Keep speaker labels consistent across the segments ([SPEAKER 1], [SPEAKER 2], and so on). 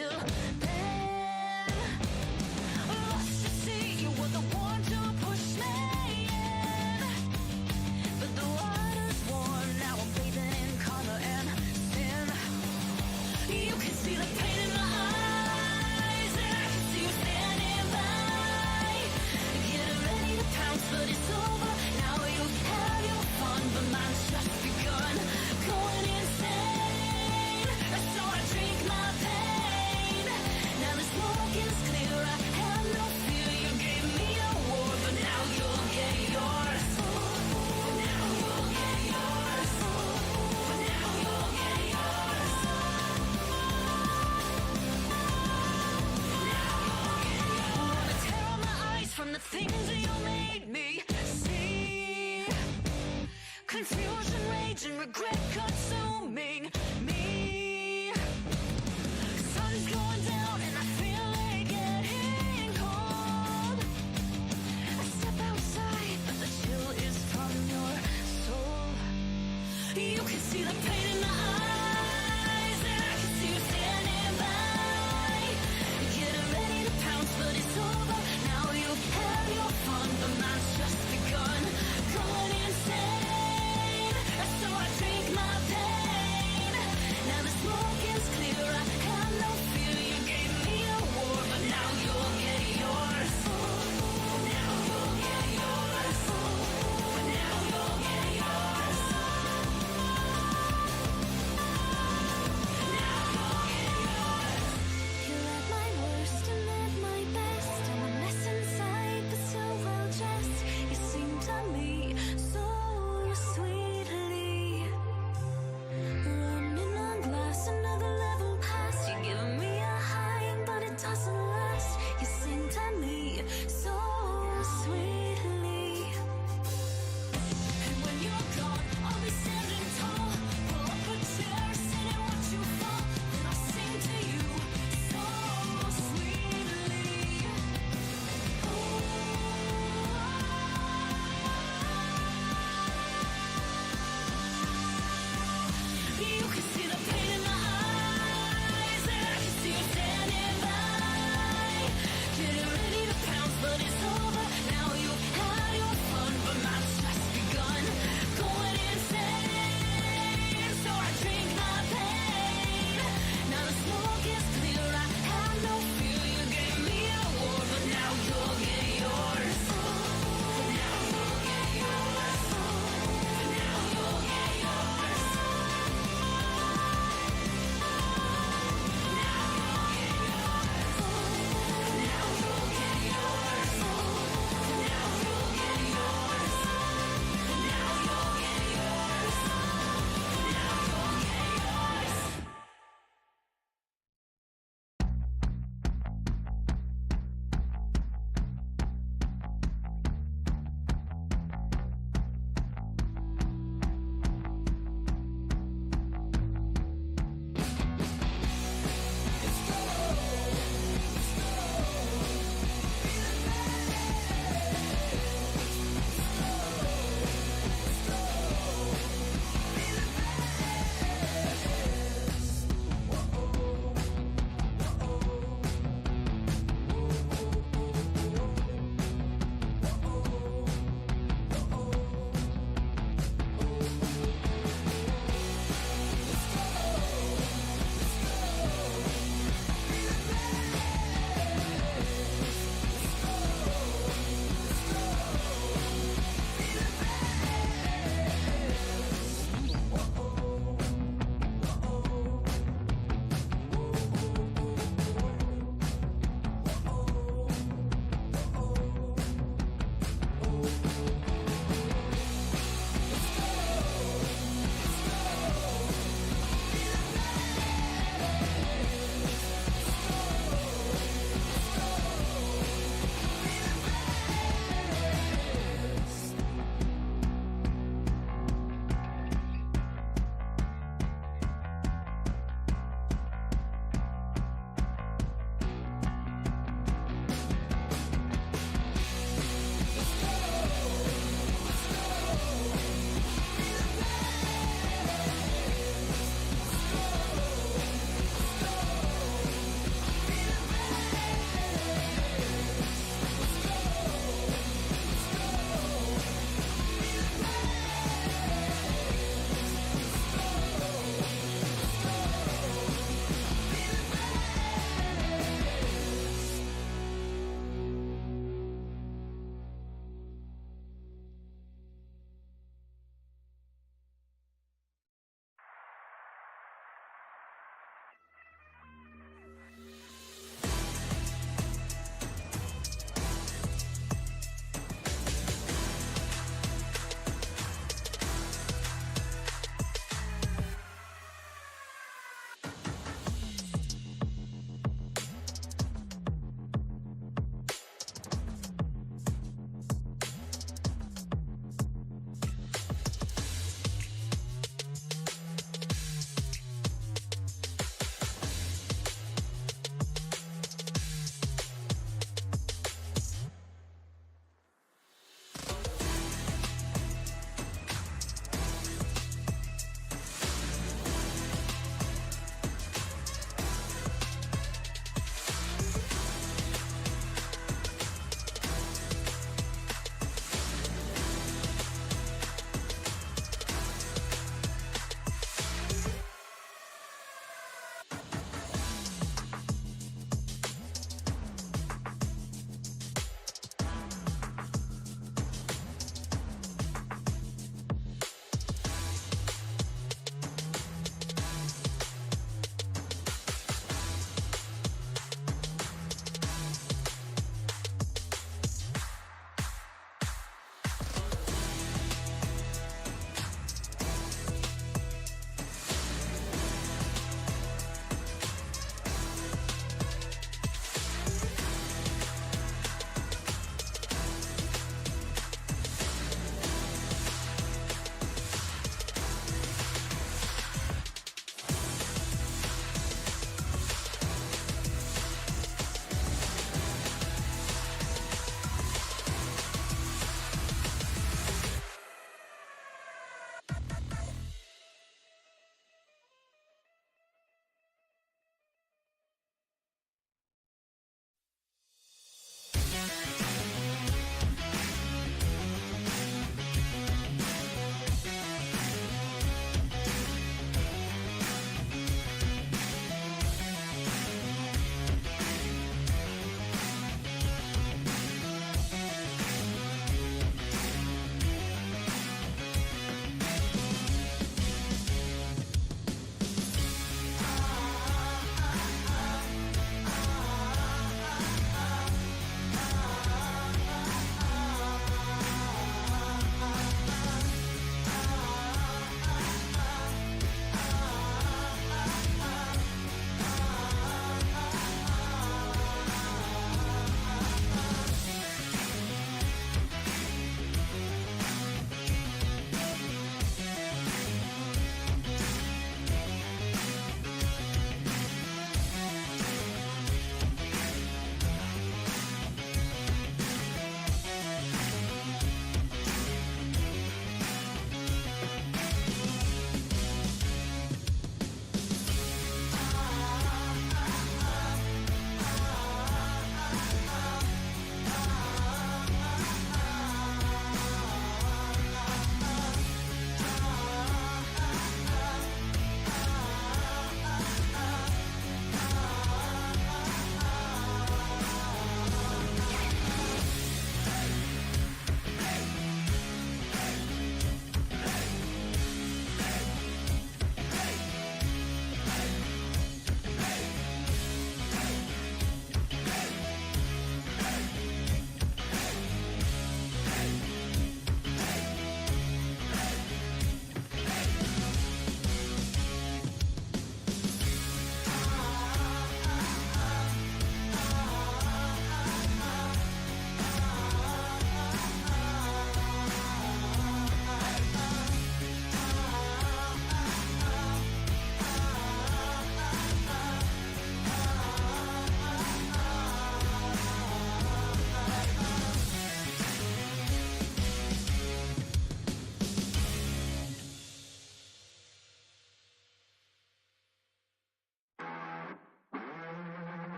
[SPEAKER 1] till then. Lost to see you were the one to push me in, but the water's warm now. I'm bathing in color and sin. You can see the pain in my eyes, and I can see you standing by. Getting ready to pounce, but it's over. Now you've had your fun, but mine's just begun. Going insane, so I drink my pain. Now the smoke is clear, I have no fear. You gave me a war, but now you'll get yours. Now you'll get yours. Now you'll get yours. Wanna tear out my eyes from the things that you made me see. Confusion, rage, and regret consuming me. Sun's going down and I feel it getting cold. I step outside, but the chill is from your soul. You can see the pain in my eyes, and I can see you standing by. Getting ready to pounce, but it's over. Now you've had your fun, but mine's just begun. Going insane, so I drink my pain. Now the smoke is clear, I have no fear. You gave me a war, but now you'll get yours. Now you'll get yours. Now you'll get yours.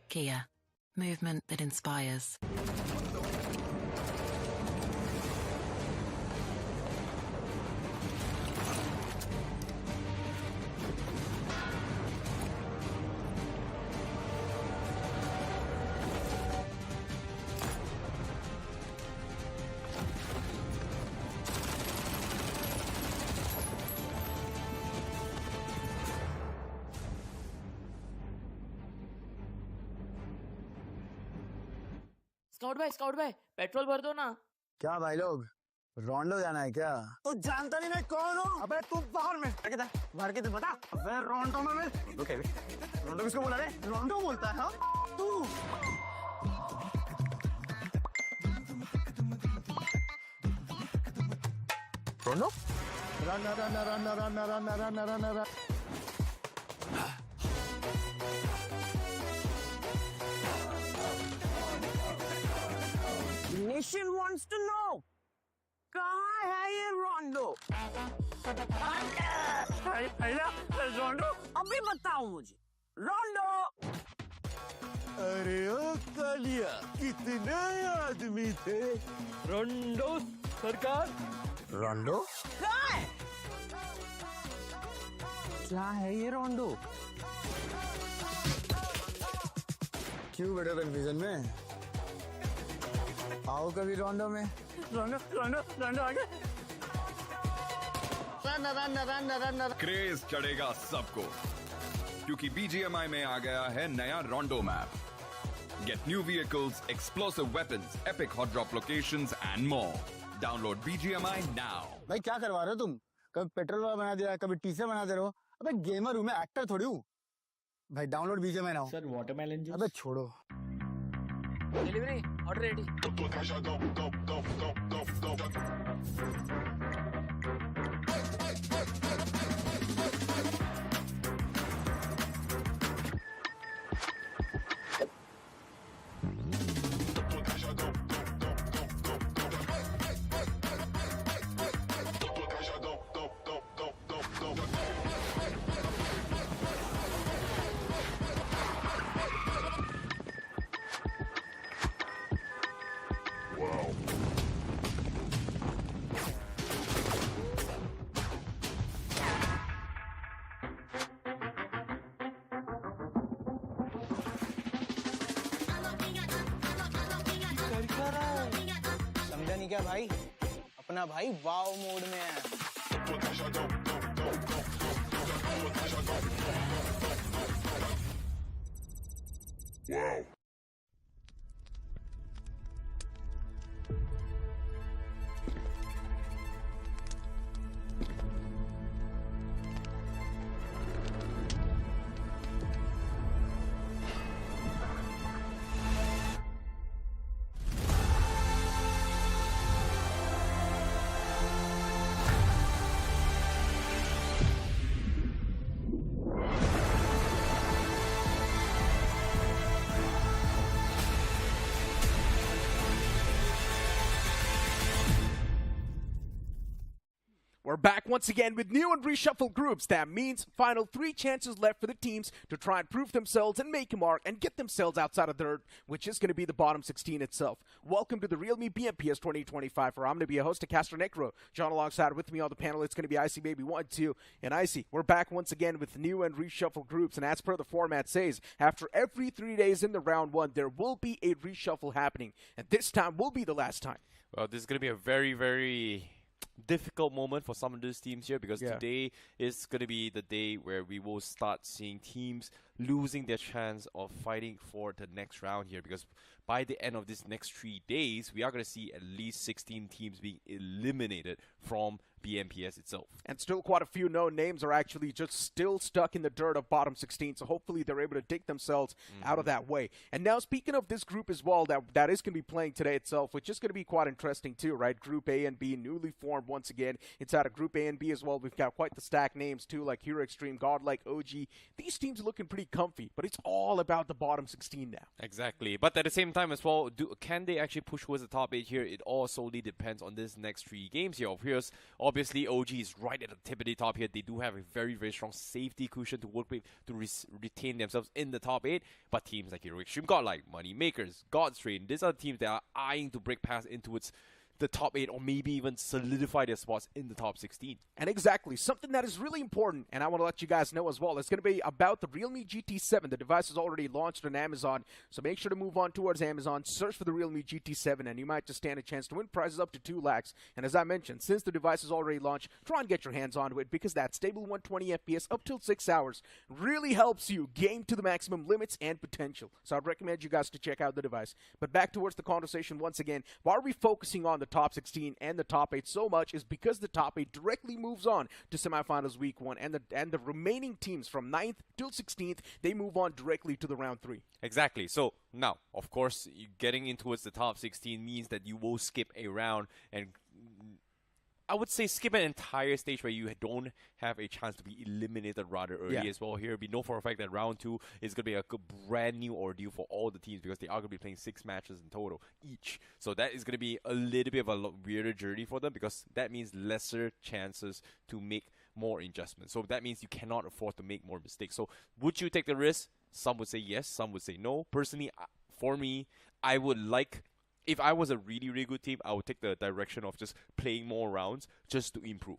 [SPEAKER 2] Kia, movement that inspires.
[SPEAKER 3] Scout भाई petrol भर दो ना।
[SPEAKER 4] क्या भाई लोग रोंडो जाना है क्या?
[SPEAKER 5] तू जानता नहीं मैं कौन हूँ? अबे तू बाहर में भर के तो बता। अबे रोंडो में रोंडो किसको बोला रे? रोंडो बोलता है हाँ? तू रोंडो? Run Nation wants to know कहाँ है ये रोंडो? रोंडो अभी बताओ मुझे रोंडो।
[SPEAKER 4] अरे ओ कालिया कितने आदमी थे?
[SPEAKER 3] रोंडो सरकार।
[SPEAKER 4] रोंडो?
[SPEAKER 5] कहाँ है? क्या है ये रोंडो?
[SPEAKER 4] क्यों बड़े कन्फ्यूजन में? आओ कभी रोंडो में।
[SPEAKER 5] रोंडो आगे। रन।
[SPEAKER 6] क्रेज चढ़ेगा सबको क्योंकि BGMI में आ गया है नया रोंडो map. Get new vehicles, explosive weapons, epic hot drop locations and more. Download BGMI now.
[SPEAKER 4] भाई क्या करवा रहे हो तुम? कभी पेट्रोल वाला बना दिया, कभी टीचर बना दे रहे हो। अबे गेमर हूँ मैं, एक्टर थोड़ी हूँ। भाई download BGMI now।
[SPEAKER 3] Sir watermelon juice.
[SPEAKER 4] अबे छोड़ो।
[SPEAKER 3] Delivery order ready.
[SPEAKER 5] समझा नहीं क्या भाई? अपना भाई वाव मोड में है।
[SPEAKER 6] Wow.
[SPEAKER 7] We're back once again with new and reshuffled groups. That means final 3 chances left for the teams to try and prove themselves and make a mark and get themselves outside of third, which is going to be the bottom 16 itself. Welcome to the realme BMPS 2025, where I'm going to be a host of Caster Necro. John alongside with me on the panel, it's going to be Icy Baby 1, 2, and Icy. We're back once again with new and reshuffled groups, and as per the format says, after every 3 days in the round 1, there will be a reshuffle happening, and this time will be the last time.
[SPEAKER 8] Well, this is going to be a very, very difficult moment for some of these teams here, because today is going to be the day where we will start seeing teams losing their chance of fighting for the next round here, because by the end of this next 3 days, we are going to see at least 16 teams being eliminated from BMPS itself.
[SPEAKER 7] And still quite a few known names are actually just still stuck in the dirt of bottom 16, so hopefully they're able to dig themselves out of that way. And now speaking of this group as well, that is going to be playing today itself, which is going to be quite interesting too, right? Group A and B newly formed once again. Inside of Group A and B as well, we've got quite the stacked names too, like Hero Xtreme, Godlike, OG. These teams are looking pretty comfy, but it's all about the bottom 16 now.
[SPEAKER 8] Exactly. But at the same time as well, can they actually push towards the top 8 here? It all solely depends on this next 3 games here. Of course, Obviously, OG is right at the tip of the top here. They do have a very, very strong safety cushion to work with to retain themselves in the top 8. But teams like Extreme, Godlike, Moneymakers, Xtreme, these are teams that are eyeing to break past into the top 8 or maybe even solidify their spots in the top 16.
[SPEAKER 7] And exactly, something that is really important, and I want to let you guys know as well, it's going to be about the Realme GT7. The device is already launched on Amazon, so make sure to move on towards Amazon, search for the Realme GT7, and you might just stand a chance to win prizes up to 2 lakhs. And as I mentioned, since the device is already launched, try and get your hands onto it, because that stable 120 FPS up till 6 hours really helps you game to the maximum limits and potential. So I'd recommend you guys to check out the device. But back towards the conversation once again, why are we focusing on the top 16 and the top 8 so much is because the top 8 directly moves on to semifinals week 1, and the remaining teams from 9th till 16th, they move on directly to the round 3.
[SPEAKER 8] Exactly. So now, of course, getting in towards the top 16 means that you will skip a round, and I would say skip an entire stage where you don't have a chance to be eliminated rather early as well. Here, we know for a fact that round 2 is going to be a brand new ordeal for all the teams because they are going to be playing 6 matches in total each. So that is going to be a little bit of a weirder journey for them because that means lesser chances to make more adjustments. So that means you cannot afford to make more mistakes. So would you take the risk? Some would say yes, some would say no. Personally, for me, I would like... If I was a really, really good team, I would take the direction of just playing more rounds just to improve.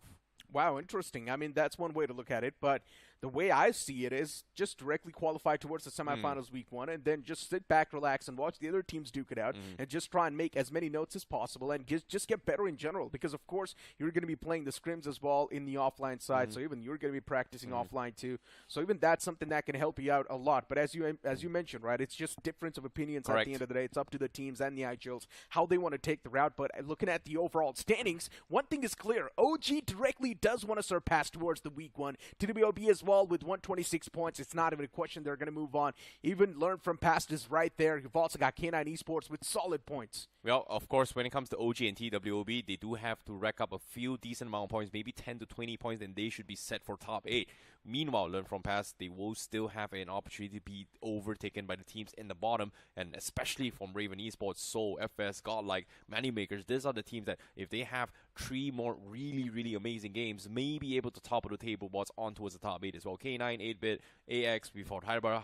[SPEAKER 7] Wow, interesting. I mean, that's one way to look at it, but the way I see it is just directly qualify towards the semifinals week 1 and then just sit back, relax, and watch the other teams duke it out and just try and make as many notes as possible and just get better in general because, of course, you're going to be playing the scrims as well in the offline side, so even you're going to be practicing offline too. So even that's something that can help you out a lot. But as you mentioned, right, it's just difference of opinions at the end of the day. It's up to the teams and the IGLs how they want to take the route. But looking at the overall standings, one thing is clear. OG directly does want to surpass towards the week 1. TWOB as well with 126 points. It's not even a question. They're going to move on. Even learn from past is right there. You've also got K9 Esports with solid points.
[SPEAKER 8] Well, of course, when it comes to OG and TWOB, they do have to rack up a few decent amount of points, maybe 10 to 20 points, and they should be set for top 8. Meanwhile, learn from past, they will still have an opportunity to be overtaken by the teams in the bottom, and especially from Raven Esports, Soul, FS, Godlike, Moneymakers. These are the teams that if they have 3 more really, really amazing games, may be able to top of the table what's on towards the top 8 as well. K9, 8-bit, AX, we fought Hyderabad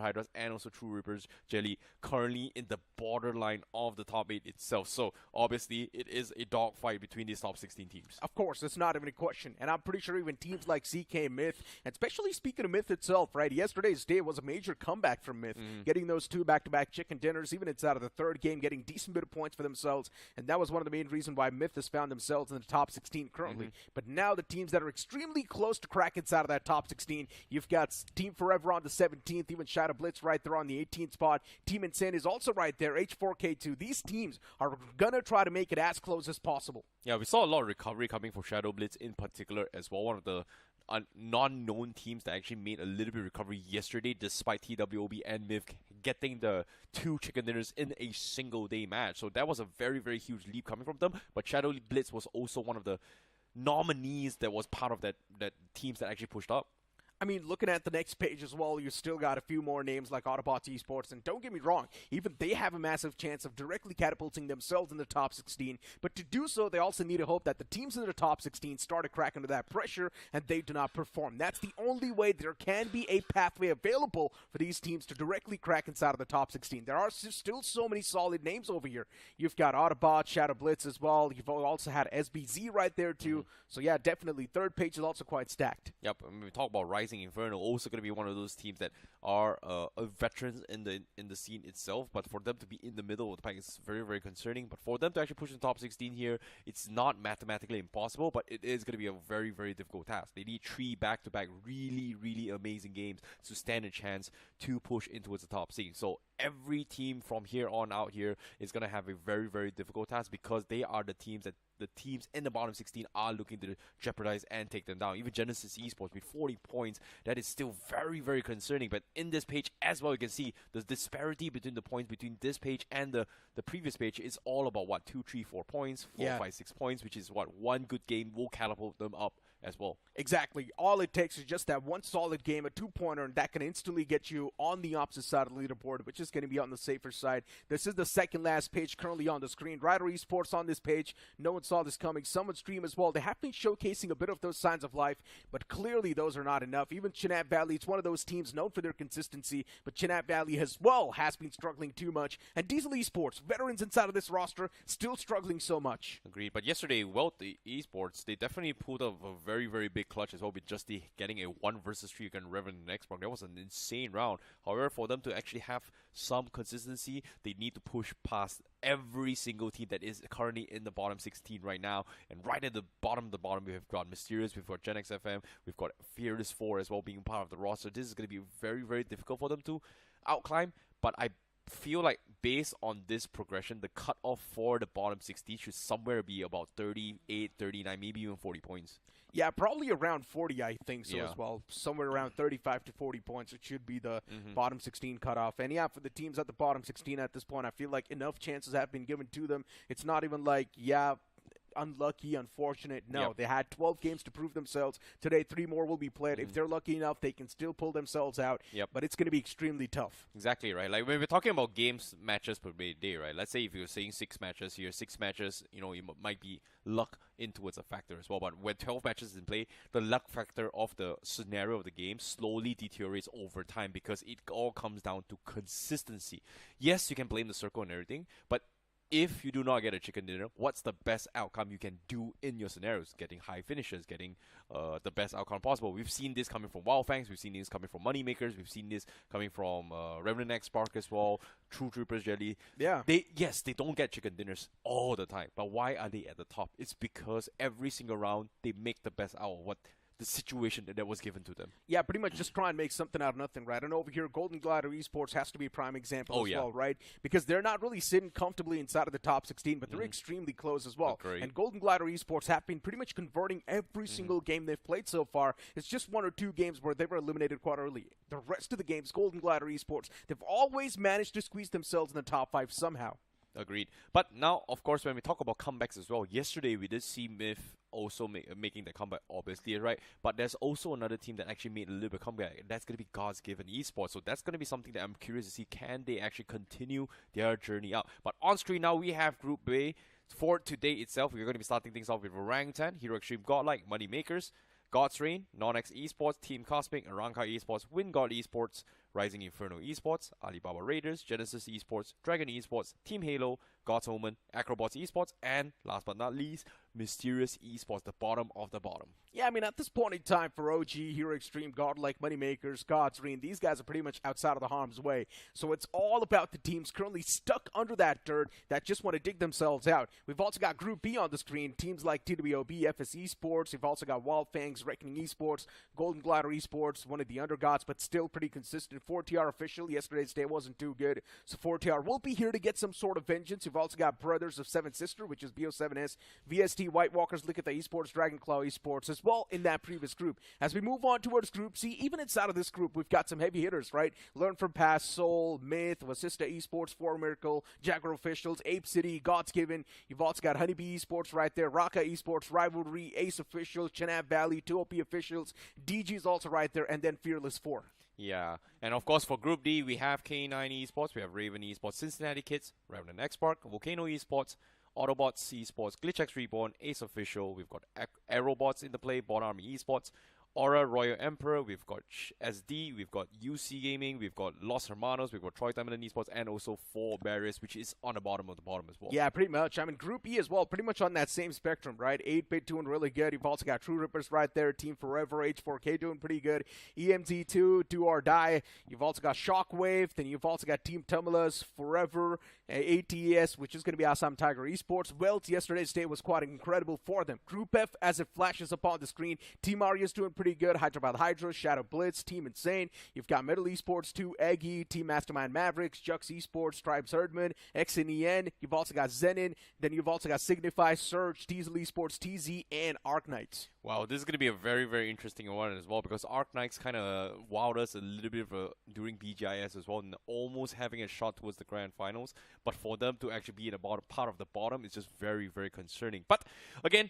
[SPEAKER 8] Hydras, and also True Rippers, Jelly, currently in the borderline of the top 8 itself. So, obviously, it is a dogfight between these top 16 teams.
[SPEAKER 7] Of course, it's not even a question. And I'm pretty sure even teams like CK, Myth, and especially speaking of Myth itself, right, yesterday's day was a major comeback from Myth, getting those 2 back-to-back chicken dinners, even inside of the 3rd game, getting decent bit of points for themselves, and that was one of the main reasons why Myth has found themselves in the top 16 currently. But now the teams that are extremely close to crack inside of that top 16, you've got Team Forever on the 17th, even Shadow Blitz right there on the 18th spot, Team Insane is also right there, H4K2. These teams are gonna try to make it as close as possible.
[SPEAKER 8] Yeah, we saw a lot of recovery coming for Shadow Blitz in particular as well. One of the non-known teams that actually made a little bit of recovery yesterday despite TWOB and MIV getting the 2 chicken dinners in a single day match. So that was a very, very huge leap coming from them. But Shadow Blitz was also one of the nominees that was part of that teams that actually pushed up.
[SPEAKER 7] I mean, looking at the next page as well, you still got a few more names like AKROBOTZ Esports, and don't get me wrong, even they have a massive chance of directly catapulting themselves in the top 16, but to do so, they also need to hope that the teams in the top 16 start to crack under that pressure, and they do not perform. That's the only way there can be a pathway available for these teams to directly crack inside of the top 16. There are still so many solid names over here. You've got Autobot, Shadow Blitz as well, you've also had SBZ right there too, so yeah, definitely, 3rd page is also quite stacked.
[SPEAKER 8] Yep, and we talk about Rising Inferno, also going to be one of those teams that are veterans in the scene itself, but for them to be in the middle of the pack is very, very concerning. But for them to actually push in the top 16 here, it's not mathematically impossible, but it is going to be a very, very difficult task. They need 3 back-to-back really, really amazing games to stand a chance to push in towards the top scene. So every team from here on out here is going to have a very, very difficult task because they are the teams that the teams in the bottom 16 are looking to jeopardize and take them down. Even Genesis Esports with 40 points, that is still very, very concerning. But in this page as well, you can see the disparity between the points between this page and the previous page is all about, what, 2, 3, 4 points, 4, 5, 6 points, which is what, 1 good game will catapult them up as well.
[SPEAKER 7] Exactly. All it takes is just that one solid game, a two-pointer, and that can instantly get you on the opposite side of the leaderboard, which is going to be on the safer side. This is the second last page currently on the screen. Rider Esports on this page. No one saw this coming. Someone stream as well. They have been showcasing a bit of those signs of life, but clearly those are not enough. Even Chenab Valley, it's one of those teams known for their consistency, but Chenab Valley as well has been struggling too much. And Diesel Esports, veterans inside of this roster, still struggling so much.
[SPEAKER 8] Agreed. But yesterday, Wyld Esports, they definitely pulled up a very, very big clutch as well with just getting a 1 versus 3 against Reckoning Esports. That was an insane round. However, for them to actually have some consistency, they need to push past every single team that is currently in the bottom 16 right now. And right at the bottom, we've got Mysterious, we've got Gen XFM, we've got Fearless 4 as well being part of the roster. This is going to be very, very difficult for them to outclimb. But I feel like based on this progression, the cutoff for the bottom 16 should somewhere be about 38, 39, maybe even 40 points.
[SPEAKER 7] Yeah, probably around 40, I think so
[SPEAKER 8] Yeah.
[SPEAKER 7] as well. Somewhere around 35 to 40 points. It should be the bottom 16 cutoff. And yeah, for the teams at the bottom 16 at this point, I feel like enough chances have been given to them. It's not even like, yeah, unlucky, unfortunate. No,
[SPEAKER 8] Yep.
[SPEAKER 7] they had 12 games to prove themselves. Today, 3 more will be played. If they're lucky enough, they can still pull themselves out.
[SPEAKER 8] Yep.
[SPEAKER 7] But it's going to be extremely tough.
[SPEAKER 8] Exactly, right? Like, when we're talking about games, matches per day, right? Let's say if you're saying 6 matches here, 6 matches, you know, it might be luck in towards a factor as well. But when 12 matches in play, the luck factor of the scenario of the game slowly deteriorates over time because it all comes down to consistency. Yes, you can blame the circle and everything, but if you do not get a chicken dinner, what's the best outcome you can do in your scenarios? Getting high finishes, getting the best outcome possible. We've seen this coming from Wyld Fangs, we've seen this coming from Moneymakers, we've seen this coming from Reckoning Esports as well, True Troopers Jelly.
[SPEAKER 7] Yeah.
[SPEAKER 8] They don't get chicken dinners all the time, but why are they at the top? It's because every single round they make the best out of what the situation that was given to them.
[SPEAKER 7] Yeah, pretty much just try and make something out of nothing, right? And over here, Golden Glider Esports has to be a prime example as well, right? Because they're not really sitting comfortably inside of the top 16, but they're extremely close as well.
[SPEAKER 8] Agreed.
[SPEAKER 7] And Golden Glider Esports have been pretty much converting every single game they've played so far. It's just 1 or 2 games where they were eliminated quite early. The rest of the games, Golden Glider Esports, they've always managed to squeeze themselves in the top 5 somehow.
[SPEAKER 8] Agreed. But now, of course, when we talk about comebacks as well, yesterday we did see Myth also making the comeback, obviously, right? But there's also another team that actually made a little bit of comeback, and that's going to be God's Given Esports. So that's going to be something that I'm curious to see. Can they actually continue their journey up? But on screen now, we have Group A. For today itself, we're going to be starting things off with Orangutan, Hero Xtreme Godlike, Moneymakers, God's Reign, NoNx Esports, Team Cosmic, Arrancar Esports, WINDGOD Esports, Rising Inferno Esports, Alibaba Raiders, Genesis Esports, Dragon Esports, Team Halo, God's OMEN, AKROBOTZ Esports, and last but not least, Mysterious Esports, the bottom of the bottom.
[SPEAKER 7] Yeah, I mean, at this point in time for OG, Hero Xtreme, Godlike, Moneymakers, God's Reign, these guys are pretty much outside of the harm's way. So it's all about the teams currently stuck under that dirt that just want to dig themselves out. We've also got Group B on the screen, teams like TWOB, FS Esports. We've also got Wyld Fangs, Reckoning Esports, Golden Glider Esports, one of the undergods, but still pretty consistent. 4TR official. Yesterday's day wasn't too good, so 4TR will be here to get some sort of vengeance. We've also got Brothers of Seven Sister, which is BO7S, VST, White Walkers, LIKITHA Esports, Dragonclaw Esports as well in that previous group. As we move on towards Group C, even inside of this group, we've got some heavy hitters, right? Learn from Past, Soul, Myth, Wasista Esports, 4 Miracle, Jaguar Officials, Ape City, God's Given. You've also got Honeybee Esports right there, Raka Esports, Rivalry, Ace Officials, Chenab Valley, 2OP Officials, DG is also right there, and then Fearless 4.
[SPEAKER 8] Yeah, and of course for Group D, we have K9 Esports, we have Raven Esports, Cincinnati Kids, Reckoning Esports, Volcano Esports, Autobots Esports, GlitchX Reborn, Ace Official, we've got AKROBOTZ in the play, Born Army Esports, Aura Royal Emperor, we've got SD, we've got UC Gaming, we've got Los Hermanos, we've got Troy Diamond Esports, and also 4 Barriers, which is on the bottom of the bottom as well.
[SPEAKER 7] Yeah, pretty much. I mean, Group E as well, pretty much on that same spectrum, right? 8-Bit doing really good. You've also got True Rippers right there, Team Forever, H4K doing pretty good, EMZ2, Do or Die. You've also got Shockwave, then you've also got Team Tumulus, Forever, ATS, which is going to be Assam Tiger Esports. Well, yesterday's day was quite incredible for them. Group F, as it flashes up on the screen, Team Arya's doing pretty good. Hyderabad Hydra, Shadow Blitz, Team Insane. You've got Metal Esports 2, Eggy, Team Mastermind Mavericks, Jux Esports, Tribes Herdman, XNEN. You've also got Zenin. Then you've also got Signify, Surge, Diesel Esports, TZ, and Arc Knights.
[SPEAKER 8] Wow, this is going to be a very, very interesting one as well because Arc Knights kind of wowed us a little bit during BGIS as well and almost having a shot towards the grand finals. But for them to actually be in the bottom part of the bottom is just very, very concerning. But again,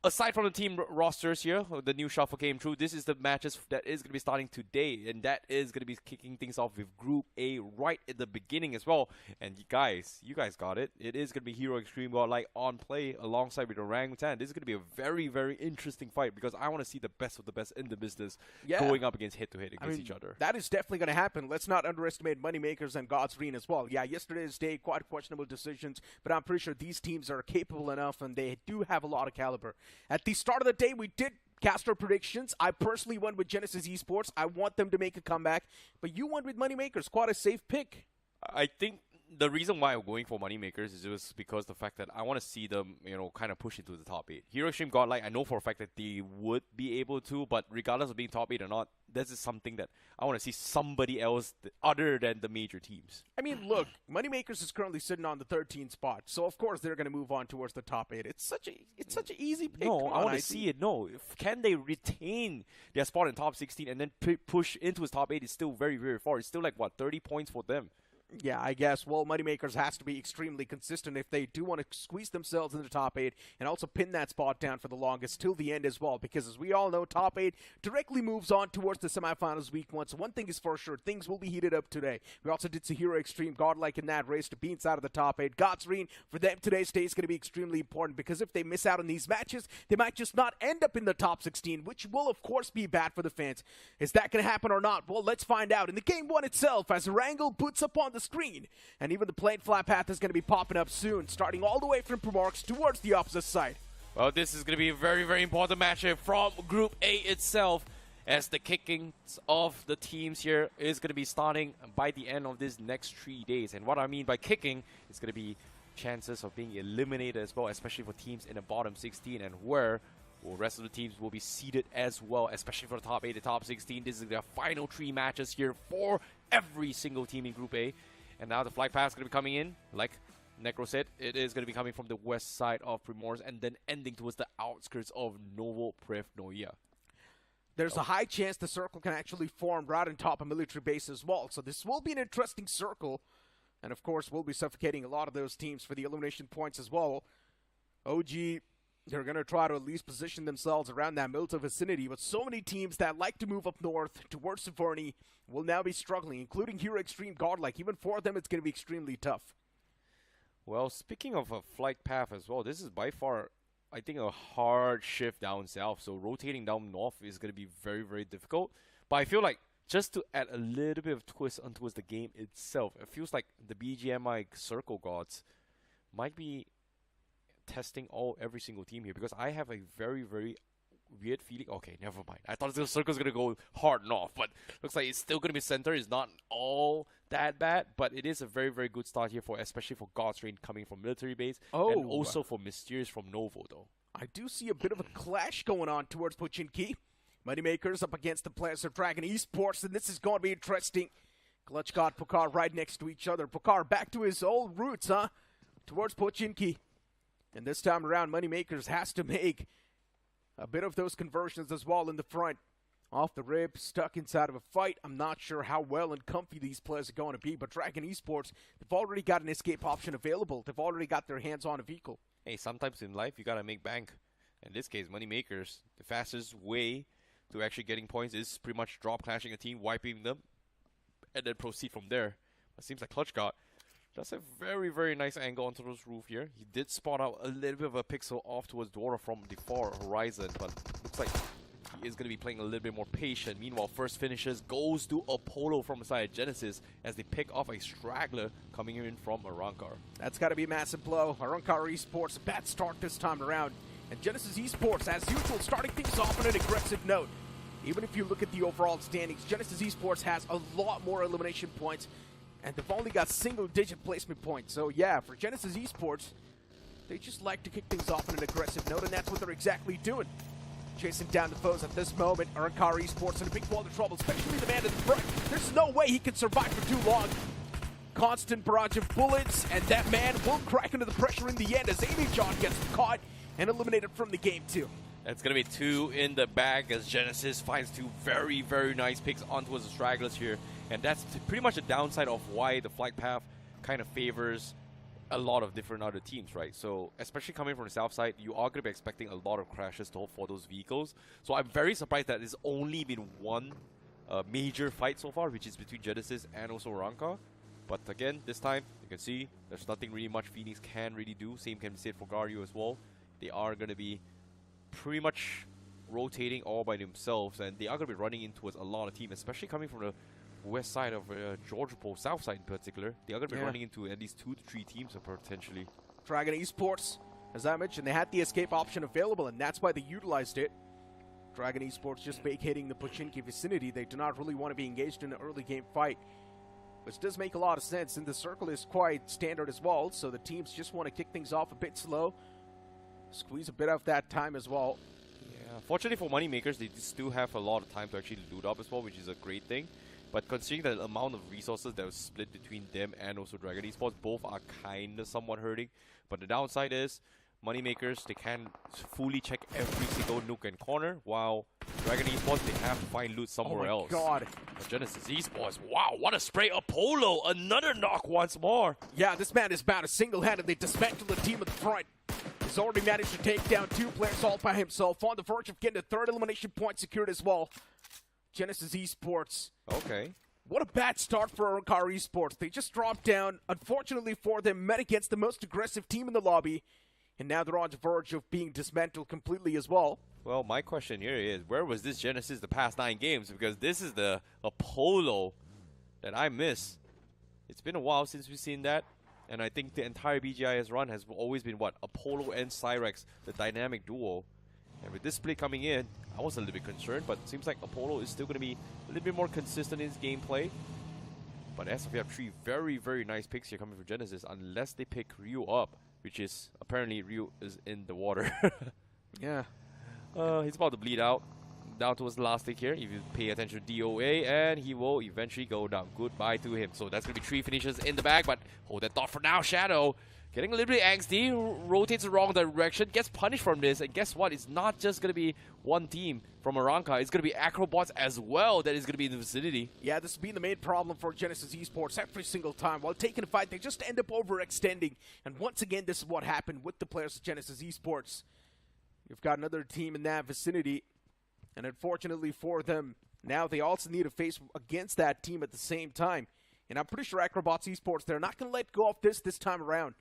[SPEAKER 8] aside from the team rosters here, the new shuffle came through. This is the matches that is going to be starting today, and that is going to be kicking things off with Group A right at the beginning as well. And you guys got it. It is going to be Hero Xtreme Godlike on play alongside with Orangutan. This is going to be a very, very interesting fight because I want to see the best of the best in the business going up against head-to-head against each other.
[SPEAKER 7] That is definitely going to happen. Let's not underestimate Moneymakers and Godlike as well. Yeah, yesterday's day, quite questionable decisions, but I'm pretty sure these teams are capable enough, and they do have a lot of caliber. At the start of the day, we did cast our predictions. I personally went with Genesis Esports. I want them to make a comeback, but you went with Moneymakers. Quite a safe pick.
[SPEAKER 8] I think the reason why I'm going for Moneymakers is just because the fact that I want to see them, kind of push into the top 8. Hero Extreme Godlike, I know for a fact that they would be able to, but regardless of being top 8 or not, this is something that I want to see somebody else other than the major teams.
[SPEAKER 7] I mean, look, Moneymakers is currently sitting on the 13th spot, so of course they're going to move on towards the top 8. It's such an easy pick.
[SPEAKER 8] No, I want to see it. No, can they retain their spot in top 16 and then push into his top 8? It's still very, very far. It's still like, what, 30 points for them?
[SPEAKER 7] Yeah, I guess. Well, Moneymakers has to be extremely consistent if they do want to squeeze themselves into the top 8 and also pin that spot down for the longest till the end as well. Because as we all know, top 8 directly moves on towards the semifinals week 1. So one thing is for sure, things will be heated up today. We also did see Hero Extreme Godlike in that race to be inside of the top 8. Godlike, for them today's day is going to be extremely important because if they miss out on these matches, they might just not end up in the top 16, which will of course be bad for the fans. Is that going to happen or not? Well, let's find out in the game 1 itself as Erangel boots up on the screen. And even the plane flat path is going to be popping up soon, starting all the way from Primarchs towards the opposite side.
[SPEAKER 8] Well, this is going to be a very, very important matchup from Group A itself, as the kickings of the teams here is going to be starting by the end of this next 3 days. And what I mean by kicking is going to be chances of being eliminated as well, especially for teams in the bottom 16, and where the rest of the teams will be seeded as well, especially for the top 8, the top 16. This is their final 3 matches here for every single team in Group A. And now the flight path is going to be coming in, like Necro said, it is going to be coming from the west side of Primors and then ending towards the outskirts of Novo Prevnoia.
[SPEAKER 7] There's a high chance the circle can actually form right on top of military base as well. So this will be an interesting circle. And of course, we'll be suffocating a lot of those teams for the elimination points as well. OG, they're going to try to at least position themselves around that military vicinity, but so many teams that like to move up north towards Severny will now be struggling, including Hero Extreme Godlike. Even for them, it's going to be extremely tough.
[SPEAKER 8] Well, speaking of a flight path as well, this is by far, I think, a hard shift down south. So rotating down north is going to be very, very difficult. But I feel like just to add a little bit of twist onto the game itself, it feels like the BGMI Circle Gods might be testing every single team here, because I have a very, very weird feeling. Okay, never mind. I thought the circle's gonna go hard north, but looks like it's still gonna be center. It's not all that bad, but it is a very, very good start here, especially for God's Reign coming from military base, and also for Mysterious from Novo though.
[SPEAKER 7] I do see a bit of a clash going on towards Pochinki. Moneymakers up against the players of Reckoning Esports, and this is going to be interesting. Clutch got Pokar right next to each other. Pokar back to his old roots, towards Pochinki. And this time around, Moneymakers has to make a bit of those conversions as well in the front. Off the rip, stuck inside of a fight. I'm not sure how well and comfy these players are going to be, but Dragon Esports, they've already got an escape option available. They've already got their hands on a vehicle.
[SPEAKER 8] Hey, sometimes in life, you got to make bank. In this case, Moneymakers, the fastest way to actually getting points is pretty much drop clashing a team, wiping them, and then proceed from there. It seems like Clutch got just a very, very nice angle onto this roof here. He did spot out a little bit of a pixel off towards Dora from the far horizon, but looks like he is going to be playing a little bit more patient. Meanwhile, first finishes goes to Apollo from the side of Genesis as they pick off a straggler coming in from Arrancar.
[SPEAKER 7] That's got to be a massive blow. Arrancar Esports, a bad start this time around. And Genesis Esports, as usual, starting things off on an aggressive note. Even if you look at the overall standings, Genesis Esports has a lot more elimination points, and they've only got single-digit placement points. So yeah, for Genesis Esports, they just like to kick things off on an aggressive note, and that's what they're exactly doing. Chasing down the foes at this moment. Arrancar Esports in a big world of trouble, especially the man in the front. There's no way he can survive for too long. Constant barrage of bullets, and that man will crack under the pressure in the end as Amy John gets caught and eliminated from the game too.
[SPEAKER 8] That's going to be 2 in the bag as Genesis finds 2 very, very nice picks onto the stragglers here. And that's pretty much the downside of why the flight path kind of favors a lot of different other teams, right? So especially coming from the south side, you are going to be expecting a lot of crashes for those vehicles. So I'm very surprised that there's only been one major fight so far, which is between Genesis and also Arrancar. But again, this time, you can see there's nothing really much Phoenix can really do. Same can be said for Garyu as well. They are going to be pretty much rotating all by themselves, and they are going to be running in towards a lot of teams, especially coming from the west side of Georgiapol, south side in particular. They are going to be running into at least 2 to 3 teams potentially.
[SPEAKER 7] Dragon Esports, as I mentioned, they had the escape option available, and that's why they utilized it. Dragon Esports just vacating the Pochinki vicinity. They do not really want to be engaged in an early game fight, which does make a lot of sense, and the circle is quite standard as well, so the teams just want to kick things off a bit slow, squeeze a bit of that time as well.
[SPEAKER 8] Yeah, fortunately for Moneymakers, they still have a lot of time to actually loot up as well, which is a great thing. But considering the amount of resources that was split between them and also Dragon Esports, both are kind of somewhat hurting. But the downside is, Moneymakers, they can fully check every single nook and corner, while Dragon Esports, they have to find loot somewhere else.
[SPEAKER 7] Oh my god.
[SPEAKER 8] But Genesis Esports, wow, what a spray. Apollo, another knock once more.
[SPEAKER 7] Yeah, this man is about to single-handedly dismantle the team at the front. He's already managed to take down 2 players all by himself, on the verge of getting the 3rd elimination point secured as well. Genesis Esports.
[SPEAKER 8] Okay.
[SPEAKER 7] What a bad start for Arrancar Esports. They just dropped down. Unfortunately for them, met against the most aggressive team in the lobby. And now they're on the verge of being dismantled completely as well.
[SPEAKER 8] Well, my question here is, where was this Genesis the past 9 games? Because this is the Apollo that I miss. It's been a while since we've seen that. And I think the entire BGIS run has always been, what, Apollo and Cyrex, the dynamic duo. And with this split coming in, I was a little bit concerned, but it seems like Apollo is still going to be a little bit more consistent in his gameplay. But as of we have 3 very, very nice picks here coming from Genesis, unless they pick Ryu up, which is, apparently Ryu is in the water.
[SPEAKER 7] Yeah.
[SPEAKER 8] He's about to bleed out. Down towards the last tick here. If you pay attention to DOA, and he will eventually go down. Goodbye to him. So that's going to be 3 finishes in the bag, but hold that thought for now. Shadow getting a little bit angsty, rotates the wrong direction, gets punished from this, and guess what? It's not just going to be one team from Arrancar. It's going to be AKROBOTZ as well that is going to be in the vicinity.
[SPEAKER 7] Yeah, this has been the main problem for Genesis Esports every single time. While taking a fight, they just end up overextending. And once again, this is what happened with the players of Genesis Esports. You've got another team in that vicinity, and unfortunately for them, now they also need to face against that team at the same time. And I'm pretty sure AKROBOTZ Esports, they're not going to let go of this time around.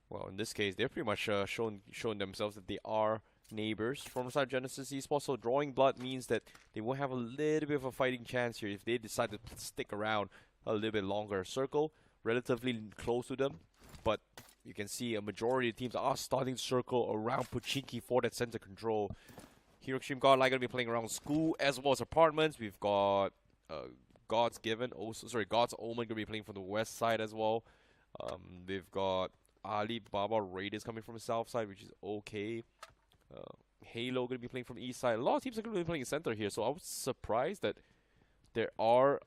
[SPEAKER 8] Well, in this case, they've pretty much shown themselves that they are neighbors from side Genesis Esports. So drawing blood means that they will have a little bit of a fighting chance here if they decide to stick around a little bit longer. Circle relatively close to them, but you can see a majority of teams are starting to circle around Pochinki for that center control. Here, Xtreme Godlike going to be playing around school as well as apartments. We've got God's Omen going to be playing from the west side as well. We've got Alibaba Raiders coming from the south side, which is okay. Halo going to be playing from east side. A lot of teams are going to be playing center here, so I was surprised that there are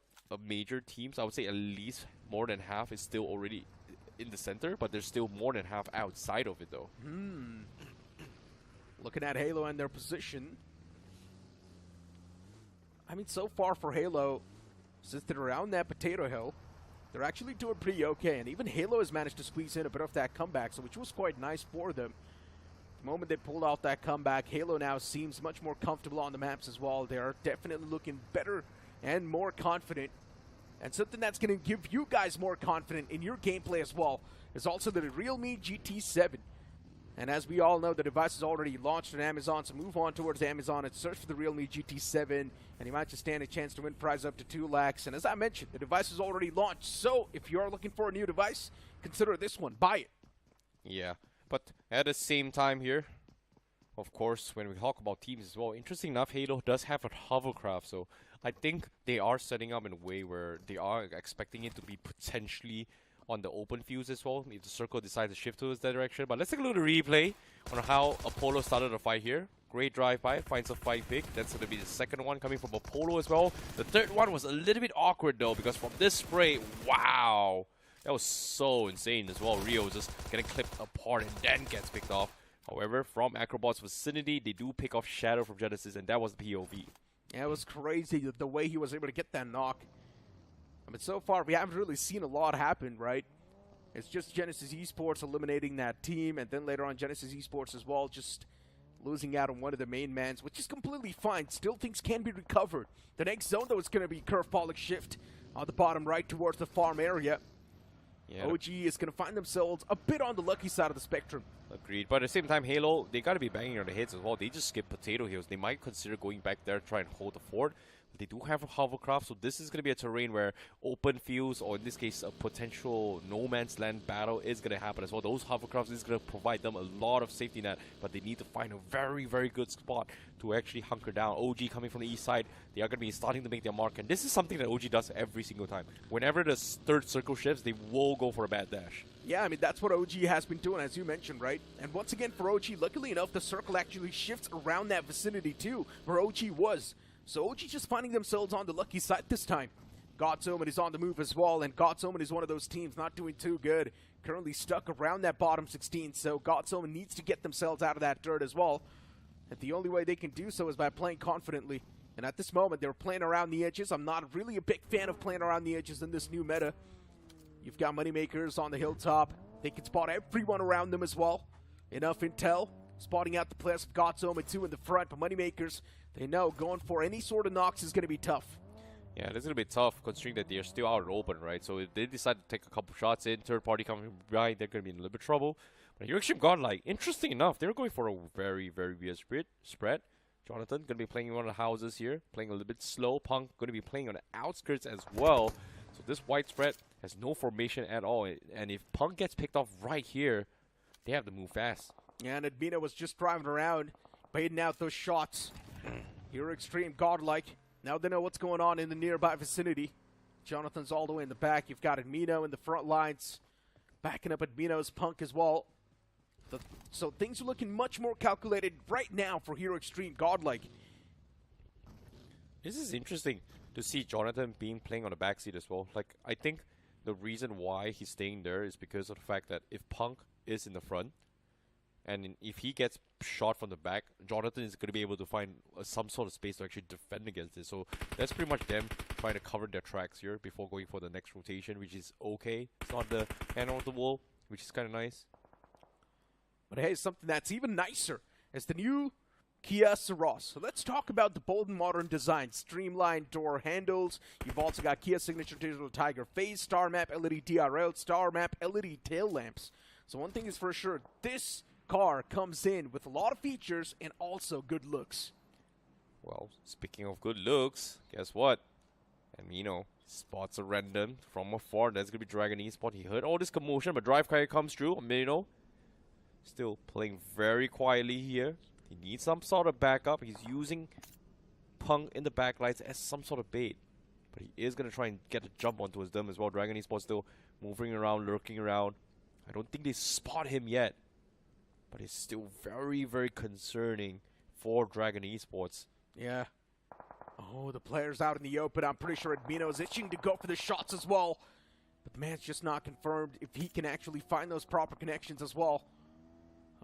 [SPEAKER 8] major teams. I would say at least more than half is still already in the center, but there's still more than half outside of it, though.
[SPEAKER 7] Looking at Halo and their position. I mean, so far for Halo, since they're around that potato hill, they're actually doing pretty okay, and even Halo has managed to squeeze in a bit of that comeback, so which was quite nice for them. The moment they pulled out that comeback, Halo now seems much more comfortable on the maps as well. They are definitely looking better and more confident. And something that's going to give you guys more confident in your gameplay as well is also the realme GT7. And as we all know, the device is already launched on Amazon, so move on towards Amazon and search for the realme GT7, and you might just stand a chance to win prize up to 2 lakhs. And as I mentioned, the device is already launched, so if you are looking for a new device, consider this one. Buy it.
[SPEAKER 8] Yeah, but at the same time here, of course, when we talk about teams as well, interesting enough, Halo does have a hovercraft, so I think they are setting up in a way where they are expecting it to be potentially on the open fields as well, if the circle decides to shift towards that direction. But let's take a look at the replay on how Apollo started the fight here. Great drive-by, finds a fight pick. That's going to be the second one coming from Apollo as well. The third one was a little bit awkward though, because from this spray, wow, that was so insane as well. Rio just getting clipped apart and then gets picked off. However, from AKROBOTZ vicinity, they do pick off Shadow from Genesis, and that was the POV.
[SPEAKER 7] Yeah, it was crazy the way he was able to get that knock. I mean, so far, we haven't really seen a lot happen, right? It's just Genesis Esports eliminating that team, and then later on Genesis Esports as well, just losing out on one of the main mans, which is completely fine. Still things can be recovered. The next zone, though, is going to be curveballing shift on the bottom right towards the farm area.
[SPEAKER 8] Yeah,
[SPEAKER 7] OG is going to find themselves a bit on the lucky side of the spectrum.
[SPEAKER 8] agreed. But at the same time, Halo, they got to be banging on the heads as well. They just skip potato hills. They might consider going back there, try and hold the fort. They do have a hovercraft, so this is going to be a terrain where open fields, or in this case, a potential no man's land battle is going to happen as well. Those hovercrafts is going to provide them a lot of safety net, but they need to find a very, very good spot to actually hunker down. OG coming from the east side, they are going to be starting to make their mark, and this is something that OG does every single time. Whenever the third circle shifts, they will go for a bad dash.
[SPEAKER 7] Yeah, I mean, that's what OG has been doing, as you mentioned, right? And once again, for OG, luckily enough, the circle actually shifts around that vicinity, too, where OG was. So OG just finding themselves on the lucky side this time. GodlikeOMEN is on the move as well, and GodlikeOMEN is one of those teams not doing too good. Currently stuck around that bottom 16, so GodlikeOMEN needs to get themselves out of that dirt as well. And the only way they can do so is by playing confidently. And at this moment, they're playing around the edges. I'm not really a big fan of playing around the edges in this new meta. You've got moneymakers on the hilltop. They can spot everyone around them as well. Enough intel. Spotting out the players of GodlikeOMEN too in the front, but moneymakers, they know going for any sort of knocks is going to be tough.
[SPEAKER 8] Yeah, this is going to be tough considering that they're still out in the open, right? So if they decide to take a couple shots in, third party coming behind, they're going to be in a little bit of trouble. But here actually Godlike, interesting enough, they're going for a very, very weird spread. Jonathan going to be playing in one of the houses here, playing a little bit slow. Punk going to be playing on the outskirts as well. So this white spread has no formation at all. And if Punk gets picked off right here, they have to move fast.
[SPEAKER 7] Yeah, and Admina was just driving around, baiting out those shots. Here Xtreme, Godlike. Now they know what's going on in the nearby vicinity. Jonathan's all the way in the back. You've got Admino in the front lines, backing up Admino's Punk as well. So things are looking much more calculated right now for Hero Xtreme Godlike.
[SPEAKER 8] This is interesting to see Jonathan playing on the backseat as well. Like, I think the reason why he's staying there is because of the fact that if Punk is in the front, and if he gets shot from the back, Jonathan is going to be able to find some sort of space to actually defend against it. So that's pretty much them trying to cover their tracks here before going for the next rotation, which is okay. It's not the hand on the wall, which is kind of nice.
[SPEAKER 7] But hey, something that's even nicer is the new Kia Ceros. So let's talk about the bold and modern design. Streamlined door handles. You've also got Kia Signature Digital Tiger Phase, Star Map LED DRL, Star Map LED tail lamps. So one thing is for sure, this car comes in with a lot of features and also good looks.
[SPEAKER 8] Well, speaking of good looks, guess what? And you know, spots a random from afar. That's going to be Dragon Esports. He heard all this commotion, but Drive Car comes through. You know, still playing very quietly here. He needs some sort of backup. He's using Punk in the backlights as some sort of bait. But he is going to try and get a jump onto his dome as well. Dragon Esports still moving around, lurking around. I don't think they spot him yet. But it's still very, very concerning for Dragon Esports.
[SPEAKER 7] Yeah. Oh, the player's out in the open. I'm pretty sure Admino is itching to go for the shots as well. But the man's just not confirmed if he can actually find those proper connections as well.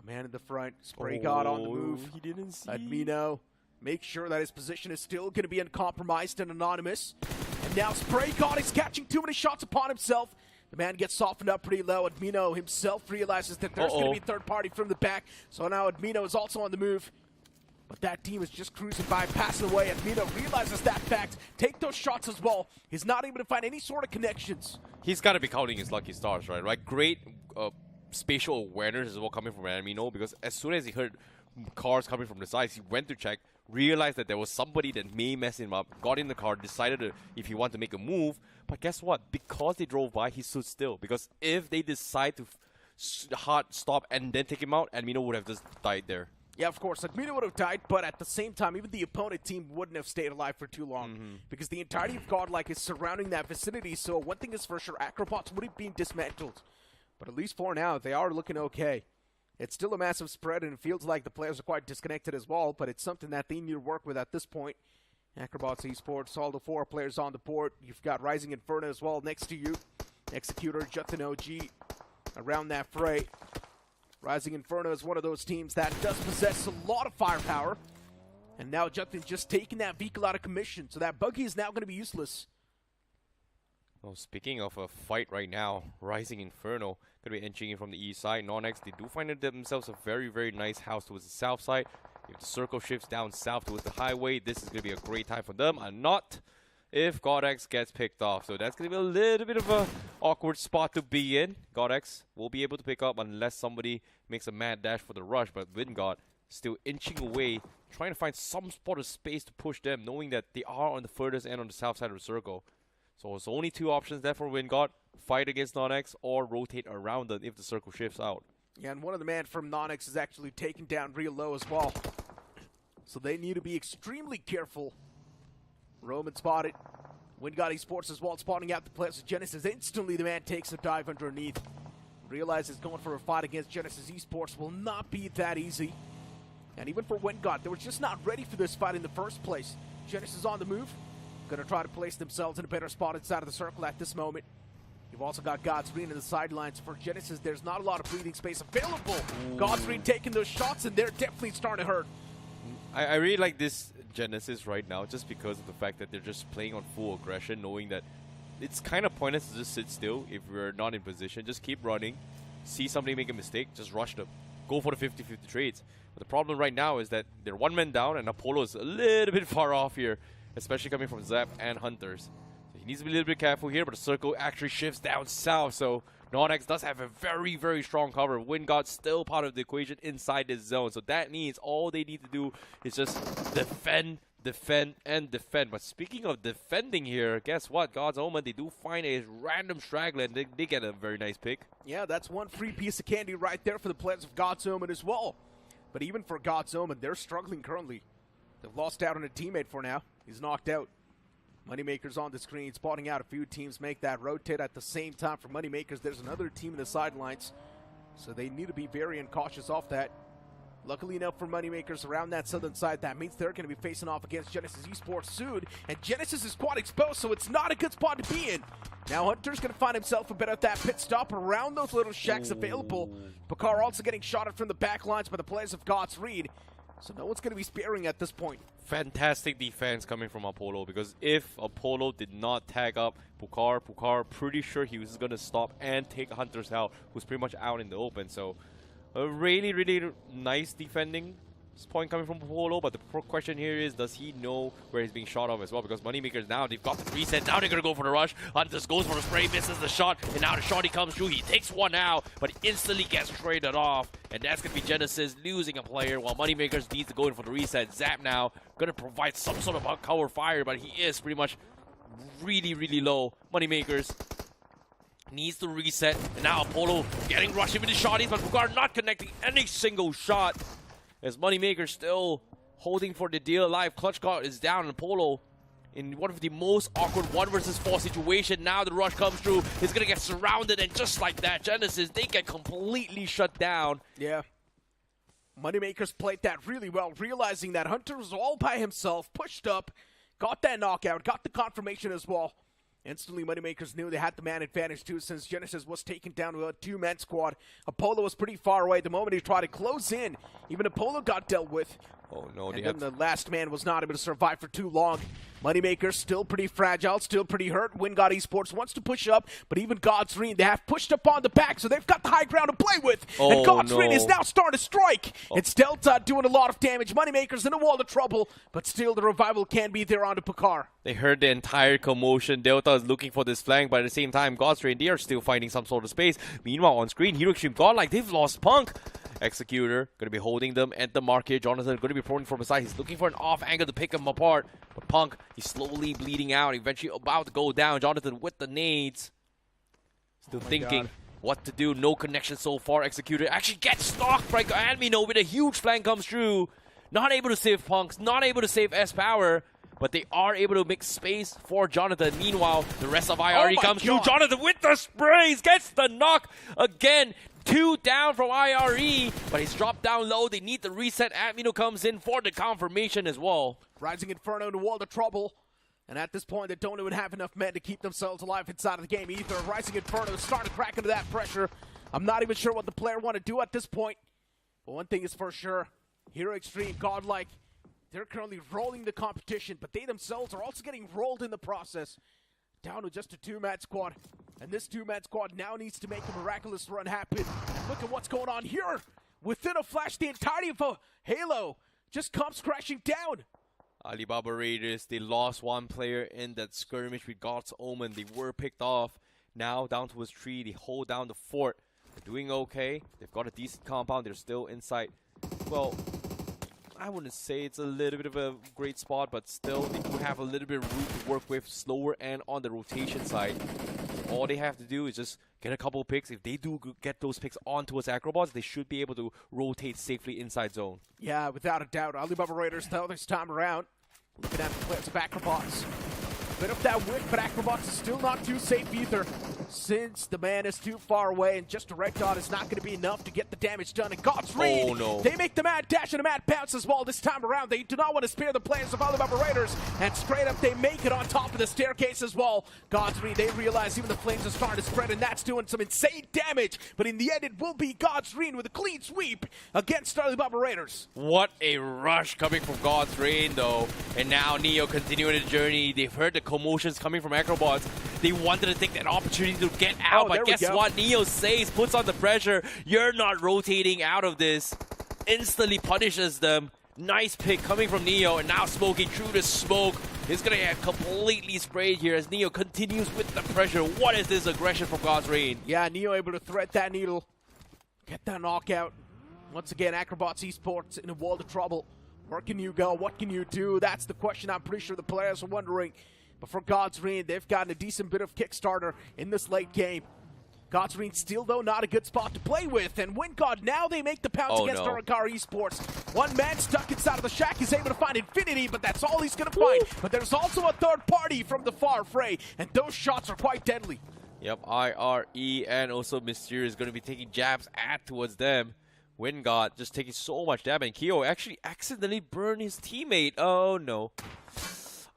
[SPEAKER 7] A man in the front. Spray God on the move.
[SPEAKER 8] He didn't see.
[SPEAKER 7] Admino, make sure that his position is still going to be uncompromised and anonymous. And now Spray God is catching too many shots upon himself. The man gets softened up pretty low. Admino himself realizes that there's going to be a third party from the back. So now Admino is also on the move. But that team is just cruising by, passing away. Admino realizes that fact. Take those shots as well. He's not able to find any sort of connections.
[SPEAKER 8] He's got to be counting his lucky stars, right? Great spatial awareness as well coming from Admino, because as soon as he heard cars coming from the sides, he went to check, realized that there was somebody that may mess him up, got in the car, decided if he wanted to make a move. But guess what? Because they drove by, he stood still. Because if they decide to hard stop and then take him out, Admino would have just died there.
[SPEAKER 7] Yeah, of course, Admino would have died, but at the same time, even the opponent team wouldn't have stayed alive for too long. Because the entirety of Godlike is surrounding that vicinity, so one thing is for sure, AKROBOTZ would have been dismantled. But at least for now, they are looking okay. It's still a massive spread, and it feels like the players are quite disconnected as well, but it's something that they need to work with at this point. AKROBOTZ Esports, all the 4 players on the board. You've got Rising Inferno as well next to you. Executor, Juthan OG around that fray. Rising Inferno is one of those teams that does possess a lot of firepower. And now Juthan just taking that vehicle out of commission, so that buggy is now going to be useless.
[SPEAKER 8] Well, speaking of a fight right now, Rising Inferno going to be inching in from the east side. NoNx, they do find themselves a very, very nice house towards the south side. If the circle shifts down south towards the highway, this is going to be a great time for them. And not if GodX gets picked off. So that's going to be a little bit of a awkward spot to be in. GodX will be able to pick up unless somebody makes a mad dash for the rush. But WINDGOD still inching away, trying to find some spot of space to push them, knowing that they are on the furthest end on the south side of the circle. So there's only two options there for WINDGOD: fight against NoNx or rotate around them if the circle shifts out.
[SPEAKER 7] Yeah, and one of the men from NoNx is actually taken down real low as well. So they need to be extremely careful. Roman spotted. WINDGOD Esports as well, spotting out the players of Genesis. Instantly the man takes a dive underneath. Realizes going for a fight against Genesis Esports will not be that easy. And even for WINDGOD, they were just not ready for this fight in the first place. Genesis on the move. Going to try to place themselves in a better spot inside of the circle at this moment. You've also got Godsreen in the sidelines. For Genesis, there's not a lot of breathing space available. Godsreen taking those shots, and they're definitely starting to hurt.
[SPEAKER 8] I really like this Genesis right now just because of the fact that they're just playing on full aggression, knowing that it's kind of pointless to just sit still if we're not in position. Just keep running. See somebody make a mistake, just rush them. Go for the 50-50 trades. But the problem right now is that they're one man down, and Apollo is a little bit far off here, especially coming from Zap and Hunters. So he needs to be a little bit careful here, but the circle actually shifts down south, so NoNx does have a very, very strong cover. WINDGOD still part of the equation inside this zone, so that means all they need to do is just defend, defend, and defend. But speaking of defending here, guess what? God's Omen, they do find a random straggler, and they get a very nice pick.
[SPEAKER 7] Yeah, that's one free piece of candy right there for the players of God's Omen as well. But even for God's Omen, they're struggling currently. They've lost out on a teammate for now. He's knocked out. Moneymakers on the screen, spotting out a few teams make that rotate at the same time. For Moneymakers, there's another team in the sidelines, so they need to be very cautious off that. Luckily enough for Moneymakers around that southern side, that means they're going to be facing off against Genesis Esports soon, and Genesis is quite exposed, so it's not a good spot to be in. Now Hunter's going to find himself a bit of that pit stop around those little shacks available. Bakar also getting shotted from the back lines by the players of God's Reed. So no one's going to be sparing at this point.
[SPEAKER 8] Fantastic defense coming from Apollo, because if Apollo did not tag up Pukar, pretty sure he was going to stop and take Hunter's out, who's pretty much out in the open. So a really, really nice defending point coming from Apollo, but the question here is, does he know where he's being shot off as well? Because Moneymakers now, they've got the reset, now they're going to go for the rush. Hunters goes for the spray, misses the shot, and now the shot he comes through, he takes one out, but instantly gets traded off, and that's going to be Genesis losing a player, while Moneymakers needs to go in for the reset. Zap now going to provide some sort of cover fire, but he is pretty much really, really low. Moneymakers needs to reset, and now Apollo getting rushed with the shotties, but Bugard not connecting any single shot. As Moneymaker still holding for the deal alive. Clutch guard is down, and Apollo in one of the most awkward 1 versus 4 situation. Now the rush comes through. He's going to get surrounded, and just like that, Genesis, they get completely shut down.
[SPEAKER 7] Yeah. Moneymakers played that really well, realizing that Hunter was all by himself, pushed up, got that knockout, got the confirmation as well. Instantly, Moneymakers knew they had the man advantage too, since Genesis was taken down to a 2-man squad. Apollo was pretty far away the moment he tried to close in. Even Apollo got dealt with.
[SPEAKER 8] Oh no,
[SPEAKER 7] and then the last man was not able to survive for too long. Moneymakers still pretty fragile, still pretty hurt. WINDGOD Esports wants to push up, but even Godsreen, they have pushed up on the back, so they've got the high ground to play with. And Godsreen is now starting to strike. It's Delta doing a lot of damage. Moneymakers in a wall of trouble, but still the revival can be there onto Pakar.
[SPEAKER 8] They heard the entire commotion. Delta is looking for this flank, but at the same time, Godsreen, they are still finding some sort of space. Meanwhile, on screen, Hero Extreme Godlike, they've lost Punk. Executor going to be holding them at the market. Jonathan going to be proning from his side. He's looking for an off angle to pick him apart. But Punk, he's slowly bleeding out. Eventually about to go down. Jonathan with the nades. Still thinking what to do. No connection so far. Executor actually gets stalked by Admino with a huge flank comes through. Not able to save Punks. Not able to save S-Power. But they are able to make space for Jonathan. Meanwhile, the rest of IRE comes through. Jonathan with the sprays. Gets the knock again. 2 down from IRE, but he's dropped down low. They need the reset. Admino comes in for the confirmation as well.
[SPEAKER 7] Rising Inferno in the world of trouble. And at this point, they don't even have enough men to keep themselves alive inside of the game either. Rising Inferno is starting to crack into that pressure. I'm not even sure what the player want to do at this point. But one thing is for sure, Hero Extreme, Godlike, they're currently rolling the competition, but they themselves are also getting rolled in the process. Down to just a two-man squad. And this two-man squad now needs to make a miraculous run happen. And look at what's going on here. Within a flash, the entirety of a Halo just comes crashing down.
[SPEAKER 8] Alibaba Raiders, they lost one player in that skirmish with God's Omen. They were picked off. Now down to a tree, they hold down the fort. They're doing okay. They've got a decent compound. They're still inside. Well, I wouldn't say it's a little bit of a great spot, but still they do have a little bit of room to work with, slower and on the rotation side. So all they have to do is just get a couple picks. If they do get those picks on towards AKROBOTZ, they should be able to rotate safely inside zone.
[SPEAKER 7] Yeah, without a doubt. Alibaba Raiders, though, this time around, looking at the players of AKROBOTZ. Bit of that whip, but AKROBOTZ is still not too safe either, since the man is too far away, and just a red dot is not going to be enough to get the damage done. And God's read,
[SPEAKER 8] oh, no.
[SPEAKER 7] They make the mad dash and a mad bounce as well this time around. They do not want to spare the players of Alibaba Raiders, and straight up they make it on top of the staircase as well. God's read, they realize even the flames are starting to spread, and that's doing some insane damage, but in the end it will be God's read with a clean sweep against Alibaba Raiders.
[SPEAKER 8] What a rush coming from God's Reign, though. And now Neo continuing the journey. They've heard the commotions coming from AKROBOTZ. They wanted to take that opportunity to get out, but guess what? Neo says, puts on the pressure. You're not rotating out of this. Instantly punishes them. Nice pick coming from Neo, and now smoking through the smoke. He's gonna get completely sprayed here as Neo continues with the pressure. What is this aggression from God's Reign?
[SPEAKER 7] Yeah, Neo able to thread that needle. Get that knockout. Once again, AKROBOTZ Esports in a world of trouble. Where can you go? What can you do? That's the question I'm pretty sure the players are wondering. But for God's Reign, they've gotten a decent bit of Kickstarter in this late game. God's Reign still, though, not a good spot to play with. And WINDGOD, now they make the pounce against ArranCar Esports. One man stuck inside of the shack is able to find Infinity, but that's all he's going to find. But there's also a third party from the far fray, and those shots are quite deadly.
[SPEAKER 8] Yep, IRE and also Mysterious is going to be taking jabs towards them. WINDGOD just taking so much damage, and Kyo actually accidentally burned his teammate. Oh no.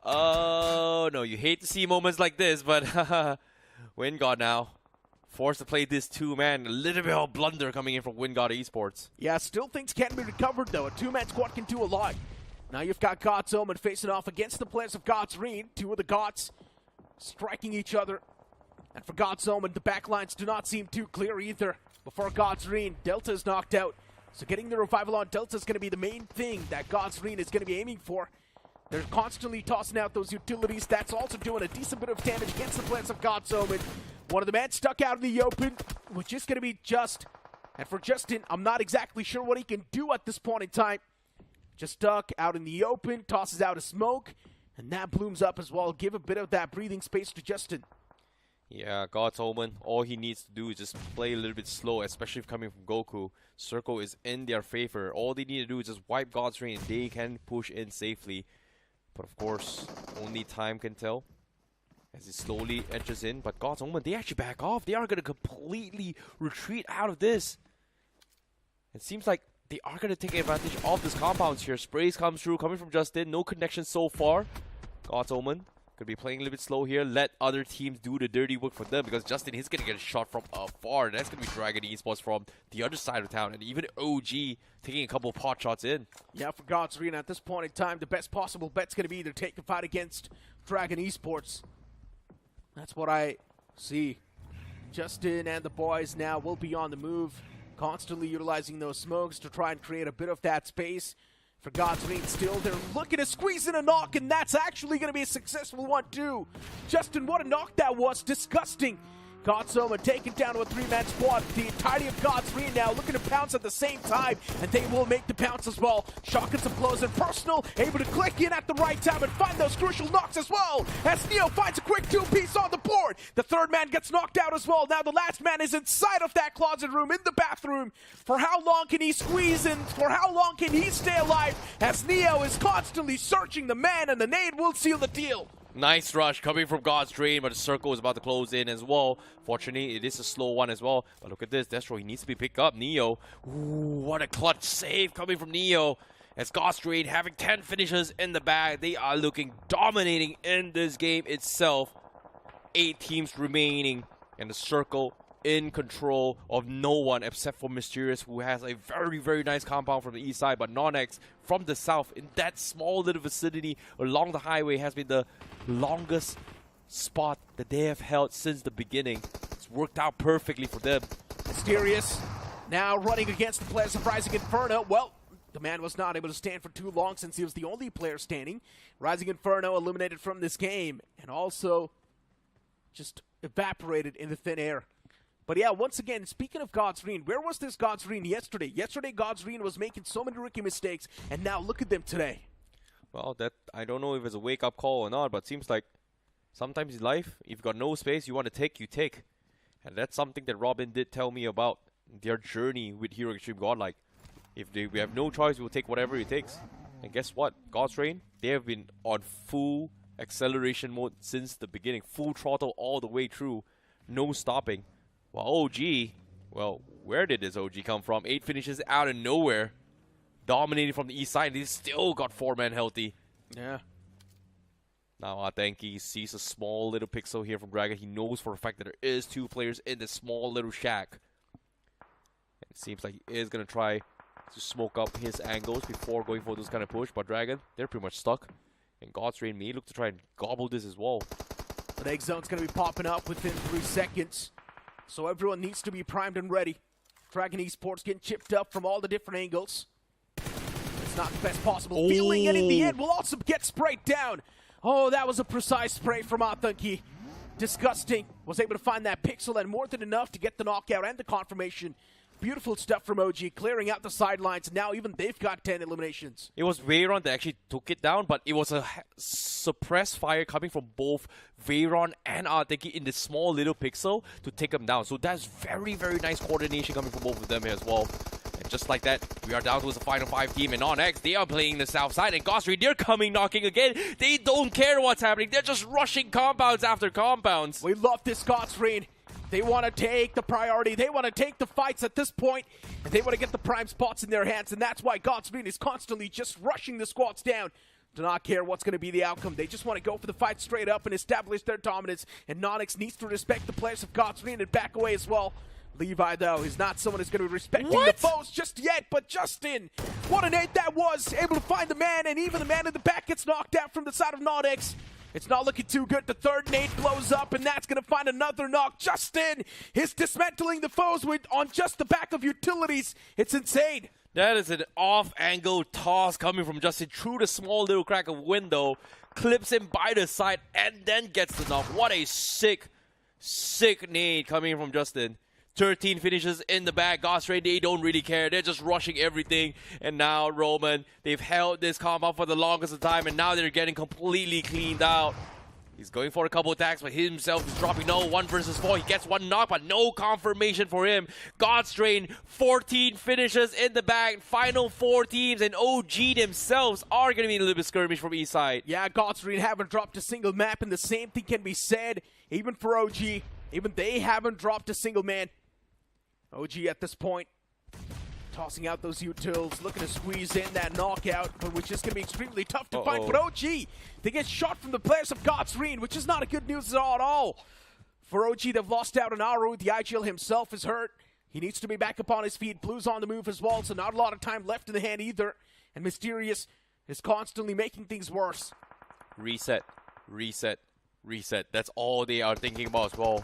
[SPEAKER 8] Oh no, you hate to see moments like this, but WINDGOD now forced to play this two-man. A little bit of blunder coming in from WINDGOD Esports.
[SPEAKER 7] Yeah, still things can be recovered though. A two-man squad can do a lot. Now you've got God's Omen facing off against the players of God's Reign. Two of the Gods striking each other. And for God's Omen, the backlines do not seem too clear either. Before God's Reign, Delta is knocked out. So getting the revival on Delta is going to be the main thing that God's Reign is going to be aiming for. They're constantly tossing out those utilities. That's also doing a decent bit of damage against the players of God's Omen. One of the men stuck out in the open, which is going to be Just. And for Justin, I'm not exactly sure what he can do at this point in time. Just stuck out in the open, tosses out a smoke, and that blooms up as well. Give a bit of that breathing space to Justin.
[SPEAKER 8] Yeah, God's Omen, all he needs to do is just play a little bit slow, especially if coming from Goku. Circle is in their favor. All they need to do is just wipe God's Reign. They can push in safely. But of course, only time can tell as he slowly enters in. But God's Omen, they actually back off. They are going to completely retreat out of this. It seems like they are going to take advantage of this compounds here. Sprays comes through, coming from Justin. No connection so far. God's Omen could be playing a little bit slow here. Let other teams do the dirty work for them, because Justin is going to get a shot from afar. That's going to be Dragon Esports from the other side of town. And even OG taking a couple of pot shots in.
[SPEAKER 7] Yeah, for God's Reign at this point in time, the best possible bet's going to be either take the fight against Dragon Esports. That's what I see. Justin and the boys now will be on the move, constantly utilizing those smokes to try and create a bit of that space. For God's Reign still, they're looking to squeeze in a knock, and that's actually going to be a successful one too. Justin, what a knock that was. Disgusting. God's Omen taken down to a three-man squad. The entirety of God's Reign now looking to pounce at the same time, and they will make the pounce as well. Shotguns of blows and Personal able to click in at the right time and find those crucial knocks as well. As Neo finds a quick two-piece on the board. The third man gets knocked out as well. Now the last man is inside of that closet room in the bathroom. For how long can he squeeze in? For how long can he stay alive? As Neo is constantly searching the man, and the nade will seal the deal.
[SPEAKER 8] Nice rush coming from God's Reign, but the circle is about to close in as well. Fortunately, it is a slow one as well. But look at this, Destro, he needs to be picked up. Neo, ooh, what a clutch save coming from Neo. As God's Reign having 10 finishes in the bag, they are looking dominating in this game itself. 8 teams remaining, and the circle in control of no one except for Mysterious, who has a very, very nice compound from the east side, but NoNx from the south in that small little vicinity along the highway has been the longest spot that they have held since the beginning. It's worked out perfectly for them.
[SPEAKER 7] Mysterious now running against the players of Rising Inferno. Well, the man was not able to stand for too long since he was the only player standing. Rising Inferno eliminated from this game and also just evaporated in the thin air. But yeah, once again, speaking of Godsreen, where was this Godsreen yesterday? Yesterday, Godsreen was making so many rookie mistakes, and now look at them today.
[SPEAKER 8] Well, that I don't know if it's a wake-up call or not, but it seems like sometimes in life, if you've got no space you want to take, you take. And that's something that Robin did tell me about their journey with Hero Xtreme Godlike. If we have no choice, we'll take whatever it takes. And guess what? Godsrain, they have been on full acceleration mode since the beginning. Full throttle all the way through. No stopping. Well, OG, well, where did this OG come from? 8 finishes out of nowhere. Dominating from the east side. They still got 4 men healthy.
[SPEAKER 7] Yeah.
[SPEAKER 8] Now Atenki sees a small little pixel here from Dragon. He knows for a fact that there is 2 players in this small little shack. And it seems like he is going to try to smoke up his angles before going for this kind of push. But Dragon, they're pretty much stuck. And Godsrain may look to try and gobble this as well.
[SPEAKER 7] The egg zone's going to be popping up within 3 seconds. So everyone needs to be primed and ready. Dragon Esports getting chipped up from all the different angles. It's not the best possible feeling, and in the end will also get sprayed down. Oh, that was a precise spray from Atenki. Disgusting. Was able to find that pixel and more than enough to get the knockout and the confirmation. Beautiful stuff from OG, clearing out the sidelines. Now even they've got 10 eliminations.
[SPEAKER 8] It was Veyron that actually took it down, but it was a suppressed fire coming from both Veyron and Atenki in this small little pixel to take them down. So that's very, very nice coordination coming from both of them here as well. And just like that, we are down to the final 5 team. And NoNx, they are playing the south side. And Godsreen, they're coming knocking again. They don't care what's happening. They're just rushing compounds after compounds.
[SPEAKER 7] We love this Godsreen. They want to take the priority. They want to take the fights at this point, and they want to get the prime spots in their hands, and that's why Godsreen is constantly just rushing the squads down. Do not care what's going to be the outcome. They just want to go for the fight straight up and establish their dominance, and NoNx needs to respect the players of Godsreen and back away as well. Levi, though, is not someone who's going to be respecting the foes just yet, but Justin, what a nade that was. Able to find the man, and even the man in the back gets knocked out from the side of NoNx. It's not looking too good. The third nade blows up, and that's going to find another knock. Justin is dismantling the foes on just the back of utilities. It's insane.
[SPEAKER 8] That is an off-angle toss coming from Justin through the small little crack of window. Clips him by the side, and then gets the knock. What a sick, sick nade coming from Justin. 13 finishes in the back. Godsrain, they don't really care. They're just rushing everything. And now Roman, they've held this compound for the longest of time, and now they're getting completely cleaned out. He's going for a couple attacks, but he himself is dropping. No, 1 versus 4. He gets 1 knock, but no confirmation for him. Godsrain, 14 finishes in the back. Final 4 teams, and OG themselves are going to be in a little bit skirmish from east side.
[SPEAKER 7] Yeah, Godsrain haven't dropped a single map, and the same thing can be said even for OG. Even they haven't dropped a single man. OG at this point, tossing out those utils, looking to squeeze in that knockout, but which is going to be extremely tough to find. But OG, they get shot from the players of Godsreen, which is not a good news at all. For OG, they've lost out on AKROBOTZ. The IGL himself is hurt. He needs to be back up on his feet. Blue's on the move as well, so not a lot of time left in the hand either. And Mysterious is constantly making things worse.
[SPEAKER 8] Reset, reset, reset. That's all they are thinking about as well.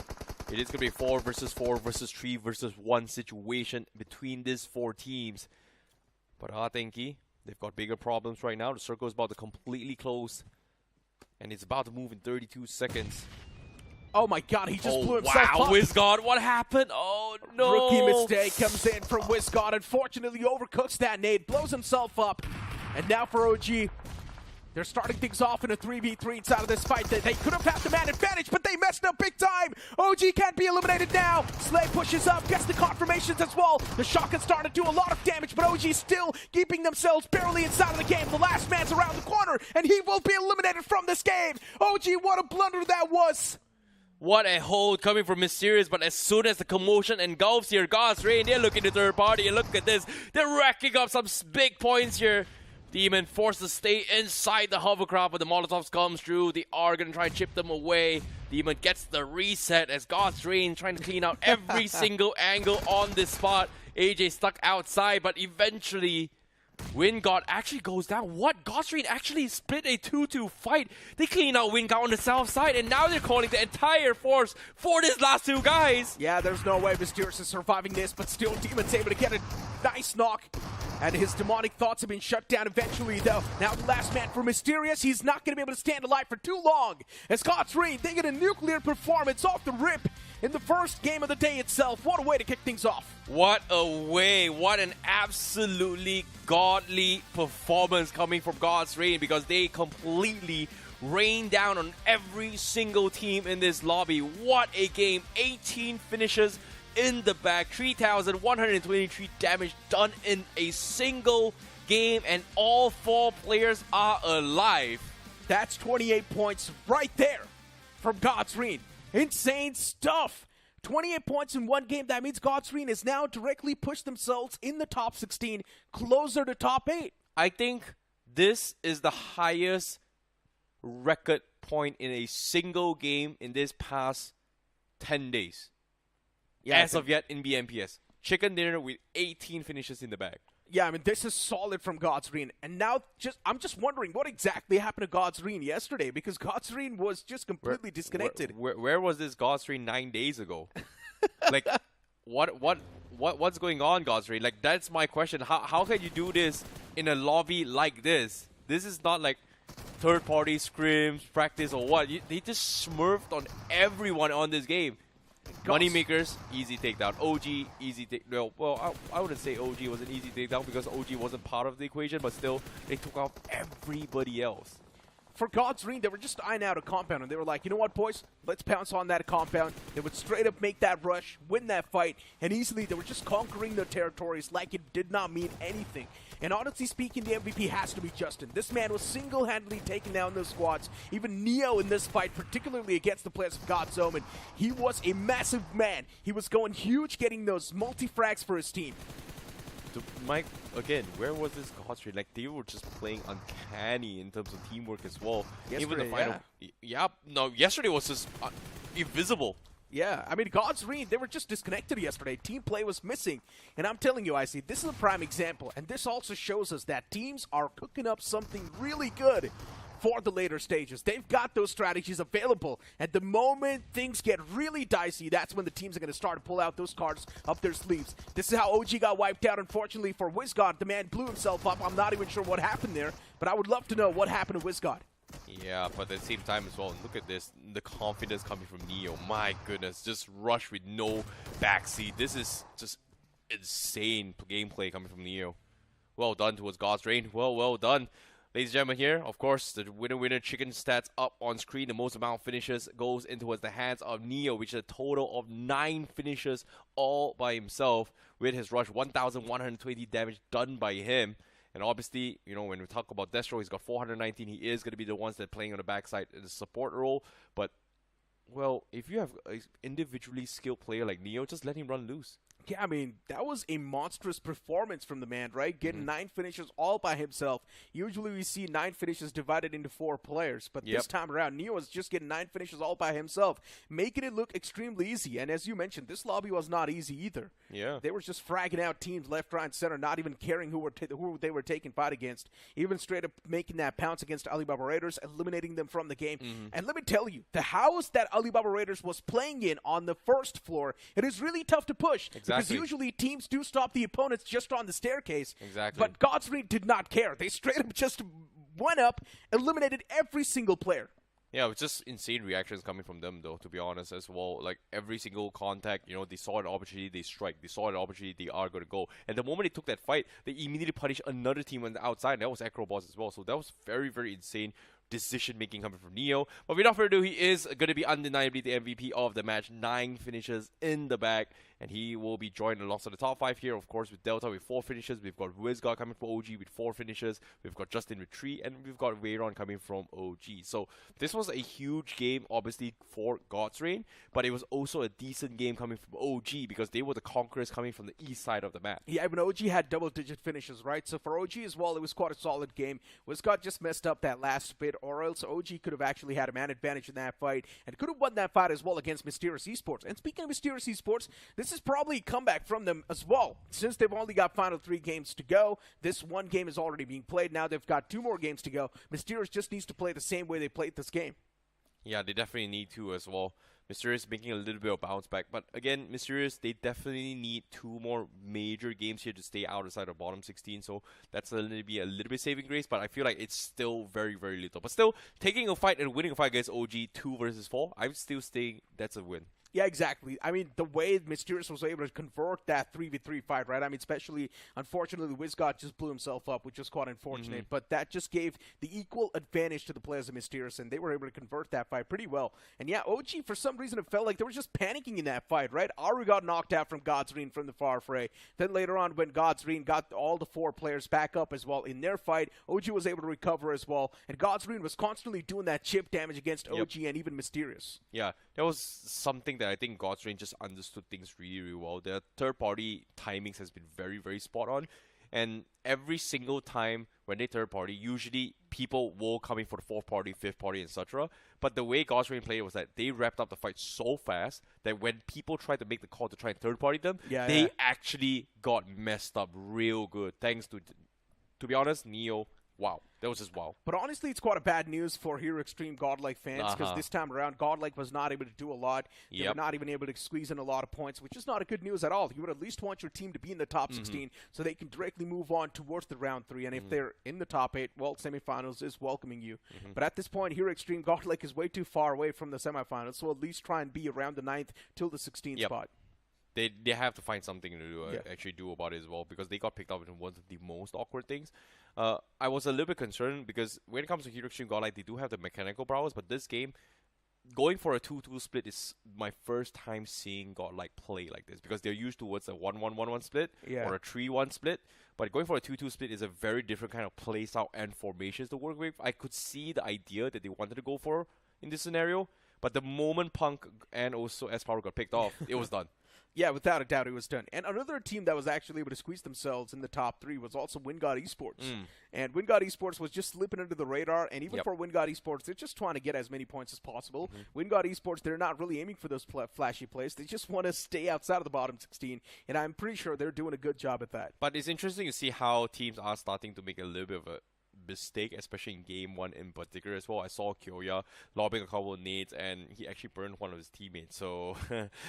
[SPEAKER 8] It is going to be 4 versus 4 versus 3 versus 1 situation between these 4 teams. But Atenki, they've got bigger problems right now. The circle is about to completely close. And it's about to move in 32 seconds.
[SPEAKER 7] Oh my god, he just blew himself up.
[SPEAKER 8] Wow, WIZGOD, what happened? Oh no.
[SPEAKER 7] Rookie mistake comes in from WIZGOD. Unfortunately, overcooks that nade, blows himself up. And now for OG, they're starting things off in a 3v3 inside of this fight. They could have had the man advantage, but they messed up big time. OG can't be eliminated now. Slay pushes up, gets the confirmations as well. The shotgun starting to do a lot of damage, but OG still keeping themselves barely inside of the game. The last man's around the corner, and he will be eliminated from this game. OG, what a blunder that was.
[SPEAKER 8] What a hold coming from Mysterious, but as soon as the commotion engulfs here, Godsrain, they're looking to third party, and look at this. They're racking up some big points here. Demon forced to stay inside the hovercraft, but the Molotovs comes through. They are going to try and chip them away. Demon gets the reset as Godsrain trying to clean out every single angle on this spot. AJ stuck outside, but eventually WINDGOD actually goes down. What? Godstream actually split a 2-2 fight. They clean out WINDGOD on the south side, and now they're calling the entire force for these last two guys.
[SPEAKER 7] Yeah, there's no way Mysterious is surviving this, but still Demon's able to get a nice knock. And his demonic thoughts have been shut down eventually, though. Now the last man for Mysterious, he's not going to be able to stand alive for too long. As Godstream, they get a nuclear performance off the rip in the first game of the day itself. What a way to kick things off.
[SPEAKER 8] What a way. What an absolutely godly performance coming from Godstream, because they completely rained down on every single team in this lobby. What a game. 18 finishes in the back, 3,123 damage done in a single game, and all 4 players are alive.
[SPEAKER 7] That's 28 points right there from Godstream. Insane stuff. 28 points in one game. That means Godstream has now directly pushed themselves in the top 16, closer to top 8.
[SPEAKER 8] I think this is the highest record point in a single game in this past 10 days.
[SPEAKER 7] Yeah,
[SPEAKER 8] as of yet in BMPS. Chicken dinner with 18 finishes in the bag.
[SPEAKER 7] Yeah, I mean, this is solid from Godstream. And now I'm just wondering what exactly happened to Godstream yesterday, because Godstream was just completely disconnected.
[SPEAKER 8] Where was this Godstream 9 days ago? Like, what's going on, Godstream? Like, that's my question. How can you do this in a lobby like this? This is not like third-party scrims, practice, or what. They just smurfed on everyone on this game. Moneymakers, easy takedown. OG, easy take. No, well, I wouldn't say OG was an easy takedown because OG wasn't part of the equation, but still, they took out everybody else.
[SPEAKER 7] For Godstream, they were just eyeing out a compound, and they were like, you know what, boys? Let's pounce on that compound. They would straight up make that rush, win that fight, and easily they were just conquering their territories like it did not mean anything. And honestly speaking, the MVP has to be Justin. This man was single-handedly taking down those squads. Even Neo in this fight, particularly against the players of God's Omen, he was a massive man. He was going huge, getting those multi-frags for his team.
[SPEAKER 8] So, Mike, again, where was this Godstream? Like, they were just playing uncanny in terms of teamwork as well.
[SPEAKER 7] Yesterday,
[SPEAKER 8] even the final, no, yesterday was just invisible.
[SPEAKER 7] Yeah, I mean, Godstream, they were just disconnected yesterday. Team play was missing. And I'm telling you, IC, this is a prime example. And this also shows us that teams are cooking up something really good for the later stages. They've got those strategies available. At the moment things get really dicey, that's when the teams are going to start to pull out those cards up their sleeves. This is how OG got wiped out, unfortunately, for WizGod. The man blew himself up. I'm not even sure what happened there, but I would love to know what happened to WizGod.
[SPEAKER 8] Yeah, but at the same time as well, look at this. The confidence coming from Neo. My goodness, just rush with no backseat. This is just insane gameplay coming from Neo. Well done towards Godstream. Well done. Ladies and gentlemen, here, of course, the winner chicken stats up on screen. The most amount of finishes goes into the hands of Neo, which is a total of 9 finishes all by himself with his rush. 1,120 damage done by him. And obviously, you know, when we talk about Destro, he's got 419. He is going to be the ones that are playing on the backside in the support role. But, well, if you have an individually skilled player like Neo, just let him run loose.
[SPEAKER 7] Yeah, I mean, that was a monstrous performance from the man, right? Getting 9 finishes all by himself. Usually we see 9 finishes divided into 4 players, but this time around, Neo was just getting 9 finishes all by himself, making it look extremely easy. And as you mentioned, this lobby was not easy either.
[SPEAKER 8] Yeah.
[SPEAKER 7] They were just fragging out teams left, right, and center, not even caring who they were taking fight against, even straight up making that pounce against Alibaba Raiders, eliminating them from the game. And let me tell you, the house that Alibaba Raiders was playing in on the first floor, it is really tough to push. Because usually teams do stop the opponents just on the staircase.
[SPEAKER 8] Exactly.
[SPEAKER 7] But Godstream did not care. They straight up just went up, eliminated every single player.
[SPEAKER 8] Yeah, it was just insane reactions coming from them, though, to be honest, as well. Like, every single contact, you know, they saw an opportunity, they strike. They saw an opportunity, they are going to go. And the moment they took that fight, they immediately punished another team on the outside, and that was AKROBOTZ as well. So that was very, very insane decision-making coming from Neo. But without further ado, he is going to be undeniably the MVP of the match. 9 finishes in the bag, and he will be joined alongside the top 5 here, of course, with Delta with 4 finishes. We've got WizGod coming from OG with 4 finishes. We've got Justin with 3, and we've got Wayron coming from OG. So this was a huge game, obviously, for Godstream, but it was also a decent game coming from OG because they were the conquerors coming from the east side of the map.
[SPEAKER 7] Yeah, even OG had double-digit finishes, right? So for OG as well, it was quite a solid game. WizGod just messed up that last bit or else OG could have actually had a man advantage in that fight and could have won that fight as well against Mysterious Esports. And speaking of Mysterious Esports, this is probably a comeback from them as well. Since they've only got final 3 games to go, this one game is already being played. Now they've got 2 more games to go. Mysterious just needs to play the same way they played this game.
[SPEAKER 8] Yeah, they definitely need to as well. Mysterious making a little bit of bounce back. But again, Mysterious, they definitely need 2 more major games here to stay outside of bottom 16. So that's a little bit saving grace. But I feel like it's still very, very little. But still, taking a fight and winning a fight against OG 2 versus 4, I'm still saying that's a win.
[SPEAKER 7] Yeah, exactly. I mean, the way Mysterious was able to convert that 3v3 fight, right? I mean, especially, unfortunately, WINDGOD just blew himself up, which was quite unfortunate. But that just gave the equal advantage to the players of Mysterious, and they were able to convert that fight pretty well. And yeah, OG, for some reason, it felt like they were just panicking in that fight, right? Aru got knocked out from Godsreen from the far fray. Then later on, when Godsreen got all the 4 players back up as well in their fight, OG was able to recover as well. And Godsreen was constantly doing that chip damage against OG and even Mysterious.
[SPEAKER 8] Yeah, that was something that I think Godsreen just understood things really, really well. Their third-party timings has been very, very spot on. And every single time when they third-party, usually people will come in for the 4th party, 5th party, etc. But the way Godsreen played was that they wrapped up the fight so fast that when people tried to make the call to try and third-party them, they actually got messed up real good. Thanks to be honest, Neo. Wow, that was just wow.
[SPEAKER 7] But honestly, it's quite a bad news for Hero Xtreme Godlike fans because this time around, Godlike was not able to do a lot. They were not even able to squeeze in a lot of points, which is not a good news at all. You would at least want your team to be in the top 16 so they can directly move on towards the round 3. And if they're in the top 8, well, semifinals is welcoming you. But at this point, Hero Xtreme Godlike is way too far away from the semifinals, so at least try and be around the 9th till the 16th spot.
[SPEAKER 8] They have to find something to actually do about it as well because they got picked up in one of the most awkward things. I was a little bit concerned because when it comes to Hero Xtreme Godlike, they do have the mechanical prowess, but this game, going for a 2-2 split is my first time seeing Godlike play like this because they're used towards a 1-1-1-1 split or a 3-1 split. But going for a 2-2 split is a very different kind of play style and formations to work with. I could see the idea that they wanted to go for in this scenario, but the moment Punk and also S-Power got picked off, it was done.
[SPEAKER 7] Yeah, without a doubt, it was done. And another team that was actually able to squeeze themselves in the top 3 was also WINDGOD Esports. And WINDGOD Esports was just slipping under the radar. And even for WINDGOD Esports, they're just trying to get as many points as possible. WINDGOD Esports, they're not really aiming for those flashy plays. They just want to stay outside of the bottom 16. And I'm pretty sure they're doing a good job at that.
[SPEAKER 8] But it's interesting to see how teams are starting to make a little bit of a mistake, especially in game 1 in particular as well. I saw Kyoya lobbing a couple of nades and he actually burned one of his teammates. So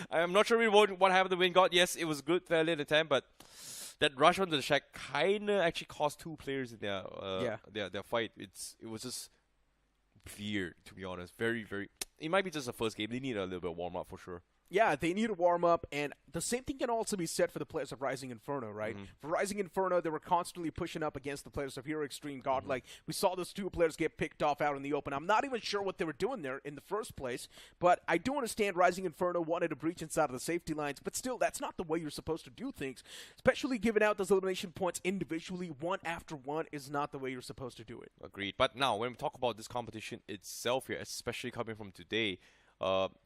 [SPEAKER 8] I'm not sure what happened to WINDGOD. Yes, it was good valiant attempt, but that rush onto the shack kinda actually cost 2 players in their fight. It was just weird, to be honest. Very, very. It might be just the first game. They need a little bit of warm up for sure.
[SPEAKER 7] Yeah, they need to warm up, and the same thing can also be said for the players of Rising Inferno, right? For Rising Inferno, they were constantly pushing up against the players of Hero Xtreme Godlike. We saw those 2 players get picked off out in the open. I'm not even sure what they were doing there in the first place, but I do understand Rising Inferno wanted to breach inside of the safety lines, but still, that's not the way you're supposed to do things, especially giving out those elimination points individually, one after one, is not the way you're supposed to do it.
[SPEAKER 8] Agreed. But now, when we talk about this competition itself here, especially coming from today,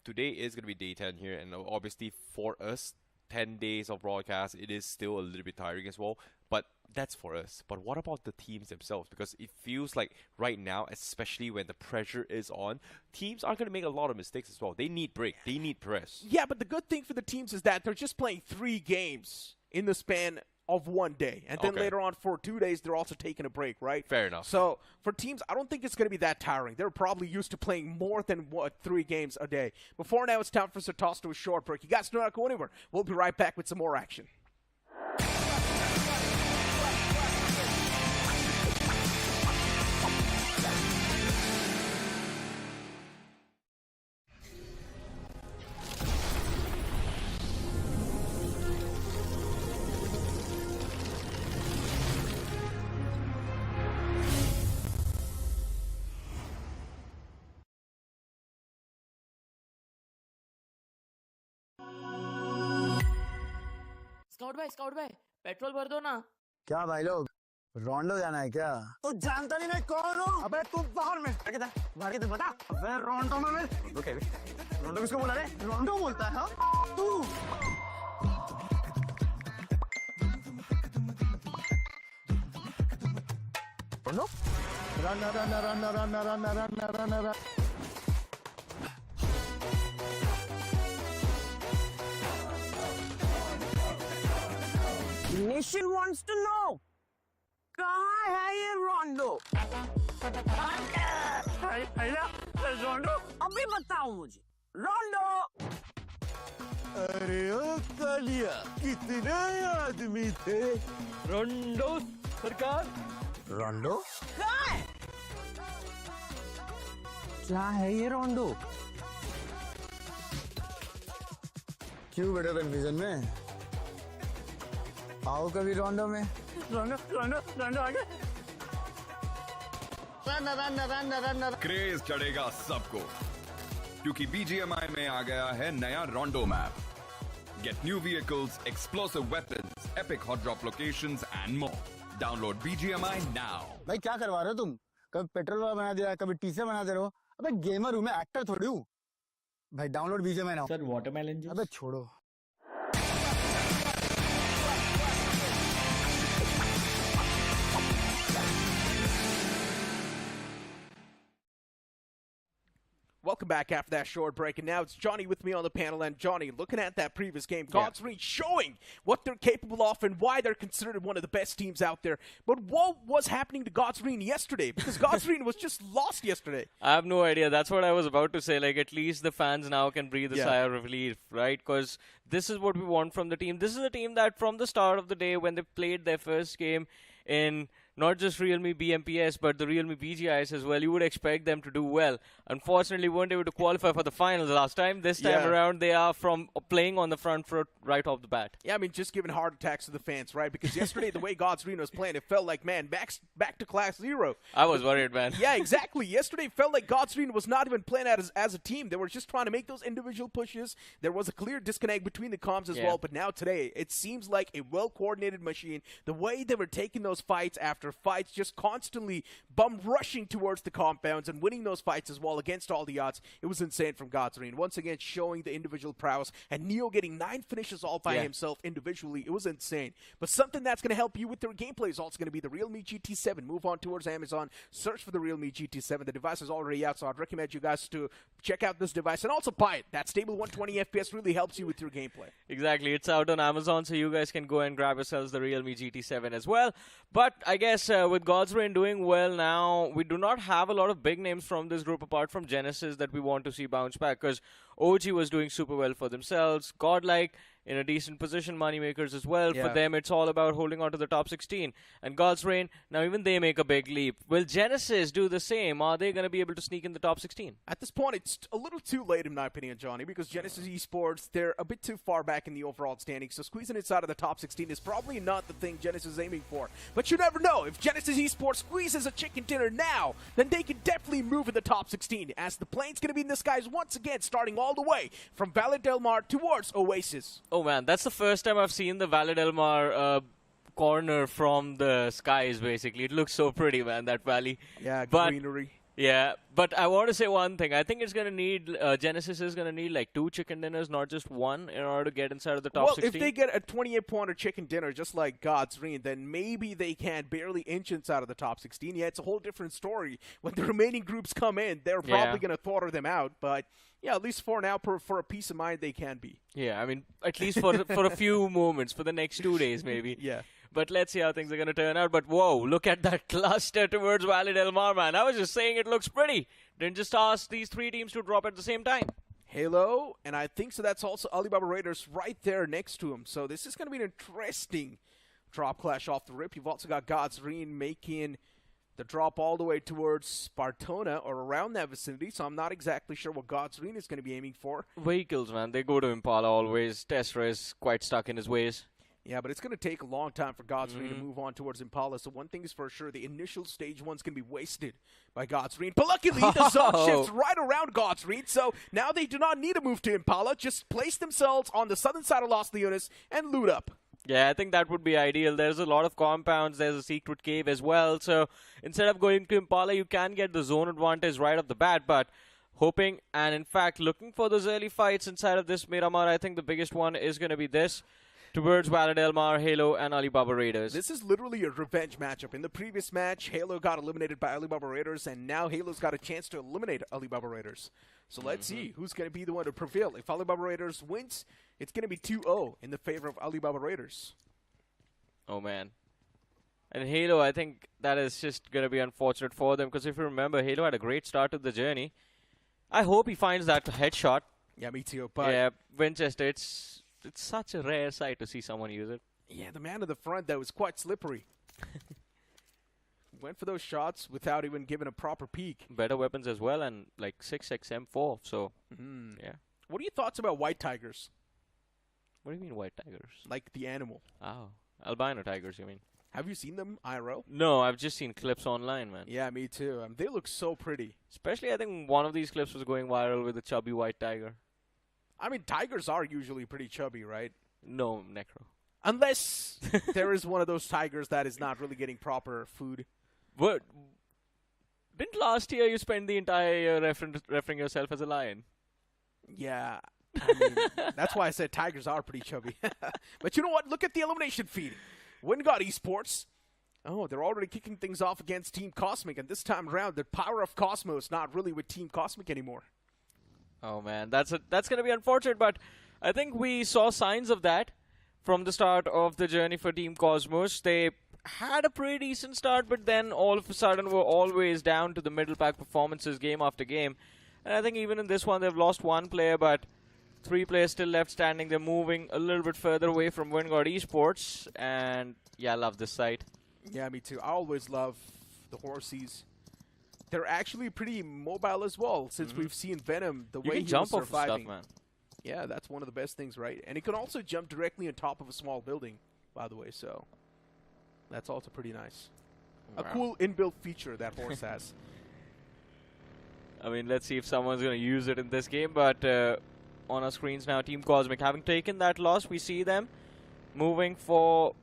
[SPEAKER 8] today is going to be day 10 here, and obviously for us, 10 days of broadcast, it is still a little bit tiring as well, but that's for us. But what about the teams themselves? Because it feels like right now, especially when the pressure is on, teams are going to make a lot of mistakes as well. They need break. They need press.
[SPEAKER 7] Yeah, but the good thing for the teams is that they're just playing 3 games in the span of 1 day. And then later on for 2 days, they're also taking a break, right?
[SPEAKER 8] Fair enough.
[SPEAKER 7] So for teams, I don't think it's going to be that tiring. They're probably used to playing more than 3 games a day. Before now, it's time for us to toss to a short break. You guys do not go anywhere. We'll be right back with some more action.
[SPEAKER 3] Scout भाई petrol भर दो ना।
[SPEAKER 4] क्या भाई लोग रोंडो जाना है क्या?
[SPEAKER 5] तो जानता नहीं मैं कौन हूँ? अबे तू बाहर में बाहर के बता। अबे रोंडो में रोंडो किसको बोला रे? रोंडो बोलता है हाँ? तू रोंडो
[SPEAKER 4] Run.
[SPEAKER 5] Nation wants to know, कहाँ है ये रोंडो? रोंडो? अभी बताओ मुझे, रोंडो?
[SPEAKER 9] अरे ओ कालिया, कितने आदमी थे?
[SPEAKER 5] रोंडो सरकार?
[SPEAKER 4] रोंडो?
[SPEAKER 5] कहाँ है? क्या है ये रोंडो?
[SPEAKER 4] क्यों बेटा कन्फ्यूजन में? आओ कभी रोंडो में।
[SPEAKER 5] रोंडो आगे।
[SPEAKER 4] रन।
[SPEAKER 6] क्रेज चढ़ेगा सबको क्योंकि BGMI में आ गया है नया रोंडो map. Get new vehicles, explosive weapons, epic hot drop locations and more. Download BGMI now.
[SPEAKER 4] भाई क्या करवा रहे हो तुम? कभी पेट्रोल वाला बना दिया, कभी टीसे बना दे रहे हो. अबे गेमर हूँ मैं, एक्टर थोड़ी हूँ. भाई download BGMI now.
[SPEAKER 3] Sir watermelon juice
[SPEAKER 4] अबे छोड़ो.
[SPEAKER 7] Welcome back after that short break, and now it's Johnny with me on the panel. And Johnny, looking at that previous game, God's Reach showing what they're capable of and why they're considered one of the best teams out there. But what was happening to God's Reach yesterday? Because God's Reach was just lost yesterday.
[SPEAKER 10] I have no idea. That's what I was about to say. Like, at least the fans now can breathe a sigh of relief, right? Because this is what we want from the team. This is a team that from the start of the day, when they played their first game in not just realme BMPS, but the realme BGIS as well, you would expect them to do well. Unfortunately, weren't able to qualify for the finals last time. This time around, they are from playing on the front foot right off the bat.
[SPEAKER 7] Yeah, I mean, just giving heart attacks to the fans, right? Because yesterday, the way God's Reach was playing, it felt like, man, back to class zero.
[SPEAKER 10] I was worried, man.
[SPEAKER 7] Yeah, exactly. Yesterday felt like God's Reach was not even playing as a team. They were just trying to make those individual pushes. There was a clear disconnect between the comms as well. But now today, it seems like a well-coordinated machine. The way they were taking those fights after fights, just constantly bum rushing towards the compounds and winning those fights as well against all the odds. It was insane from God's Reach. Once again, showing the individual prowess. And Neo getting 9 finishes all by himself individually. It was insane. But something that's going to help you with your gameplay is also going to be the Realme GT7. Move on towards Amazon. Search for the Realme GT7. The device is already out, so I'd recommend you guys to check out this device and also buy it. That stable 120 FPS really helps you with your gameplay.
[SPEAKER 10] Exactly. It's out on Amazon, so you guys can go and grab yourselves the Realme GT7 as well. But I guess with God's Reach doing well now, we do not have a lot of big names from this group apart from Genesis that we want to see bounce back, because OG was doing super well for themselves. Godlike in a decent position, moneymakers as well. For them, it's all about holding on to the top 16. And God's Reach, now even they make a big leap. Will Genesis do the same? Are they going to be able to sneak in the top 16?
[SPEAKER 7] At this point, it's a little too late, in my opinion, Johnny, because Genesis Esports, they're a bit too far back in the overall standings, so squeezing inside of the top 16 is probably not the thing Genesis is aiming for. But you never know. If Genesis Esports squeezes a chicken dinner now, then they can definitely move in the top 16, as the plane's going to be in the skies once again, starting all the way from Valle Del Mar towards Oasis.
[SPEAKER 10] Oh, man, that's the first time I've seen the Valle Del Mar corner from the skies, basically. It looks so pretty, man, that valley.
[SPEAKER 7] Yeah,
[SPEAKER 10] but
[SPEAKER 7] greenery.
[SPEAKER 10] Yeah, but I want to say one thing. I think it's going to need, Genesis is going to need like 2 chicken dinners, not just one, in order to get inside of the top 16.
[SPEAKER 7] Well, if they get a 28-pointer chicken dinner just like God's Reach, then maybe they can barely inch inside of the top 16. Yeah, it's a whole different story. When the remaining groups come in, they're probably going to throttle them out, but yeah, at least for now, for a peace of mind, they can be.
[SPEAKER 10] Yeah, I mean, at least for a few moments, for the next 2 days maybe.
[SPEAKER 7] Yeah.
[SPEAKER 10] But let's see how things are going to turn out. But whoa, look at that cluster towards Valle Del Mar, man. I was just saying it looks pretty. Didn't just ask these 3 teams to drop at the same time.
[SPEAKER 7] Halo, and I think so that's also Alibaba Raiders right there next to him. So this is going to be an interesting drop clash off the rip. You've also got God's Reach making the drop all the way towards Spartona or around that vicinity, so I'm not exactly sure what God's Reach is going to be aiming for.
[SPEAKER 10] Vehicles, man. They go to Impala always. Tesra is quite stuck in his ways.
[SPEAKER 7] Yeah, but it's going to take a long time for God's Reach to move on towards Impala. So one thing is for sure, the initial stage 1's going to be wasted by God's Reach. But luckily, the zone shifts right around God's Reach. So now they do not need to move to Impala. Just place themselves on the southern side of Los Leones and loot up.
[SPEAKER 10] Yeah, I think that would be ideal. There's a lot of compounds. There's a secret cave as well. So instead of going to Impala, you can get the zone advantage right off the bat. But hoping and, in fact, looking for those early fights inside of this Miramar, I think the biggest one is going to be this. towards Wyld Halo, and Alibaba Raiders.
[SPEAKER 7] This is literally a revenge matchup. In the previous match, Halo got eliminated by Alibaba Raiders, and now Halo's got a chance to eliminate Alibaba Raiders. So let's see who's going to be the one to prevail. If Alibaba Raiders wins, it's going to be 2-0 in the favor of Alibaba Raiders.
[SPEAKER 10] Oh, man. And Halo, I think that is just going to be unfortunate for them, because if you remember, Halo had a great start to the journey. I hope he finds that headshot.
[SPEAKER 7] Yeah, me too. But
[SPEAKER 10] yeah, Winchester, it's such a rare sight to see someone use it.
[SPEAKER 7] yeah, the man in the front, that was quite slippery. Went for those shots without even giving a proper peek.
[SPEAKER 10] Better weapons as well, and like 6x M4, so yeah.
[SPEAKER 7] What are your thoughts about white tigers?
[SPEAKER 10] What do you mean white tigers?
[SPEAKER 7] Like the animal.
[SPEAKER 10] Oh, albino tigers, you mean?
[SPEAKER 7] Have you seen them IRL?
[SPEAKER 10] No, I've just seen clips online, man.
[SPEAKER 7] Yeah, me too. They look so pretty.
[SPEAKER 10] Especially, I think one of these clips was going viral with a chubby white tiger.
[SPEAKER 7] I mean, tigers are usually pretty chubby, right?
[SPEAKER 10] No, Necro.
[SPEAKER 7] Unless there is one of those tigers that is not really getting proper food.
[SPEAKER 10] But didn't last year you spend the entire year referring yourself as a lion?
[SPEAKER 7] Yeah. I mean, that's why I said tigers are pretty chubby. But you know what? Look at the elimination feed. WINDGOD Esports. Oh, they're already kicking things off against Team Cosmic. And this time around, the power of Cosmos not really with Team Cosmic anymore.
[SPEAKER 10] Oh, man. That's going to be unfortunate. But I think we saw signs of that from the start of the journey for Team Cosmos. They had a pretty decent start, but then all of a sudden were always down to the middle pack performances game after game. And I think even in this one, they've lost one player, but 3 players still left standing. They're moving a little bit further away from WINDGOD Esports. And yeah, I love this site.
[SPEAKER 7] Yeah, me too. I always love the Horsies. They're actually pretty mobile as well, since we've seen Venom, the way he
[SPEAKER 10] jump
[SPEAKER 7] was
[SPEAKER 10] off
[SPEAKER 7] surviving.
[SPEAKER 10] stuff, man.
[SPEAKER 7] Yeah, that's one of the best things, right? And he can also jump directly on top of a small building, by the way, so that's also pretty nice.
[SPEAKER 10] Wow.
[SPEAKER 7] A cool inbuilt feature that horse has.
[SPEAKER 10] I mean, let's see if someone's going to use it in this game, but on our screens now, Team Cosmic having taken that loss, we see them moving for...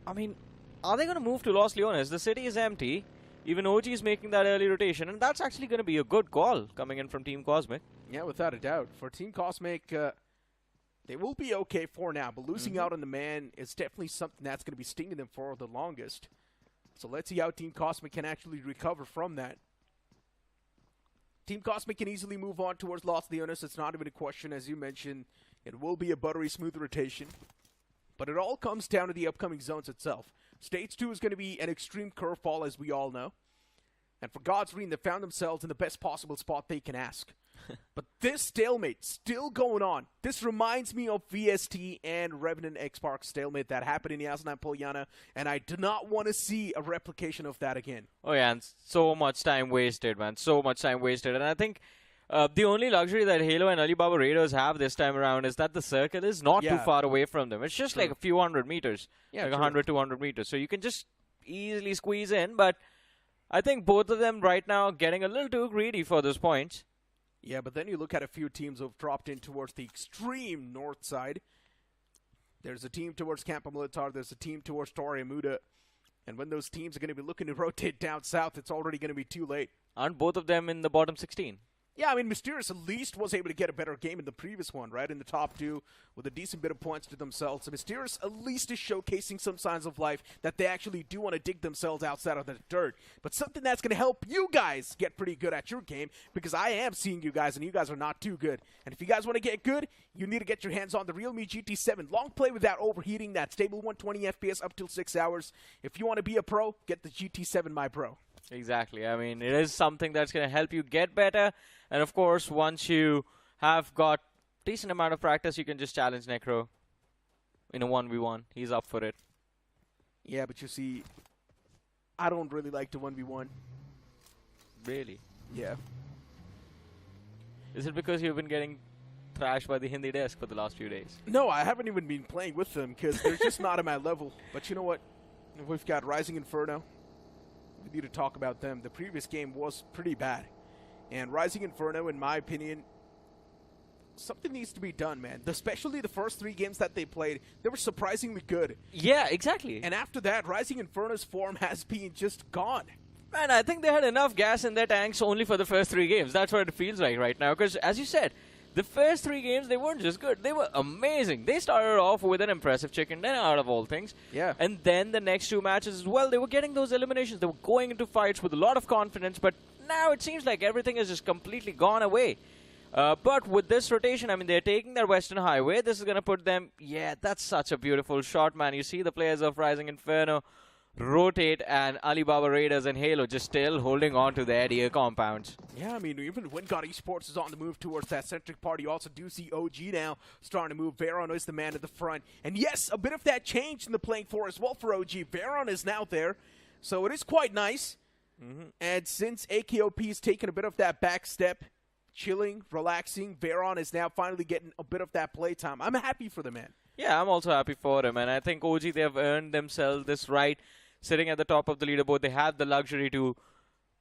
[SPEAKER 10] I mean, are they going to move to Los Leones? The city is empty. Even OG is making that early rotation, and that's actually going to be a good call coming in from Team Cosmic.
[SPEAKER 7] Yeah, without a doubt. For Team Cosmic, they will be okay for now, but losing out on the man is definitely something that's going to be stinging them for the longest. So let's see how Team Cosmic can actually recover from that. Team Cosmic can easily move on towards Los Leones. It's not even a question, as you mentioned. It will be a buttery smooth rotation. But it all comes down to the upcoming zones itself. Stage 2 is going to be an extreme curveball, as we all know. And for God's reason, they found themselves in the best possible spot they can ask. But this stalemate still going on. This reminds me of VST and Reckoning Esports stalemate that happened in Yasna and Polyana, and I do not want to see a replication of that again.
[SPEAKER 10] Oh, yeah, and so much time wasted, man. So much time wasted. And I think the only luxury that Halo and Alibaba Raiders have this time around is that the circle is not too far away from them. It's just like a few hundred meters, like 100, 200 meters. So you can just easily squeeze in, but I think both of them right now are getting a little too greedy for those points.
[SPEAKER 7] Yeah, but then you look at a few teams who've dropped in towards the extreme north side. There's a team towards Campo Militar. There's a team towards Torre Muda. And when those teams are going to be looking to rotate down south, it's already going to be too late.
[SPEAKER 10] Aren't both of them in the bottom 16?
[SPEAKER 7] Yeah, I mean, Mysterious at least was able to get a better game in the previous one, right? In the top 2 with a decent bit of points to themselves. So Mysterious at least is showcasing some signs of life that they actually do want to dig themselves outside of the dirt. But something that's going to help you guys get pretty good at your game, because I am seeing you guys and you guys are not too good. And if you guys want to get good, you need to get your hands on the realme GT7. Long play without overheating, that stable 120 FPS up till 6 hours. If you want to be a pro, get the GT7, my bro.
[SPEAKER 10] Exactly. I mean, it is something that's going to help you get better. And, of course, once you have got decent amount of practice, you can just challenge Necro in a 1v1. He's up for it.
[SPEAKER 7] Yeah, but you see, I don't really like to 1v1.
[SPEAKER 10] Really?
[SPEAKER 7] Yeah.
[SPEAKER 10] Is it because you've been getting thrashed by the Hindi desk for the last few days?
[SPEAKER 7] No, I haven't even been playing with them because they're just not at my level. But you know what? We've got Rising Inferno. We need to talk about them. The previous game was pretty bad. And Rising Inferno, in my opinion, something needs to be done, man. Especially the first 3 games that they played, they were surprisingly good.
[SPEAKER 10] Yeah, exactly.
[SPEAKER 7] And after that, Rising Inferno's form has been just gone.
[SPEAKER 10] Man, I think they had enough gas in their tanks only for the first 3 games. That's what it feels like right now. Because, as you said, The first 3 games, they weren't just good. They were amazing. They started off with an impressive chicken dinner out of all things.
[SPEAKER 7] Yeah.
[SPEAKER 10] And then the next 2 matches as well, they were getting those eliminations. They were going into fights with a lot of confidence, but now it seems like everything has just completely gone away. But with this rotation, I mean, they're taking their Western Highway. This is going to put them... Yeah, that's such a beautiful shot, man. You see the players of Rising Inferno rotate, and Alibaba Raiders and Halo just still holding on to their dear compounds.
[SPEAKER 7] Yeah, I mean, even WINDGOD Esports is on the move towards that centric part. You also do see OG now starting to move. Veron is the man at the front. And yes, a bit of that change in the playing for as well for OG. Veron is now there, so it is quite nice. And since AKOP has taken a bit of that back step, chilling, relaxing, Veron is now finally getting a bit of that play time. I'm happy for the man.
[SPEAKER 10] Yeah, I'm also happy for him, and I think OG, they have earned themselves this right. Sitting at the top of the leaderboard, they have the luxury to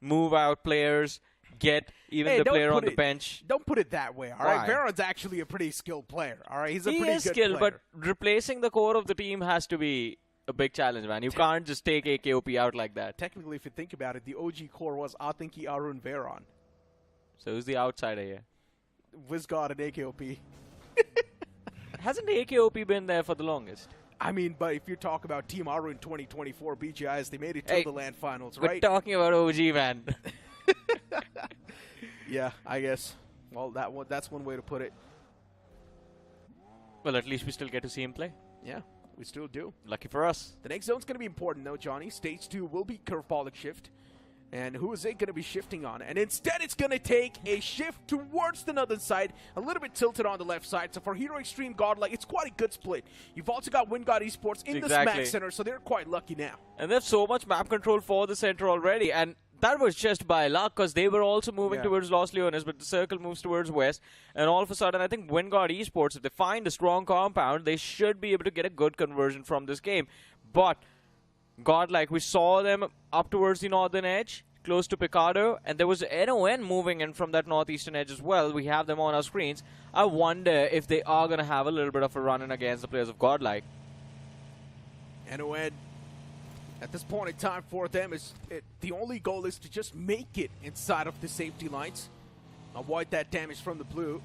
[SPEAKER 10] move out players, get even the player on the bench.
[SPEAKER 7] Don't put it that way, all right? Veron's actually a pretty skilled player, all right? He's a pretty good
[SPEAKER 10] skilled,
[SPEAKER 7] player.
[SPEAKER 10] but replacing the core of the team has to be a big challenge, man. You can't just take AKOP out like that.
[SPEAKER 7] Technically, if you think about it, the OG core was Atinki, Arun, Veron.
[SPEAKER 10] So who's the outsider here?
[SPEAKER 7] WizGod and AKOP.
[SPEAKER 10] Hasn't AKOP been there for the longest?
[SPEAKER 7] I mean, but if you talk about Team Arun 2024 BGIs, they made it to the LAN finals, right?
[SPEAKER 10] We're talking about OG, man.
[SPEAKER 7] Yeah, I guess. Well, that's one way to put it.
[SPEAKER 10] Well, at least we still get to see him play.
[SPEAKER 7] Yeah, we still do.
[SPEAKER 10] Lucky for us.
[SPEAKER 7] The next zone's going to be important, though, Johnny. Stage 2 will be curveball shift. And who is it going to be shifting on? And instead, it's going to take a shift towards the northern side, a little bit tilted on the left side. So for Hero Xtreme, Godlike, it's quite a good split. You've also got WINDGOD Esports in the smack center, so they're quite lucky now.
[SPEAKER 10] And they have so much map control for the center already. And that was just by luck, because they were also moving towards Los Leones, but the circle moves towards west. And all of a sudden, I think WINDGOD Esports, if they find a strong compound, they should be able to get a good conversion from this game. But Godlike, we saw them up towards the northern edge, close to Picardo, and there was NON moving in from that northeastern edge as well. We have them on our screens. I wonder if they are going to have a little bit of a run-in against the players of Godlike.
[SPEAKER 7] NON, at this point in time for them, the only goal is to just make it inside of the safety lines, avoid that damage from the blue,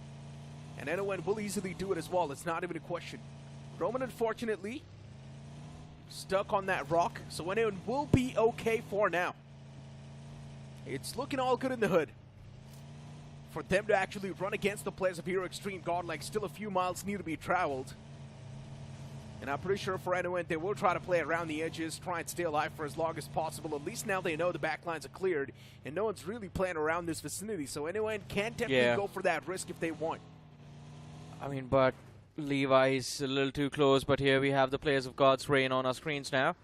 [SPEAKER 7] and NON will easily do it as well. It's not even a question. Roman, unfortunately, stuck on that rock, so NON will be okay for now. It's looking all good in the hood. For them to actually run against the players of Hero Xtreme, Godlike, still a few miles need to be traveled. And I'm pretty sure for NON, they will try to play around the edges, try and stay alive for as long as possible. At least now they know the backlines are cleared, and no one's really playing around this vicinity. So NON can definitely go for that risk if they want.
[SPEAKER 10] I mean, but Levi's a little too close, but here we have the players of God's Reign on our screens now.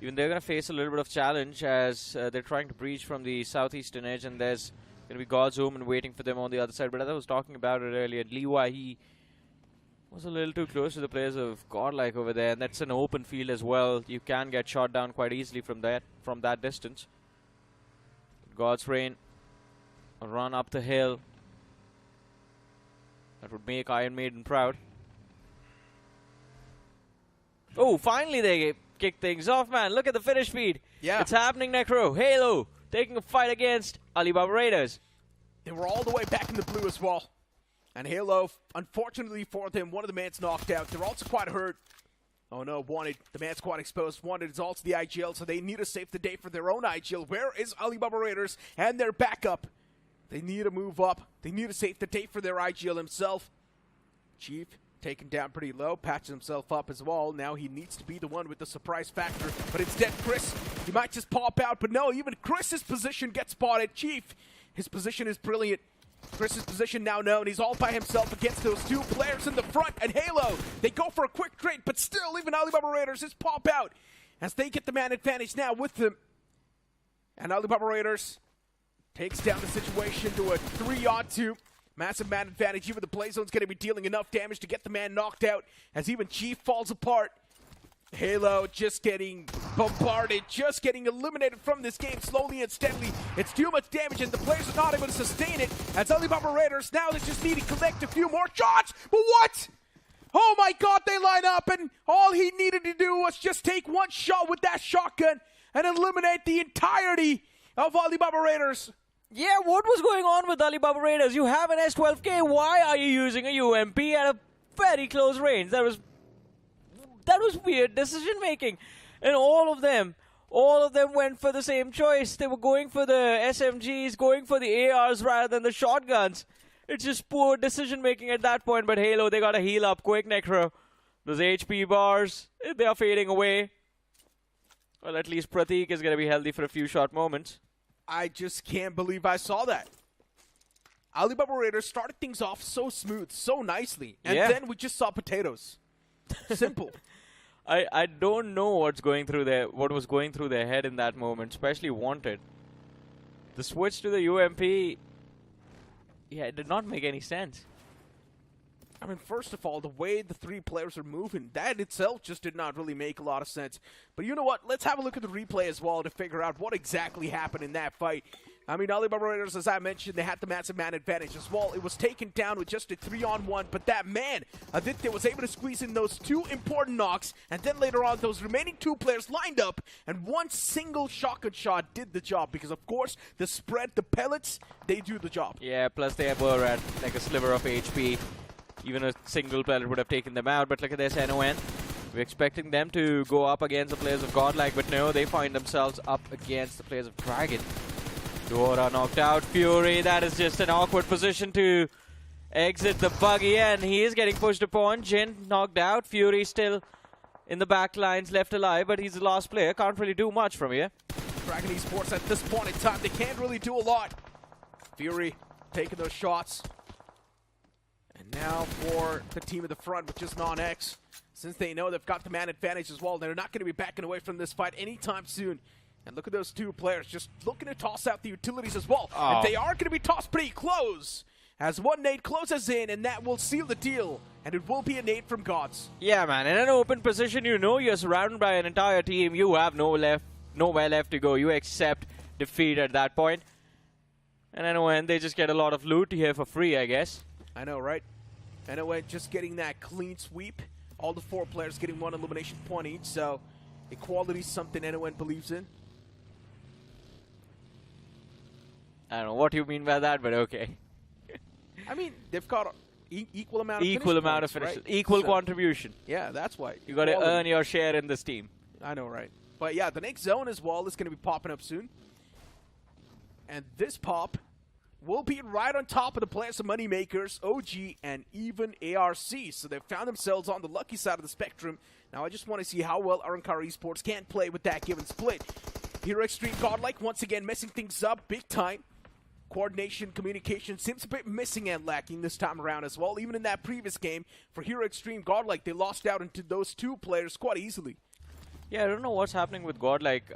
[SPEAKER 10] Even they're going to face a little bit of challenge as they're trying to breach from the southeastern edge, and there's going to be God's Omen waiting for them on the other side. But as I was talking about it earlier, Levi, he was a little too close to the players of Godlike over there, and that's an open field as well. You can get shot down quite easily from that distance. God's Reign, a run up the hill. That would make Iron Maiden proud. Oh, finally they kick things off, man. Look at the finish speed.
[SPEAKER 7] Yeah.
[SPEAKER 10] It's happening, Necro. Halo taking a fight against Alibaba Raiders.
[SPEAKER 7] They were all the way back in the blue as well. And Halo, unfortunately for them, one of the man's knocked out. They're also quite hurt. Oh no, Wanted. The man's quite exposed. Wanted is also the IGL, so they need to save the day for their own IGL. Where is Alibaba Raiders and their backup? They need to move up. They need to save the day for their IGL himself. Chief taken down pretty low, patches himself up as well. Now he needs to be the one with the surprise factor, but instead Chris, he might just pop out, but no, even Chris's position gets spotted. Chief, his position is brilliant. Chris's position now known. He's all by himself against those two players in the front, and Halo, they go for a quick trade, but still even Alibaba Raiders just pop out as they get the man advantage now with them. And Alibaba Raiders takes down the situation to a 3-on-2. Massive man advantage. Even the play zone's going to be dealing enough damage to get the man knocked out as even Chief falls apart. Halo just getting bombarded, just getting eliminated from this game slowly and steadily. It's too much damage and the players are not able to sustain it. As Alibaba Raiders, now they just need to collect a few more shots. But what? Oh my god, they line up and all he needed to do was just take one shot with that shotgun and eliminate the entirety of Alibaba Raiders.
[SPEAKER 10] Yeah, what was going on with Alibaba Raiders? You have an S12K. Why are you using a UMP at a very close range? That was weird decision making. And all of them went for the same choice. They were going for the SMGs, going for the ARs rather than the shotguns. It's just poor decision making at that point. But Halo, they got to heal up quick, Necro. Those HP bars, they are fading away. Well, at least Prateek is going to be healthy for a few short moments.
[SPEAKER 7] I just can't believe I saw that. Alibaba Raiders started things off so smooth, so nicely. And then we just saw potatoes. Simple.
[SPEAKER 10] I don't know what was going through their head in that moment, especially Wanted. The switch to the UMP, yeah, it did not make any sense.
[SPEAKER 7] I mean, first of all, the way the three players are moving, that itself just did not really make a lot of sense. But you know what? Let's have a look at the replay as well to figure out what exactly happened in that fight. I mean, Alibaba Raiders, as I mentioned, they had the massive man advantage as well. It was taken down with just a 3-on-1, but that man, Aditya, was able to squeeze in those two important knocks, and then later on, those remaining two players lined up, and one single shotgun shot did the job, because of course, the spread, the pellets, they do the job.
[SPEAKER 10] Yeah, plus they were at like a sliver of HP. Even a single pellet would have taken them out, but look at this, NON. We're expecting them to go up against the players of Godlike, but no, they find themselves up against the players of Dragon. Dora knocked out. Fury, that is just an awkward position to exit the buggy, and he is getting pushed upon. Jin knocked out. Fury still in the back lines, left alive, but he's the last player. Can't really do much from here.
[SPEAKER 7] Reckoning Esports at this point in time, they can't really do a lot. Fury taking those shots. And now for the team at the front, which is NoNx. Since they know they've got the man advantage as well, they're not going to be backing away from this fight anytime soon. And look at those two players just looking to toss out the utilities as well.
[SPEAKER 10] Oh.
[SPEAKER 7] And they are going to be tossed pretty close. As one nade closes in, and that will seal the deal. And it will be a nade from Gods.
[SPEAKER 10] Yeah, man. In an open position, you know you're surrounded by an entire team. You have nowhere left to go. You accept defeat at that point. And NON, they just get a lot of loot here for free, I guess.
[SPEAKER 7] I know, right? NON just getting that clean sweep. All the four players getting one elimination point each. So equality is something NON believes in.
[SPEAKER 10] I don't know what you mean by that, but okay.
[SPEAKER 7] I mean, they've got equal amount of
[SPEAKER 10] finishes,
[SPEAKER 7] right?
[SPEAKER 10] equal
[SPEAKER 7] So,
[SPEAKER 10] contribution.
[SPEAKER 7] Yeah, that's why.
[SPEAKER 10] You got to earn your share in this team.
[SPEAKER 7] I know, right? But yeah, the next zone as well is going to be popping up soon. And this pop will be right on top of the players of Moneymakers, OG, and even ARC. So they've found themselves on the lucky side of the spectrum. Now I just want to see how well AKROBOTZ Esports can play with that given split. Here Xtreme Godlike once again messing things up big time. Coordination, communication seems a bit missing and lacking this time around as well. Even in that previous game, for Hero Extreme Godlike, they lost out into those two players quite easily.
[SPEAKER 10] Yeah, I don't know what's happening with Godlike.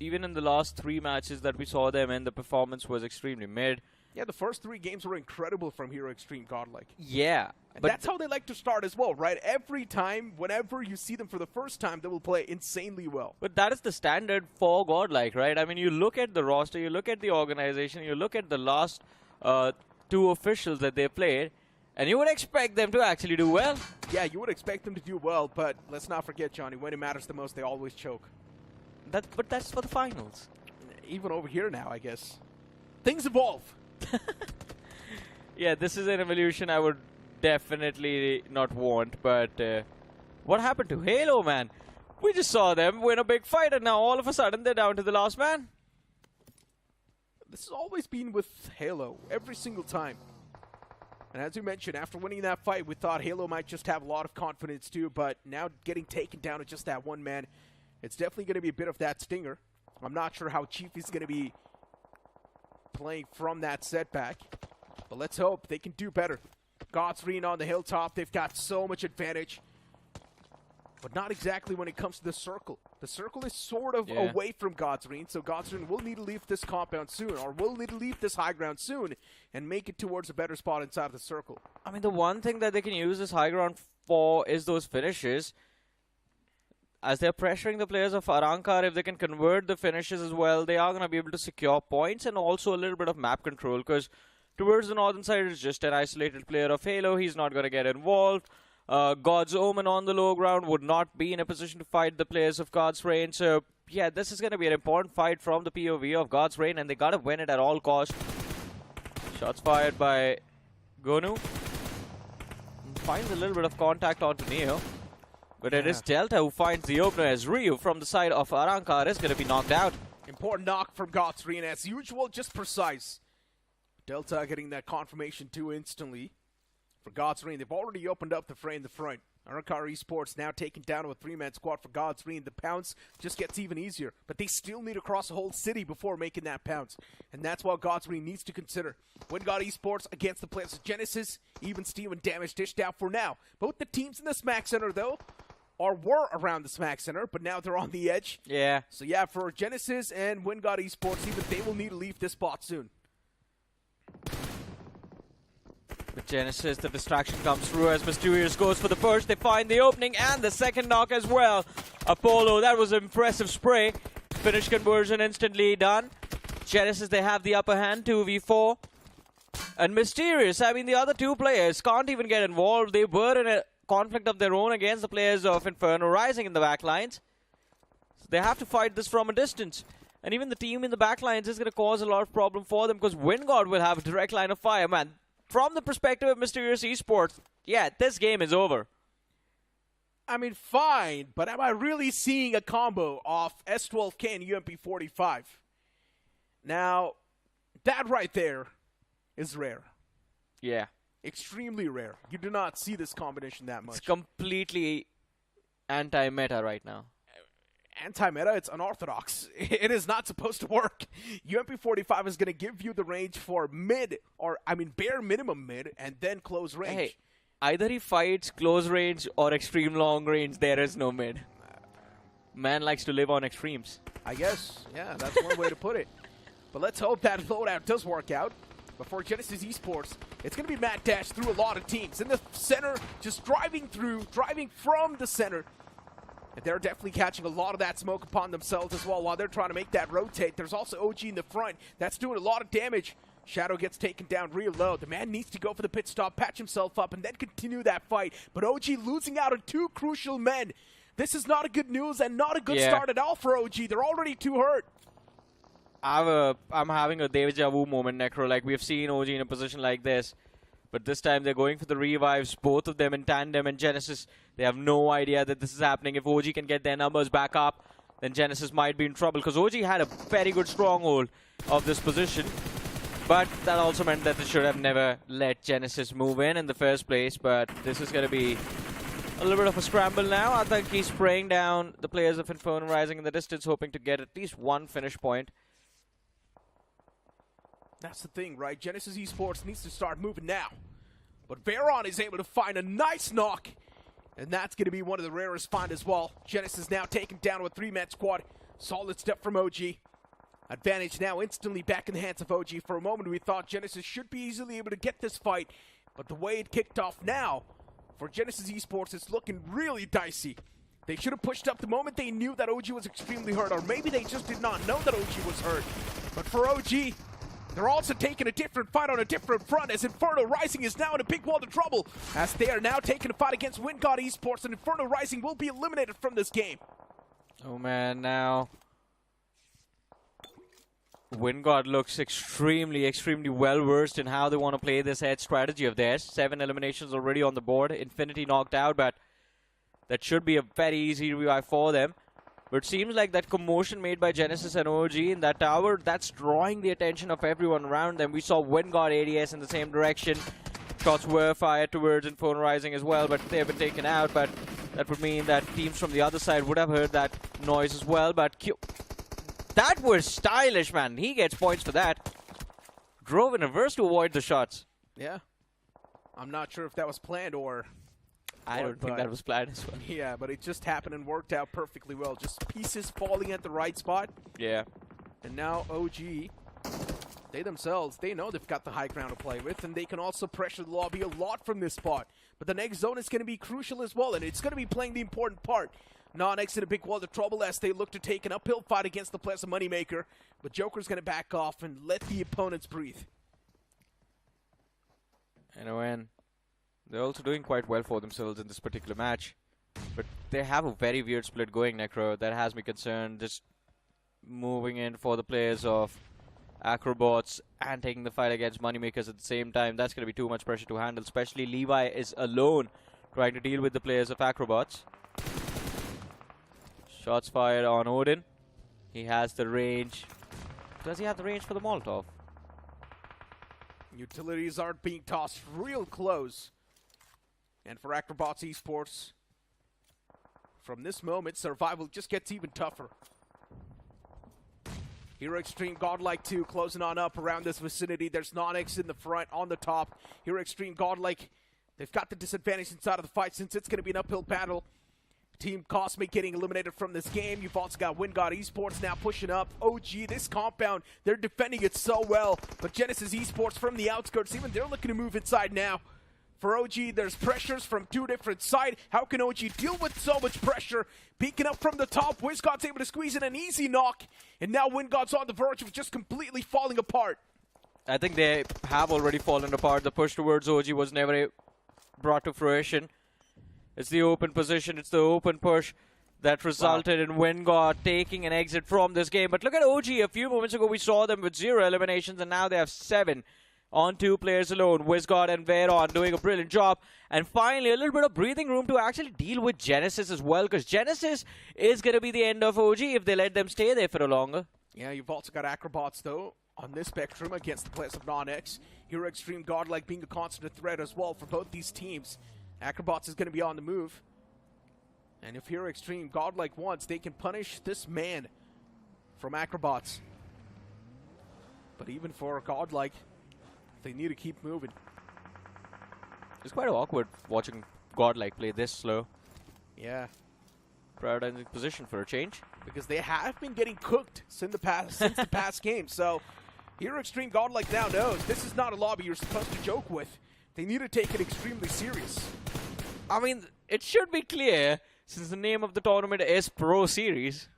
[SPEAKER 10] Even in the last 3 matches that we saw them in, the performance was extremely mid.
[SPEAKER 7] Yeah, the first 3 games were incredible from Hero Extreme Godlike.
[SPEAKER 10] Yeah.
[SPEAKER 7] And that's how they like to start as well, right? Every time, whenever you see them for the first time, they will play insanely well.
[SPEAKER 10] But that is the standard for Godlike, right? I mean, you look at the roster, you look at the organization, you look at the last 2 officials that they played, and you would expect them to actually do well.
[SPEAKER 7] Yeah, you would expect them to do well, but let's not forget, Johnny, when it matters the most, they always choke.
[SPEAKER 10] But that's for the finals.
[SPEAKER 7] Even over here now, I guess. Things evolve.
[SPEAKER 10] Yeah, this is an evolution I would definitely not want, but what happened to Halo, man? We just saw them win a big fight, and now all of a sudden they're down to the last man.
[SPEAKER 7] This has always been with Halo, every single time. And as you mentioned, after winning that fight, we thought Halo might just have a lot of confidence too, but now getting taken down to just that one man, it's definitely going to be a bit of that stinger. I'm not sure how Chief is going to be playing from that setback, but let's hope they can do better. Godsreen on the hilltop, they've got so much advantage, but not exactly when it comes to the circle. The circle is sort of away from Godsreen, so Godsreen will need to leave this compound soon, or will need to leave this high ground soon, and make it towards a better spot inside of the circle.
[SPEAKER 10] I mean, the one thing that they can use this high ground for is those finishes. As they're pressuring the players of Arrancar, if they can convert the finishes as well, they are going to be able to secure points and also a little bit of map control, because towards the northern side is just an isolated player of Halo. He's not going to get involved. God's Omen on the low ground would not be in a position to fight the players of God's Reign, so yeah, this is going to be an important fight from the POV of God's Reign, and they got to win it at all costs. Shots fired by Gonu. Finds a little bit of contact onto Neo. But it is Delta who finds the opener, as Ryu from the side of Arrancar is going to be knocked out.
[SPEAKER 7] Important knock from God's Reign as usual, just precise. Delta getting that confirmation too instantly. For God's Reign, they've already opened up the fray in the front. Erancar Esports now taken down to a 3-man squad for God's Reign. The pounce just gets even easier, but they still need to cross the whole city before making that pounce. And that's what God's Reign needs to consider. WINDGOD Esports against the players of Genesis, even Steel and Damage dished out for now. Both the teams in the Smack Center, though, were around the Smack Center, but now they're on the edge.
[SPEAKER 10] Yeah.
[SPEAKER 7] So yeah, for Genesis and WINDGOD Esports, even they will need to leave this spot soon.
[SPEAKER 10] With Genesis, the distraction comes through as Mysterious goes for the first. They find the opening and the second knock as well. Apollo, that was an impressive spray. Finish conversion instantly done. Genesis, they have the upper hand, 2v4. And Mysterious, I mean, the other two players can't even get involved. They were in a conflict of their own against the players of Inferno Rising in the backlines. So they have to fight this from a distance. And even the team in the backlines is going to cause a lot of problem for them because WINDGOD will have a direct line of fire, man. From the perspective of Mysterious Esports, yeah, this game is over.
[SPEAKER 7] I mean, fine, but am I really seeing a combo of S12K and UMP45? Now, that right there is rare.
[SPEAKER 10] Yeah.
[SPEAKER 7] Extremely rare. You do not see this combination that much.
[SPEAKER 10] It's completely anti-meta right now.
[SPEAKER 7] Anti-meta, it's unorthodox. It is not supposed to work. UMP45 is going to give you the range for mid, or I mean bare minimum mid, and then close range.
[SPEAKER 10] Hey, either he fights close range or extreme long range, there is no mid. Man likes to live on extremes.
[SPEAKER 7] I guess, yeah, that's one way to put it. But let's hope that loadout does work out. But for Genesis Esports, it's going to be Matt Dash through a lot of teams. In the center, just driving from the center. And they're definitely catching a lot of that smoke upon themselves as well while they're trying to make that rotate. There's also OG in the front. That's doing a lot of damage. Shadow gets taken down real low. The man needs to go for the pit stop, patch himself up, and then continue that fight. But OG losing out on two crucial men. This is not a good news and not a good start at all for OG. They're already too hurt.
[SPEAKER 10] I'm having a deja vu moment, Necro. Like, we've seen OG in a position like this. But this time they're going for the revives, both of them in tandem, and Genesis, they have no idea that this is happening. If OG can get their numbers back up, then Genesis might be in trouble, because OG had a very good stronghold of this position. But that also meant that they should have never let Genesis move in the first place. But this is going to be a little bit of a scramble now. I think he's spraying down the players of Inferno Rising in the distance, hoping to get at least one finish point.
[SPEAKER 7] That's the thing, right? Genesis Esports needs to start moving now. But Veron is able to find a nice knock. And that's going to be one of the rarest finds as well. Genesis now taken down with a 3-man squad. Solid step from OG. Advantage now instantly back in the hands of OG. For a moment we thought Genesis should be easily able to get this fight. But the way it kicked off now, for Genesis Esports, it's looking really dicey. They should have pushed up the moment they knew that OG was extremely hurt. Or maybe they just did not know that OG was hurt. But for OG, they're also taking a different fight on a different front as Inferno Rising is now in a big world of trouble as they are now taking a fight against WINDGOD Esports, and Inferno Rising will be eliminated from this game.
[SPEAKER 10] Oh man, now WINDGOD looks extremely well versed in how they want to play this head strategy of theirs. 7 eliminations already on the board. Infinity knocked out, but that should be a very easy revive for them. But it seems like that commotion made by Genesis and OG in that tower, that's drawing the attention of everyone around them. We saw WINDGOD ADS in the same direction. Shots were fired towards Inferno Rising as well, but they've been taken out. But that would mean that teams from the other side would have heard that noise as well. But that was stylish, man. He gets points for that. Drove in reverse to avoid the shots.
[SPEAKER 7] Yeah. I'm not sure if that was planned or...
[SPEAKER 10] I don't think that was planned as well.
[SPEAKER 7] Yeah, but it just happened and worked out perfectly well. Just pieces falling at the right spot.
[SPEAKER 10] Yeah.
[SPEAKER 7] And now OG, they themselves, they know they've got the high ground to play with, and they can also pressure the lobby a lot from this spot. But the next zone is going to be crucial as well, and it's going to be playing the important part. NoNx in a big world of trouble as they look to take an uphill fight against the players of Moneymaker. But Joker's going to back off and let the opponents breathe.
[SPEAKER 10] And OMEN, they're also doing quite well for themselves in this particular match. But they have a very weird split going, Necro. That has me concerned. Just moving in for the players of AKROBOTZ and taking the fight against Moneymakers at the same time. That's going to be too much pressure to handle, especially Levi is alone trying to deal with the players of AKROBOTZ. Shots fired on Odin. He has the range. Does he have the range for the Molotov?
[SPEAKER 7] Utilities are being tossed real close. And for AKROBOTZ Esports, from this moment, survival just gets even tougher. Here Xtreme, Godlike 2 closing on up around this vicinity. There's NoNx in the front, on the top. Here Xtreme, Godlike, they've got the disadvantage inside of the fight since it's going to be an uphill battle. Team Cosmic getting eliminated from this game. You've also got WINDGOD Esports now pushing up. OG, this compound, they're defending it so well. But Genesis Esports from the outskirts, even they're looking to move inside now. For OG, there's pressures from two different sides. How can OG deal with so much pressure? Peeking up from the top, WizGod's able to squeeze in an easy knock. And now WINDGOD's on the verge of just completely falling apart.
[SPEAKER 10] I think they have already fallen apart. The push towards OG was never brought to fruition. It's the open position, it's the open push that resulted in WINDGOD taking an exit from this game. But look at OG. A few moments ago, we saw them with 0 eliminations, and now they have 7 on 2 players alone. WizGod and Veron doing a brilliant job. And finally, a little bit of breathing room to actually deal with Genesis as well, because Genesis is going to be the end of OG if they let them stay there for a longer.
[SPEAKER 7] Yeah, you've also got AKROBOTZ, though, on this spectrum against the players of NoNx. Here Xtreme, Godlike being a constant threat as well for both these teams. AKROBOTZ is going to be on the move. And if here Xtreme, Godlike wants, they can punish this man from AKROBOTZ. But even for Godlike, they need to keep moving.
[SPEAKER 10] It's quite awkward watching Godlike play this slow.
[SPEAKER 7] Yeah.
[SPEAKER 10] Prioritizing position for a change.
[SPEAKER 7] Because they have been getting cooked since the past game. So here Xtreme, Godlike now knows this is not a lobby you're supposed to joke with. They need to take it extremely serious.
[SPEAKER 10] I mean, it should be clear since the name of the tournament is Pro Series.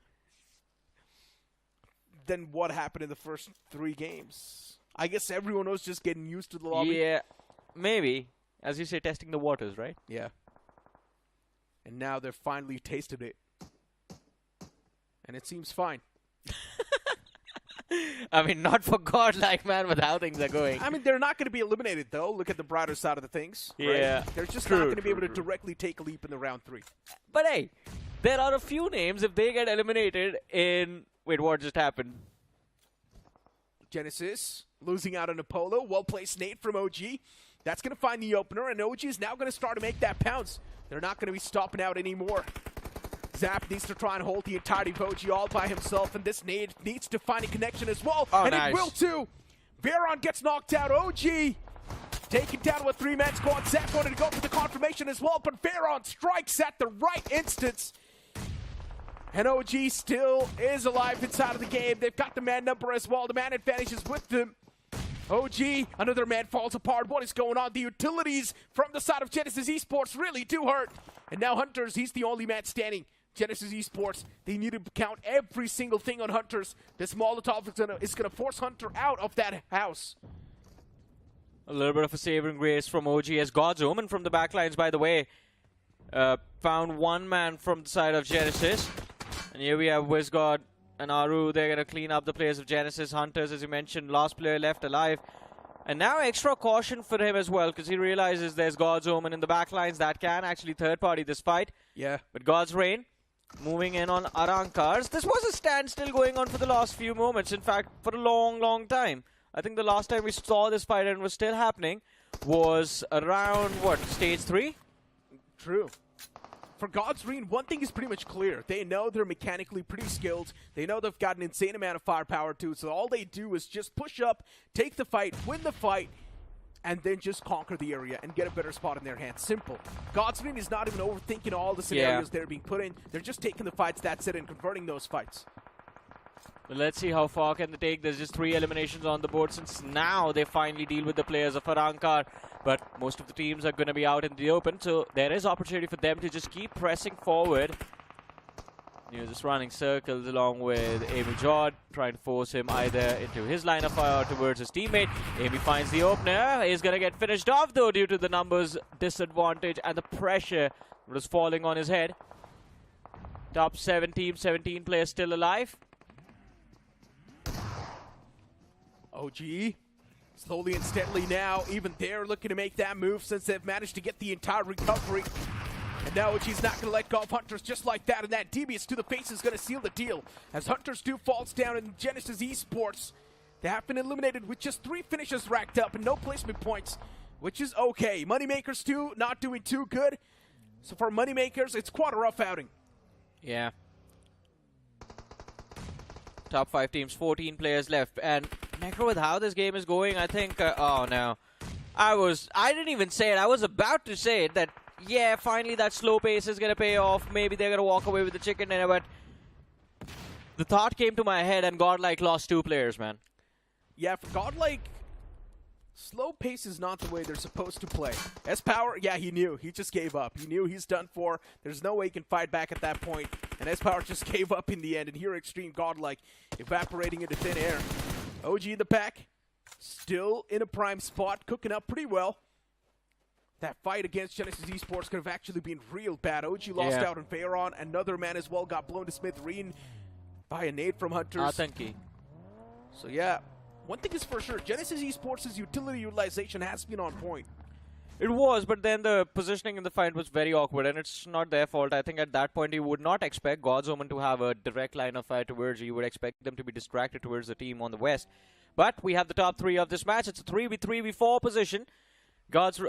[SPEAKER 7] Then what happened in the first 3 games? I guess everyone was just getting used to the lobby.
[SPEAKER 10] Yeah, maybe. As you say, testing the waters, right?
[SPEAKER 7] Yeah. And now they've finally tasted it. And it seems fine.
[SPEAKER 10] I mean, not for Godlike, man, with how things are going.
[SPEAKER 7] I mean, they're not going to be eliminated, though. Look at the brighter side of the things.
[SPEAKER 10] Yeah.
[SPEAKER 7] Right? They're just not going to be able to directly take a leap in the round 3.
[SPEAKER 10] But hey, there are a few names if they get eliminated in... Wait, what just happened?
[SPEAKER 7] Genesis losing out on Apollo. Well-placed nade from OG. That's going to find the opener, and OG is now going to start to make that pounce. They're not going to be stopping out anymore. Zap needs to try and hold the entirety of OG all by himself, and this nade needs to find a connection as well.
[SPEAKER 10] Oh,
[SPEAKER 7] and
[SPEAKER 10] nice.
[SPEAKER 7] it will too. Veron gets knocked out. OG taken down with 3-man squad. Zap wanted to go for the confirmation as well, but Veron strikes at the right instance. And OG still is alive inside of the game. They've got the man number as well. The man advantage is with them. OG, another man falls apart. What is going on? The utilities from the side of Genesis Esports really do hurt. And now Hunters, he's the only man standing. Genesis Esports, they need to count every single thing on Hunters. This Molotov is gonna force Hunter out of that house.
[SPEAKER 10] A little bit of a saving grace from OG as God's Omen from the backlines, by the way. Found one man from the side of Genesis. And here we have WizGod and Aru. They're going to clean up the players of Genesis. Hunters, as you mentioned, last player left alive. And now extra caution for him as well, because he realizes there's God's Omen in the backlines that can actually third-party this fight.
[SPEAKER 7] Yeah.
[SPEAKER 10] But God's Reign moving in on Arrancars. This was a standstill going on for the last few moments. In fact, for a long, long time. I think the last time we saw this fight and was still happening was around, what, stage 3?
[SPEAKER 7] True. For God's Reign, one thing is pretty much clear. They know they're mechanically pretty skilled. They know they've got an insane amount of firepower too. So all they do is just push up, take the fight, win the fight, and then just conquer the area and get a better spot in their hands. Simple. God's Reign is not even overthinking all the scenarios they're being put in. They're just taking the fights, that's it, and converting those fights.
[SPEAKER 10] But let's see how far can they take. There's just 3 eliminations on the board since now they finally deal with the players of Arrancar. But most of the teams are going to be out in the open, so there is opportunity for them to just keep pressing forward. You know, just running circles along with Amy Jod, trying to force him either into his line of fire or towards his teammate. Amy finds the opener. He's going to get finished off, though, due to the numbers disadvantage and the pressure that was falling on his head. Top 7 teams, 17 players still alive.
[SPEAKER 7] OG slowly and steadily now, even they're looking to make that move since they've managed to get the entire recovery. And now OG's not going to let go of Hunters just like that, and that devious to the face is going to seal the deal. As Hunters 2 falls down in Genesis Esports, they have been eliminated with just 3 finishes racked up and no placement points, which is okay. Moneymakers 2 not doing too good. So for Moneymakers, it's quite a rough outing.
[SPEAKER 10] Yeah. Top 5 teams, 14 players left. And Necro, with how this game is going, I think, oh no. I didn't even say it. I was about to say it that, yeah, finally that slow pace is going to pay off. Maybe they're going to walk away with the chicken dinner, but the thought came to my head and Godlike lost 2 players, man.
[SPEAKER 7] Yeah, for Godlike, slow pace is not the way they're supposed to play. S-Power, yeah, he knew. He just gave up. He knew he's done for. There's no way he can fight back at that point. And S-Power just gave up in the end. And here Xtreme Godlike evaporating into thin air. OG in the pack, still in a prime spot, cooking up pretty well. That fight against Genesis Esports could have actually been real bad. OG lost out on Pharaon. Another man as well got blown to smithereen by a nade from Hunters.
[SPEAKER 10] Thank you.
[SPEAKER 7] So yeah, one thing is for sure, Genesis Esports' utility utilization has been on point.
[SPEAKER 10] It was, but then the positioning in the fight was very awkward, and it's not their fault. I think at that point you would not expect God's Omen to have a direct line of fire towards you. You would expect them to be distracted towards the team on the west. But we have the top 3 of this match. It's a 3v3v4 position. God's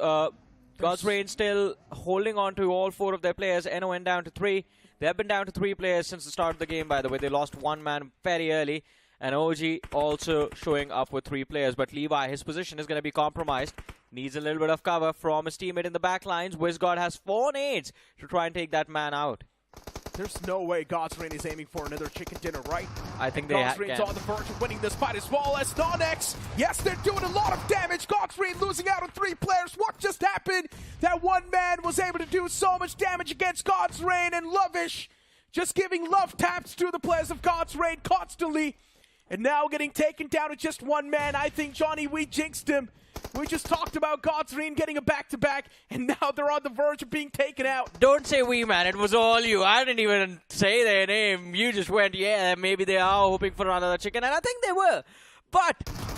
[SPEAKER 10] Reign still holding on to all 4 of their players. NON down to 3. They have been down to 3 players since the start of the game, by the way. They lost 1 man very early. And OG also showing up with 3 players. But Levi, his position is going to be compromised. Needs a little bit of cover from his teammate in the back lines. WINDGOD has 4 nades to try and take that man out.
[SPEAKER 7] There's no way God's Reign is aiming for another chicken dinner, right?
[SPEAKER 10] I think they
[SPEAKER 7] God's Reign's on the verge of winning this fight as well as NoNx. Yes, they're doing a lot of damage. God's Reign losing out on 3 players. What just happened? That one man was able to do so much damage against God's Reign, and Lovish just giving love taps to the players of God's Reign constantly. And now getting taken down to just 1 man. I think, Johnny, we jinxed him. We just talked about God's Reign getting a back-to-back, and now they're on the verge of being taken out.
[SPEAKER 10] Don't say we, man. It was all you. I didn't even say their name. You just went, yeah, maybe they are hoping for another chicken, and I think they were. But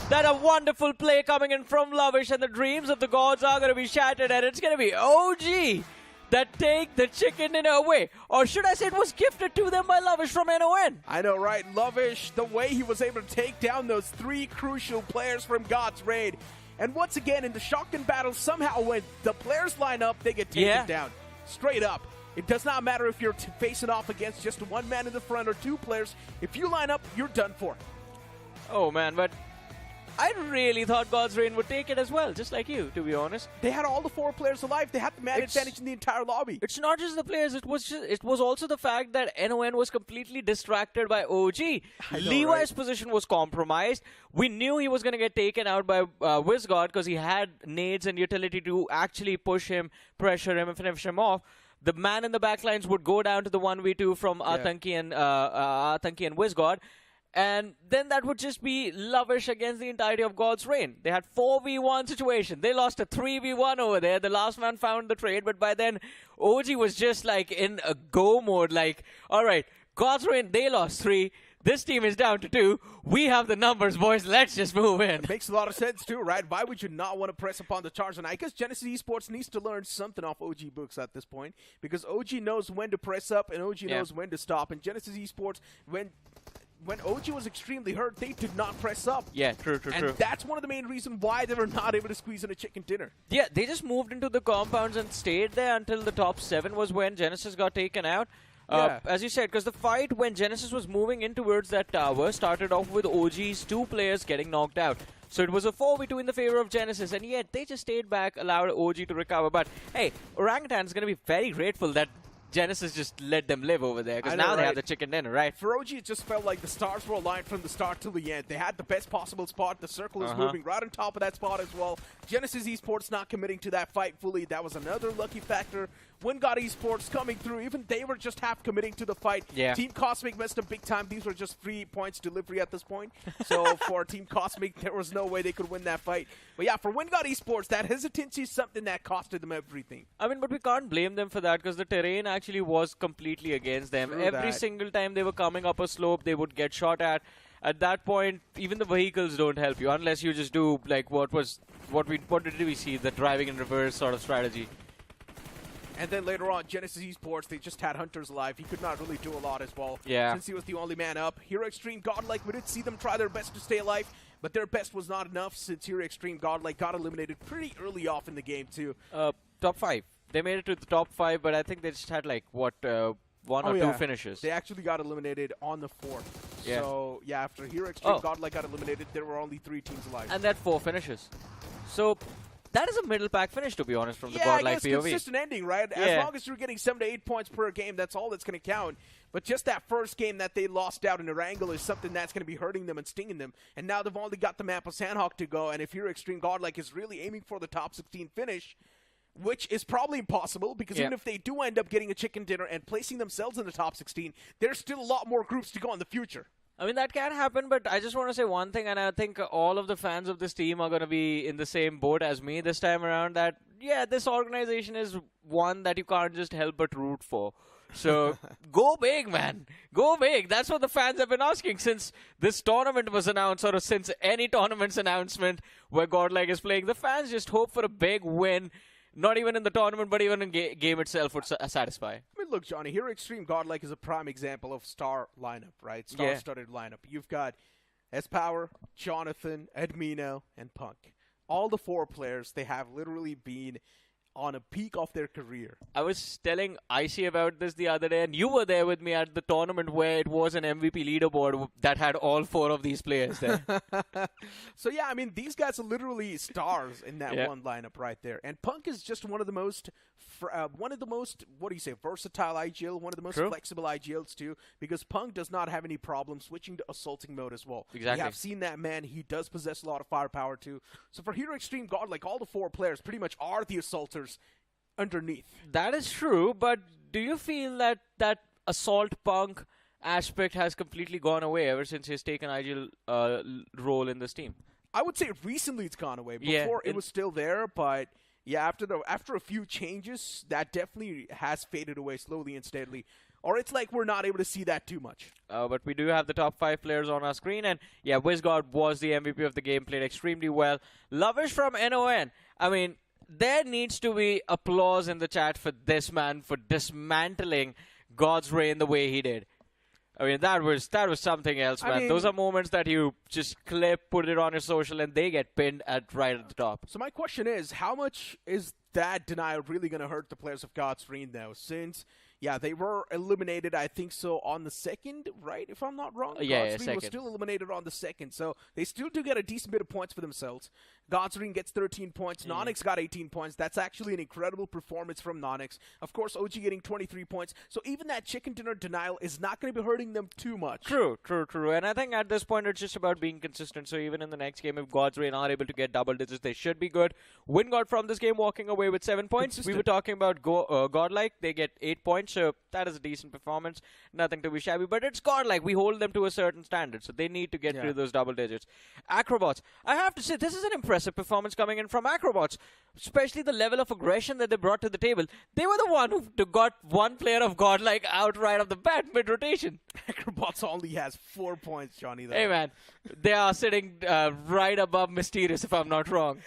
[SPEAKER 10] that a wonderful play coming in from Lovish, and the dreams of the gods are going to be shattered, and it's going to be OG that take the chicken dinner away. Or should I say it was gifted to them by Lovish from NON.
[SPEAKER 7] I know, right? Lovish, the way he was able to take down those 3 crucial players from God's Raid. And once again, in the shotgun battle, somehow when the players line up, they get taken down. Straight up. It does not matter if you're facing off against just 1 man in the front or 2 players. If you line up, you're done for.
[SPEAKER 10] Oh, man, but I really thought God's Reign would take it as well, just like you, to be honest.
[SPEAKER 7] They had all the 4 players alive. They had the man advantage in the entire lobby.
[SPEAKER 10] It's not just the players. It was also the fact that NON was completely distracted by OG. Levi's position was compromised. We knew he was going to get taken out by WINDGOD because he had nades and utility to actually push him, pressure him, and finish him off. The man in the backlines would go down to the 1v2 from Atanki and WINDGOD. And then that would just be Lovish against the entirety of God's Reign. They had 4v1 situation. They lost a 3v1 over there. The last man found the trade, but by then, OG was just like in a go mode. Like, all right, God's Reign, they lost 3. This team is down to 2. We have the numbers, boys. Let's just move in.
[SPEAKER 7] It makes a lot of sense, too, right? Why would you not want to press upon the charge? And I guess Genesis Esports needs to learn something off OG books at this point, because OG knows when to press up and OG knows when to stop. And Genesis Esports, when OG was extremely hurt, they did not press up.
[SPEAKER 10] Yeah, true.
[SPEAKER 7] And that's one of the main reasons why they were not able to squeeze in a chicken dinner.
[SPEAKER 10] Yeah, they just moved into the compounds and stayed there until the top 7 was when Genesis got taken out. As you said, because the fight when Genesis was moving in towards that tower started off with OG's 2 players getting knocked out. So it was a 4v2 in the favor of Genesis, and yet they just stayed back, allowed OG to recover. But hey, Orangutan is going to be very grateful that Genesis just let them live over there, because now they have the chicken dinner, right?
[SPEAKER 7] For OG, it just felt like the stars were aligned from the start till the end. They had the best possible spot. The circle is moving right on top of that spot as well. Genesis Esports not committing to that fight fully. That was another lucky factor. WINDGOD Esports coming through. Even they were just half committing to the fight. Team Cosmic messed up big time. These were just 3 points delivery at this point. So for Team Cosmic, there was no way they could win that fight. But yeah, for WINDGOD Esports, that hesitancy is something that costed them everything.
[SPEAKER 10] I mean, but we can't blame them for that, because the terrain actually was completely against them. Every single time they were coming up a slope, they would get shot at. at that point, even the vehicles don't help you unless you just do like what did we see, the driving in reverse sort of strategy.
[SPEAKER 7] And then later on, Genesis Esports, they just had Hunters alive. He could not really do a lot as well.
[SPEAKER 10] Yeah.
[SPEAKER 7] Since he was the only man up. Hero Xtreme, Godlike, we did see them try their best to stay alive, but their best was not enough since Hero Xtreme, Godlike got eliminated pretty early off in the game too.
[SPEAKER 10] Top 5. They made it to the top 5, but I think they just had like, what, one or two finishes.
[SPEAKER 7] They actually got eliminated on the 4th.
[SPEAKER 10] Yeah.
[SPEAKER 7] So, yeah, after Hero Xtreme, Godlike got eliminated, there were only 3 teams alive.
[SPEAKER 10] And they had 4 finishes. So, that is a middle pack finish, to be honest, from the
[SPEAKER 7] Yeah, I
[SPEAKER 10] Godlike
[SPEAKER 7] guess
[SPEAKER 10] POV.
[SPEAKER 7] consistent ending, right?
[SPEAKER 10] Yeah.
[SPEAKER 7] As long as you're getting 7 to 8 points per game, that's all that's going to count. But just that first game that they lost out in Erangel is something that's going to be hurting them and stinging them. And now they've only got the map of Sanhok to go, and if Hero Xtreme Godlike is really aiming for the top 16 finish, which is probably impossible, because even if they do end up getting a chicken dinner and placing themselves in the top 16, there's still a lot more groups to go in the future.
[SPEAKER 10] I mean, that can happen, but I just want to say one thing, and I think all of the fans of this team are going to be in the same boat as me this time around, that, yeah, this organization is one that you can't just help but root for. So, go big, man. Go big. That's what the fans have been asking since this tournament was announced, or since any tournament's announcement where Godlike is playing. The fans just hope for a big win. Not even in the tournament, but even in game itself would satisfy.
[SPEAKER 7] I mean, look, Johnny, Hero Xtreme Godlike is a prime example of star lineup, right? Star-studded lineup. You've got S-Power, Jonathan, Edmino, and Punk. All the 4 players, they have literally been on a peak of their career.
[SPEAKER 10] I was telling Icy about this the other day, and you were there with me at the tournament where it was an MVP leaderboard that had all 4 of these players there.
[SPEAKER 7] So, yeah, I mean, these guys are literally stars in that one lineup right there. And Punk is just one of the most, what do you say, versatile IGL, one of the most flexible IGLs too, because Punk does not have any problem switching to assaulting mode as well.
[SPEAKER 10] Exactly.
[SPEAKER 7] We have seen that man. He does possess a lot of firepower too. So for Hero Xtreme Godlike, all the 4 players pretty much are the assaulters underneath.
[SPEAKER 10] That is true, but do you feel that that assault Punk aspect has completely gone away ever since he's taken IGL role in this team?
[SPEAKER 7] I would say recently it's gone away. Before it was still there, but yeah, after a few changes, that definitely has faded away slowly and steadily. Or it's like we're not able to see that too much.
[SPEAKER 10] But we do have the top 5 players on our screen, and yeah, WINDGOD was the MVP of the game, played extremely well. Lovish from NON. I mean, there needs to be applause in the chat for this man for dismantling God's Reign the way he did. I mean, that was something else, man. I mean, those are moments that you just clip, put it on your social, and they get pinned right at the top.
[SPEAKER 7] So my question is, how much is that denial really going to hurt the players of God's Reign, though? Since, yeah, they were eliminated, I think so, on the 2nd, right? If I'm not wrong.
[SPEAKER 10] Yeah,
[SPEAKER 7] God's Reign was still eliminated on the 2nd, so they still do get a decent bit of points for themselves. God's Reign gets 13 points. NoNx got 18 points. That's actually an incredible performance from NoNx. Of course, OG getting 23 points. So even that chicken dinner denial is not going to be hurting them too much.
[SPEAKER 10] True. And I think at this point, it's just about being consistent. So even in the next game, if God's Reign are able to get double digits, they should be good. WINDGOD from this game walking away with 7 points. We were talking about Godlike. They get 8 points, so that is a decent performance. Nothing to be shabby, but it's Godlike. We hold them to a certain standard, so they need to get through those double digits. AKROBOTZ. I have to say, this is an impressive performance coming in from AKROBOTZ, especially the level of aggression that they brought to the table. They were the one who got one player of Godlike out right off the bat mid-rotation.
[SPEAKER 7] AKROBOTZ only has 4 points, Johnny, though.
[SPEAKER 10] Hey, man. They are sitting right above Mysterious, if I'm not wrong.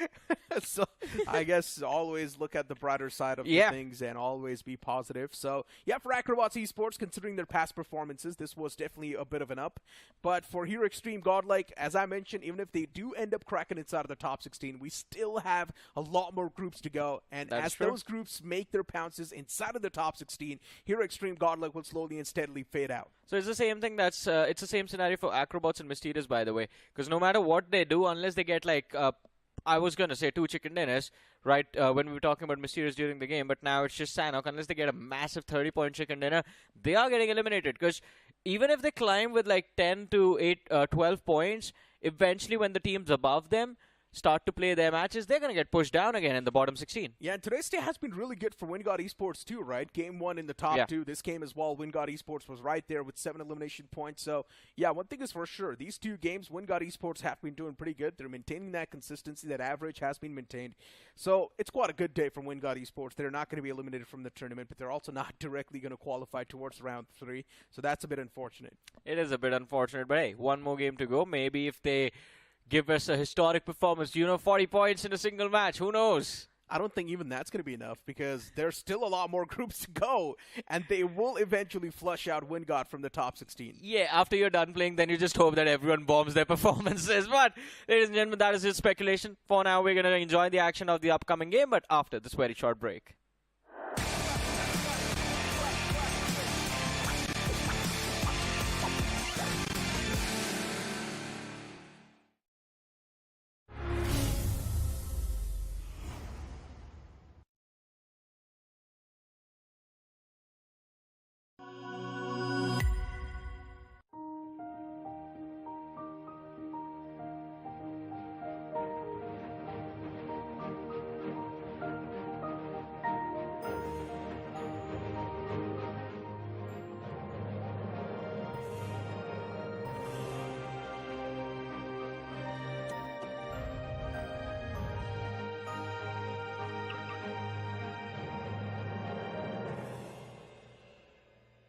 [SPEAKER 7] So I guess always look at the brighter side of things and always be positive. So, yeah, for AKROBOTZ Esports, considering their past performances, this was definitely a bit of an up. But for Hero Xtreme Godlike, as I mentioned, even if they do end up cracking inside of the top 16, we still have a lot more groups to go. And as those groups make their pounces inside of the top 16, Hero Xtreme Godlike will slowly and steadily fade out.
[SPEAKER 10] So it's the same thing. It's the same scenario for AKROBOTZ and Mysterious, by the way. Because no matter what they do, unless they get like I was going to say 2 chicken dinners, right, when we were talking about Mysterious during the game, but now it's just Sanhok. Unless they get a massive 30-point chicken dinner, they are getting eliminated. Because even if they climb with like 10 to 12 points, eventually when the team's above them, start to play their matches, they're going to get pushed down again in the bottom 16.
[SPEAKER 7] Yeah, and today's day has been really good for WINDGOD Esports too, right? Game 1 in the top 2. This game as well, WINDGOD Esports was right there with 7 elimination points. So, yeah, one thing is for sure. These 2 games, WINDGOD Esports have been doing pretty good. They're maintaining that consistency. That average has been maintained. So, it's quite a good day for WINDGOD Esports. They're not going to be eliminated from the tournament, but they're also not directly going to qualify towards round 3. So, that's a bit unfortunate.
[SPEAKER 10] It is a bit unfortunate, but hey, one more game to go. Maybe if they give us a historic performance, 40 points in a single match, who knows?
[SPEAKER 7] I don't think even that's going to be enough because there's still a lot more groups to go, and they will eventually flush out WINDGOD from the top 16.
[SPEAKER 10] Yeah, after you're done playing, then you just hope that everyone bombs their performances. But, ladies and gentlemen, that is just speculation. For now, we're going to enjoy the action of the upcoming game, but after this very short break.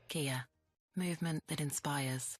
[SPEAKER 2] Kia. Movement that inspires.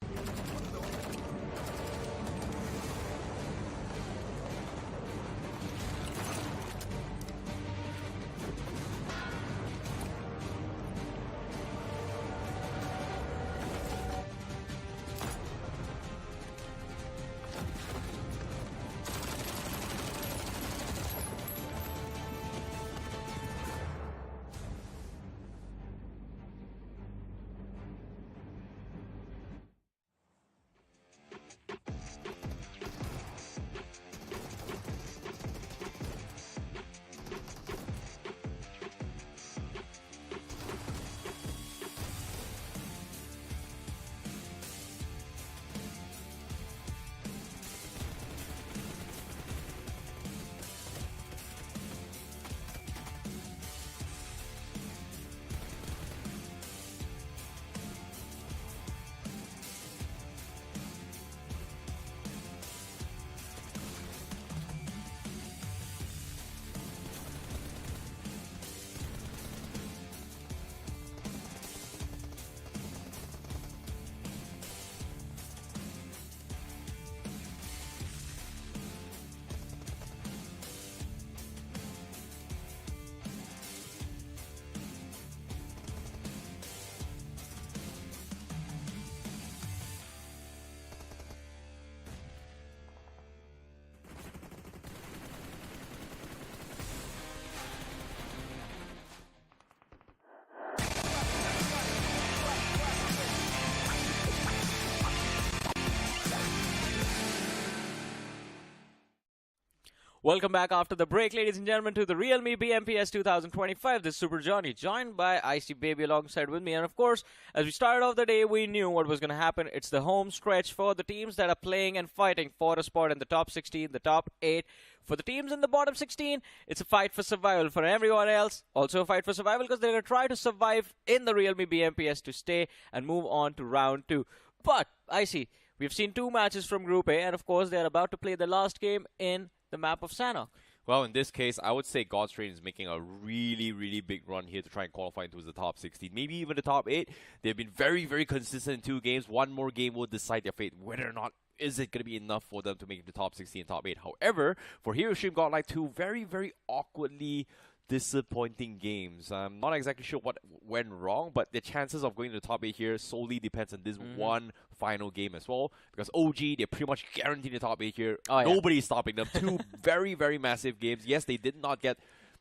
[SPEAKER 10] Welcome back after the break, ladies and gentlemen, to the realme BMPS 2025. This is Super Johnny, joined by Icy Baby alongside with me. And of course, as we started off the day, we knew what was going to happen. It's the home stretch for the teams that are playing and fighting for a spot in the top 16, the top 8. For the teams in the bottom 16, it's a fight for survival. For everyone else, also a fight for survival because they're going to try to survive in the realme BMPS to stay and move on to round 2. But, Icy, we've seen 2 matches from Group A, and of course, they're about to play the last game in the map of Sanhok.
[SPEAKER 8] Well, in this case, I would say Xtreme is making a really, really big run here to try and qualify into the top 16, maybe even the top 8. They've been very, very consistent in 2 games. One more game will decide their fate, whether or not is it going to be enough for them to make it to top 16 and top 8. However, for Extreme Godlike, 2 very, very awkwardly disappointing games. I'm not exactly sure what went wrong, but the chances of going to the top 8 here solely depends on this one final game as well. Because OG, they're pretty much guaranteed the top 8 here. Nobody's stopping them. 2 very, very massive games. Yes, they did not get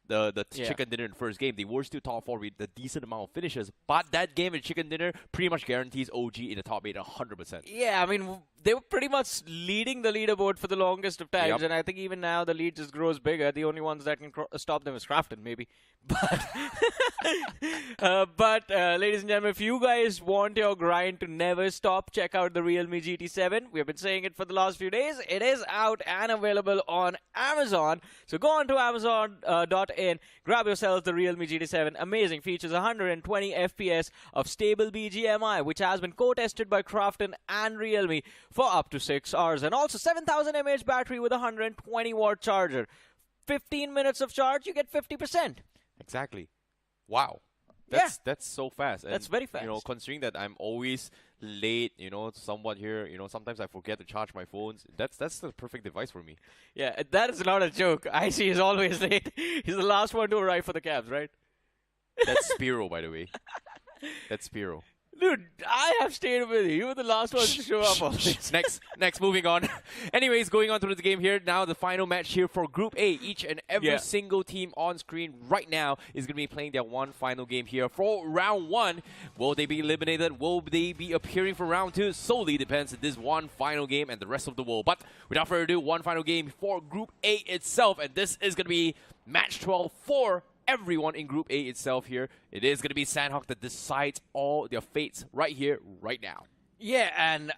[SPEAKER 8] the chicken dinner in the first game, they were still top 4 with a decent amount of finishes. But that game in chicken dinner pretty much guarantees OG in the top 8 100%.
[SPEAKER 10] Yeah, I mean, they were pretty much leading the leaderboard for the longest of times,
[SPEAKER 8] Yep.
[SPEAKER 10] and I think even now the lead just grows bigger. The only ones that can stop them is Crafton, maybe. But, ladies and gentlemen, if you guys want your grind to never stop, check out the Realme GT7. We have been saying it for the last few days. It is out and available on Amazon. So go on to Amazon.in, grab yourself the Realme GT7. Amazing features, 120 FPS of stable BGMI, which has been co-tested by Crafton and Realme for up to 6 hours. And also 7000 mAh battery with a 120 watt charger. 15 minutes of charge, you get 50%.
[SPEAKER 8] Exactly. Wow. That's so fast. And,
[SPEAKER 10] That's very fast.
[SPEAKER 8] You know, considering that I'm always late, you know, somewhat here, you know, sometimes I forget to charge my phones. That's the perfect device for me.
[SPEAKER 10] Yeah, that is not a joke. IC is always late. He's the last one to arrive for the cabs, right?
[SPEAKER 8] That's Spiro, by the way. That's Spiro.
[SPEAKER 10] Dude, I have stayed with you. You were the last one to show up on this.
[SPEAKER 8] Next, moving on. Anyways, going on through the game here. Now the final match here for Group A. Each and every single team on screen right now is going to be playing their one final game here for round 1. Will they be eliminated? Will they be appearing for round 2? Solely depends on this one final game and the rest of the world. But without further ado, one final game for Group A itself. And this is going to be match 12 for everyone in Group A itself here. It is going to be Sanhok that decides all their fates right here, right now.
[SPEAKER 10] Yeah, and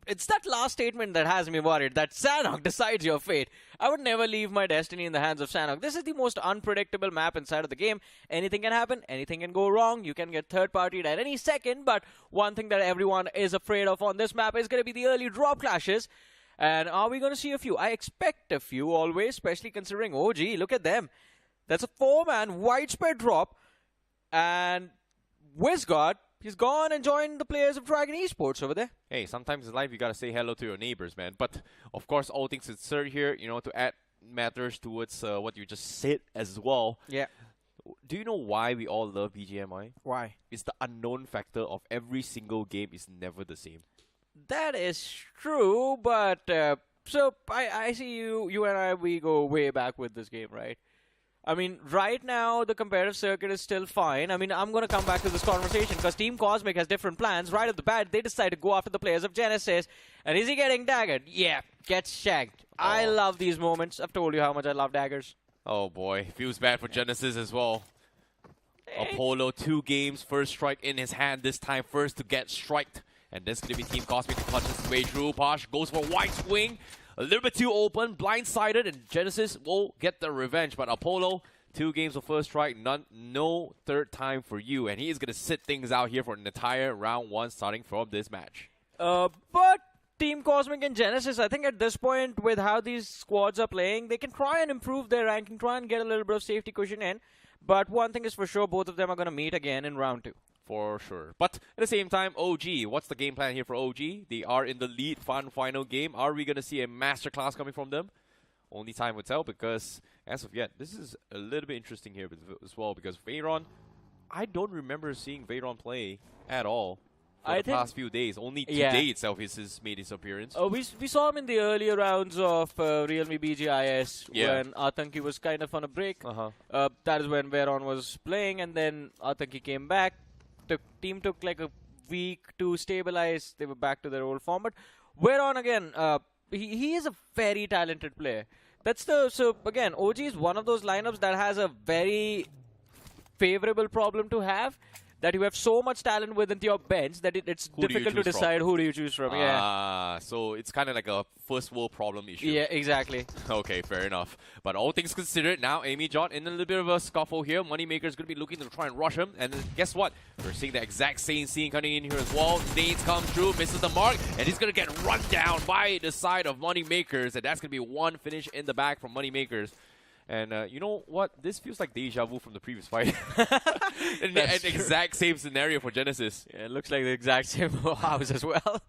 [SPEAKER 10] it's that last statement that has me worried, that Sanhok decides your fate. I would never leave my destiny in the hands of Sanhok. This is the most unpredictable map inside of the game. Anything can happen, anything can go wrong. You can get third-partied at any second, but one thing that everyone is afraid of on this map is going to be the early drop clashes. And are we going to see a few? I expect a few always, especially considering OG. Look at them. That's a 4-man widespread drop, and WINDGOD, he's gone and joined the players of Reckoning Esports over there.
[SPEAKER 8] Hey, sometimes in life you gotta say hello to your neighbors, man. But of course, all things considered here, you know, to add matters towards what you just said as well.
[SPEAKER 10] Yeah.
[SPEAKER 8] Do you know why we all love BGMI?
[SPEAKER 10] Why?
[SPEAKER 8] It's the unknown factor of every single game is never the same.
[SPEAKER 10] That is true, but so I see you and I, we go way back with this game, right? I mean, right now, the competitive circuit is still fine. I mean, I'm going to come back to this conversation because Team Cosmic has different plans. Right at the bat, they decide to go after the players of Genesis. And is he getting daggered? Yeah, gets shagged. I love these moments. I've told you how much I love daggers.
[SPEAKER 8] Oh boy, feels bad for Genesis as well. Apollo, 2 games, first strike in his hand this time, first to get striked. And this is going to be Team Cosmic to punch his way through. Posh goes for wide swing. A little bit too open, blindsided, and Genesis will get the revenge. But Apollo, 2 games of first strike, no third time for you. And he is going to sit things out here for an entire round 1 starting from this match.
[SPEAKER 10] But Team Cosmic and Genesis, I think at this point, with how these squads are playing, they can try and improve their ranking, try and get a little bit of safety cushion in. But one thing is for sure, both of them are going to meet again in round 2.
[SPEAKER 8] For sure. But at the same time, OG, what's the game plan here for OG? They are in the lead final game. Are we going to see a masterclass coming from them? Only time will tell, because as of yet, this is a little bit interesting here as well, because Veyron, I don't remember seeing Veyron play at all for the past few days. Only today itself has made his appearance.
[SPEAKER 10] We saw him in the earlier rounds of Realme BGIS when Atanki was kind of on a break. That is when Veyron was playing, and then Atanki came back. The team took like a week to stabilize. They were back to their old form. But Veyron, again, he is a very talented player. So again, OG is one of those lineups that has a very favorable problem to have. That you have so much talent within your bench that it's difficult to decide who do you choose from.
[SPEAKER 8] So it's kind of like a first world problem issue.
[SPEAKER 10] Yeah, exactly.
[SPEAKER 8] Okay, fair enough. But all things considered, now Amy John in a little bit of a scuffle here. Moneymaker's going to be looking to try and rush him. And guess what? We're seeing the exact same scene coming in here as well. Nades come through, misses the mark, and he's going to get run down by the side of Moneymakers. And that's going to be 1 finish in the back from Moneymakers. And you know what? This feels like deja vu from the previous fight. An exact same scenario for Genesis.
[SPEAKER 10] Yeah, it looks like the exact same house as well.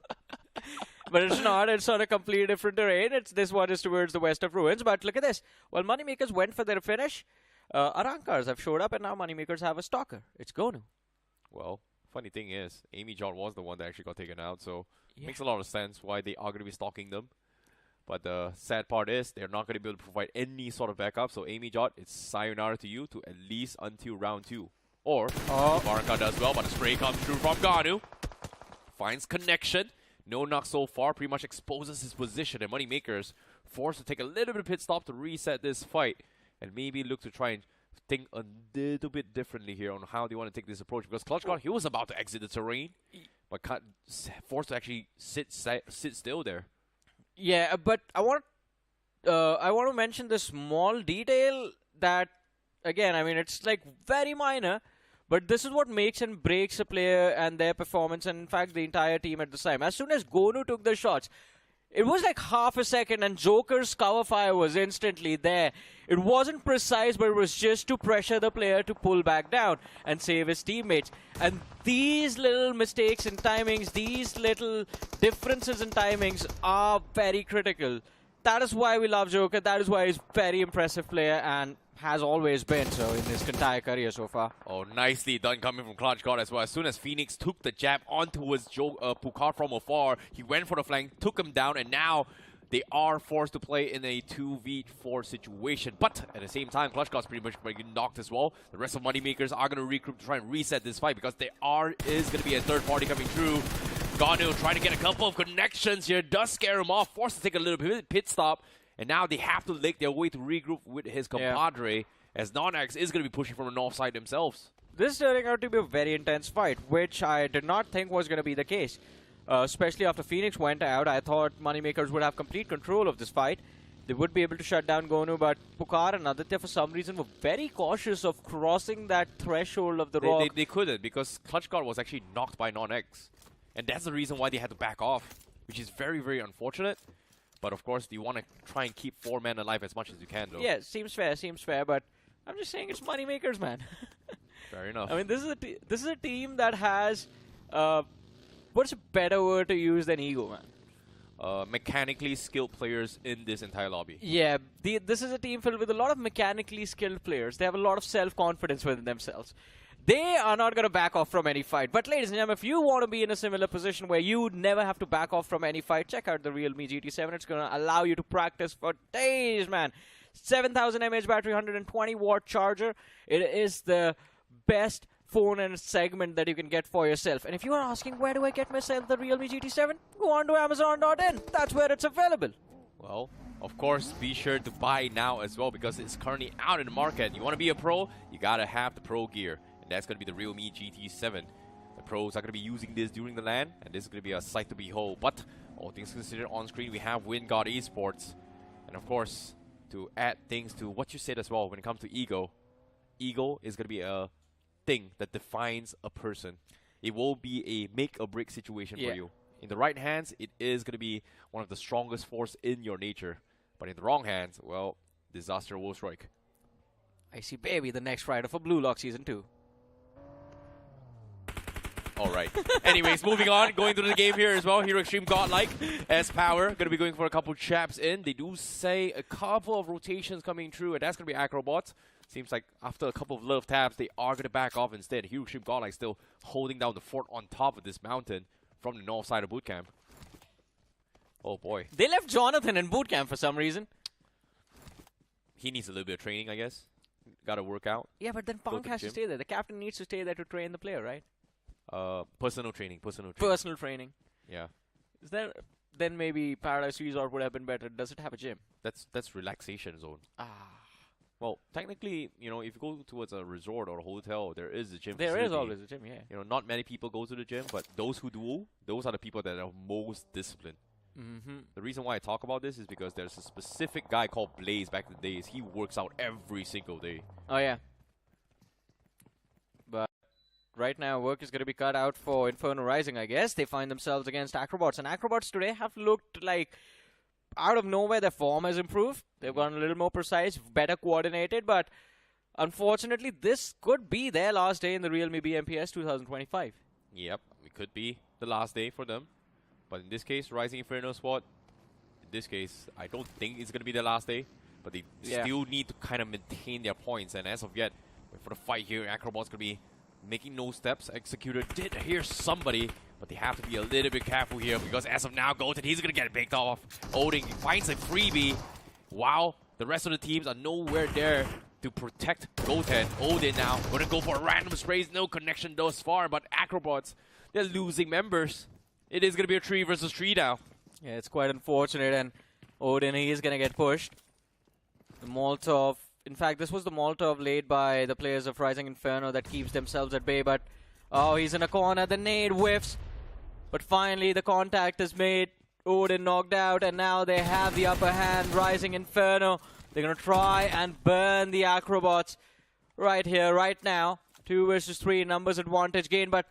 [SPEAKER 10] But it's not. It's on a completely different terrain. This one is towards the west of Ruins. But look at this. While Moneymakers went for their finish, Arrancars have showed up, and now Moneymakers have a stalker. It's Gonu.
[SPEAKER 8] Well, funny thing is, Amy John was the one that actually got taken out, so it makes a lot of sense why they are going to be stalking them. But the sad part is they're not going to be able to provide any sort of backup. So WINDGOD, it's sayonara to you to at least until round 2. Or Arrancar does well, but a spray comes through from Ganu. Finds connection. NoNx so far pretty much exposes his position, and Moneymakers forced to take a little bit of pit stop to reset this fight and maybe look to try and think a little bit differently here on how they want to take this approach, because ClutchGod, he was about to exit the terrain, but forced to actually sit still there.
[SPEAKER 10] Yeah, but I want to mention this small detail that, again, I mean, it's like very minor, but this is what makes and breaks a player and their performance, and in fact the entire team at the time. As soon as Gonu took the shots, it was like half a second and Joker's cover fire was instantly there. It wasn't precise, but it was just to pressure the player to pull back down and save his teammates. And these little mistakes in timings, these little differences in timings are very critical. That is why we love Joker. That is why he's a very impressive player and has always been so in his entire career so far.
[SPEAKER 8] Oh, nicely done coming from ClutchGod as well. As soon as Phoenix took the jab onto his Pucar from afar, he went for the flank, took him down, and now they are forced to play in a 2v4 situation. But at the same time, ClutchGod's pretty much getting knocked as well. The rest of Moneymakers are going to regroup to try and reset this fight, because there is going to be a third party coming through. Ganu trying to get a couple of connections here, does scare him off, forced to take a little bit pit stop. And now they have to lick their way to regroup with his compadre, as NoNx is going to be pushing from the north side themselves.
[SPEAKER 10] This is turning out to be a very intense fight, which I did not think was going to be the case. Especially after Phoenix went out, I thought Moneymakers would have complete control of this fight. They would be able to shut down Gonu, but Pucar and Aditya for some reason were very cautious of crossing that threshold of the rock.
[SPEAKER 8] They couldn't, because ClutchGod was actually knocked by NoNx. And that's the reason why they had to back off, which is very, very unfortunate. But of course, you want to try and keep 4 men alive as much as you can, though.
[SPEAKER 10] Yeah, seems fair, but I'm just saying it's Moneymakers, man.
[SPEAKER 8] Fair enough.
[SPEAKER 10] I mean, this is a team that has, what's a better word to use than ego, man?
[SPEAKER 8] Mechanically skilled players in this entire lobby.
[SPEAKER 10] Yeah, this is a team filled with a lot of mechanically skilled players. They have a lot of self-confidence within themselves. They are not going to back off from any fight. But ladies and gentlemen, if you want to be in a similar position where you never have to back off from any fight, check out the Realme GT7. It's going to allow you to practice for days, man. 7,000 mAh battery, 120 watt charger. It is the best phone and segment that you can get for yourself. And if you are asking, where do I get myself the Realme GT7? Go on to Amazon.in. That's where it's available.
[SPEAKER 8] Well, of course, be sure to buy now as well, because it's currently out in the market. You want to be a pro, you got to have the pro gear. That's going to be the Realme GT7. The pros are going to be using this during the LAN, and this is going to be a sight to behold. But all things considered, on screen we have WINDGOD Esports. And of course, to add things to what you said as well, when it comes to ego is going to be a thing that defines a person. It will be a make or break situation for you. In the right hands, it is going to be one of the strongest force in your nature. But in the wrong hands, well, disaster will strike.
[SPEAKER 10] I see baby, the next rider for Blue Lock Season 2.
[SPEAKER 8] Alright. Anyways, moving on, going through the game here as well. Hero Xtreme Godlike as power. Going to be going for a couple chaps in. They do say a couple of rotations coming through, and that's going to be AKROBOTZ. Seems like after a couple of love tabs, they are going to back off instead. Hero Xtreme Godlike still holding down the fort on top of this mountain from the north side of bootcamp. Oh boy.
[SPEAKER 10] They left Jonathan in bootcamp for some reason.
[SPEAKER 8] He needs a little bit of training, I guess. Got to work out.
[SPEAKER 10] Yeah, but then Punk has to stay there. The captain needs to stay there to train the player, right?
[SPEAKER 8] Personal training.
[SPEAKER 10] Personal training.
[SPEAKER 8] Yeah.
[SPEAKER 10] Is there? Then maybe Paradise Resort would have been better. Does it have a gym?
[SPEAKER 8] That's relaxation zone.
[SPEAKER 10] Ah.
[SPEAKER 8] Well, technically, you know, if you go towards a resort or a hotel, there is a gym.
[SPEAKER 10] There
[SPEAKER 8] facility.
[SPEAKER 10] is always a gym, yeah.
[SPEAKER 8] You know, not many people go to the gym, but those who do, those are the people that are most disciplined. The reason why I talk about this is because there's a specific guy called Blaze back in the days. He works out every single day.
[SPEAKER 10] Oh, yeah. But right now, work is going to be cut out for Inferno Rising, I guess. They find themselves against AKROBOTZ. And AKROBOTZ today have looked like, out of nowhere, their form has improved. They've gotten a little more precise, better coordinated. But unfortunately, this could be their last day in the Realme BMPS 2025.
[SPEAKER 8] Yep, it could be the last day for them. But in this case, Rising Inferno squad, in this case, I don't think it's going to be their last day. But they still need to kind of maintain their points. And as of yet, for the fight here, AKROBOTZ going to be making no steps. Executor did hear somebody But they have to be a little bit careful here because as of now, Goten, he's going to get picked off. Odin finds a freebie. Wow, the rest of the teams are nowhere there to protect Goten. Odin now going to go for a random sprays. No connection thus far, but AKROBOTZ, they're losing members. It is going to be a 3 versus 3 now.
[SPEAKER 10] Yeah, it's quite unfortunate, and Odin, he is going to get pushed. The Molotov, in fact, this was the Molotov laid by the players of Rising Inferno that keeps themselves at bay, but oh, he's in a corner, the nade whiffs. But finally, the contact is made. Odin knocked out, and now they have the upper hand. Rising Inferno, they're going to try and burn the AKROBOTZ right here, right now. 2 versus 3, numbers advantage gain, but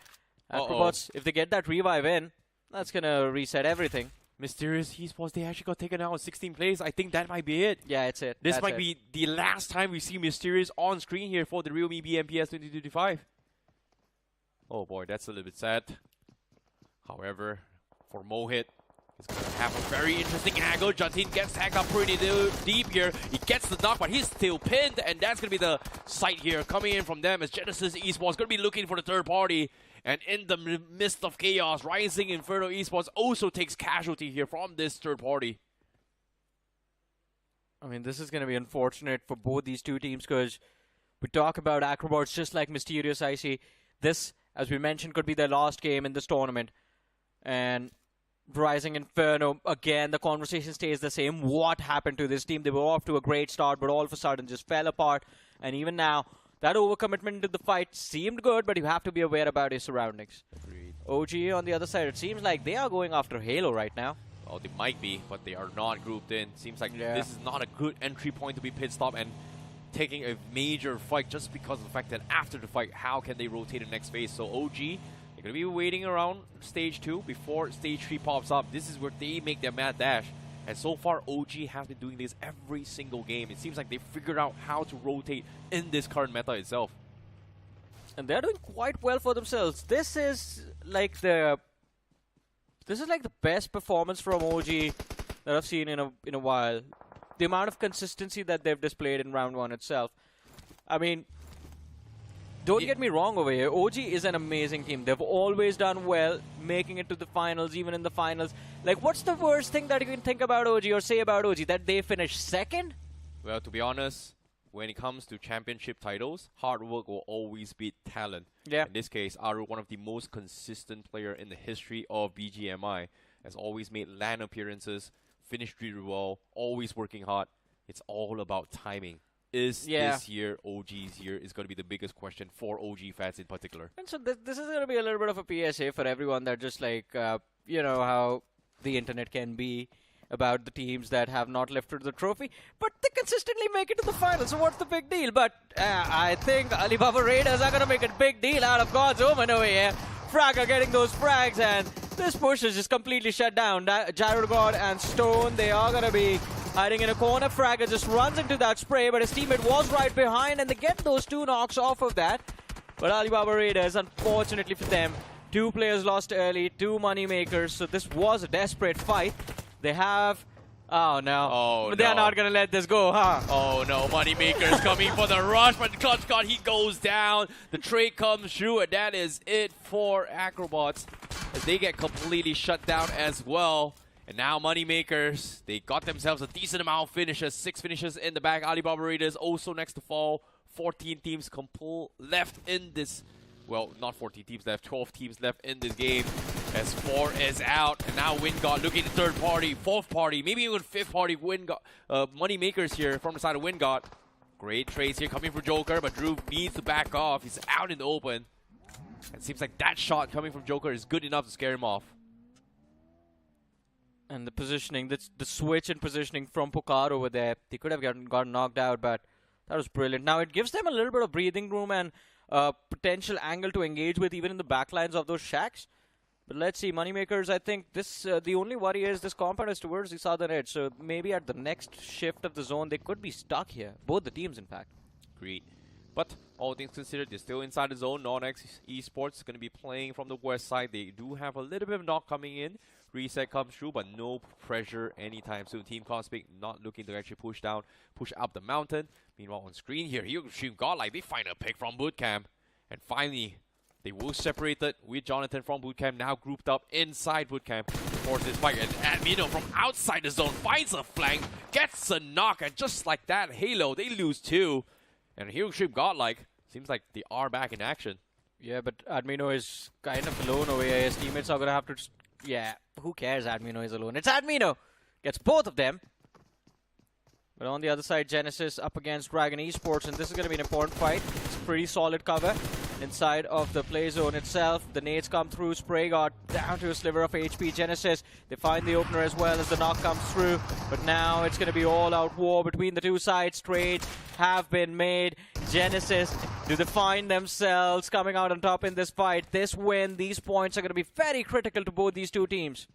[SPEAKER 10] AKROBOTZ, if they get that revive in, that's going to reset everything.
[SPEAKER 8] Mysterious Esports, they actually got taken out in 16 plays. I think that might be it.
[SPEAKER 10] Yeah, it's it.
[SPEAKER 8] This might be the last time we see Mysterious on screen here for the realme BMPS 2025. Oh boy, that's a little bit sad. However, for Mohit, it's going to have a very interesting angle. Jantin gets tagged up pretty deep here. He gets the knock, but he's still pinned, and that's going to be the sight here coming in from them as Genesis Esports going to be looking for the third party. And in the midst of chaos, Rising Inferno Esports also takes casualty here from this third party.
[SPEAKER 10] I mean, this is going to be unfortunate for both these two teams because we talk about AKROBOTZ just like Mysterious IC. This, as we mentioned, could be their last game in this tournament. And Rising Inferno, again, the conversation stays the same. What happened to this team? They were off to a great start, but all of a sudden just fell apart. And even now, that overcommitment into the fight seemed good, but you have to be aware about his surroundings.
[SPEAKER 8] Agreed.
[SPEAKER 10] OG on the other side, it seems like they are going after Halo right now.
[SPEAKER 8] Oh, they might be, but they are not grouped in. Seems like this is not a good entry point to be pit stop and taking a major fight just because of the fact that after the fight, how can they rotate the next phase? So OG, they're going to be waiting around stage 2 before stage 3 pops up. This is where they make their mad dash. And so far, OG has been doing this every single game. It seems like they figured out how to rotate in this current meta itself.
[SPEAKER 10] And they're doing quite well for themselves. This is like the best performance from OG that I've seen in a while. The amount of consistency that they've displayed in round 1 itself. I mean, don't get me wrong over here. OG is an amazing team. They've always done well, making it to the finals, even in the finals. Like, what's the worst thing that you can think about OG or say about OG? That they finished second?
[SPEAKER 8] Well, to be honest, when it comes to championship titles, hard work will always beat talent.
[SPEAKER 10] Yeah.
[SPEAKER 8] In this case, Aru, one of the most consistent player in the history of BGMI, has always made LAN appearances, finished really well, always working hard. It's all about timing. Is this year OG's year is going to be the biggest question for OG fans in particular.
[SPEAKER 10] And so this is going to be a little bit of a PSA for everyone that just like, you know, how the internet can be about the teams that have not lifted the trophy, but they consistently make it to the finals, so what's the big deal? But I think Alibaba Raiders are going to make a big deal out of God's Omen over here. Fragger getting those frags, and this push is just completely shut down. Gyro God and Stone, they are going to be hiding in a corner. Fragger just runs into that spray, but his teammate was right behind, and they get those 2 knocks off of that. But Alibaba Raiders, unfortunately for them, 2 players lost early, 2 money makers, so this was a desperate fight. They have... Oh, no.
[SPEAKER 8] Oh,
[SPEAKER 10] They're not going to let this go, huh?
[SPEAKER 8] Oh, no. Moneymaker's coming for the rush, but Clutch God, he goes down. The trade comes through, and that is it for AKROBOTZ as they get completely shut down as well. And now Moneymakers, they got themselves a decent amount of finishes. 6 finishes in the back. Alibaba Raiders also next to fall. 14 teams left in this... Well, not 14 teams left. 12 teams left in this game. As 4 is out. And now WINDGOD looking at third party, fourth party, maybe even fifth party. WINDGOD, Moneymakers here from the side of WINDGOD. Great trades here coming for Joker, but Drew needs to back off. He's out in the open. It seems like that shot coming from Joker is good enough to scare him off.
[SPEAKER 10] And the positioning, the switch in positioning from Pucar over there, they could have gotten knocked out, but that was brilliant. Now it gives them a little bit of breathing room and potential angle to engage with even in the backlines of those shacks. But let's see, Moneymakers, I think this the only worry is this compound is towards the southern edge, so maybe at the next shift of the zone, they could be stuck here. Both the teams, in fact.
[SPEAKER 8] Agreed. But all things considered, they're still inside the zone. NoNx Esports is going to be playing from the west side. They do have a little bit of knock coming in. Reset comes through, but no pressure anytime soon. Team Cosmic not looking to actually push up the mountain. Meanwhile, on screen here, Extreme Godlike, they find a pick from Bootcamp. And finally, They will separate it with Jonathan from bootcamp, now grouped up inside bootcamp for this fight. And Admino from outside the zone finds a flank, gets a knock, and just like that, Halo, they lose 2. And here Extreme Godlike, seems like they are back in action.
[SPEAKER 10] Yeah, but Admino is kind of alone over here. His teammates are going to have to... Yeah, who cares? Admino is alone. It's Admino! Gets both of them. But on the other side, Genesis up against Reckoning Esports, and this is going to be an important fight. It's pretty solid cover inside of the play zone itself. The nades come through. Spray got down to a sliver of HP. Genesis, they find the opener as well as the knock comes through. But now it's going to be all-out war between the two sides. Trades have been made. Genesis, do they find themselves coming out on top in this fight? This win, these points are going to be very critical to both these two teams.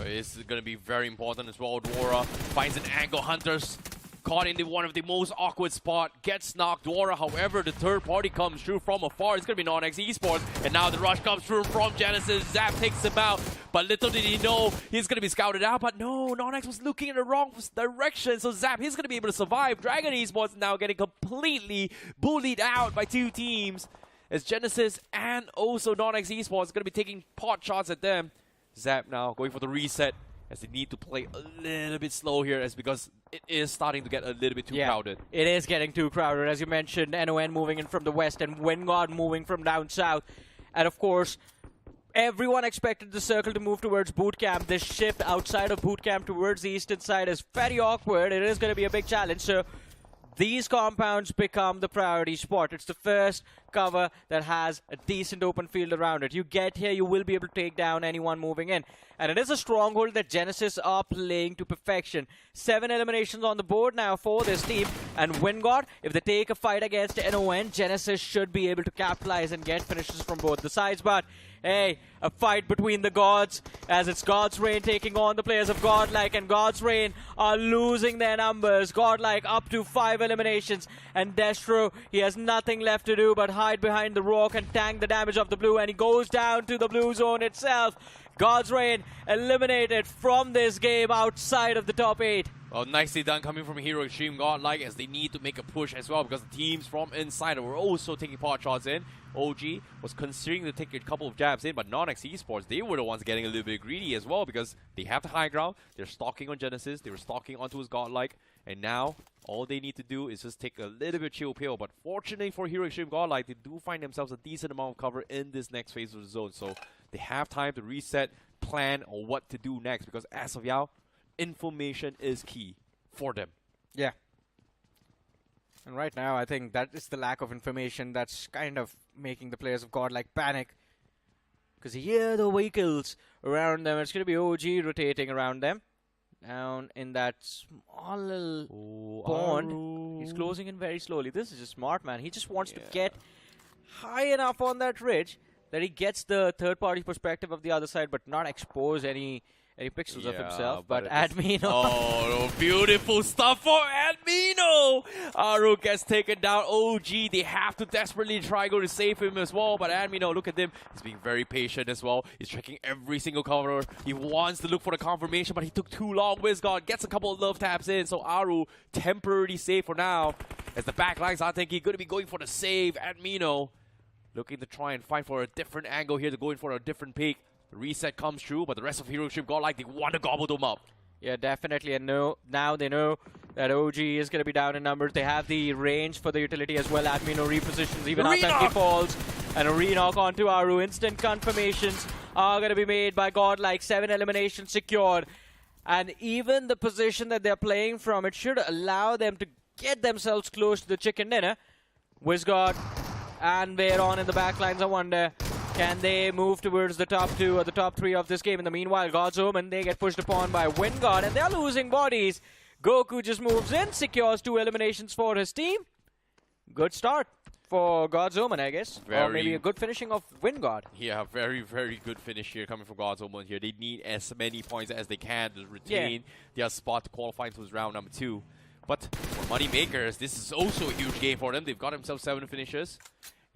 [SPEAKER 8] It's going to be very important as well. Dwara finds an angle. Hunters caught in one of the most awkward spot. Gets knocked. Dwara, however, the third party comes through from afar. It's going to be NoNx Esports. And now the rush comes through from Genesis. Zap takes him out. But little did he know he's going to be scouted out. But no, NoNx was looking in the wrong direction. So Zap, he's going to be able to survive. Dragon Esports now getting completely bullied out by two teams. As Genesis and also NoNx Esports going to be taking pot shots at them. Zap now going for the reset as they need to play a little bit slow here as because it is starting to get a little bit too crowded.
[SPEAKER 10] It is getting too crowded. As you mentioned, NON moving in from the west and WINDGOD moving from down south. And of course, everyone expected the circle to move towards bootcamp. This shift outside of bootcamp towards the eastern side is very awkward. It is going to be a big challenge. So these compounds become the priority spot. It's the first cover that has a decent open field around it. You get here, you will be able to take down anyone moving in. And it is a stronghold that Genesis are playing to perfection. 7 eliminations on the board now for this team. And WINDGOD, if they take a fight against NON, Genesis should be able to capitalize and get finishes from both the sides. But hey, a fight between the gods as it's God's Reign taking on the players of Godlike, and God's Reign are losing their numbers. Godlike up to 5 eliminations, and Destro, he has nothing left to do but hide behind the rock and tank the damage of the blue, and he goes down to the blue zone itself. God's Reign eliminated from this game outside of the top 8.
[SPEAKER 8] Well, nicely done coming from Hero Extreme Godlike as they need to make a push as well because the teams from inside were also taking pot shots in. OG was considering to take a couple of jabs in, but NoNx Esports, they were the ones getting a little bit greedy as well because they have the high ground. They're stalking on Genesis. They were stalking onto his Godlike. And now, all they need to do is just take a little bit chill pill. But fortunately for Hero Extreme Godlike, they do find themselves a decent amount of cover in this next phase of the zone. So they have time to reset, plan on what to do next because as of now, information is key for them.
[SPEAKER 10] Yeah. And right now, I think that is the lack of information that's kind of making the players of Godlike panic. Because you hear the vehicles around them. It's going to be OG rotating around them. Down in that small little pond. He's closing in very slowly. This is a smart man. He just wants to get high enough on that ridge that he gets the third-party perspective of the other side, but not expose any pixels of himself. But Admino.
[SPEAKER 8] Oh, beautiful stuff for Admino. Aru gets taken down. OG, they have to desperately try go to save him as well. But Admino, look at him. He's being very patient as well. He's checking every single cover. He wants to look for the confirmation, but he took too long. WizGod gets a couple of love taps in. So Aru temporarily safe for now. As the back lines are thinking, going to be going for the save. Admino looking to try and find for a different angle here to go in for a different peak. The reset comes through, but the rest of Hero Extreme Godlike, they want to gobble them up.
[SPEAKER 10] Yeah, definitely. And now they know that OG is going to be down in numbers. They have the range for the utility as well. Admino repositions, even Atanki falls. And a re-knock onto Aru. Instant confirmations are going to be made by Godlike. 7 eliminations secured. And even the position that they're playing from, it should allow them to get themselves close to the chicken dinner. WizGod and Veyron in the back lines, I wonder, can they move towards the top 2 or the top 3 of this game? In the meanwhile, God's Omen, they get pushed upon by WINDGOD, and they're losing bodies. Goku just moves in, secures 2 eliminations for his team. Good start for God's Omen, I guess. Or maybe a good finishing of WINDGOD.
[SPEAKER 8] Yeah, very, very good finish here coming from God's Omen here. They need as many points as they can to retain their spot to qualify into round number 2. But for Moneymakers, this is also a huge game for them. They've got themselves 7 finishes.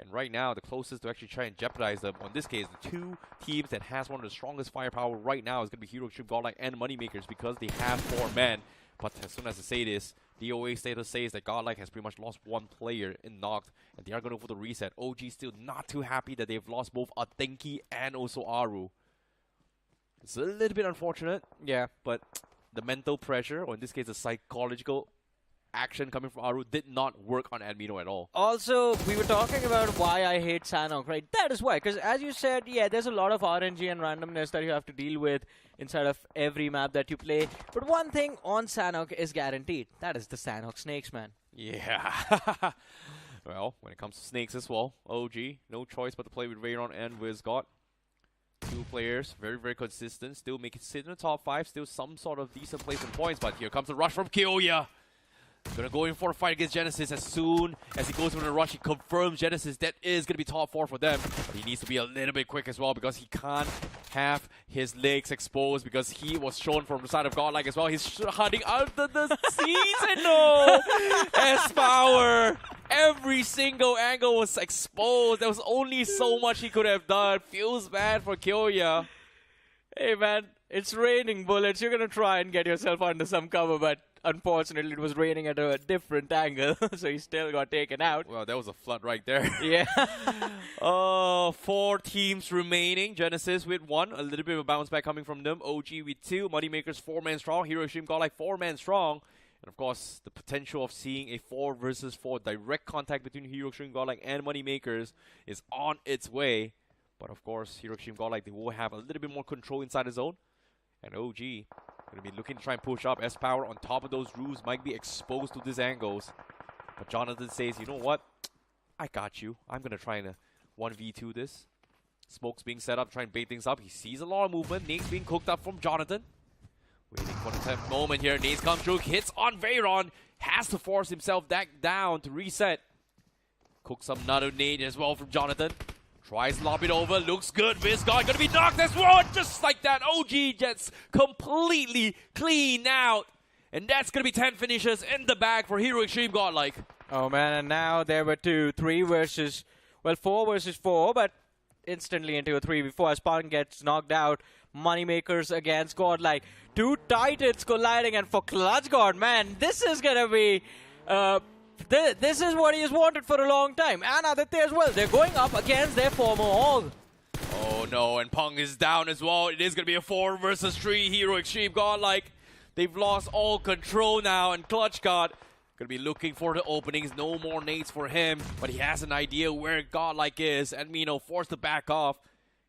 [SPEAKER 8] And right now, the closest to actually try and jeopardize them, on this case, the two teams that has one of the strongest firepower right now is going to be Hero Extreme, Godlike, and Moneymakers because they have 4 men. But as soon as I say this, DOA status says that Godlike has pretty much lost 1 player in Knocked, and they are going to go for the reset. OG still not too happy that they've lost both Atenki and also Aru. It's a little bit unfortunate,
[SPEAKER 10] Yeah.
[SPEAKER 8] but the mental pressure, or in this case, the psychological action coming from Aru did not work on Admino at all.
[SPEAKER 10] Also, we were talking about why I hate Sanhok, right? That is why, because as you said, yeah, there's a lot of RNG and randomness that you have to deal with inside of every map that you play. But one thing on Sanhok is guaranteed. That is the Sanhok Snakes, man.
[SPEAKER 8] Yeah. Well, when it comes to snakes as well, OG, no choice but to play with Rayron and WINDGOD. 2 players, very, very consistent. Still make it sit in the top 5. Still some sort of decent placement points. But here comes the rush from Kyoya. Gonna go in for a fight against Genesis. As soon as he goes for the rush, he confirms Genesis. That is gonna be top 4 for them. But he needs to be a little bit quick as well because he can't have his legs exposed because he was shown from the side of Godlike as well. He's hunting out the season. No! S-Power! Every single angle was exposed. There was only so much he could have done. Feels bad for Kyoya.
[SPEAKER 10] Hey, man, it's raining bullets. You're gonna try and get yourself under some cover, but unfortunately, it was raining at a different angle, so he still got taken out.
[SPEAKER 8] Well, that was a flood right there.
[SPEAKER 10] Yeah.
[SPEAKER 8] 4 teams remaining. Genesis with 1. A little bit of a bounce back coming from them. OG with 2. Moneymakers 4-man strong. Hero Extreme Godlike 4-man strong. And of course, the potential of seeing a 4 versus 4 direct contact between Hero Extreme Godlike and Moneymakers is on its way. But of course, Hero Extreme Godlike, they will have a little bit more control inside the zone. And OG going to be looking to try and push up. S-Power on top of those roofs might be exposed to these angles. But Jonathan says, you know what? I got you. I'm going to try and 1v2 this. Smoke's being set up, trying to bait things up. He sees a lot of movement. Nate's being cooked up from Jonathan. Waiting for the 10th moment here. Nate comes through, hits on Veyron. Has to force himself back down to reset. Cooks up another nade as well from Jonathan. Tries to lob it over, looks good. WINDGOD gonna be knocked as well, just like that. OG gets completely cleaned out. And that's gonna be 10 finishes in the bag for Hero Extreme Godlike.
[SPEAKER 10] Oh, man, and now there were 3 versus, well, 4 versus 4, but instantly into a 3v4 as Spartan gets knocked out. Moneymakers against Godlike. 2 titans colliding, and for ClutchGod, man, this is gonna be... This is what he has wanted for a long time. And Aditya as well. They're going up against their former org.
[SPEAKER 8] Oh no, and Pung is down as well. It is going to be a 4 versus 3 Hero Extreme Godlike. They've lost all control now, and ClutchGod going to be looking for the openings. No more nades for him, but he has an idea where Godlike is. Admino forced to back off.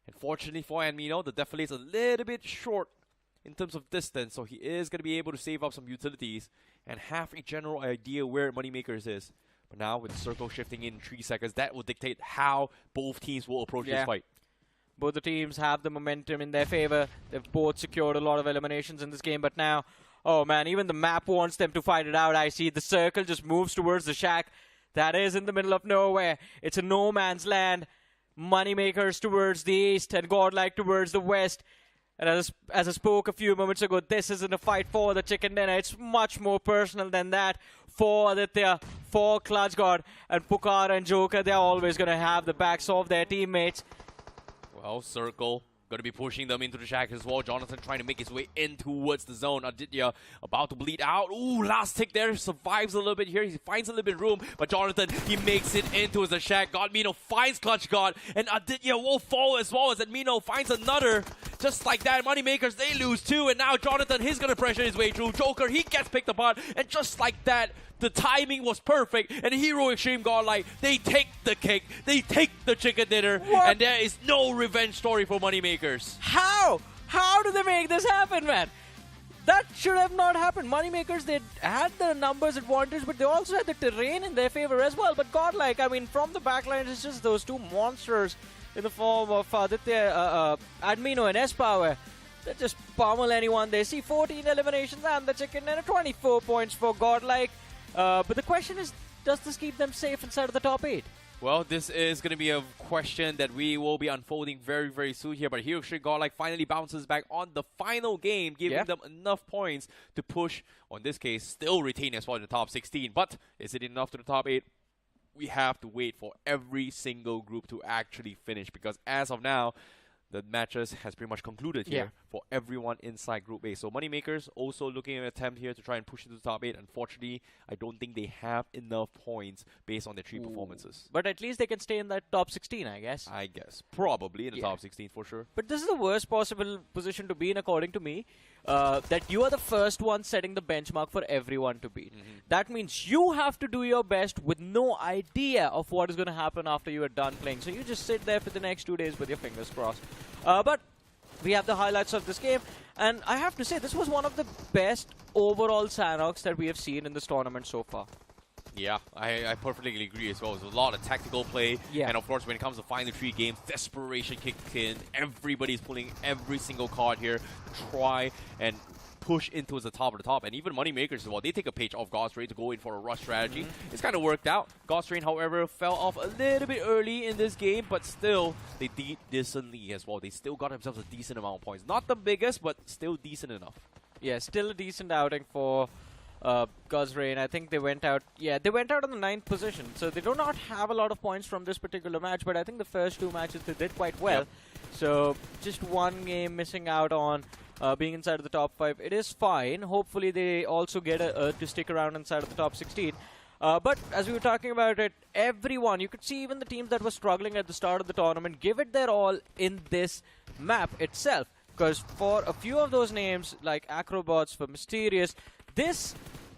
[SPEAKER 8] And fortunately for Admino, the defilade is a little bit short in terms of distance, so he is going to be able to save up some utilities and have a general idea where Moneymakers is. But now with the circle shifting in 3 seconds, that will dictate how both teams will approach this fight.
[SPEAKER 10] Both the teams have the momentum in their favor. They've both secured a lot of eliminations in this game, but now, oh man, even the map wants them to fight it out. I see the circle just moves towards the shack that is in the middle of nowhere. It's a no man's land. Moneymakers towards the east and Godlike towards the west. And as I spoke a few moments ago, this isn't a fight for the chicken dinner. It's much more personal than that. For Aditya, for ClutchGod, and Pukar and Joker, they're always going to have the backs of their teammates.
[SPEAKER 8] Well, Circle going to be pushing them into the shack as well. Jonathan trying to make his way in towards the zone. Aditya about to bleed out. Ooh, last tick there. Survives a little bit here. He finds a little bit of room. But Jonathan, he makes it into the shack. Godmino finds ClutchGod. And Aditya will fall as well as Admino finds another. Just like that, Moneymakers, they lose too. And now Jonathan, he's going to pressure his way through. Joker, he gets picked apart. And just like that, the timing was perfect. And Hero Extreme Godlike, they take the cake. They take the chicken dinner.
[SPEAKER 10] What?
[SPEAKER 8] And there is no revenge story for Moneymakers.
[SPEAKER 10] How? How do they make this happen, man? That should have not happened. Moneymakers, they had the numbers advantage, but they also had the terrain in their favor as well. But Godlike, I mean, from the backline, it's just those 2 monsters in the form of Aditya, Admino and S-Power. They just pummel anyone. They see 14 eliminations and the chicken dinner, 24 points for Godlike. But the question is, does this keep them safe inside of the top 8?
[SPEAKER 8] Well, this is going to be a question that we will be unfolding very, very soon here. But Hero Extreme Godlike finally bounces back on the final game, giving them enough points to push, or in this case, still retain as well in the top 16. But is it enough to the top 8? we have to wait for every single group to actually finish, because as of now, the matches has pretty much concluded here for everyone inside Group A. So Moneymakers also looking at an attempt here to try and push into the top 8. Unfortunately, I don't think they have enough points based on their 3 performances.
[SPEAKER 10] But at least they can stay in that top 16, I guess.
[SPEAKER 8] I guess. Probably in the top 16 for sure.
[SPEAKER 10] But this is the worst possible position to be in, according to me. That you are the first one setting the benchmark for everyone to beat. That means you have to do your best with no idea of what is going to happen after you are done playing. So you just sit there for the next 2 days with your fingers crossed. But we have the highlights of this game, and I have to say this was one of the best overall Sanhoks that we have seen in this tournament so far.
[SPEAKER 8] Yeah, I perfectly agree as well. There's a lot of tactical play, and of course when it comes to final 3 games, desperation kicked in. Everybody's pulling every single card here to try and push into the top of the top. And even Moneymakers as well, they take a page off Godstrain to go in for a rush strategy. It's kind of worked out. Godstrain, however, fell off a little bit early in this game, but still, they did decently as well. They still got themselves a decent amount of points. Not the biggest, but still decent enough.
[SPEAKER 10] Yeah, still a decent outing for Godstrain. I think they went out, they went out on the 9th position. So they do not have a lot of points from this particular match, but I think the first 2 matches they did quite well. So just 1 game missing out on being inside of the top 5. It is fine. Hopefully they also get to stick around inside of the top 16. But as we were talking about it, everyone, you could see even the teams that were struggling at the start of the tournament, give it their all in this map itself. Because for a few of those names, like AKROBOTZ, for Mysterious, this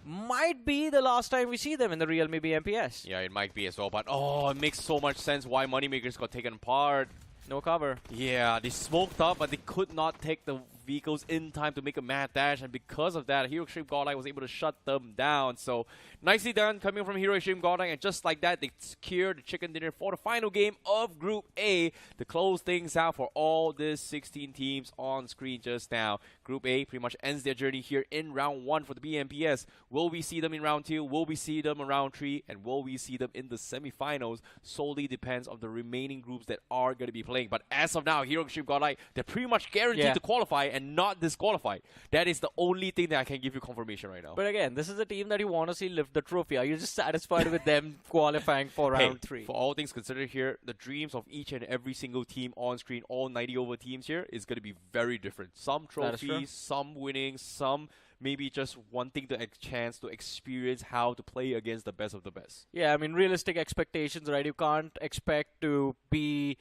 [SPEAKER 10] might be the last time we see them in the realme BMPS.
[SPEAKER 8] Yeah, it might be as well. But, it makes so much sense why Moneymakers got taken apart.
[SPEAKER 10] No cover.
[SPEAKER 8] Yeah, they smoked up, but they could not take the vehicles in time to make a mad dash, and because of that, Hero Extreme Godlike was able to shut them down. So nicely done coming from Hero Extreme Godlike, and just like that, they secured the chicken dinner for the final game of Group A to close things out for all these 16 teams on screen just now. Group A pretty much ends their journey here in round 1 for the BMPS. Will we see them in round 2? Will we see them in round 3? And will we see them in the semifinals? Solely depends on the remaining groups that are going to be playing. But as of now, Hero Extreme Godlike, they're pretty much guaranteed to qualify and not disqualified. That is the only thing that I can give you confirmation right now.
[SPEAKER 10] But again, this is a team that you want to see lift the trophy. Are you just satisfied with them qualifying for round 3?
[SPEAKER 8] For all things considered here, the dreams of each and every single team on screen, all 90 over teams here, is going to be very different. Some trophies, some winning, some maybe just wanting to chance to experience how to play against the best of the best. Yeah,
[SPEAKER 10] I mean, realistic expectations, right? You can't expect to be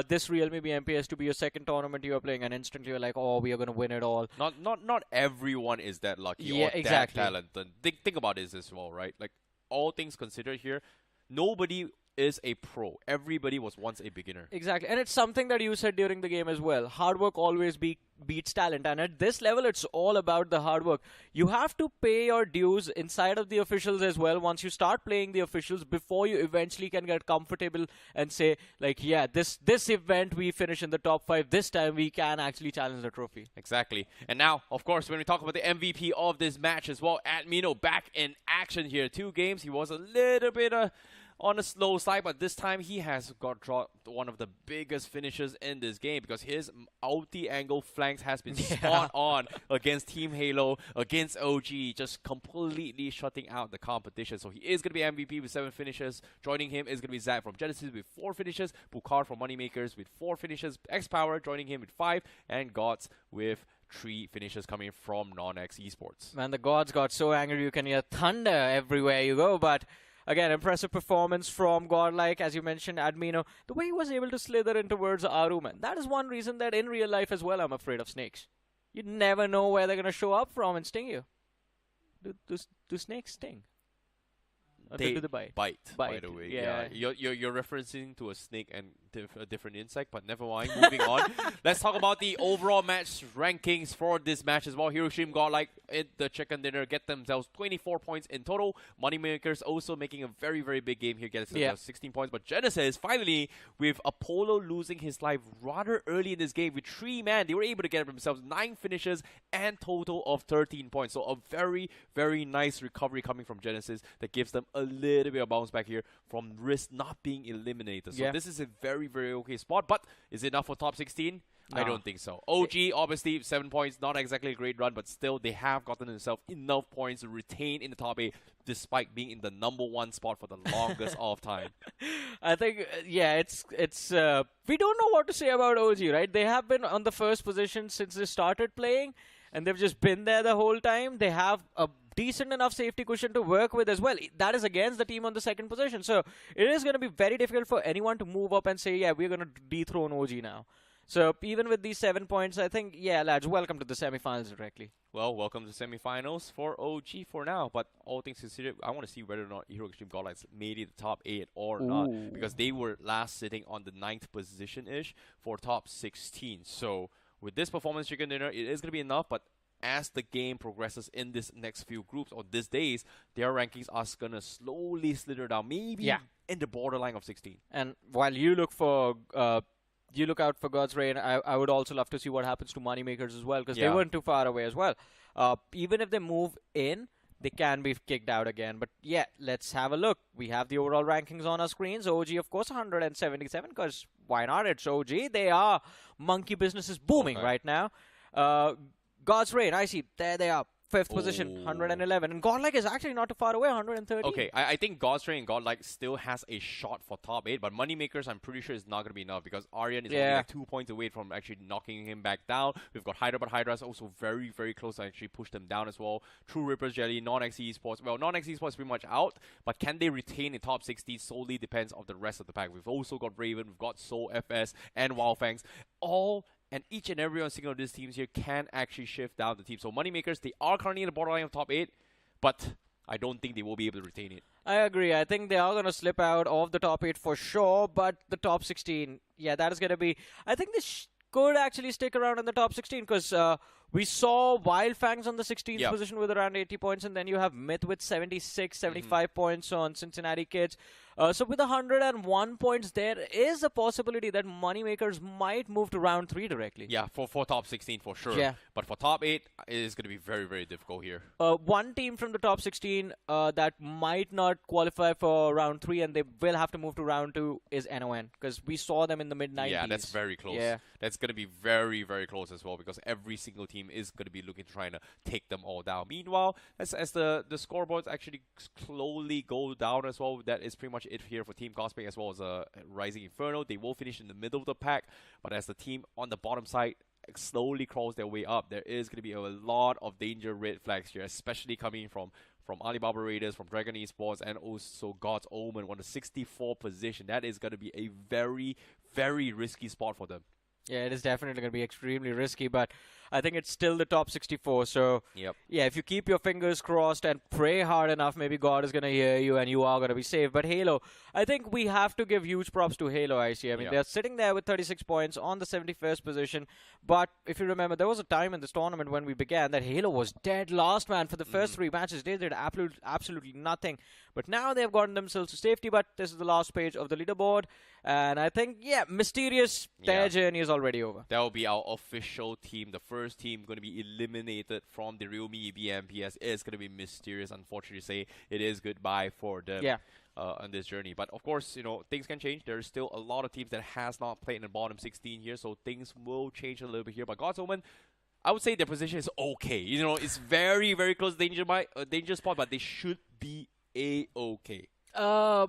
[SPEAKER 10] this realme BMPS to be your second tournament you are playing, and instantly you're like, oh, we are going to win it all.
[SPEAKER 8] Not everyone is that lucky or that talented. Think about this as well, right? Like, all things considered here, nobody is a pro. Everybody was once a beginner.
[SPEAKER 10] Exactly. And it's something that you said during the game as well. Hard work always beats talent. And at this level, it's all about the hard work. You have to pay your dues inside of the officials as well once you start playing the officials before you eventually can get comfortable and say, like, yeah, this event we finish in the top 5. This time we can actually challenge the trophy.
[SPEAKER 8] Exactly. And now, of course, when we talk about the MVP of this match as well, Admino back in action here. 2 games. He was a little bit on the slow side, but this time he has got dropped one of the biggest finishes in this game, because his multi-angle flanks has been spot on against Team Halo, against OG, just completely shutting out the competition. So he is going to be MVP with 7 finishes. Joining him is going to be Zach from Genesis with 4 finishes, Bukar from Moneymakers with 4 finishes, X-Power joining him with 5, and Gods with 3 finishes coming from NoNx Esports.
[SPEAKER 10] Man, the Gods got so angry you can hear thunder everywhere you go, but again, impressive performance from Godlike, as you mentioned, Admino. The way he was able to slither in towards Aruman. That is one reason that in real life as well, I'm afraid of snakes. You never know where they're going to show up from and sting you. Do snakes sting?
[SPEAKER 8] They
[SPEAKER 10] do the bite,
[SPEAKER 8] by the way. Yeah. You're referencing to a snake and a different insect, but never mind. Moving on. Let's talk about the overall match rankings for this match as well. Hero Extreme Godlike in the chicken dinner get themselves 24 points in total. Moneymakers also making a very, very big game here, gets themselves 16 points. But Genesis, finally, with Apollo losing his life rather early in this game with 3 man, they were able to get themselves 9 finishes and total of 13 points. So a very, very nice recovery coming from Genesis that gives them a little bit of bounce back here from risk not being eliminated. So
[SPEAKER 10] Yeah.
[SPEAKER 8] this is a very, very okay spot. But is it enough for top 16? I
[SPEAKER 10] No.
[SPEAKER 8] don't think so. OG, obviously, 7 points, not exactly a great run, but still, they have gotten themselves enough points to retain in the top 8, despite being in the #1 spot for the longest of time.
[SPEAKER 10] I think, yeah, it's we don't know what to say about OG, right? They have been on the first position since they started playing, and they've just been there the whole time. They have a decent enough safety cushion to work with as well. That is against the team on the second position. So it is going to be very difficult for anyone to move up and say, yeah, we're going to dethrone OG now. So even with these 7 points, I think, yeah, lads, welcome to the semifinals directly.
[SPEAKER 8] Well, welcome to semifinals for OG for now. But all things considered, I want to see whether or not Hero Xtreme Godlike made it the top 8 or not. Because they were last sitting on the 9th position-ish for top 16. So with this performance chicken dinner, it is going to be enough. But as the game progresses in this next few groups or these days, their rankings are going to slowly slither down. Maybe in the borderline of 16.
[SPEAKER 10] And while you look for... you look out for God's Reign, I would also love to see what happens to Moneymakers as well, because they weren't too far away as well. Even if they move in, they can be kicked out again. But yeah, let's have a look. We have the overall rankings on our screens. OG, of course, 177, because why not? It's OG. They are monkey businesses booming right now. God's Reign, I see. There they are. 5th position, 111. And Godlike is actually not too far away, 130.
[SPEAKER 8] Okay, I think God's Reign and Godlike still has a shot for top 8, but Moneymakers, I'm pretty sure is not going to be enough because Aryan is only like 2 points away from actually knocking him back down. We've got Hyderabad Hydra is also very, very close to actually push them down as well. True Rippers Jelly, NoNx Esports. Well, NoNx Esports is pretty much out, but can they retain a top 60 solely depends on the rest of the pack. We've also got Raven, we've got Soul FS, and Wyld Fangs. And each and every single of these teams here can actually shift down the team. So Moneymakers, they are currently in the borderline of top 8, but I don't think they will be able to retain it.
[SPEAKER 10] I agree. I think they are going to slip out of the top 8 for sure, but the top 16, yeah, that is going to be... I think this could actually stick around in the top 16 because we saw Wyld Fangs on the 16th position with around 80 points, and then you have Myth with 76, 75 points on Cincinnati Kids. So with 101 points, there is a possibility that Moneymakers might move to round 3 directly.
[SPEAKER 8] Yeah, for top 16 for sure.
[SPEAKER 10] Yeah.
[SPEAKER 8] But for top 8, it is going to be very, very difficult here.
[SPEAKER 10] One team from the top 16 that might not qualify for round 3 and they will have to move to round 2 is NON, because we saw them in the mid-90s.
[SPEAKER 8] Yeah, that's very close.
[SPEAKER 10] Yeah.
[SPEAKER 8] That's going to be very, very close as well because every single team is going to be looking to try to take them all down. Meanwhile, as the scoreboards actually slowly go down as well, that is pretty much it here for Team Cosmic as well as Rising Inferno. They will finish in the middle of the pack, but as the team on the bottom side slowly crawls their way up, there is going to be a lot of danger red flags here, especially coming from Alibaba Raiders, from Reckoning Esports, and also God's Omen on the 64th position. That is going to be a very, very risky spot for them.
[SPEAKER 10] Yeah, it is definitely going to be extremely risky, but I think it's still the top 64. So, yeah, if you keep your fingers crossed and pray hard enough, maybe God is going to hear you and you are going to be safe. But Halo, I think we have to give huge props to Halo, I see. I mean, they're sitting there with 36 points on the 71st position. But if you remember, there was a time in this tournament when we began that Halo was dead last, man. For the first 3 matches, they did absolutely nothing. But now they've gotten themselves to safety, but this is the last page of the leaderboard. And I think, Mysterious, their journey is already over.
[SPEAKER 8] That will be our official team. The first team going to be eliminated from the realme BMPS is going to be Mysterious. Unfortunately to say, it is goodbye for them on this journey. But of course, things can change. There's still a lot of teams that has not played in the bottom 16 here, so things will change a little bit here. But God's Omen, I would say their position is okay. It's very, very close to danger spot, but they should be A-okay.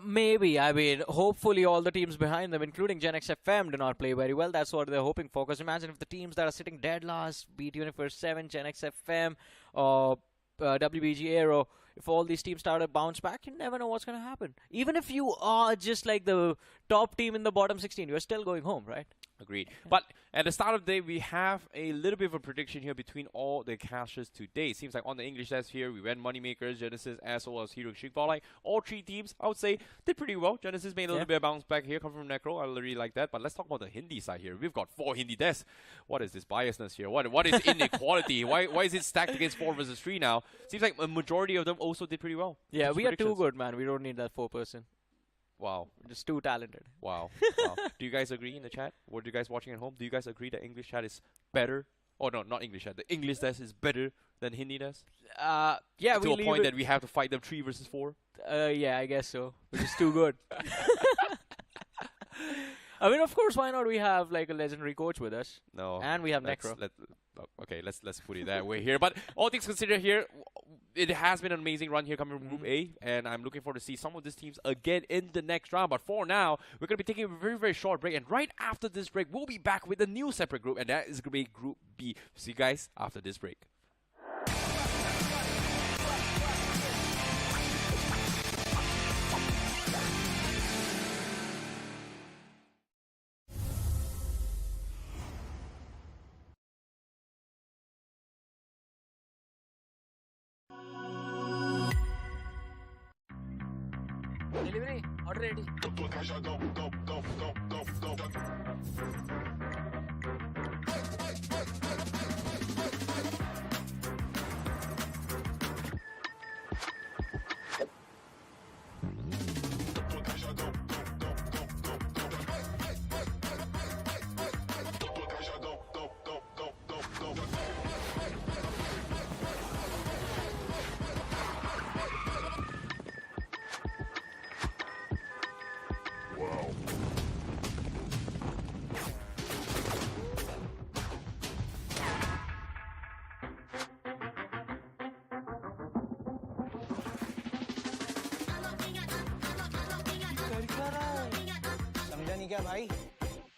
[SPEAKER 10] Maybe. I mean, hopefully all the teams behind them, including GSGxFM, do not play very well. That's what they're hoping for. Because imagine if the teams that are sitting dead last, beat Universe 7, GSGxFM, or WBGAero, if all these teams start to bounce back, you never know what's going to happen. Even if you are just like the top team in the bottom 16, you're still going home, right?
[SPEAKER 8] Agreed. But at the start of the day, we have a little bit of a prediction here between all the casters today. Seems like on the English desk here, we went Moneymakers, Genesis, as well as Hero Xtreme Godlike. All 3 teams, I would say, did pretty well. Genesis made a little bit of bounce back here, coming from Necro. I really like that. But let's talk about the Hindi side here. We've got 4 Hindi desks. What is this biasness here? What is inequality? Why is it stacked against 4 versus 3 now? Seems like a majority of them also did pretty well.
[SPEAKER 10] Yeah, we are too good, man. We don't need that 4-person.
[SPEAKER 8] Wow.
[SPEAKER 10] Just too talented.
[SPEAKER 8] Wow. Do you guys agree in the chat? Or do you guys watching at home? Do you guys agree that English chat is better? Oh, no, not English chat. The English desk is better than Hindi desk?
[SPEAKER 10] Yeah,
[SPEAKER 8] to a point that we have to fight them 3 versus 4?
[SPEAKER 10] Yeah, I guess so. Which is too good. I mean, of course, why not? We have like a legendary coach with us.
[SPEAKER 8] No.
[SPEAKER 10] And we have Necro.
[SPEAKER 8] Let's put it that way here. But all things considered here, it has been an amazing run here coming from Group A, and I'm looking forward to see some of these teams again in the next round. But for now, we're going to be taking a very, very short break, and right after this break, we'll be back with a new separate group, and that is going to be Group B. See you guys after this break.
[SPEAKER 3] Delivery, order ready.
[SPEAKER 5] समझा नहीं क्या भाई?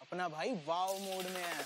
[SPEAKER 5] अपना भाई वाव mode में है।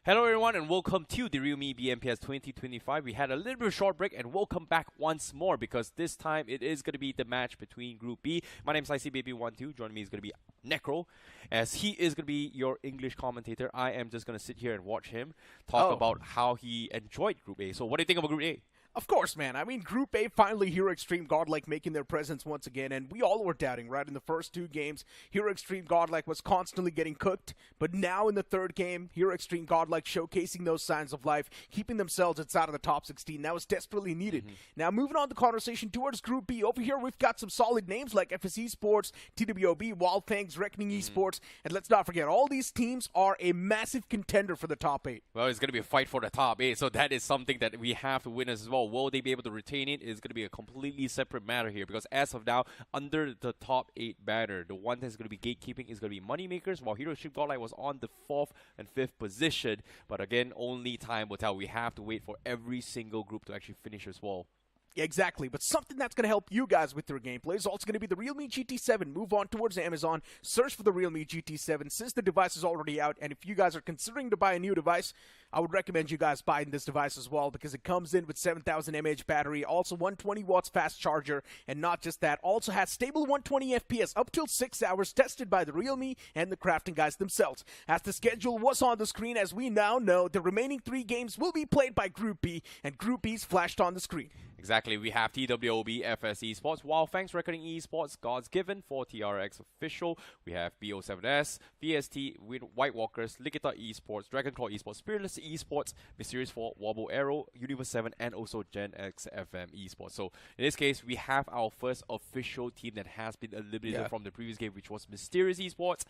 [SPEAKER 8] Hello everyone and welcome to the realme BMPS 2025. We had a little bit of a short break and welcome back once more because this time it is going to be the match between Group B. My name is ICBaby12. Joining me is going to be Necro, as he is going to be your English commentator. I am just going to sit here and watch him talk about how he enjoyed Group A. So what do you think about Group A?
[SPEAKER 7] Of course, man. I mean, Group A, finally Hero Xtreme Godlike making their presence once again, and we all were doubting, right? In the first two games, Hero Xtreme Godlike was constantly getting cooked, but now in the third game, Hero Xtreme Godlike showcasing those signs of life, keeping themselves inside of the top 16. That was desperately needed. Now, moving on the conversation towards Group B, over here we've got some solid names like FS Esports, TWOB, Wyld Fangs, Reckoning Esports, and let's not forget, all these teams are a massive contender for the top 8.
[SPEAKER 8] Well, it's going to be a fight for the top 8, so that is something that we have to witness as well. Will they be able to retain it is going to be a completely separate matter here, because as of now, under the top 8 banner, the one that's going to be gatekeeping is going to be Moneymakers, while Hero Xtreme Godlike was on the 4th and 5th position. But again, only time will tell. We have to wait for every single group to actually finish as well.
[SPEAKER 7] Yeah, exactly, but something that's going to help you guys with your gameplay is also going to be the Realme GT7. Move on towards Amazon, search for the Realme GT7 since the device is already out, and if you guys are considering to buy a new device, I would recommend you guys buying this device as well, because it comes in with 7,000 mAh battery, also 120 watts fast charger, and not just that, also has stable 120 FPS up till 6 hours, tested by the Realme and the crafting guys themselves. As the schedule was on the screen, as we now know, the remaining 3 games will be played by Group B, and Group B's flashed on the screen.
[SPEAKER 8] Exactly, we have TWOB, FS Esports, Wyld Fangs, Reckoning Esports, God's Given, 4TRX Official, we have BO7S, VST, White Walkers, Likitha Esports, Dragonclaw Esports, Spiritless Esports, Mysterious 4, WOBBLExAERO, Universe 7, and also GSGxFM Esports. So in this case, we have our first official team that has been eliminated from the previous game, which was Mysterious Esports.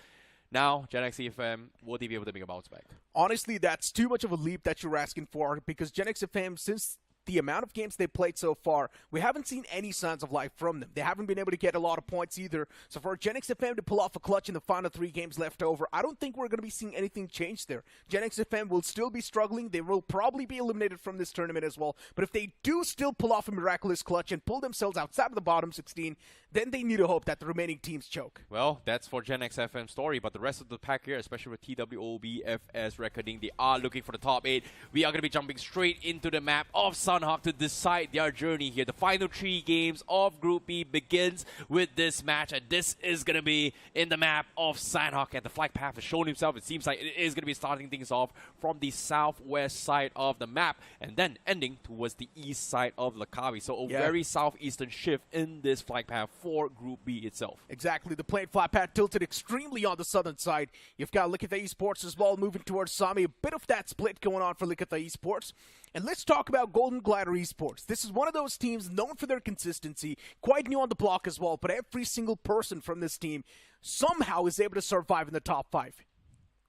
[SPEAKER 8] Now, GSGxFM, will they be able to make a bounce back?
[SPEAKER 7] Honestly, that's too much of a leap that you're asking for, because GSGxFM, since the amount of games they played so far, we haven't seen any signs of life from them. They haven't been able to get a lot of points either. So for GSGxFM to pull off a clutch in the final 3 games left over, I don't think we're going to be seeing anything change there. GSGxFM will still be struggling. They will probably be eliminated from this tournament as well. But if they do still pull off a miraculous clutch and pull themselves outside of the bottom 16, then they need to hope that the remaining teams choke.
[SPEAKER 8] Well, that's for GSGxFM's story, but the rest of the pack here, especially with TWOB, FS, Reckoning, they are looking for the top 8. We are going to be jumping straight into the map of Sanhok to decide their journey here. The final 3 games of Group B begins with this match, and this is going to be in the map of Sanhok, and the flag path has shown himself. It seems like it is going to be starting things off from the southwest side of the map, and then ending towards the east side of Lakawi. So a very southeastern shift in this flag path for Group B itself.
[SPEAKER 7] Exactly. The playing flag path tilted extremely on the southern side. You've got LIKITHA Esports as well moving towards Sami. A bit of that split going on for LIKITHA Esports. And let's talk about Golden Glider Esports. This is one of those teams known for their consistency, quite new on the block as well, but every single person from this team somehow is able to survive in the top 5.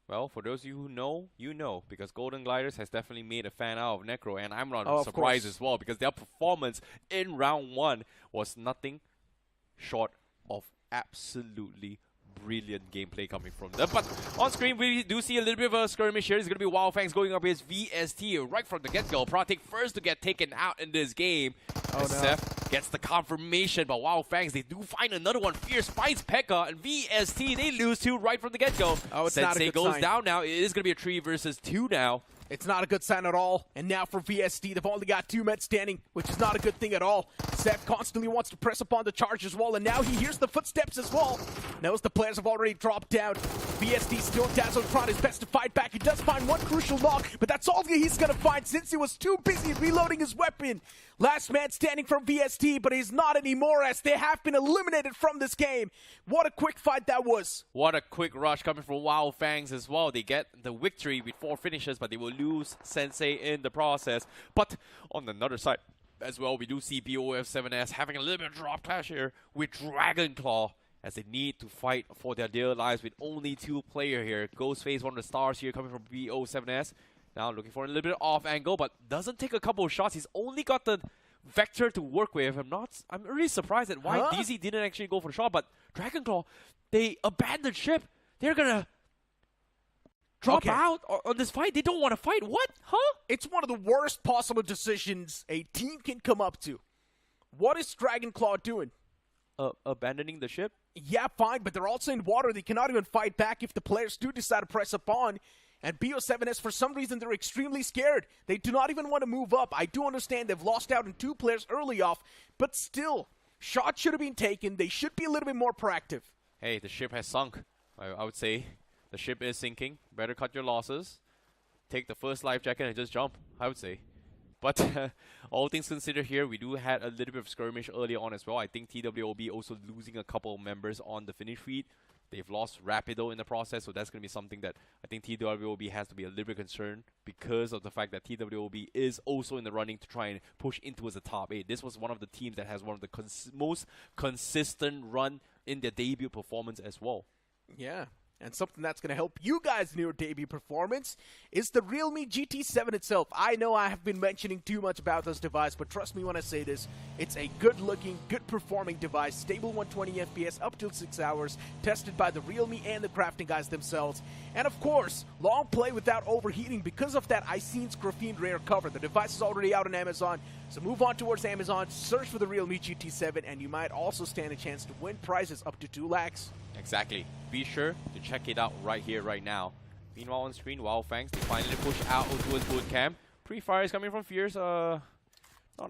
[SPEAKER 8] Well, for those of you who know, you know, because Golden Gliders has definitely made a fan out of Necro, and I'm not surprised as well, because their performance in round 1 was nothing short of absolutely brilliant gameplay coming from them. But on screen, we do see a little bit of a skirmish here. It's going to be Wyld Fangs going up against VST right from the get-go. Pratik first to get taken out in this game. Seth gets the confirmation, but Wyld Fangs, they do find another one. Fierce finds Pekka, and VST, they lose 2 right from the get-go.
[SPEAKER 7] It's not a good
[SPEAKER 8] goes
[SPEAKER 7] sign.
[SPEAKER 8] down now. It is going to be a 3 versus 2 now.
[SPEAKER 7] It's not a good sign at all. And now for VST, they've only got 2 men standing, which is not a good thing at all. Seth constantly wants to press upon the charge as well, and now he hears the footsteps as well. Knows the players have already dropped down. VST still dazzled, trying his best to fight back. He does find one crucial knock, but that's all he's going to find since he was too busy reloading his weapon. Last man standing from VST, but he's not anymore as they have been eliminated from this game. What a quick fight that was.
[SPEAKER 8] What a quick rush coming from Wyld Fangs as well. They get the victory with 4 finishes, but they will lose Sensei in the process. But on another side as well, we do see BOF7S having a little bit of drop clash here with Dragonclaw, as they need to fight for their dear lives with only 2 players here. Ghostface, one of the stars here, coming from BO7S. Now looking for a little bit off angle, but doesn't take a couple of shots. He's only got the vector to work with. I'm really surprised at why DZ didn't actually go for the shot, but Dragonclaw, they abandoned ship. They're gonna drop out on this fight. They don't want to fight. What? Huh?
[SPEAKER 7] It's one of the worst possible decisions a team can come up to. What is Dragonclaw doing?
[SPEAKER 8] Abandoning the ship?
[SPEAKER 7] Yeah, fine, but they're also in water. They cannot even fight back if the players do decide to press upon. And BO7S, for some reason, they're extremely scared. They do not even want to move up. I do understand they've lost out on 2 players early off, but still, shots should have been taken. They should be a little bit more proactive.
[SPEAKER 8] Hey, the ship has sunk. I would say the ship is sinking. Better cut your losses. Take the first life jacket and just jump, I would say. But all things considered here, we do had a little bit of skirmish early on as well. I think TWOB also losing a couple of members on the finish feed. They've lost Rapido in the process, so that's going to be something that I think TWOB has to be a little bit concerned because of the fact that TWOB is also in the running to try and push into as a top 8. This was one of the teams that has one of the most consistent run in their debut performance as well.
[SPEAKER 7] Yeah. And something that's going to help you guys in your debut performance is the Realme GT7 itself. I know I have been mentioning too much about this device, but trust me when I say this, it's a good-looking, good-performing device, stable 120 FPS up till 6 hours, tested by the Realme and the crafting guys themselves. And of course, long play without overheating because of that Icene's Graphene Rare cover. The device is already out on Amazon, so move on towards Amazon, search for the Realme GT7, and you might also stand a chance to win prizes up to 2 lakhs.
[SPEAKER 8] Exactly. Be sure to check it out right here, right now. Meanwhile on screen, Wyld Fangs, they finally push out towards boot camp. Pre-fire is coming from Fierce. Not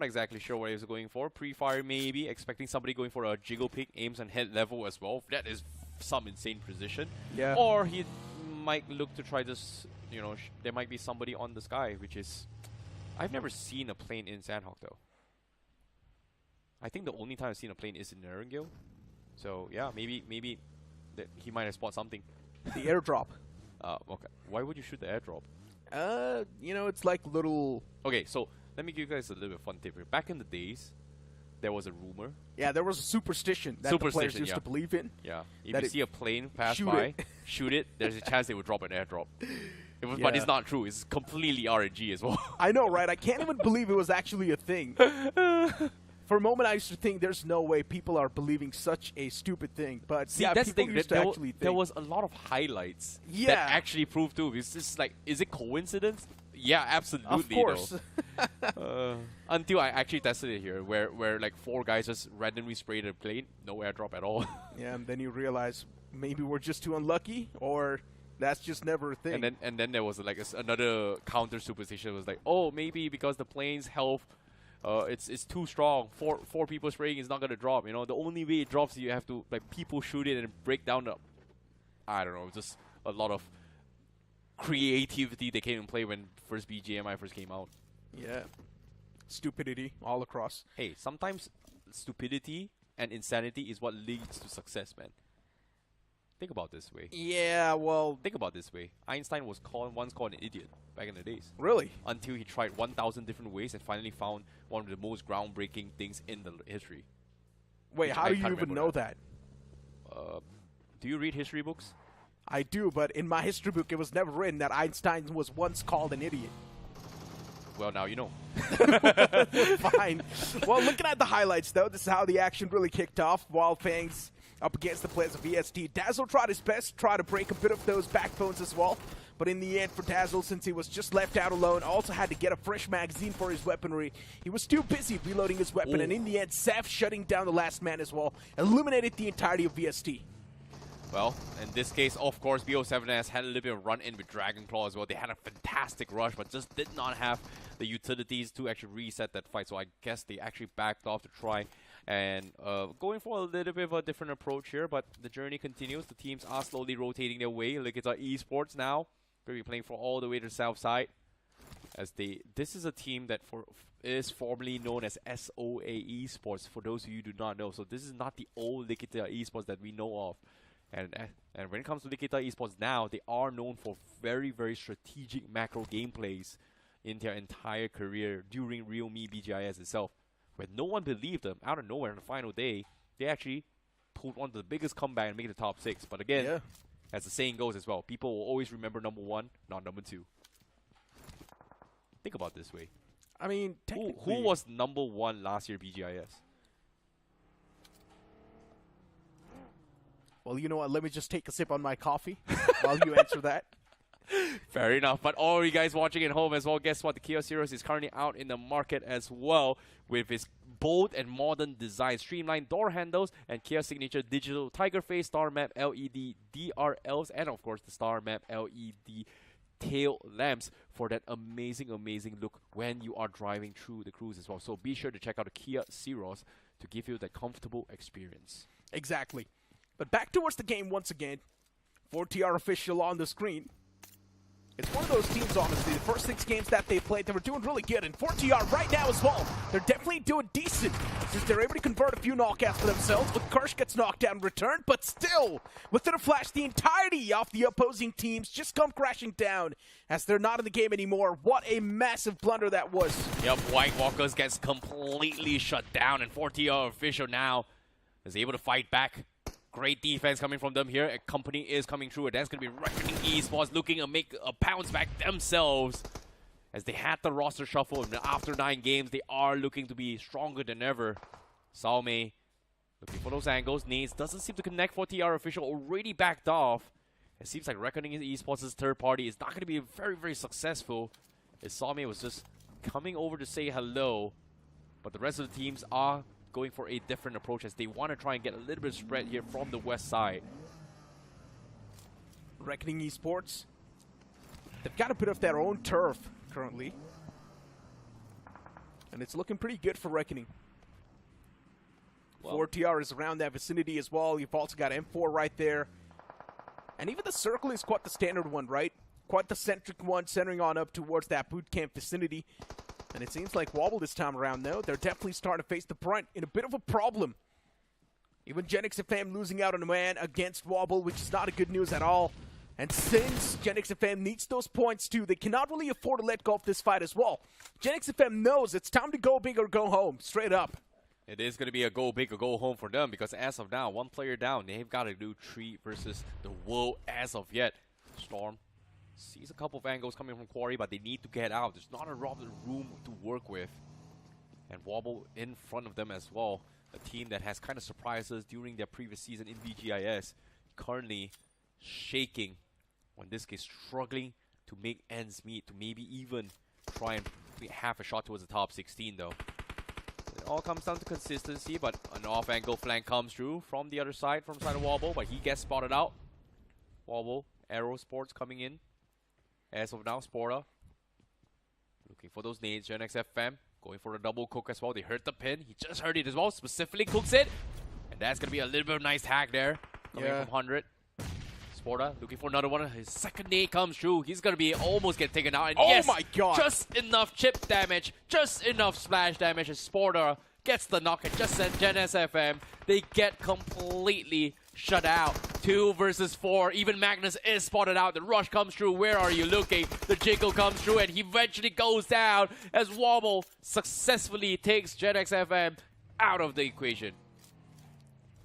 [SPEAKER 8] exactly sure what he was going for. Pre-fire maybe, expecting somebody going for a jiggle pick, aims on head level as well. That is some insane precision.
[SPEAKER 7] Yeah.
[SPEAKER 8] Or he might look to try this, you know, there might be somebody on the sky, which is... I've never seen a plane in Sanhok though. I think the only time I've seen a plane is in Erangel. So yeah, maybe that he might have spotted something.
[SPEAKER 7] The airdrop.
[SPEAKER 8] Okay. Why would you shoot the airdrop?
[SPEAKER 7] You know, it's like little...
[SPEAKER 8] Okay, so let me give you guys a little bit of fun tip here. Back in the days, there was a rumor.
[SPEAKER 7] Yeah, there was a superstition that the players used to believe in.
[SPEAKER 8] Yeah. If you see a plane pass
[SPEAKER 7] shoot
[SPEAKER 8] by, shoot it, there's a chance they would drop an airdrop. But it's not true. It's completely RNG as well.
[SPEAKER 7] I know, right? I can't even believe it was actually a thing. For a moment, I used to think there's no way people are believing such a stupid thing. But
[SPEAKER 8] see,
[SPEAKER 7] yeah,
[SPEAKER 8] that's the
[SPEAKER 7] people
[SPEAKER 8] thing.
[SPEAKER 7] used to actually think.
[SPEAKER 8] There was a lot of highlights
[SPEAKER 7] Yeah.
[SPEAKER 8] that actually proved too. It's just like, is it coincidence? Yeah, absolutely.
[SPEAKER 7] Of course.
[SPEAKER 8] Until I actually tested it here, where like 4 guys just randomly sprayed a plane, no airdrop at all.
[SPEAKER 7] Yeah, and then you realize maybe we're just too unlucky, or that's just never a thing.
[SPEAKER 8] And then there was like another counter superstition. It was like, oh, maybe because the plane's health, it's too strong. Four people spraying is not gonna drop. You know, the only way it drops, you have to like people shoot it and break down the. I don't know, just a lot of creativity that came in play when first BGMI first came out.
[SPEAKER 7] Yeah, stupidity all across.
[SPEAKER 8] Hey, sometimes stupidity and insanity is what leads to success, man. Think about this way.
[SPEAKER 7] Yeah, well...
[SPEAKER 8] Think about this way. Einstein was once called an idiot back in the days.
[SPEAKER 7] Really?
[SPEAKER 8] Until he tried 1,000 different ways and finally found one of the most groundbreaking things in the history.
[SPEAKER 7] Wait, how do you even know that?
[SPEAKER 8] Do you read history books?
[SPEAKER 7] I do, but in my history book, it was never written that Einstein was once called an idiot.
[SPEAKER 8] Well, now you know.
[SPEAKER 7] Fine. Well, looking at the highlights, though, this is how the action really kicked off. Wyld Fangs up against the players of VST. Dazzle tried his best, tried to break a bit of those backbones as well. But in the end, for Dazzle, since he was just left out alone, also had to get a fresh magazine for his weaponry. He was too busy reloading his weapon, and in the end, Saf shutting down the last man as well, eliminated the entirety of VST.
[SPEAKER 8] Well, in this case, of course, BO7S had a little bit of run-in with Dragon Claw as well. They had a fantastic rush, but just did not have the utilities to actually reset that fight. So I guess they actually backed off to try and going for a little bit of a different approach here. But the journey continues. The teams are slowly rotating their way. LIKITHA Esports now going to be playing for all the way to the south side. As this is a team that is formerly known as SOA Esports, for those of you who do not know. So this is not the old LIKITHA Esports that we know of. And when it comes to LIKITHA Esports now, they are known for very, very strategic macro gameplays in their entire career during realme BGIS itself. When no one believed them, out of nowhere on the final day, they actually pulled one of the biggest comeback and made the top 6. But again, as the saying goes as well, people will always remember number 1, not number 2. Think about it this way.
[SPEAKER 7] I mean,
[SPEAKER 8] who was number 1 last year BGIS?
[SPEAKER 7] Well, you know what? Let me just take a sip on my coffee while you answer that.
[SPEAKER 8] Fair enough. But all you guys watching at home as well, guess what? The Kia series is currently out in the market as well with its bold and modern design, streamlined door handles, and Kia signature digital Tiger Face Star Map LED DRLs, and of course the Star Map LED tail lamps for that amazing, amazing look when you are driving through the cruise as well. So be sure to check out the Kia Ceros to give you that comfortable experience.
[SPEAKER 7] Exactly. But back towards the game once again. 4TR official on the screen. It's one of those teams, honestly, the first 6 games that they played, they were doing really good. And 4TR right now as well, they're definitely doing decent, since they're able to convert a few knockouts for themselves. But Kirsch gets knocked down in return, but still, within a flash, the entirety of the opposing teams just come crashing down, as they're not in the game anymore. What a massive blunder that was.
[SPEAKER 8] Yep, White Walkers gets completely shut down, and 4TR official now is able to fight back. Great defense coming from them here. A company is coming through, and that's going to be Reckoning Esports looking to make a bounce back themselves. As they had the roster shuffle, and after 9 games, they are looking to be stronger than ever. Salme looking for those angles. Nades doesn't seem to connect. 4TR official already backed off. It seems like Reckoning Esports' third party is not going to be very, very successful. As Salme was just coming over to say hello. But the rest of the teams are going for a different approach as they want to try and get a little bit of spread here from the west side.
[SPEAKER 7] Reckoning Esports, they've got a bit of their own turf currently. And it's looking pretty good for Reckoning. Well, 4TR is around that vicinity as well. You've also got M4 right there. And even the circle is quite the standard one, right? Quite the centric one, centering on up towards that boot camp vicinity. And it seems like Wobble this time around, though, they're definitely starting to face the brunt in a bit of a problem. Even GSGxFM losing out on a man against Wobble, which is not a good news at all. And since GSGxFM needs those points too, they cannot really afford to let go of this fight as well. GSGxFM knows it's time to go big or go home, straight up.
[SPEAKER 8] It is going to be a go big or go home for them because as of now, 1 player down. They've got to do 3 versus the world as of yet. Storm sees a couple of angles coming from Quarry, but they need to get out. There's not a lot of room to work with. And Wobble in front of them as well. A team that has kind of surprised us during their previous season in VGIS. Currently shaking, or in this case struggling to make ends meet, to maybe even try and have a shot towards the top 16 though. It all comes down to consistency, but an off-angle flank comes through from the other side, from side of Wobble, but he gets spotted out. Wobble, Aero Sports coming in. As of now, Sporta looking for those nades. GSGxFM going for a double cook as well. They heard the pin. He just heard it as well. Specifically cooks it. And that's going to be a little bit of a nice hack there. Coming from 100. Sporta looking for another one. His second nade comes through. He's going to be almost get taken out. And
[SPEAKER 7] oh
[SPEAKER 8] yes,
[SPEAKER 7] my god.
[SPEAKER 8] Just enough chip damage. Just enough splash damage as Sporta gets the knock and just sent GSGxFM. They get completely shut out. 2 versus 4. Even Magnus is spotted out. The rush comes through. Where are you looking? The jiggle comes through and he eventually goes down as Wobble successfully takes GSGxFM out of the equation.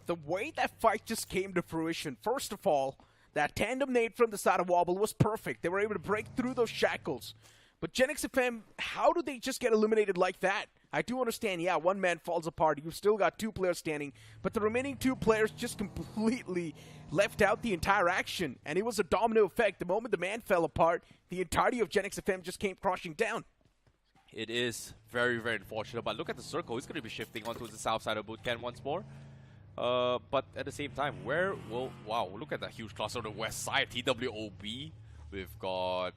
[SPEAKER 7] The way that fight just came to fruition, first of all, that tandem nade from the side of Wobble was perfect. They were able to break through those shackles. But GSGxFM, how do they just get eliminated like that? I do understand, yeah, one man falls apart. You've still got 2 players standing. But the remaining 2 players just completely left out the entire action. And it was a domino effect. The moment the man fell apart, the entirety of GSGxFM just came crashing down.
[SPEAKER 8] It is very, very unfortunate. But look at the circle. It's going to be shifting onto the south side of bootcamp once more. But at the same time, where will... Wow, look at that huge cluster on the west side. TWOB. We've got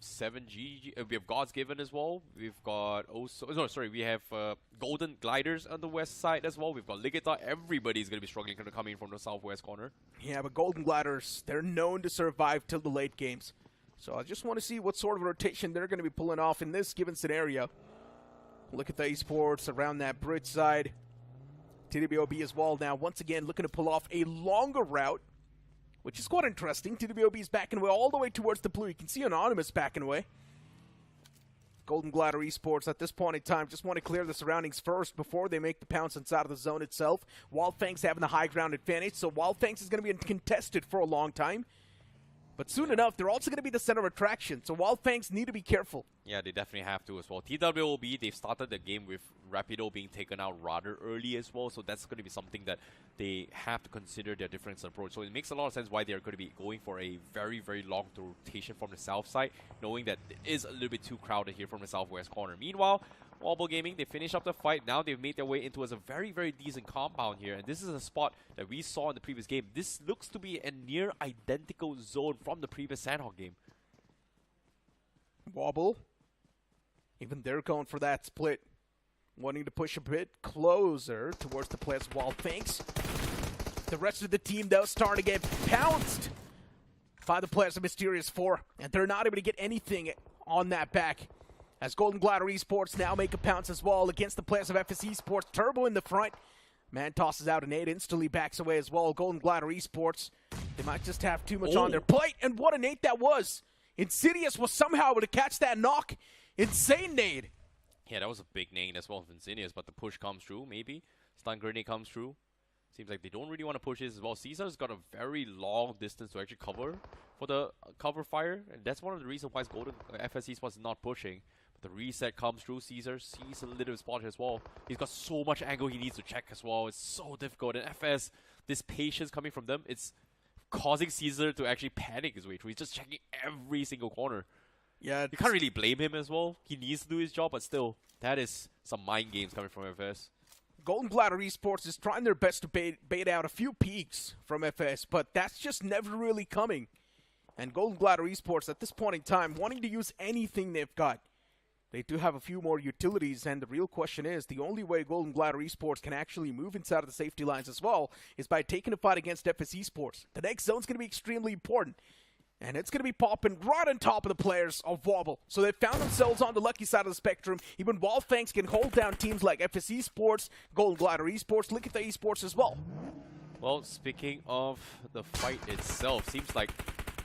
[SPEAKER 8] 7G. We have God's Given as well. We've got also... No, sorry. We have Golden Gliders on the west side as well. We've got LIKITHA. Everybody's going to be struggling to come in from the southwest corner. Yeah, but Golden Gliders, they're known to survive till the late games. So I just want to see what sort of rotation they're going to be pulling off in this given scenario. Look at the esports around that bridge side. TWOB as well now, once again, looking to pull off a longer route, which is quite interesting. TWOB is backing away all the way towards the blue. You can see Anonymous backing away. Golden Glider Esports at this point in time just want to clear the surroundings first before they make the pounce inside of the zone itself. Wyld Fangs having the high ground advantage, so Wyld Fangs is going to be contested for a long time. But soon enough, they're also going to be the center of attraction, so Wyld Fangs need to be careful. Yeah, they definitely have to as well. TWOB, they've started the game with Rapido being taken out rather early as well, so that's going to be something that they have to consider their difference in approach. So it makes a lot of sense why they're going to be going for a very, very long rotation from the south side, knowing that it is a little bit too crowded here from the southwest corner. Meanwhile, Wobble Gaming, they finished up the fight. Now they've made their way into a very, very decent compound here. And this is a spot that we saw in the previous game. This looks to be a near identical zone from the previous Sanhok game. Wobble. Even they're going for that split. Wanting to push a bit closer towards the players of Wyld Fangs. The rest of the team, though, starting to get pounced by the players of Mysterious 4. And they're not able to get anything on that back. As Golden Glider Esports now make a pounce as well against the players of FS Esports. Turbo in the front. Man tosses out a nade, instantly backs away as well. Golden Glider Esports, they might just have too much on their plate. And what a nade that was. Insidious was somehow able to catch that knock. Insane nade. Yeah, that was a big nade as well of Insidious, but the push comes through, maybe. Stun grenade comes through. Seems like they don't really want to push this as well. Caesar's got a very long distance to actually cover for the cover fire. And that's one of the reasons why Golden FS Esports is not pushing. The reset comes through. Caesar sees a little spot as well. He's got so much angle he needs to check as well. It's so difficult. And FS, this patience coming from them, it's causing Caesar to actually panic his way through. He's just checking every single corner. Yeah, you can't really blame him as well. He needs to do his job, but still, that is some mind games coming from FS. Golden Glider Esports is trying their best to bait out a few peaks from FS, but that's just never really coming. And Golden Glider Esports, at this point in time, wanting to use anything they've got. They do have a few more utilities, and the real question is, the only way Golden Glider Esports can actually move inside of the safety lines as well is by taking a fight against FS Esports. The next zone's going to be extremely important, and it's going to be popping right on top of the players of Wobble. So they found themselves on the lucky side of the spectrum. Even Wyld Fangs can hold down teams like FS Esports, Golden Glider Esports, LIKITHA Esports as well. Well, speaking of the fight itself, seems like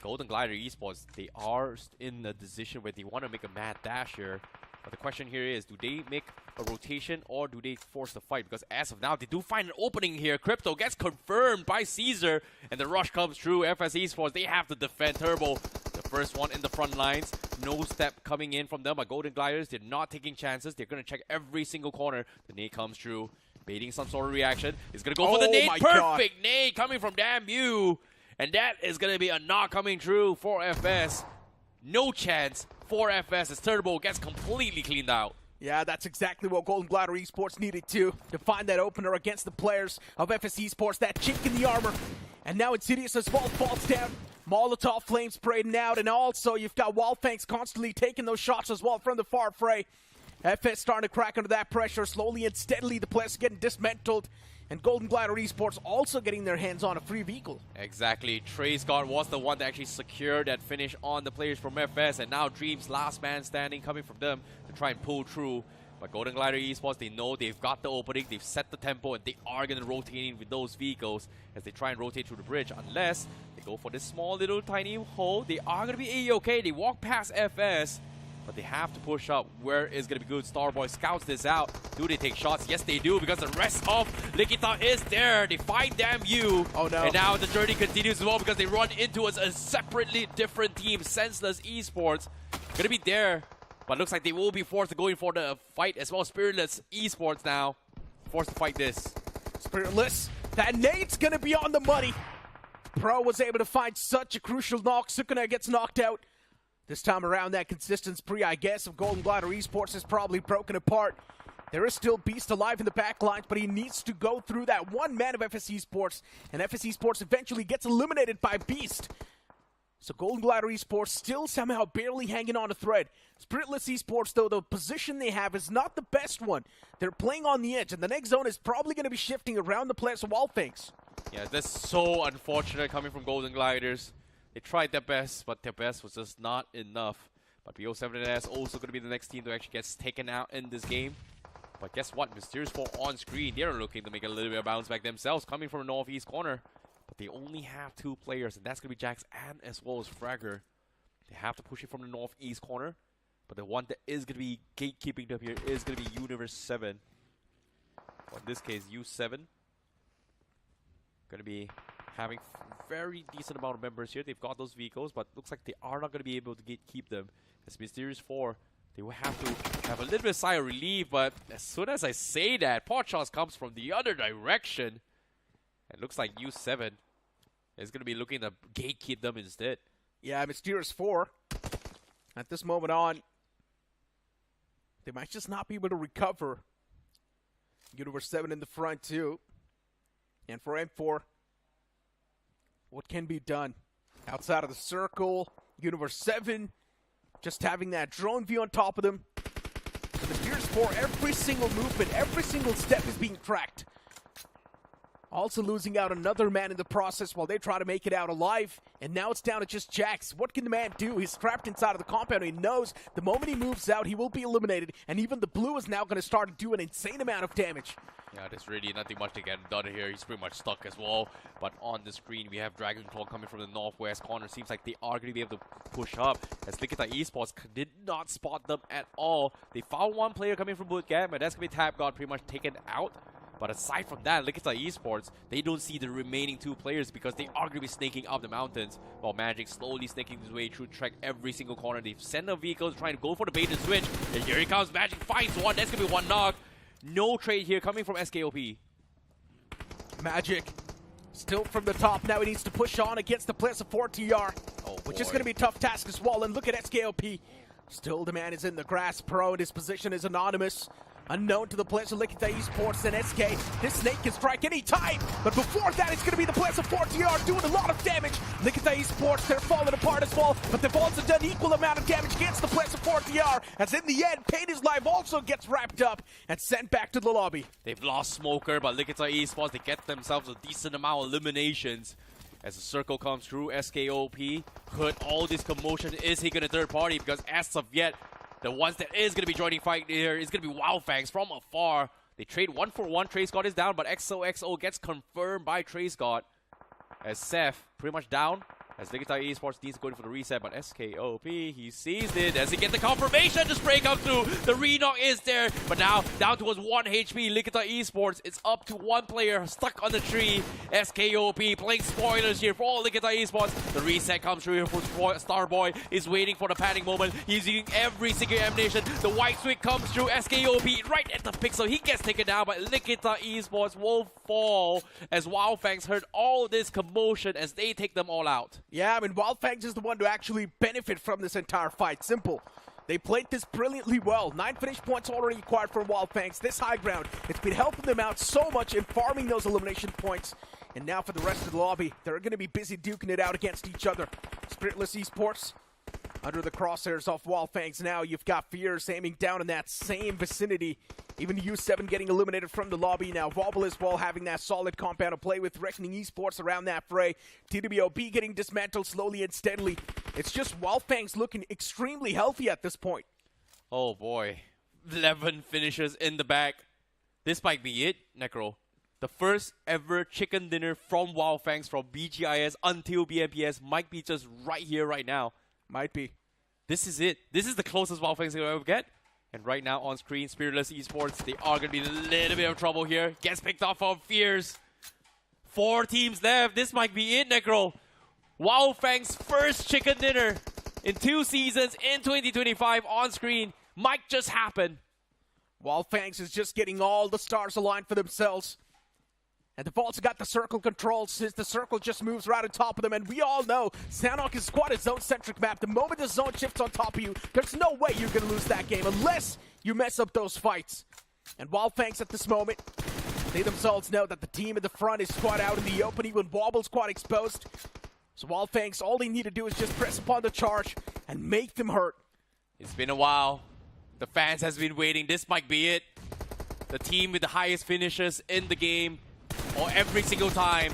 [SPEAKER 8] Golden Glider Esports, they are in a position where they want to make a mad dash here. But the question here is, do they make a rotation or do they force the fight? Because as of now, they do find an opening here. Crypto gets confirmed by Caesar, and the rush comes through. FS Esports, they have to defend Turbo. The first one in the front lines. No step coming in from them. But Golden Gliders, they're not taking chances. They're going to check every single corner. The nade comes through, baiting some sort of reaction. He's going to go for the nade. Perfect nade coming from Damn You. And that is going to be a knock coming through for FS. No chance for FS as Turbo gets completely cleaned out. Yeah, that's exactly what Golden Glider Esports needed to find that opener against the players of FS Esports, that chink in the armor. And now Insidious as well falls down. Molotov flame spraying out, and also you've got Wyld Fangs constantly taking those shots as well from the far fray. FS starting to crack under that pressure. Slowly and steadily the players are getting dismantled. And Golden Glider Esports also getting their hands on a free vehicle. Exactly. Trey Scott was the one that actually secured that finish on the players from FS. And now Dream's last man standing coming from them to try and pull through. But Golden Glider Esports, they know they've got the opening, they've set the tempo, and they are going to rotate in with those vehicles as they try and rotate through the bridge. Unless they go for this small little tiny hole, they are going to be A-okay. They walk past FS, but they have to push up. Where is going to be good? Starboy scouts this out. Do they take shots? Yes, they do, because the rest of LIKITHA is there. They find Damn
[SPEAKER 7] Oh, no.
[SPEAKER 8] And now the journey continues as well, because they run into a separately different team. Senseless Esports going to be there. But looks like they will be forced to go in for the fight as well. Spiritless Esports now forced to fight this.
[SPEAKER 7] Spiritless, that nade's gonna be on the money. Pro was able to find such a crucial knock. Sukuna gets knocked out. This time around, that consistent spree, I guess, of Golden Glider Esports is probably broken apart. There is still Beast alive in the back lines, but he needs to go through that one man of FS Esports, and FS Esports eventually gets eliminated by Beast. So Golden Glider Esports still somehow barely hanging on a thread. Spiritless Esports, though, the position they have is not the best one. They're playing on the edge, and the next zone is probably going to be shifting around the players of Wyld Fangs.
[SPEAKER 8] Yeah, that's so unfortunate coming from Golden Gliders. They tried their best, but their best was just not enough. But BO7NS also going to be the next team to actually get taken out in this game. But guess what? Mysterious 4 on screen. They're looking to make a little bit of bounce back themselves, coming from the northeast corner. But they only have 2 players, and that's going to be Jax and as well as Fragger. They have to push it from the northeast corner. But the one that is going to be gatekeeping them here is going to be Universe 7. Or in this case, U7. Going to be having very decent amount of members here. They've got those vehicles, but looks like they are not going to be able to keep them. As Mysterious 4, they will have to have a little bit of sigh of relief, but as soon as I say that, pot shots comes from the other direction. It looks like U7 is going to be looking to gatekeep them instead.
[SPEAKER 7] Yeah, Mysterious 4, at this moment on, they might just not be able to recover. Universe 7 in the front too. And for M4, what can be done? Outside of the circle, Universe 7 just having that drone view on top of them. And Mysterious 4, every single movement, every single step is being tracked. Also losing out another man in the process while they try to make it out alive. And now it's down to just Jax. What can the man do? He's trapped inside of the compound. He knows the moment he moves out, he will be eliminated. And even the blue is now going to start to do an insane amount of damage.
[SPEAKER 8] Yeah, there's really nothing much to get done here. He's pretty much stuck as well. But on the screen, we have Dragon Claw coming from the northwest corner. Seems like they are going to be able to push up, as LIKITHA Esports did not spot them at all. They found one player coming from bootcamp, and that's going to be TWOB pretty much taken out. But aside from that, LIKITHA Esports, they don't see the remaining 2 players because they are going to be snaking up the mountains, while Magic slowly snaking his way through track every single corner. They've sent a vehicle trying to go for the bait and switch. And here he comes. Magic finds one. That's going to be one knock. No trade here coming from SKOP.
[SPEAKER 7] Magic still from the top. Now he needs to push on against the players of 4TR, which is going to be a tough task as well. And look at SKOP. Still, the man is in the grass. Pro, and his position is anonymous. Unknown to the players of LIKITHA Esports and SK. This snake can strike any time. But before that, it's going to be the players of 4TR doing a lot of damage. LIKITHA Esports, they're falling apart as well. But they've also done equal amount of damage against the players of 4TR. As in the end, Pain is Live also gets wrapped up and sent back to the lobby.
[SPEAKER 8] They've lost Smoker, but LIKITHA Esports, they get themselves a decent amount of eliminations. As the circle comes through, SKOP heard all this commotion. Is he going to third party? Because as of yet, the ones that is going to be joining fight here is going to be Wyld Fangs from afar. They trade 1-for-1. TraceGod is down, but XOXO gets confirmed by TraceGod. As Seth pretty much down. As LIKITHA Esports needs to go in for the reset, but SKOP, he sees it as he gets the confirmation. The spray comes through. The re-knock is there, but now down towards 1 HP. LIKITHA Esports, it's up to 1 player stuck on the tree. SKOP playing spoilers here for all LIKITHA Esports. The reset comes through here for Starboy. Is waiting for the panic moment. He's using every single emanation. The white switch comes through. SKOP right at the pixel. He gets taken down, but LIKITHA Esports will fall as Wyld Fangs heard all this commotion as they take them all out.
[SPEAKER 7] Yeah, I mean, Wyld Fangs is the one to actually benefit from this entire fight. Simple. They played this brilliantly well. 9 finish points already acquired for Wyld Fangs. This high ground, it's been helping them out so much in farming those elimination points. And now for the rest of the lobby, they're going to be busy duking it out against each other. Spiritless Esports under the crosshairs of Wyld Fangs now. You've got Fears aiming down in that same vicinity. Even U7 getting eliminated from the lobby now. Wobble as well having that solid compound to play with. Reckoning Esports around that fray. TWOB getting dismantled slowly and steadily. It's just Wyld Fangs looking extremely healthy at this point.
[SPEAKER 8] Oh boy. 11 finishes in the bag. This might be it, Necro. The first ever chicken dinner from Wyld Fangs from BGIS until BMPS might be just right here, right now.
[SPEAKER 7] Might be.
[SPEAKER 8] This is it. This is the closest Wyld Fangs will ever get. And right now on screen, Spiritless Esports, they are going to be in a little bit of trouble here. Gets picked off from Fierce. 4 teams left. This might be it, Necro. Wyld Fangs' first chicken dinner in 2 seasons in 2025 on screen might just happen.
[SPEAKER 7] Wyld Fangs is just getting all the stars aligned for themselves. And they've also got the circle control, since the circle just moves right on top of them. And we all know Sanhok is quite a zone-centric map. The moment the zone shifts on top of you, there's no way you're going to lose that game unless you mess up those fights. And Wyld Fangs at this moment, they themselves know that the team in the front is quite out in the open, even Wobble's quite exposed. So Wyld Fangs, all they need to do is just press upon the charge and make them hurt.
[SPEAKER 8] It's been a while. The fans has been waiting. This might be it. The team with the highest finishes in the game, or every single time.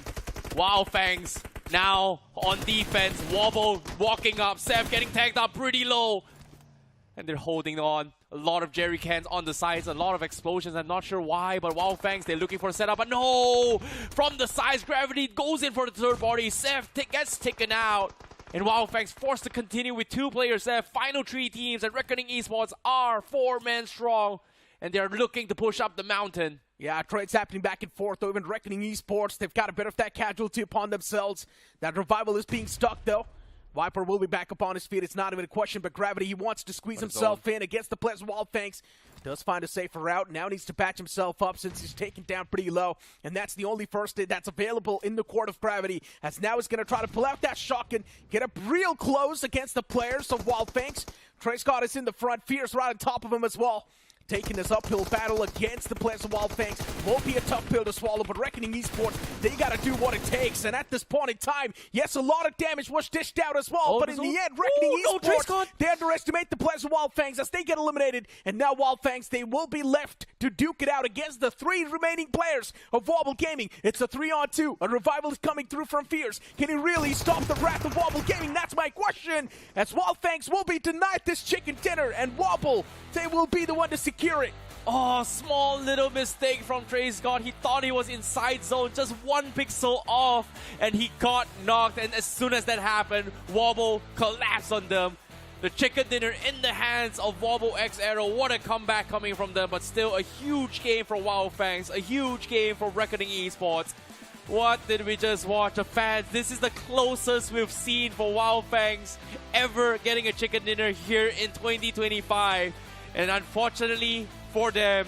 [SPEAKER 8] Wyld Fangs now on defense. Wobble walking up. Seth getting tagged up pretty low. And they're holding on. A lot of jerry cans on the sides. A lot of explosions. I'm not sure why, but Wyld Fangs, they're looking for a setup. But no! From the sides, Gravity goes in for the third body. Seth gets taken out. And Wyld Fangs forced to continue with 2 players left. Final 3 teams, and Reckoning Esports are 4 men strong. And they're looking to push up the mountain.
[SPEAKER 7] Yeah, trades happening back and forth, though. Even Reckoning Esports, they've got a bit of that casualty upon themselves. That revival is being stuck, though. Viper will be back up on his feet. It's not even a question, but Gravity, he wants to squeeze himself in against the players of Wyld Fangs. Does find a safer route. Now needs to patch himself up since he's taken down pretty low. And that's the only first aid that's available in the court of Gravity. As now he's going to try to pull out that shotgun, get up real close against the players of Wyld Fangs. Trey Scott is in the front. Fierce right on top of him as well. Taking this uphill battle against the players of Wyld Fangs. Won't be a tough pill to swallow, but Reckoning Esports, they gotta do what it takes. And at this point in time, yes, a lot of damage was dished out as well, but in the end, Reckoning Esports, they underestimate the players of Wyld Fangs as they get eliminated. And now Wyld Fangs, they will be left to duke it out against the 3 remaining players of Wobble Gaming. It's a 3-on-2. A revival is coming through from Fierce. Can he really stop the wrath of Wobble Gaming? That's my question. As Wyld Fangs will be denied this chicken dinner, and Wobble, they will be the one to secure it.
[SPEAKER 8] Oh, small little mistake from Trey Scott. He thought he was inside zone, just 1 pixel off, and he got knocked. And as soon as that happened, Wobble collapsed on them. The chicken dinner in the hands of WOBBLExAERO. What a comeback coming from them, but still a huge game for Wyld Fangs, a huge game for Reckoning Esports. What did we just watch? The fans, this is the closest we've seen for Wyld Fangs ever getting a chicken dinner here in 2025. And unfortunately for them,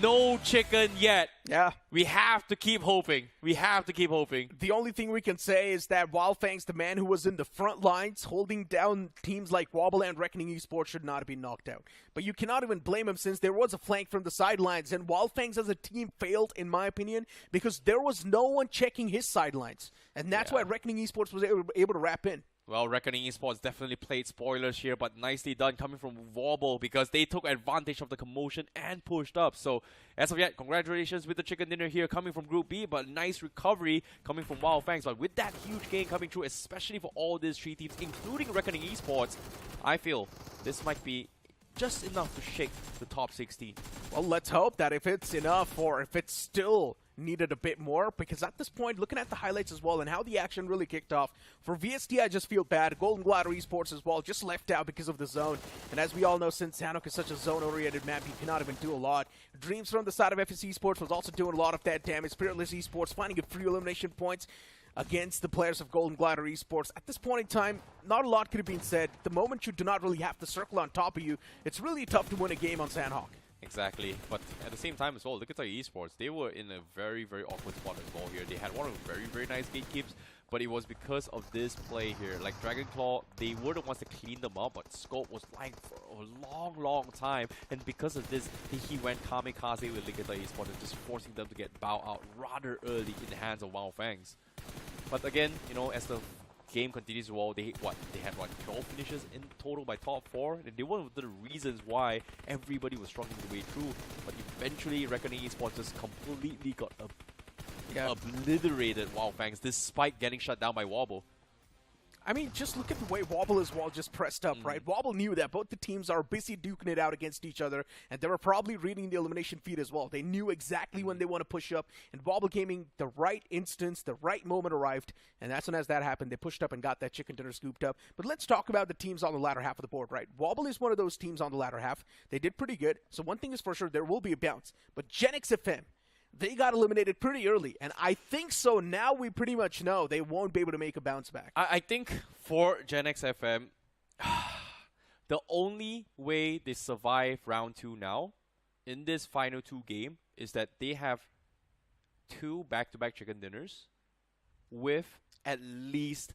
[SPEAKER 8] no chicken yet.
[SPEAKER 7] Yeah.
[SPEAKER 8] We have to keep hoping. We have to keep hoping.
[SPEAKER 7] The only thing we can say is that Wyld Fangs, the man who was in the front lines holding down teams like Wobble and Reckoning Esports, should not have been knocked out. But you cannot even blame him, since there was a flank from the sidelines, and Wyld Fangs as a team failed, in my opinion, because there was no one checking his sidelines. And that's why Reckoning Esports was able to wrap in.
[SPEAKER 8] Well, Reckoning Esports definitely played spoilers here, but nicely done coming from Wobble, because they took advantage of the commotion and pushed up. So, as of yet, congratulations with the chicken dinner here coming from Group B, but nice recovery coming from Wyld Fangs. But with that huge gain coming through, especially for all these 3 teams, including Reckoning Esports, I feel this might be just enough to shake the top 16.
[SPEAKER 7] Well, let's hope that if it's enough, or if it's still needed a bit more, because at this point, looking at the highlights as well and how the action really kicked off, for VST I just feel bad. Golden Glider Esports as well, just left out because of the zone. And as we all know, since Sanhok is such a zone-oriented map, you cannot even do a lot. Dreams from the side of FS Esports was also doing a lot of that damage. Spiritless Esports finding a free elimination points against the players of Golden Glider Esports. At this point in time, not a lot could have been said. The moment you do not really have the circle on top of you, it's really tough to win a game on Sanhok.
[SPEAKER 8] Exactly, but at the same time as well, LIKITHA Esports, they were in a very, very awkward spot as well here. They had one of the very, very nice gatekeeps, but it was because of this play here. Like Dragonclaw, they were the ones to clean them up, but Scope was flying for a long, long time, and because of this, he went kamikaze with LIKITHA Esports and just forcing them to get bow out rather early in the hands of Wyld Fangs. But again, you know, as the game continues well, they had 12 finishes in total by top 4, and they were one of the reasons why everybody was struggling the way through. But eventually, Reckoning Esports just completely got obliterated Wyld Fangs, despite getting shut down by Wobble.
[SPEAKER 7] I mean, just look at the way Wobble as well just pressed up, right? Wobble knew that both the teams are busy duking it out against each other, and they were probably reading the elimination feed as well. They knew exactly when they want to push up, and Wobble Gaming, the right instance, the right moment arrived, and as soon as that happened, they pushed up and got that chicken dinner scooped up. But let's talk about the teams on the latter half of the board, right? Wobble is one of those teams on the latter half. They did pretty good, so one thing is for sure, there will be a bounce. But GenX FM, they got eliminated pretty early, and I think so now we pretty much know they won't be able to make a bounce back.
[SPEAKER 8] I think for GenX FM, the only way they survive round 2 now in this final 2 game is that they have 2 back-to-back chicken dinners with at least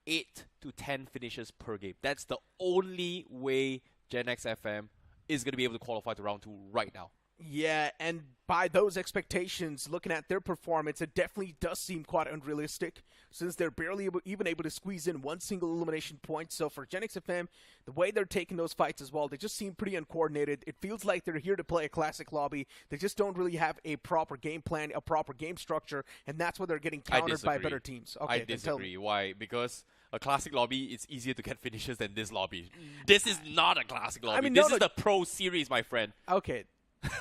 [SPEAKER 8] 8 to 10 finishes per game. That's the only way GenX FM is going to be able to qualify to round 2 right now.
[SPEAKER 7] Yeah, and by those expectations, looking at their performance, it definitely does seem quite unrealistic since they're barely even able to squeeze in one single elimination point. So for GenX FM, the way they're taking those fights as well, they just seem pretty uncoordinated. It feels like they're here to play a classic lobby. They just don't really have a proper game plan, a proper game structure, and that's why they're getting countered by better teams. Okay,
[SPEAKER 8] I disagree. Why? Because a classic lobby, it's easier to get finishes than this lobby. This is not a classic lobby. I mean, this is the Pro Series, my friend.
[SPEAKER 7] Okay.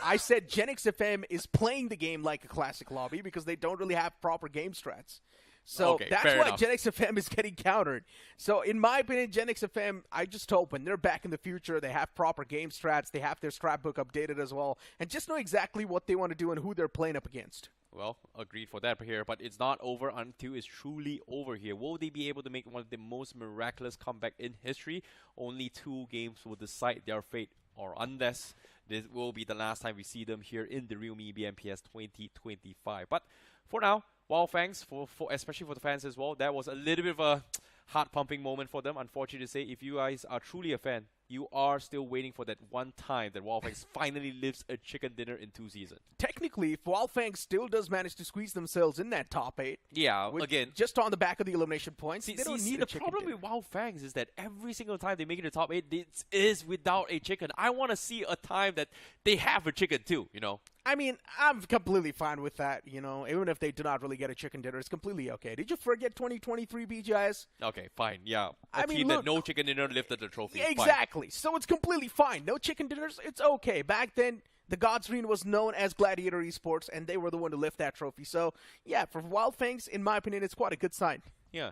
[SPEAKER 7] I said GenX FM is playing the game like a classic lobby because they don't really have proper game strats. So that's why GenX FM is getting countered. So in my opinion, GenX FM, I just hope when they're back in the future, they have proper game strats, they have their scrapbook updated as well, and just know exactly what they want to do and who they're playing up against.
[SPEAKER 8] Well, agreed for that here, but it's not over until it's truly over here. Will they be able to make one of the most miraculous comeback in history? Only 2 games will decide their fate, or unless this will be the last time we see them here in the realme BMPS 2025. But for now, Wyld Fangs, especially for the fans as well, that was a little bit of a heart-pumping moment for them. Unfortunately to say, if you guys are truly a fan, you are still waiting for that one time that Wyld Fangs finally lives a chicken dinner in 2 seasons.
[SPEAKER 7] Technically, if Wyld Fangs still does manage to squeeze themselves in that top 8,
[SPEAKER 8] yeah, again,
[SPEAKER 7] just on the back of the elimination points, they don't need a chicken
[SPEAKER 8] problem
[SPEAKER 7] dinner.
[SPEAKER 8] with Wyld Fangs is that every single time they make it to the top 8, it is without a chicken. I want to see a time that they have a chicken too, you know.
[SPEAKER 7] I mean, I'm completely fine with that, you know. Even if they do not really get a chicken dinner, it's completely okay. Did you forget 2023 BGIS?
[SPEAKER 8] Okay, fine, yeah.
[SPEAKER 7] I mean,
[SPEAKER 8] that no chicken dinner lifted the trophy.
[SPEAKER 7] Yeah, exactly. So it's completely fine. No chicken dinners, it's okay. Back then, the Godlike was known as Gladiator Esports, and they were the one to lift that trophy. So, yeah, for Wyld Fangs, in my opinion, it's quite a good sign.
[SPEAKER 8] Yeah.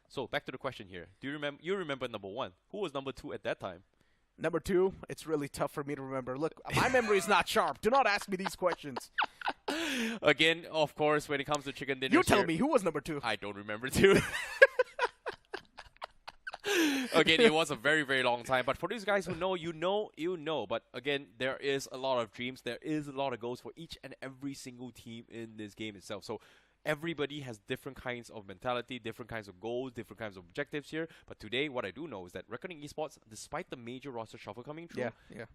[SPEAKER 8] So, back to the question here. Do you remember? You remember number 1. Who was number 2 at that time?
[SPEAKER 7] Number 2, it's really tough for me to remember. Look, my memory is not sharp. Do not ask me these questions.
[SPEAKER 8] Again, of course, when it comes to chicken dinners,
[SPEAKER 7] you tell me, who was number 2?
[SPEAKER 8] I don't remember too. Again, it was a very, very long time. But for these guys who know, you know. But again, there is a lot of dreams. There is a lot of goals for each and every single team in this game itself. So everybody has different kinds of mentality, different kinds of goals, different kinds of objectives here. But today, what I do know is that Reckoning Esports, despite the major roster shuffle coming through,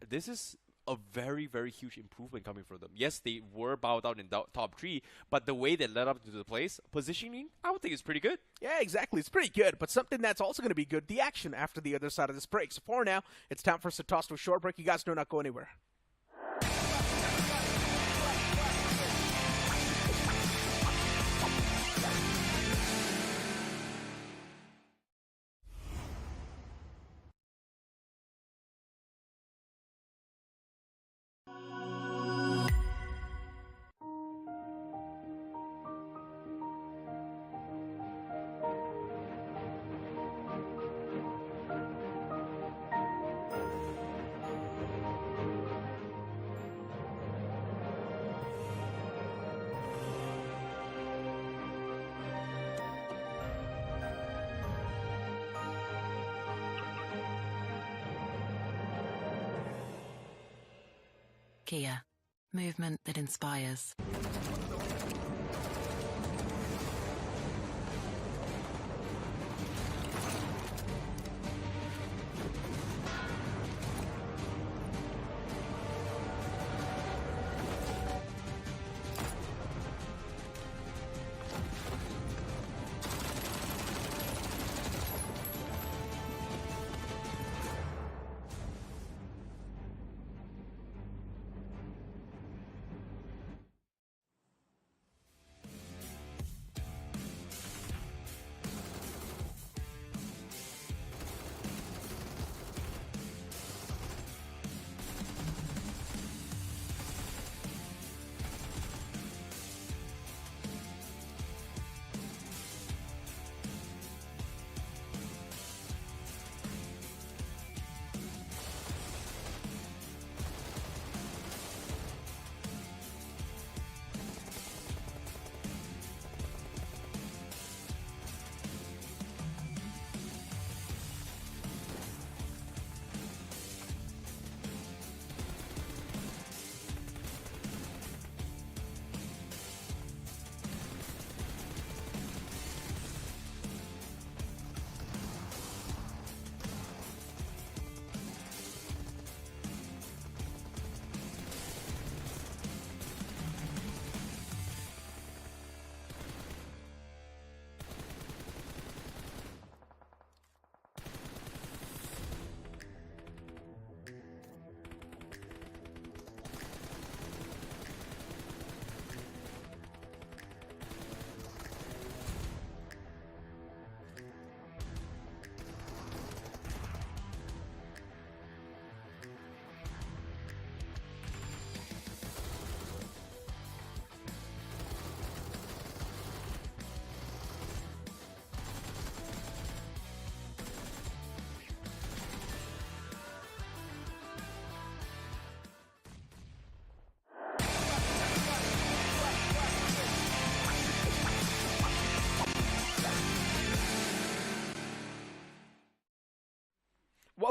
[SPEAKER 8] this is a very, very huge improvement coming from them. Yes, they were bowed out in top 3, but the way they led up to the place, positioning, I would think is pretty good.
[SPEAKER 7] Yeah, exactly. It's pretty good. But something that's also going to be good, the action after the other side of this break. So for now, it's time for us to toss to a short break. You guys do not go anywhere.
[SPEAKER 2] Kia. Movement that inspires.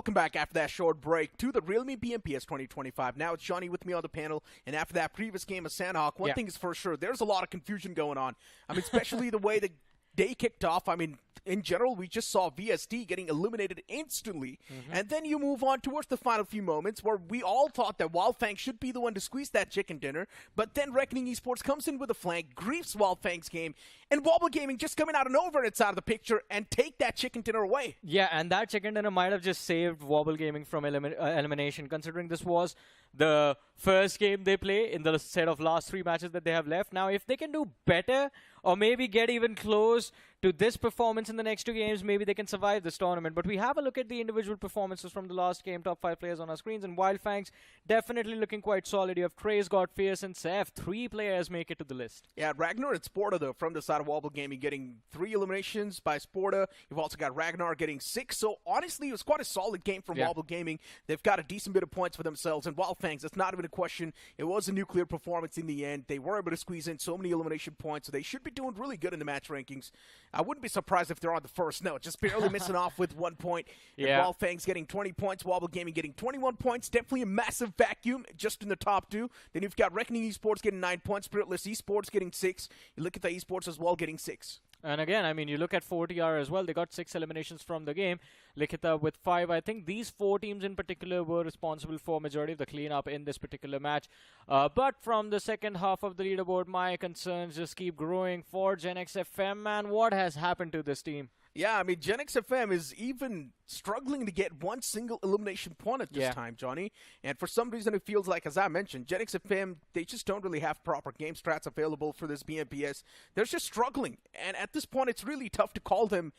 [SPEAKER 7] welcome back after that short break to the Realme BMPS 2025. Now it's Johnny with me on the panel, and after that previous game of Sanhok, one thing is for sure, there's a lot of confusion going on. I mean, especially the way the day kicked off. I mean, in general, we just saw VST getting eliminated instantly, and then you move on towards the final few moments where we all thought that Wyld Fangs should be the one to squeeze that chicken dinner, but then Reckoning Esports comes in with a flank, griefs Wyld Fangs game, and Wobble Gaming just coming out of nowhere, it's out of the picture, and take that chicken dinner away.
[SPEAKER 10] Yeah, and that chicken dinner might have just saved Wobble Gaming from elimination, considering this was the first game they play in the set of last 3 matches that they have left. Now, if they can do better, or maybe get even close to this performance in the next 2 games, maybe they can survive this tournament. But we have a look at the individual performances from the last game, top 5 players on our screens, and Wyld Fangs definitely looking quite solid. You have Trace, Godfierce, and Seth. 3 players make it to the list.
[SPEAKER 7] Yeah, Ragnar and Sporta, though, from the side of Wobble Gaming, getting 3 eliminations by Sporta. You've also got Ragnar getting 6. So, honestly, it was quite a solid game from Wobble Gaming. They've got a decent bit of points for themselves. And Wyld Fangs, it's not even a question. It was a nuclear performance in the end. They were able to squeeze in so many elimination points, so they should be doing really good in the match rankings. I wouldn't be surprised if they're on the first. No, just barely missing off with 1 point. And Wyld Fangs getting 20 points, Wobble Gaming getting 21 points. Definitely a massive vacuum just in the top 2. Then you've got Reckoning Esports getting 9 points, Spiritless Esports getting 6. You look at the Esports as well getting 6.
[SPEAKER 10] And again, I mean, you look at 4TR as well. They got 6 eliminations from the game. Likitha with 5. I think these 4 teams in particular were responsible for majority of the cleanup in this particular match. But from the second half of the leaderboard, my concerns just keep growing for GSGxFM. Man, what has happened to this team?
[SPEAKER 7] Yeah, I mean, GSGxFM is even struggling to get 1 single elimination point at this time, Johnny. And for some reason, it feels like, as I mentioned, GSGxFM, they just don't really have proper game strats available for this BMPS. They're just struggling. And at this point, it's really tough to call them.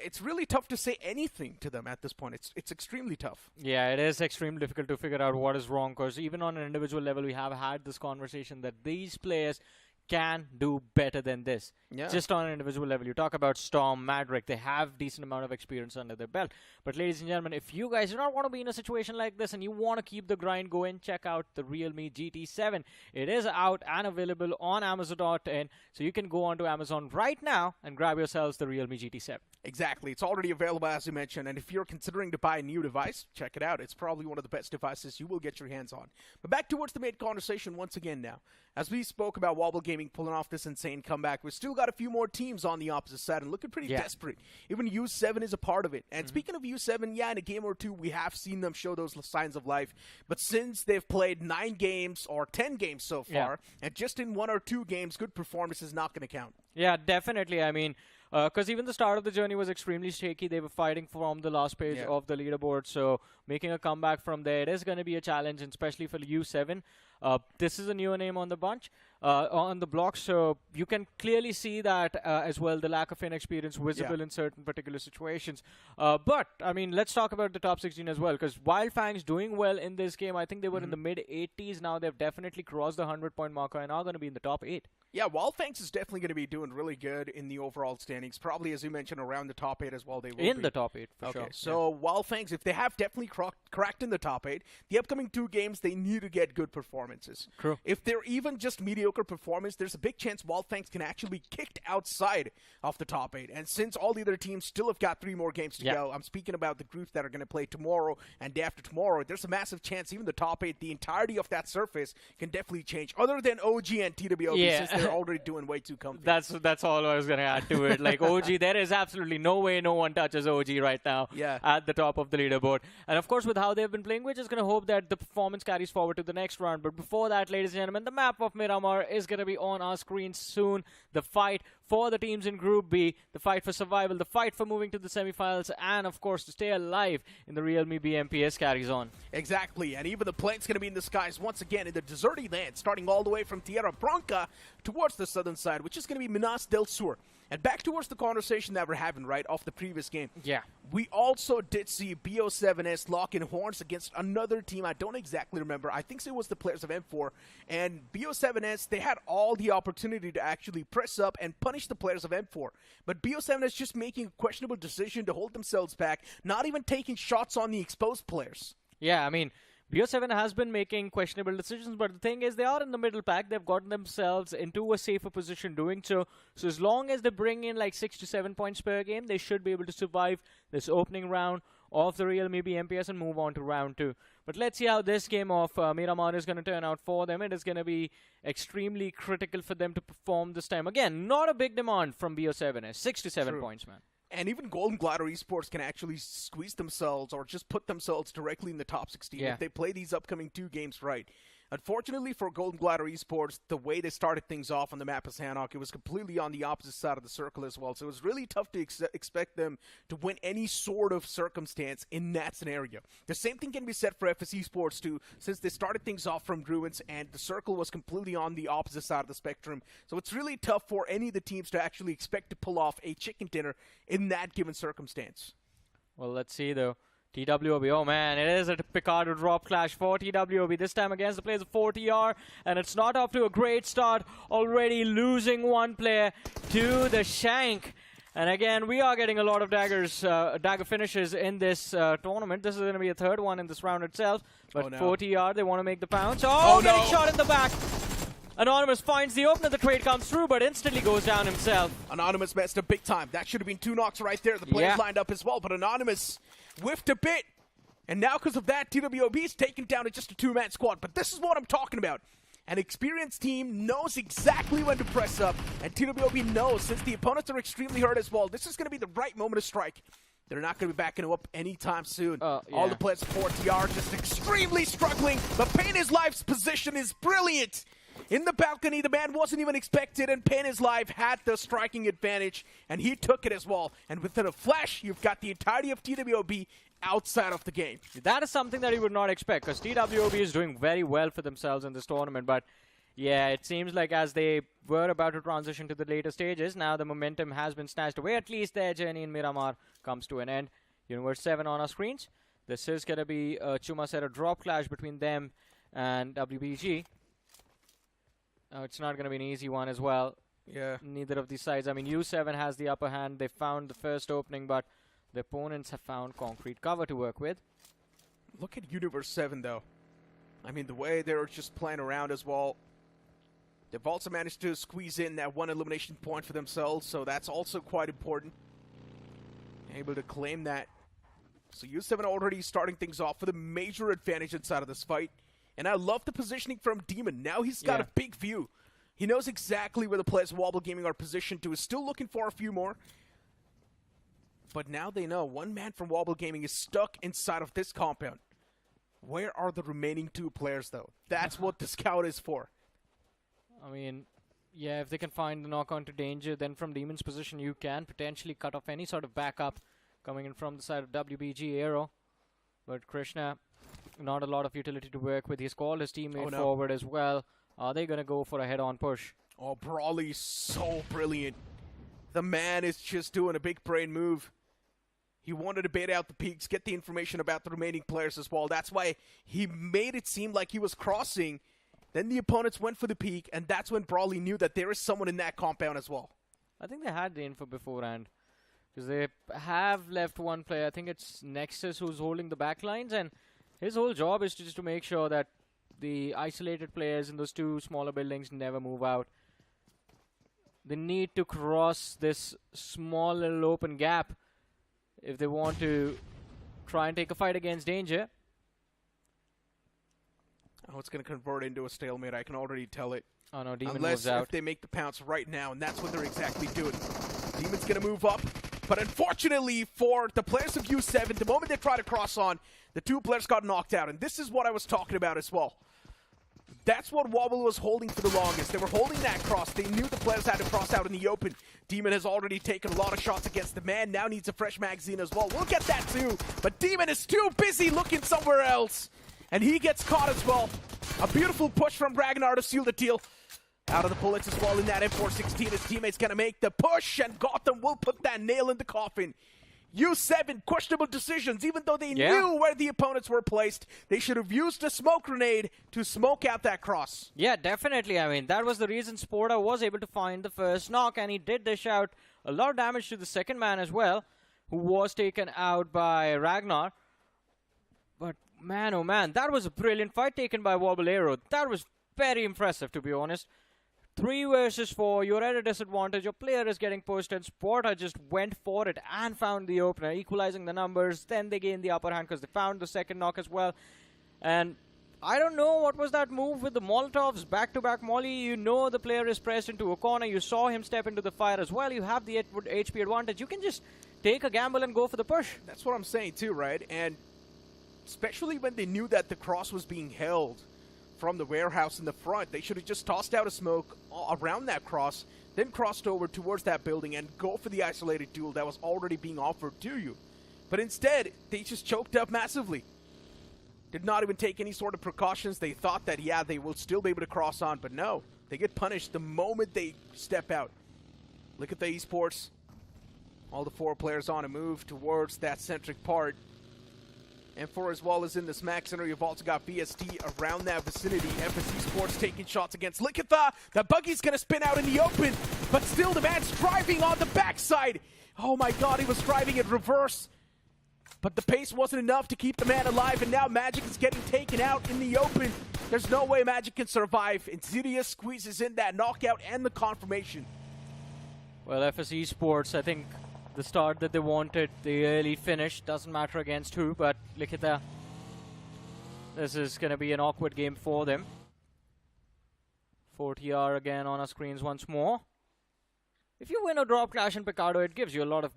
[SPEAKER 7] It's really tough to say anything to them at this point. It's extremely tough.
[SPEAKER 10] Yeah, it is extremely difficult to figure out what is wrong, because even on an individual level, we have had this conversation that these players can do better than this. Just on an individual level. You talk about Storm, Madrick, they have decent amount of experience under their belt. But ladies and gentlemen, if you guys do not want to be in a situation like this and you want to keep the grind going, check out the Realme GT7. It is out and available on Amazon.in, so you can go onto Amazon right now and grab yourselves the Realme GT7.
[SPEAKER 7] Exactly. It's already available, as you mentioned, and if you're considering to buy a new device, check it out. It's probably one of the best devices you will get your hands on. But back towards the main conversation once again now. As we spoke about Wobble Gaming pulling off this insane comeback, we've still got a few more teams on the opposite side and looking pretty desperate. Even U7 is a part of it. And speaking of U7, yeah, in a game or 2, we have seen them show those signs of life. But since they've played 9 games or 10 games so far, and just in 1 or 2 games, good performance is not going to count.
[SPEAKER 10] Yeah, definitely. I mean, because even the start of the journey was extremely shaky. They were fighting from the last page of the leaderboard. So making a comeback from there, it is going to be a challenge, and especially for U7. This is a newer name on the bunch, on the block, so you can clearly see that as well, the lack of inexperience visible in certain particular situations. But, I mean, let's talk about the top 16 as well, because Wyld Fangs doing well in this game. I think they were in the mid-80s. Now they've definitely crossed the 100-point marker and are going to be in the top 8.
[SPEAKER 7] Yeah, Wyld Fangs is definitely going to be doing really good in the overall standings. Probably, as you mentioned, around the top 8 as well. They will
[SPEAKER 10] in
[SPEAKER 7] be.
[SPEAKER 10] The top 8, for sure.
[SPEAKER 7] So Wyld Fangs, if they have definitely cracked in the top 8, the upcoming 2 games, they need to get good performances.
[SPEAKER 10] True.
[SPEAKER 7] If they're even just mediocre performance, there's a big chance Wyld Fangs can actually be kicked outside of the top 8. And since all the other teams still have got 3 more games to go, I'm speaking about the groups that are going to play tomorrow and day after tomorrow, there's a massive chance even the top 8, the entirety of that surface, can definitely change. Other than OG and TWB, since they're already doing way too comfy.
[SPEAKER 10] That's all I was going to add to it. Like OG, there is absolutely no way no one touches OG right now at the top of the leaderboard. And of course, with how they've been playing, we're just going to hope that the performance carries forward to the next round. But before that, ladies and gentlemen, the map of Miramar is going to be on our screen soon. The fight for the teams in Group B, the fight for survival, the fight for moving to the semifinals, and of course to stay alive in the Realme BMPS carries on.
[SPEAKER 7] Exactly, and even the plane's going to be in the skies once again in the deserty land, starting all the way from Tierra Blanca towards the southern side, which is going to be Minas del Sur. And back towards the conversation that we're having, right, off the previous game.
[SPEAKER 10] Yeah.
[SPEAKER 7] We also did see BO7S lock in horns against another team. I don't exactly remember. I think it was the players of M4. And BO7S, they had all the opportunity to actually press up and punish the players of M4. But BO7S just making a questionable decision to hold themselves back, not even taking shots on the exposed players.
[SPEAKER 10] Yeah, I mean, BO7 has been making questionable decisions, but the thing is, they are in the middle pack. They've gotten themselves into a safer position doing so. So as long as they bring in like 6 to 7 points per game, they should be able to survive this opening round of the realme BMPS and move on to round 2. But let's see how this game of Miramar is going to turn out for them. It is going to be extremely critical for them to perform this time. Again, not a big demand from BO7S. 6 to 7 points, man.
[SPEAKER 7] And even Golden Glider Esports can actually squeeze themselves or just put themselves directly in the top 16 if they play these upcoming 2 games right. Unfortunately for Golden Glider Esports, the way they started things off on the map of Sanhok, it was completely on the opposite side of the circle as well. So it was really tough to expect them to win any sort of circumstance in that scenario. The same thing can be said for FS Esports too, since they started things off from Druids and the circle was completely on the opposite side of the spectrum. So it's really tough for any of the teams to actually expect to pull off a chicken dinner in that given circumstance.
[SPEAKER 10] Well, let's see though. TWOB, oh man, it is a Picardo drop clash for TWOB, this time against the players of 4TR, and it's not off to a great start, already losing one player to the Shank. And again, we are getting a lot of dagger finishes in this tournament. This is going to be a 3rd one in this round itself, but 4TR, they want to make the pounce. Oh, getting shot in the back. Anonymous finds the opener, the trade comes through, but instantly goes down himself.
[SPEAKER 7] Anonymous messed up big time. That should have been 2 knocks right there. The players lined up as well, but Anonymous whiffed a bit. And now because of that, TWOB is taken down to just a 2-man squad. But this is what I'm talking about. An experienced team knows exactly when to press up, and TWOB knows, since the opponents are extremely hurt as well, this is going to be the right moment to strike. They're not going to be backing up anytime soon. All the players of 4TR just extremely struggling, but Pain Is Life's position is brilliant. In the balcony, the man wasn't even expected, and Pain Is Life had the striking advantage, and he took it as well. And within a flash, you've got the entirety of TWOB outside of the game.
[SPEAKER 10] That is something that you would not expect, because TWOB is doing very well for themselves in this tournament. But yeah, it seems like as they were about to transition to the later stages, now the momentum has been snatched away. At least their journey in Miramar comes to an end. Universe 7 on our screens. This is going to be a Chumacera drop clash between them and WBG. It's not going to be an easy one as well.
[SPEAKER 7] Yeah.
[SPEAKER 10] Neither of these sides. I mean, U7 has the upper hand. They found the first opening, but the opponents have found concrete cover to work with.
[SPEAKER 7] Look at Universe 7, though. I mean, the way they're just playing around as well. They've also managed to squeeze in that 1 elimination point for themselves, so that's also quite important. Able to claim that. So U7 already starting things off with a major advantage inside of this fight. And I love the positioning from Demon. Now he's got a big view. He knows exactly where the players of Wobble Gaming are positioned to. Is still looking for a few more. But now they know one man from Wobble Gaming is stuck inside of this compound. Where are the remaining 2 players, though? That's what the scout is for.
[SPEAKER 10] I mean, yeah, if they can find the knock-on to Danger, then from Demon's position you can potentially cut off any sort of backup coming in from the side of WBGARRO. But Krishna, not a lot of utility to work with. He's called his teammate forward as well. Are they going to go for a head-on push?
[SPEAKER 7] Oh, Brawly's so brilliant. The man is just doing a big brain move. He wanted to bait out the peaks, get the information about the remaining players as well. That's why he made it seem like he was crossing. Then the opponents went for the peak, and that's when Brawly knew that there is someone in that compound as well.
[SPEAKER 10] I think they had the info beforehand, because they have left one player. I think it's Nexus who's holding the backlines, and his whole job is just to make sure that the isolated players in those 2 smaller buildings never move out. They need to cross this small little open gap if they want to try and take a fight against Danger.
[SPEAKER 7] Oh, it's going to convert into a stalemate. I can already tell it.
[SPEAKER 10] Oh no, Demon
[SPEAKER 7] Unless
[SPEAKER 10] moves out.
[SPEAKER 7] if they make the pounce right now, and that's what they're exactly doing. Demon's going to move up. But unfortunately for the players of U7, the moment they try to cross on, the 2 players got knocked out. And this is what I was talking about as well. That's what Wobble was holding for the longest. They were holding that cross. They knew the players had to cross out in the open. Demon has already taken a lot of shots against the man. Now needs a fresh magazine as well. We'll get that too. But Demon is too busy looking somewhere else. And he gets caught as well. A beautiful push from Ragnar to seal the deal. Out of the bullets as well in that M416. His teammate's going to make the push, and Gotham will put that nail in the coffin. U7, questionable decisions. Even though they knew where the opponents were placed, they should have used a smoke grenade to smoke out that cross.
[SPEAKER 10] Yeah, definitely. I mean, that was the reason Sporta was able to find the first knock, and he did dish out a lot of damage to the second man as well, who was taken out by Ragnar. But man, oh man, that was a brilliant fight taken by WOBBLExAERO. That was very impressive, to be honest. 3 versus 4. You're at a disadvantage. Your player is getting pushed, and Sporta just went for it and found the opener, equalizing the numbers. Then they gained the upper hand because they found the second knock as well. And I don't know what was that move with the Molotovs, back-to-back molly. You know the player is pressed into a corner. You saw him step into the fire as well. You have the HP advantage. You can just take a gamble and go for the push.
[SPEAKER 7] That's what I'm saying too, right? And especially when they knew that the cross was being held from the warehouse in the front, they should have just tossed out a smoke around that cross, then crossed over towards that building and go for the isolated duel that was already being offered to you. But instead, they just choked up massively. Did not even take any sort of precautions. They thought that, yeah, they will still be able to cross on, but no. They get punished the moment they step out. LIKITHA Esports, all the 4 players on a move towards that centric part. And for as well as in the smack center, you've also got BST around that vicinity. FS Esports taking shots against LIKITHA. The buggy's going to spin out in the open, but still the man's driving on the backside. Oh my god, he was driving in reverse. But the pace wasn't enough to keep the man alive, and now Magic is getting taken out in the open. There's no way Magic can survive. Insidious squeezes in that knockout and the confirmation.
[SPEAKER 10] Well, FS Esports, I think the start that they wanted, the early finish, doesn't matter against who, but LIKITHA, this is going to be an awkward game for them. 4TR again on our screens once more. If you win a drop clash in Picardo, it gives you a lot of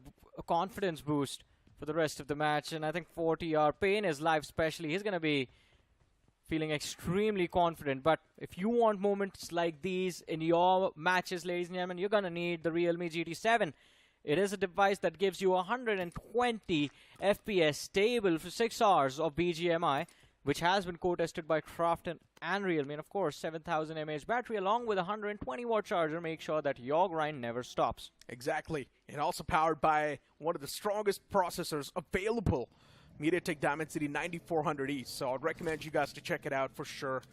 [SPEAKER 10] confidence boost for the rest of the match, and I think 4TR, Pain is live especially, he's going to be feeling extremely confident. But if you want moments like these in your matches, ladies and gentlemen, you're going to need the Realme GT7. It is a device that gives you 120 FPS stable for 6 hours of BGMI, which has been co-tested by Krafton and Realme. And of course, 7000 mAh battery along with a 120 watt charger. Make sure that your grind never stops.
[SPEAKER 7] Exactly. And also powered by one of the strongest processors available, MediaTek Dimensity 9400E. So I'd recommend you guys to check it out for sure.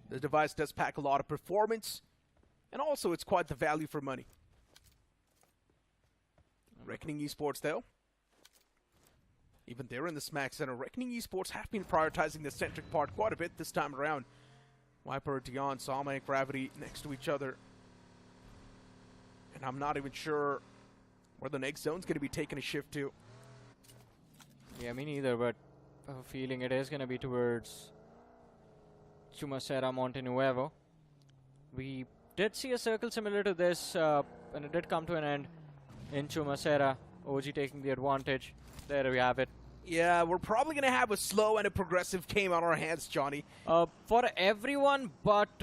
[SPEAKER 7] The device does pack a lot of performance, and also it's quite the value for money. Reckoning Esports, though, even they're in the smack center. Reckoning Esports have been prioritizing the centric part quite a bit this time around. Viper, Dion, Salma, and Gravity next to each other. And I'm not even sure where the next zone's going to be taking a shift to.
[SPEAKER 10] Yeah, me neither, but I have a feeling it is going to be towards Chumacera, Monte Nuevo. We did see a circle similar to this, and it did come to an end in Chumacera. OG taking the advantage. There we have it.
[SPEAKER 7] Yeah, we're probably going to have a slow and a progressive game on our hands, Johnny.
[SPEAKER 10] For everyone but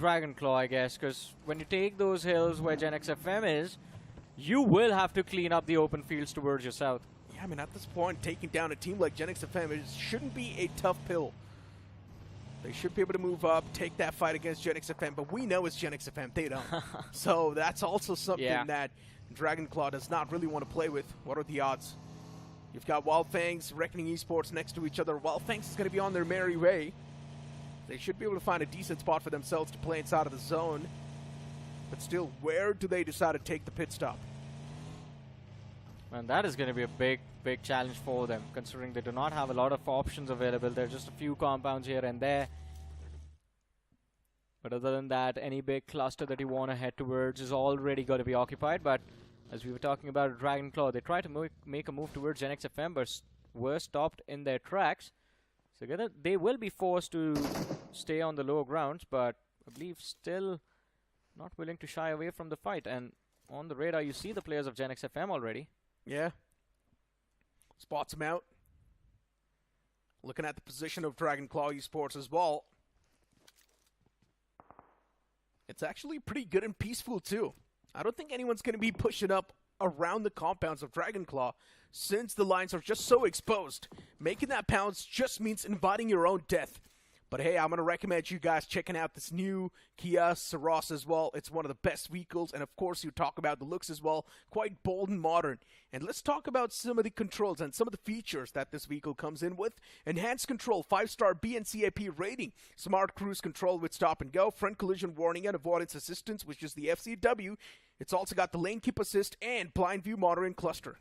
[SPEAKER 10] Dragonclaw, I guess, because when you take those hills where GenX FM is, you will have to clean up the open fields towards your south.
[SPEAKER 7] Yeah, I mean, at this point, taking down a team like GenX FM, it shouldn't be a tough pill. They should be able to move up, take that fight against GenX FM, but we know it's GenX FM, they don't. So that's also something that Dragonclaw does not really want to play with. What are the odds? You've got Wyld Fangs, Reckoning Esports next to each other. Wyld Fangs is going to be on their merry way. They should be able to find a decent spot for themselves to play inside of the zone. But still, where do they decide to take the pit stop?
[SPEAKER 10] And that is going to be a big, big challenge for them, considering they do not have a lot of options available. There are just a few compounds here and there. But other than that, any big cluster that you want to head towards is already going to be occupied. But as we were talking about Dragonclaw, they tried to make a move towards GenX FM, but were stopped in their tracks. So they will be forced to stay on the lower grounds, but I believe still not willing to shy away from the fight. And on the radar, you see the players of GenX FM already.
[SPEAKER 7] Yeah. Spots him out. Looking at the position of Dragonclaw Esports as well. It's actually pretty good and peaceful too. I don't think anyone's going to be pushing up around the compounds of Dragonclaw since the lines are just so exposed. Making that pounce just means inviting your own death. But hey, I'm going to recommend you guys checking out this new Kia Ceros as well. It's one of the best vehicles, and of course you talk about the looks as well. Quite bold and modern. And let's talk about some of the controls and some of the features that this vehicle comes in with. Enhanced control, 5-star BNCAP rating. Smart cruise control with stop and go. Front collision warning and avoidance assistance, which is the FCW. It's also got the lane keep assist and blind view monitoring cluster.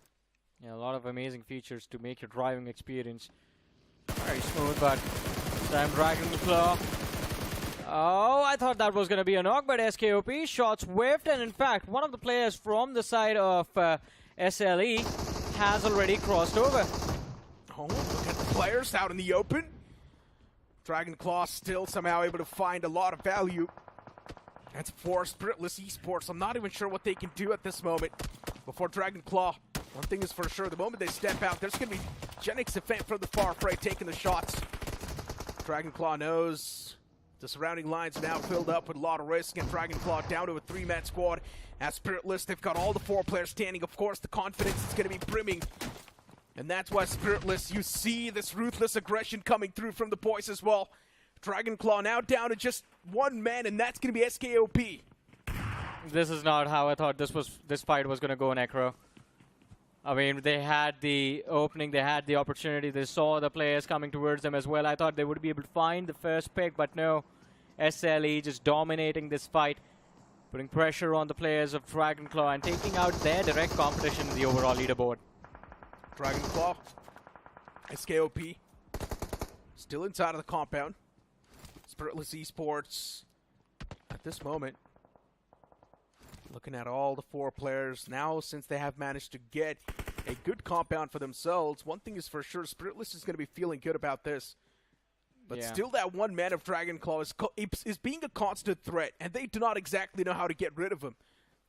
[SPEAKER 10] Yeah, a lot of amazing features to make your driving experience very smooth, but time Dragonclaw Oh, I thought that was going to be a knock, but SKOP shots whiffed, and in fact, one of the players from the side of SLE has already crossed over.
[SPEAKER 7] Oh, look at the players out in the open. Dragonclaw still somehow able to find a lot of value. That's for Spiritless Esports. I'm not even sure what they can do at this moment. Before Dragonclaw, one thing is for sure, the moment they step out, there's going to be GSGx Event from the far right taking the shots. Dragonclaw knows the surrounding lines are now filled up with a lot of risk, and Dragonclaw down to a 3-man squad. As Spiritless, they've got all the 4 players standing. Of course, the confidence is going to be brimming. And that's why Spiritless, you see this ruthless aggression coming through from the boys as well. Dragonclaw now down to just 1 man, and that's going to be SKOP.
[SPEAKER 10] This is not how I thought this fight was going to go, Necro. I mean, they had the opening, they had the opportunity, they saw the players coming towards them as well. I thought they would be able to find the first pick, but no. SLE just dominating this fight, putting pressure on the players of Dragonclaw and taking out their direct competition in the overall leaderboard.
[SPEAKER 7] Dragonclaw, SKOP, still inside of the compound. Spiritless Esports, at this moment, looking at all the 4 players. Now, since they have managed to get a good compound for themselves, one thing is for sure, Spiritless is going to be feeling good about this. But still, that 1 man of Dragonclaw is being a constant threat, and they do not exactly know how to get rid of him.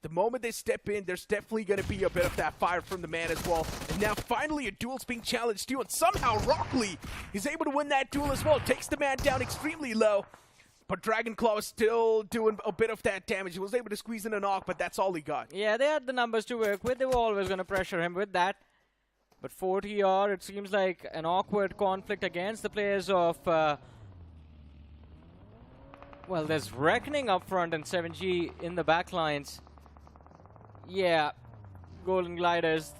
[SPEAKER 7] The moment they step in, there's definitely going to be a bit of that fire from the man as well. And now finally a duel's being challenged too, and somehow Rockley is able to win that duel as well. Takes the man down extremely low. But Dragonclaw is still doing a bit of that damage. He was able to squeeze in a knock, but that's all he got.
[SPEAKER 10] Yeah, they had the numbers to work with. They were always going to pressure him with that. But 4TR, it seems like an awkward conflict against the players of... well, there's Reckoning up front and 7G in the back lines. Yeah, Golden Gliders,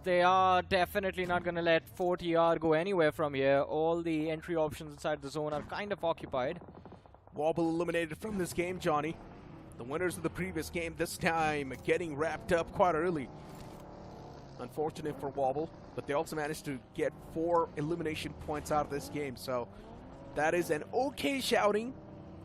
[SPEAKER 10] they are definitely not going to let 4TR go anywhere from here. All the entry options inside the zone are kind of occupied.
[SPEAKER 7] Wobble eliminated from this game, Johnny. The winners of the previous game this time getting wrapped up quite early. Unfortunate for Wobble, but they also managed to get 4 elimination points out of this game. So that is an okay shouting,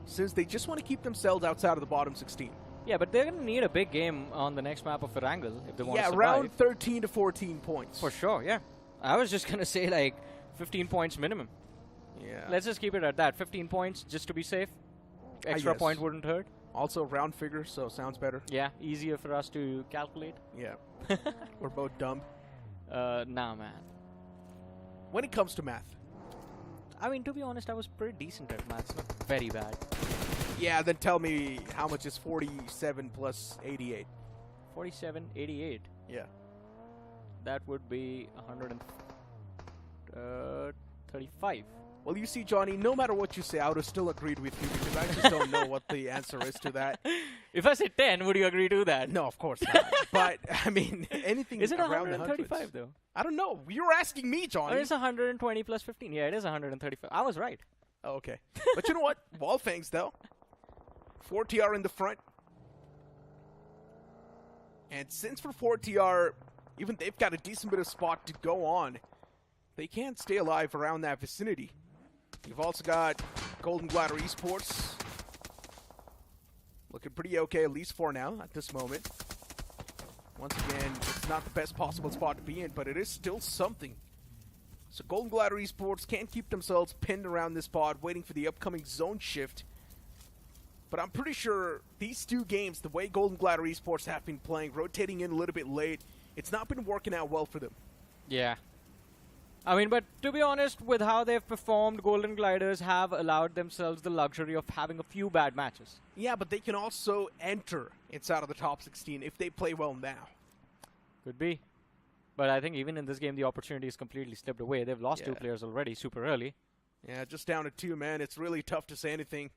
[SPEAKER 7] since they just want to keep themselves outside of the bottom 16.
[SPEAKER 10] Yeah, but they're going to need a big game on the next map of Erangel if they want to survive.
[SPEAKER 7] Yeah, around 13 to 14 points.
[SPEAKER 10] For sure, yeah. I was just going to say like 15 points minimum.
[SPEAKER 7] Yeah.
[SPEAKER 10] Let's just keep it at that. 15 points just to be safe. Extra point wouldn't hurt.
[SPEAKER 7] Also round figure, so sounds better.
[SPEAKER 10] Yeah, easier for us to calculate.
[SPEAKER 7] Yeah. We're both dumb.
[SPEAKER 10] Nah, man.
[SPEAKER 7] When it comes to math.
[SPEAKER 10] I mean, to be honest, I was pretty decent at maths. Not very bad.
[SPEAKER 7] Yeah, then tell me how much is 47 plus 88?
[SPEAKER 10] 47, 88.
[SPEAKER 7] Yeah.
[SPEAKER 10] That would be 135.
[SPEAKER 7] Well, you see, Johnny, no matter what you say, I would have still agreed with you because I just don't know what the answer is to that.
[SPEAKER 10] If I say 10, would you agree to that?
[SPEAKER 7] No, of course not. But, I mean, anything
[SPEAKER 10] is it
[SPEAKER 7] around
[SPEAKER 10] 135, though?
[SPEAKER 7] I don't know. You're asking me, Johnny.
[SPEAKER 10] Or it's 120 plus 15. Yeah, it is 135. I was right.
[SPEAKER 7] Oh, okay. But you know what? Wyld Fangs, though. 4TR in the front. And since for 4TR, even they've got a decent bit of spot to go on, they can't stay alive around that vicinity. You've also got Golden Glider Esports. Looking pretty okay, at least for now, at this moment. Once again, it's not the best possible spot to be in, but it is still something. So Golden Glider Esports can't keep themselves pinned around this spot, waiting for the upcoming zone shift. But I'm pretty sure these 2 games, the way Golden Glider Esports have been playing, rotating in a little bit late, it's not been working out well for them.
[SPEAKER 10] Yeah. I mean, but to be honest, with how they've performed, Golden Gliders have allowed themselves the luxury of having a few bad matches.
[SPEAKER 7] Yeah, but they can also enter inside of the top 16 if they play well now.
[SPEAKER 10] Could be. But I think even in this game, the opportunity is completely slipped away. They've lost 2 players already super early.
[SPEAKER 7] Yeah, just down to 2, man. It's really tough to say anything.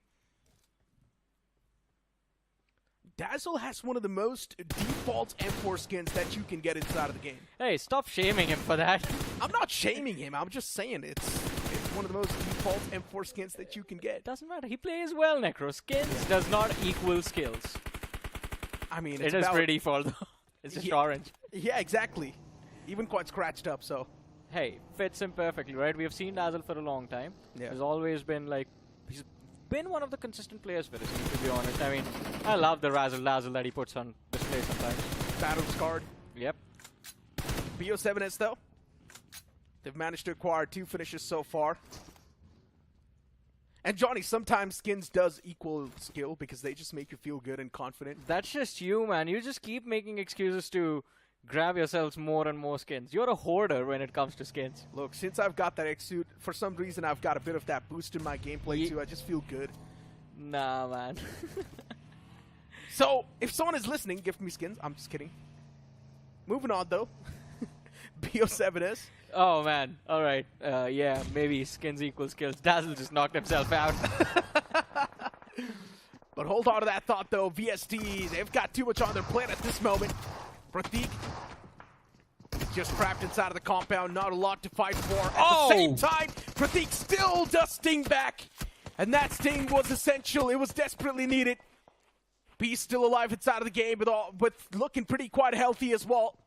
[SPEAKER 7] Dazzle has one of the most default M4 skins that you can get inside of the game.
[SPEAKER 10] Hey, stop shaming him for that.
[SPEAKER 7] I'm not shaming him. I'm just saying it's one of the most default M4 skins that you can get.
[SPEAKER 10] Doesn't matter. He plays well, Necro. Skins does not equal skills.
[SPEAKER 7] I mean,
[SPEAKER 10] it is pretty default, though. It's just orange.
[SPEAKER 7] Yeah, exactly. Even quite scratched up, so.
[SPEAKER 10] Hey, fits him perfectly, right? We have seen Dazzle for a long time.
[SPEAKER 7] Yeah.
[SPEAKER 10] There's always been, like, he's been one of the consistent players for this team, to be honest. I mean, I love the razzle-dazzle that he puts on display sometimes.
[SPEAKER 7] Battle scarred.
[SPEAKER 10] Yep.
[SPEAKER 7] BO7S though, they've managed to acquire 2 finishes so far. And Johnny, sometimes skins does equal skill because they just make you feel good and confident.
[SPEAKER 10] That's just you, man. You just keep making excuses to grab yourselves more and more skins. You're a hoarder when it comes to skins.
[SPEAKER 7] Look, since I've got that X-Suit, for some reason I've got a bit of that boost in my gameplay too. I just feel good.
[SPEAKER 10] Nah, man.
[SPEAKER 7] So, if someone is listening, gift me skins. I'm just kidding. Moving on though. BO7S.
[SPEAKER 10] Oh, man. All right. Yeah, maybe skins equal skills. Dazzle just knocked himself out.
[SPEAKER 7] But hold on to that thought, though. VST, they've got too much on their plate at this moment. Pratik just trapped inside of the compound. Not a lot to fight for. At the same time, Pratik still does sting back. And that sting was essential. It was desperately needed. Beast still alive inside of the game with looking pretty quite healthy as well.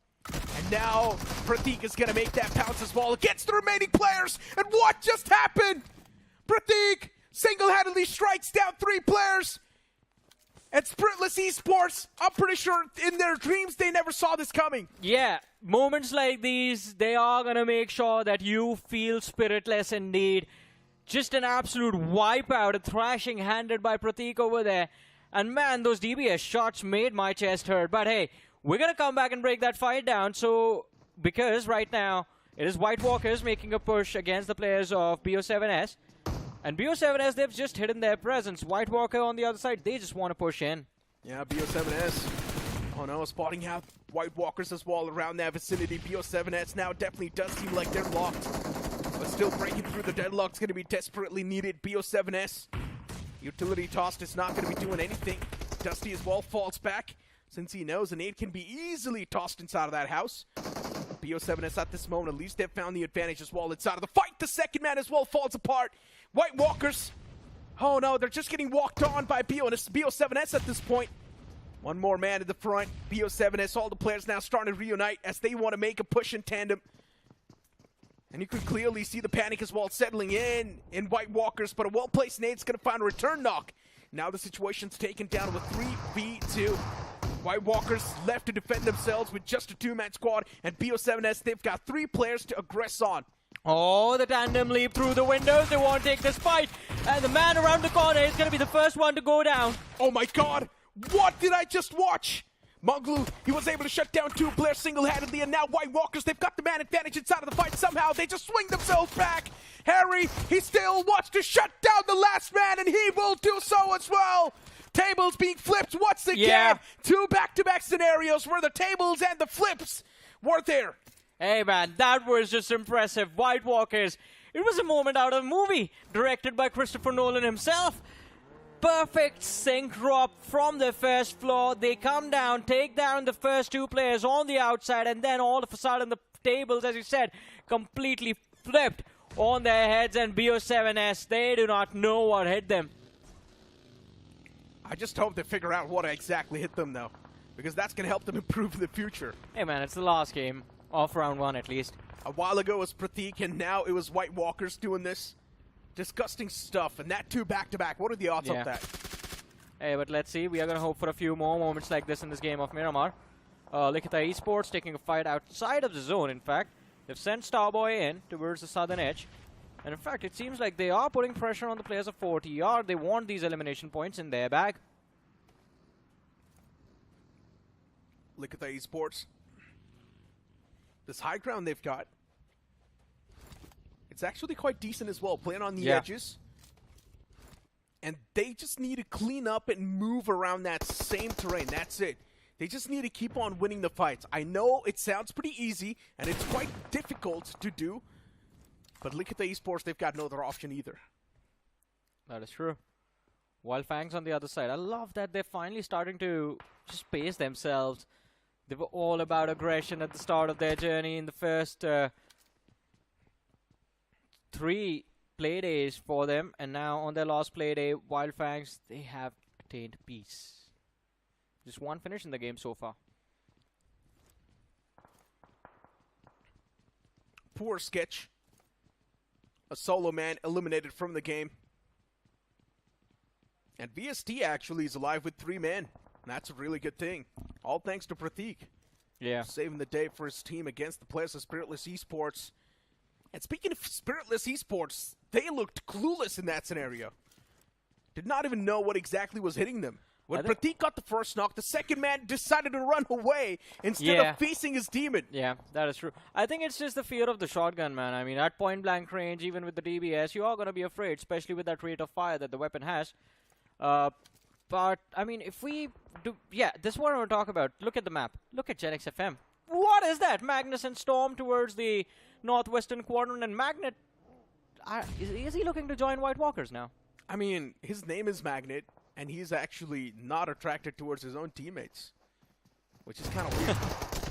[SPEAKER 7] And now Pratik is going to make that pounce as well against the remaining players. And what just happened? Pratik single-handedly strikes down 3 players. And SPIRITLESS Esports, I'm pretty sure in their dreams they never saw this coming.
[SPEAKER 10] Yeah, moments like these, they are going to make sure that you feel spiritless indeed. Just an absolute wipeout, a thrashing handed by Pratik over there. And man, those DBS shots made my chest hurt. But hey, we're going to come back and break that fight down. So, because right now, it is White Walkers making a push against the players of BO7S. And BO7S, they've just hidden their presence. White Walker on the other side, they just want to push in.
[SPEAKER 7] Yeah, BO7S. Oh no, spotting out White Walkers as well around that vicinity. BO7S now definitely does seem like they're locked. But still breaking through the deadlock's going to be desperately needed. BO7S. Utility tossed is not going to be doing anything. Dusty as well falls back since he knows an 8 can be easily tossed inside of that house. BO7S at this moment, at least they've found the advantage as well inside of the fight. The second man as well falls apart. White Walkers. Oh no, they're just getting walked on by BO7S at this point. One more man in the front. BO7S, all the players now starting to reunite as they want to make a push in tandem. And you can clearly see the panic as well settling in White Walkers, but a well-placed nade's going to find a return knock. Now the situation's taken down with 3v2. White Walkers left to defend themselves with just a 2-man squad, and BO7S, they've got 3 players to aggress on.
[SPEAKER 10] Oh, the tandem leap through the windows. They won't take this fight. And the man around the corner is going to be the first one to go down.
[SPEAKER 7] Oh my god! What did I just watch? Munglu, he was able to shut down 2 players single-handedly, and now White Walkers, they've got the man advantage inside of the fight. Somehow, they just swing themselves back. Harry, he still wants to shut down the last man, and he will do so as well. Tables being flipped once again.
[SPEAKER 10] Yeah.
[SPEAKER 7] 2 back-to-back scenarios where the tables and the flips were there.
[SPEAKER 10] Hey, man, that was just impressive. White Walkers, it was a moment out of a movie, directed by Christopher Nolan himself. Perfect sync drop from the first floor. They come down, take down the first 2 players on the outside, and then all of a sudden the tables, as you said, completely flipped on their heads, and BO7S, they do not know what hit them.
[SPEAKER 7] I just hope they figure out what exactly hit them, though, because that's going to help them improve in the future.
[SPEAKER 10] Hey, man, it's the last game of round 1 at least.
[SPEAKER 7] A while ago it was Pratik, and now it was White Walkers doing this. Disgusting stuff, and that 2 back-to-back. What are the odds of that?
[SPEAKER 10] Hey, but let's see. We are going to hope for a few more moments like this in this game of Miramar. LIKITHA Esports taking a fight outside of the zone, in fact. They've sent Starboy in towards the southern edge. And in fact, it seems like they are putting pressure on the players of 4TR. They want these elimination points in their bag.
[SPEAKER 7] LIKITHA Esports. This high ground they've got, it's actually quite decent as well, playing on the edges. And they just need to clean up and move around that same terrain. That's it. They just need to keep on winning the fights. I know it sounds pretty easy, and it's quite difficult to do. But LIKITHA Esports, they've got no other option either.
[SPEAKER 10] That is true. Wyld Fangs on the other side. I love that they're finally starting to just pace themselves. They were all about aggression at the start of their journey in the first 3 play days for them, and now on their last play day, Wyld Fangs, they have attained peace. Just 1 finish in the game so far.
[SPEAKER 7] Poor sketch. A solo man eliminated from the game. And VST actually is alive with 3 men. And that's a really good thing. All thanks to Pratik.
[SPEAKER 10] Yeah.
[SPEAKER 7] Saving the day for his team against the players of Spiritless Esports. And speaking of Spiritless Esports, they looked clueless in that scenario. Did not even know what exactly was hitting them. When Pratik got the first knock, the second man decided to run away instead of facing his demon.
[SPEAKER 10] Yeah, that is true. I think it's just the fear of the shotgun, man. I mean, at point-blank range, even with the DBS, you are going to be afraid, especially with that rate of fire that the weapon has. But, I mean, if we do... Yeah, this is what I want to talk about. Look at the map. Look at GenX FM. What is that? Magnus and Storm towards the northwestern quadrant, and Magnet... is he looking to join White Walkers now?
[SPEAKER 7] I mean, his name is Magnet, and he's actually not attracted towards his own teammates, which is kind of weird.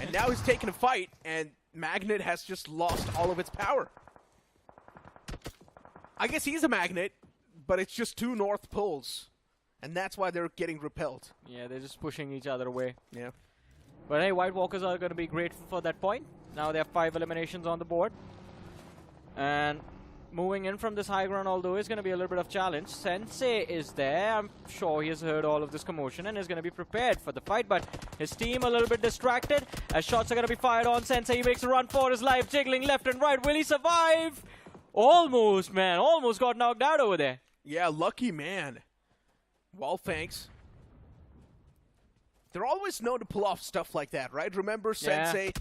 [SPEAKER 7] And now he's taking a fight, and Magnet has just lost all of its power. I guess he's a magnet, but it's just 2 north poles, and that's why they're getting repelled.
[SPEAKER 10] Yeah, they're just pushing each other away.
[SPEAKER 7] Yeah.
[SPEAKER 10] But hey, White Walkers are going to be grateful for that point. Now they have 5 eliminations on the board. And moving in from this high ground, although it's going to be a little bit of challenge. Sensei is there. I'm sure he has heard all of this commotion and is going to be prepared for the fight. But his team a little bit distracted as shots are going to be fired on Sensei. He makes a run for his life, jiggling left and right. Will he survive? Almost, man. Almost got knocked out over there.
[SPEAKER 7] Yeah, lucky man. Wyld Fangs. They're always known to pull off stuff like that, right? Remember Sensei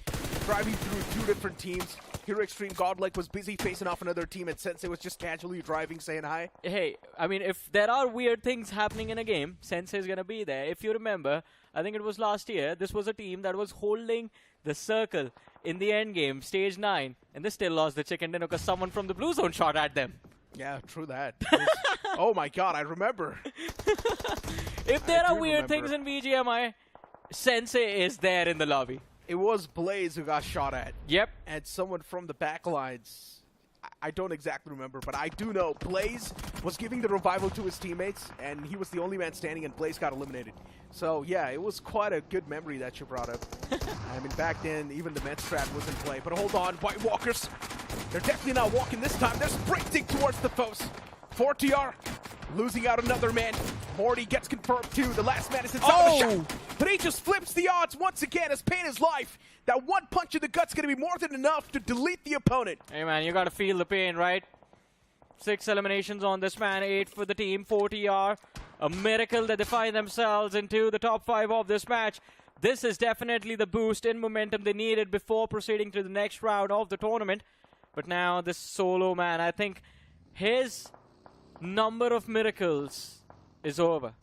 [SPEAKER 7] driving through 2 different teams? Here Xtreme Godlike was busy facing off another team, and Sensei was just casually driving, saying hi.
[SPEAKER 10] Hey, I mean, if there are weird things happening in a game, Sensei is going to be there. If you remember, I think it was last year, this was a team that was holding the circle in the end game, stage 9, and they still lost the chicken dinner because someone from the blue zone shot at them.
[SPEAKER 7] Yeah, true that. Oh my god, I remember.
[SPEAKER 10] If there are weird things in BGMI, Sensei is there in the lobby.
[SPEAKER 7] It was Blaze who got shot at.
[SPEAKER 10] Yep.
[SPEAKER 7] And someone from the backlines. I don't exactly remember, but I do know Blaze was giving the revival to his teammates, and he was the only man standing, and Blaze got eliminated. So, yeah, it was quite a good memory that you brought up. I mean, back then, even the Met strat was in play. But hold on, White Walkers. They're definitely not walking this time. They're sprinting towards the foes. 4TR losing out another man. Morty gets confirmed too. The last man is inside of the shot. But he just flips the odds once again as pain is life. That one punch in the gut's going to be more than enough to delete the opponent.
[SPEAKER 10] Hey man, you got to feel the pain, right? 6 eliminations on this man, 8 for the team, 4TR. A miracle that they find themselves into the top 5 of this match. This is definitely the boost in momentum they needed before proceeding to the next round of the tournament. But now this solo man, I think his number of miracles is over.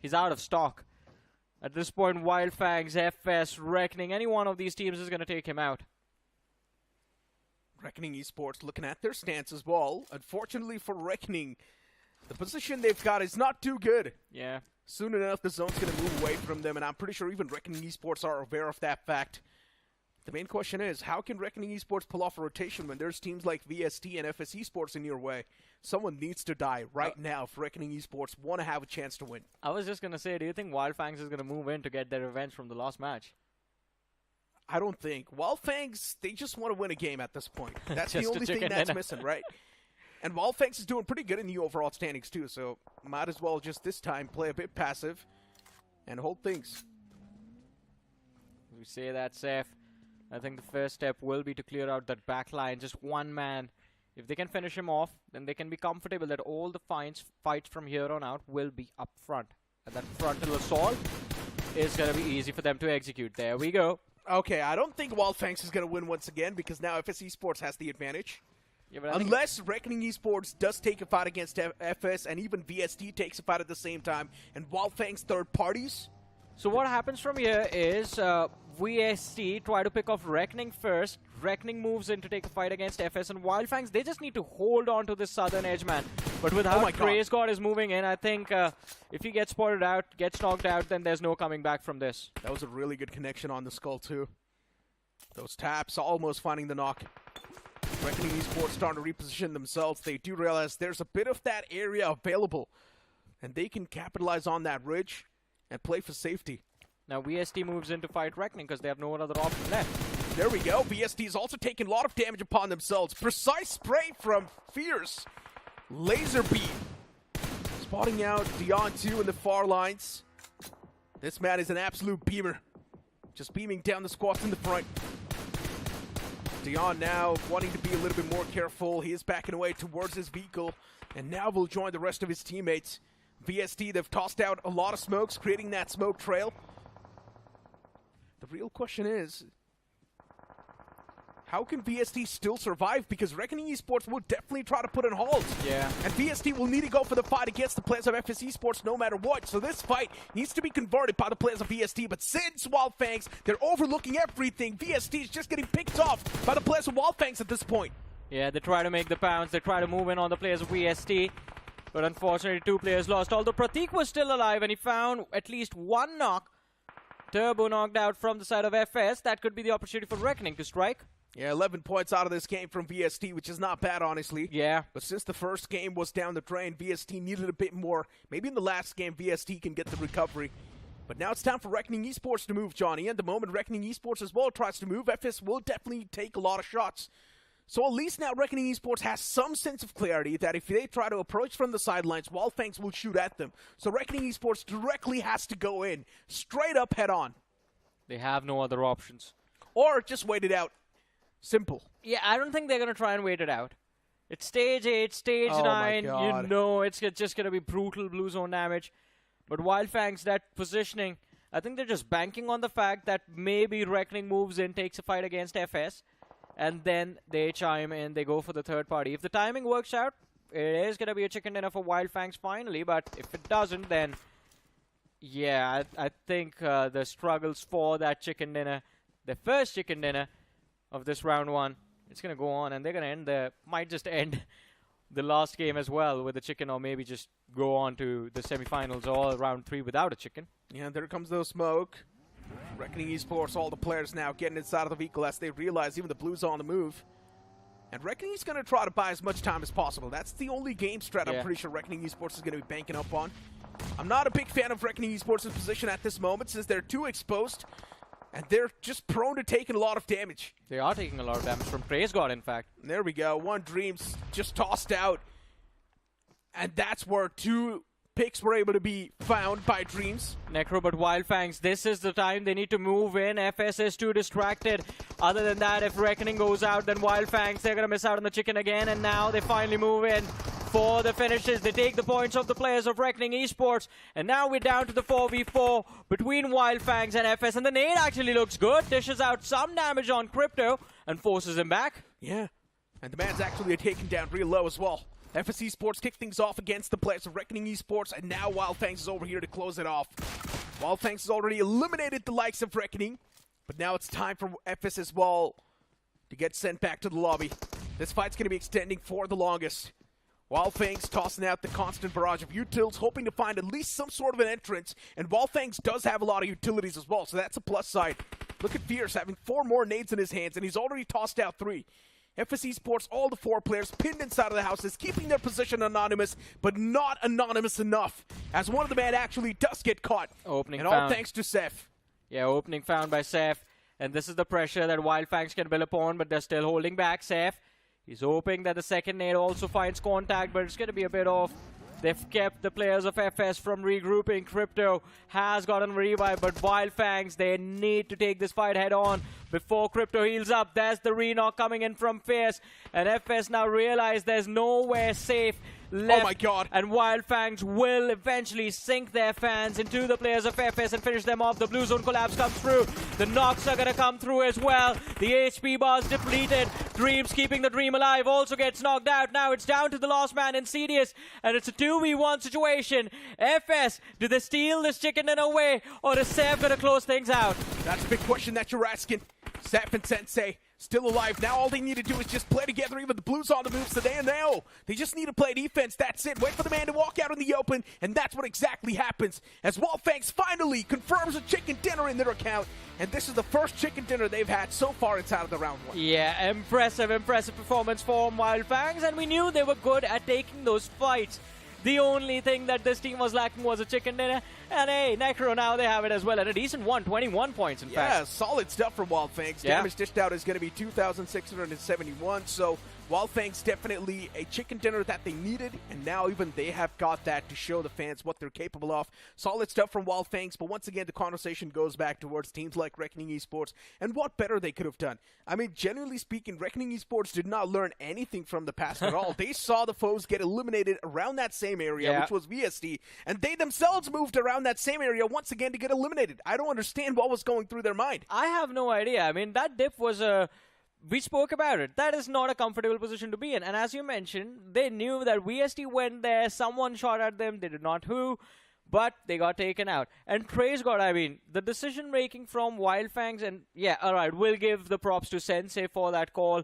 [SPEAKER 10] He's out of stock. At this point, Wyld Fangs, FS, Reckoning, any one of these teams is going to take him out.
[SPEAKER 7] Reckoning Esports looking at their stance as well. Unfortunately for Reckoning, the position they've got is not too good.
[SPEAKER 10] Yeah.
[SPEAKER 7] Soon enough, the zone's going to move away from them, and I'm pretty sure even Reckoning Esports are aware of that fact. The main question is, how can Reckoning Esports pull off a rotation when there's teams like VST and FS Esports in your way? Someone needs to die right now if Reckoning Esports want to have a chance to win.
[SPEAKER 10] I was just going to say, do you think Wyld Fangs is going to move in to get their revenge from the last match?
[SPEAKER 7] I don't think. Wyld Fangs, they just want to win a game at this point. That's the only thing that's missing, right? And Wyld Fangs is doing pretty good in the overall standings too, so might as well just this time play a bit passive and hold things.
[SPEAKER 10] We say that, Seth. I think the first step will be to clear out that back line, just one man. If they can finish him off, then they can be comfortable that all the fights from here on out will be up front. And that frontal assault is going to be easy for them to execute. There we go.
[SPEAKER 7] Okay, I don't think Wyld Fangs is going to win once again because now FS Esports has the advantage.
[SPEAKER 10] Yeah, but
[SPEAKER 7] unless Reckoning Esports does take a fight against FS and even VST takes a fight at the same time and Wyld Fangs third parties.
[SPEAKER 10] So what happens from here is VST try to pick off Reckoning first. Reckoning moves in to take a fight against FS, and Wyld Fangs, they just need to hold on to this southern edge, man. But with how Grace God is moving in, I think if he gets spotted out, gets knocked out, then there's no coming back from this.
[SPEAKER 7] That was a really good connection on the skull too. Those taps almost finding the knock. Reckoning Esports starting to reposition themselves. They do realize there's a bit of that area available, and they can capitalize on that ridge and play for safety.
[SPEAKER 10] Now VST moves in to fight Reckoning because they have no other option left.
[SPEAKER 7] There we go. VST is also taking a lot of damage upon themselves. Precise spray from Fierce. Laser beam. spotting out Dion too in the far lines. This man is an absolute beamer. Just beaming down the squads in the front. Dion now wanting to be a little bit more careful. He is backing away towards his vehicle and now will join the rest of his teammates. VST, they've tossed out a lot of smokes, creating that smoke trail. The real question is, how can VST still survive? Because Reckoning Esports will definitely try to put on halt.
[SPEAKER 10] Yeah.
[SPEAKER 7] And VST will need to go for the fight against the players of FS Esports no matter what. So this fight needs to be converted by the players of VST. But since Wyld Fangs, they're overlooking everything. VST is just getting picked off by the players of Wyld Fangs at this point.
[SPEAKER 10] Yeah, they try to make the pounds. They try to move in on the players of VST. But unfortunately, 2 players lost. Although Pratik was still alive and he found at least 1 knock. Turbo knocked out from the side of FS. That could be the opportunity for Reckoning to strike.
[SPEAKER 7] Yeah, 11 points out of this game from VST, which is not bad, honestly.
[SPEAKER 10] Yeah.
[SPEAKER 7] But since the first game was down the drain, VST needed a bit more. Maybe in the last game, VST can get the recovery. But now it's time for Reckoning Esports to move, Johnny. And the moment Reckoning Esports as well tries to move, FS will definitely take a lot of shots. So at least now Reckoning Esports has some sense of clarity that if they try to approach from the sidelines, Wyld Fangs will shoot at them. So Reckoning Esports directly has to go in, straight up head on.
[SPEAKER 10] They have no other options.
[SPEAKER 7] Or just wait it out. Simple.
[SPEAKER 10] Yeah, I don't think they're going to try and wait it out. It's stage 8, stage 9. You know it's just going to be brutal blue zone damage. But Wyld Fangs, that positioning, I think they're just banking on the fact that maybe Reckoning moves in, takes a fight against FS, and then they chime in, they go for the third party. If the timing works out, it is going to be a chicken dinner for Wyld Fangs finally, but if it doesn't, then yeah, I think the struggles for that chicken dinner, the first chicken dinner of this round 1, it's going to go on, and they're going to might just end the last game as well with a chicken, or maybe just go on to the semifinals or round 3 without a chicken.
[SPEAKER 7] Yeah, there comes the smoke. Reckoning Esports, all the players now getting inside of the vehicle as they realize even the blues are on the move. And Reckoning's going to try to buy as much time as possible. That's the only game strat I'm pretty sure Reckoning Esports is going to be banking up on. I'm not a big fan of Reckoning Esports' position at this moment since they're too exposed. And they're just prone to taking a lot of damage.
[SPEAKER 10] They are taking a lot of damage from Praise God, in fact.
[SPEAKER 7] And there we go. 1 Dreams just tossed out. And that's where 2 picks were able to be found by Dreams.
[SPEAKER 10] Necro, but Wyld Fangs, this is the time they need to move in. FS is too distracted. Other than that, if Reckoning goes out, then Wyld Fangs, they're going to miss out on the chicken again. And now they finally move in for the finishes. They take the points of the players of Reckoning Esports. And now we're down to the 4v4 between Wyld Fangs and FS. And the nade actually looks good. Dishes out some damage on Crypto and forces him back.
[SPEAKER 7] Yeah. And the man's actually taken down real low as well. FS Esports kick things off against the players of Reckoning Esports, and now Wyld Fangs is over here to close it off. Wyld Fangs has already eliminated the likes of Reckoning, but now it's time for FS as well to get sent back to the lobby. This fight's going to be extending for the longest. Wyld Fangs tossing out the constant barrage of utils, hoping to find at least some sort of an entrance, and Wyld Fangs does have a lot of utilities as well, so that's a plus side. Look at Fierce having 4 more nades in his hands, and he's already tossed out 3. FS Esports, all the 4 players pinned inside of the houses, keeping their position anonymous, but not anonymous enough, as one of the men actually does get caught.
[SPEAKER 10] Opening
[SPEAKER 7] and
[SPEAKER 10] found.
[SPEAKER 7] all thanks to Seth.
[SPEAKER 10] Yeah, opening found by Seth. And this is the pressure that Wyld Fangs can build upon, but they're still holding back Seth. He's hoping that the second nade also finds contact, but it's going to be a bit off. They've kept the players of FS from regrouping. Crypto has gotten a revive, but Wyld Fangs, they need to take this fight head on before Crypto heals up. There's the re-knock coming in from Fierce, and FS now realize there's nowhere safe left.
[SPEAKER 7] Oh my god.
[SPEAKER 10] And Wyld Fangs will eventually sink their fans into the players of FS and finish them off. The blue zone collapse comes through. The knocks are going to come through as well. The HP bar's depleted. Dreams keeping the dream alive also gets knocked out. Now it's down to the last man, Insidious, and it's a 2v1 situation. FS, do they steal this chicken dinner away, or is Seth going to close things out?
[SPEAKER 7] That's a big question that you're asking. Seth and Sensei still alive. Now all they need to do is just play together. Even the Blues on the move, so they know. They just need to play defense. That's it. Wait for the man to walk out in the open, and that's what exactly happens. As Wyld Fangs finally confirms a chicken dinner in their account, and this is the first chicken dinner they've had so far inside of the round 1.
[SPEAKER 10] Yeah, impressive performance from Wyld Fangs, and we knew they were good at taking those fights. The only thing that this team was lacking was a chicken dinner. And hey, Necro, now they have it as well. And a decent one, 21 points in fact.
[SPEAKER 7] Yeah, solid stuff from Wyld Fangs.
[SPEAKER 10] Yeah.
[SPEAKER 7] Damage dished out is going to be 2,671. So Wyld Fangs definitely a chicken dinner that they needed, and now even they have got that to show the fans what they're capable of. Solid stuff from Wyld Fangs, but once again, the conversation goes back towards teams like Reckoning Esports and what better they could have done. I mean, generally speaking, Reckoning Esports did not learn anything from the past at all. They saw the foes get eliminated around that same area, which was VST, and they themselves moved around that same area once again to get eliminated. I don't understand what was going through their mind.
[SPEAKER 10] I have no idea. I mean, that dip was a... We spoke about it. That is not a comfortable position to be in. And as you mentioned, they knew that VST went there, someone shot at them, they did not who, but they got taken out. And praise God, I mean, the decision-making from Wyld Fangs, and yeah, alright, we'll give the props to Sensei for that call,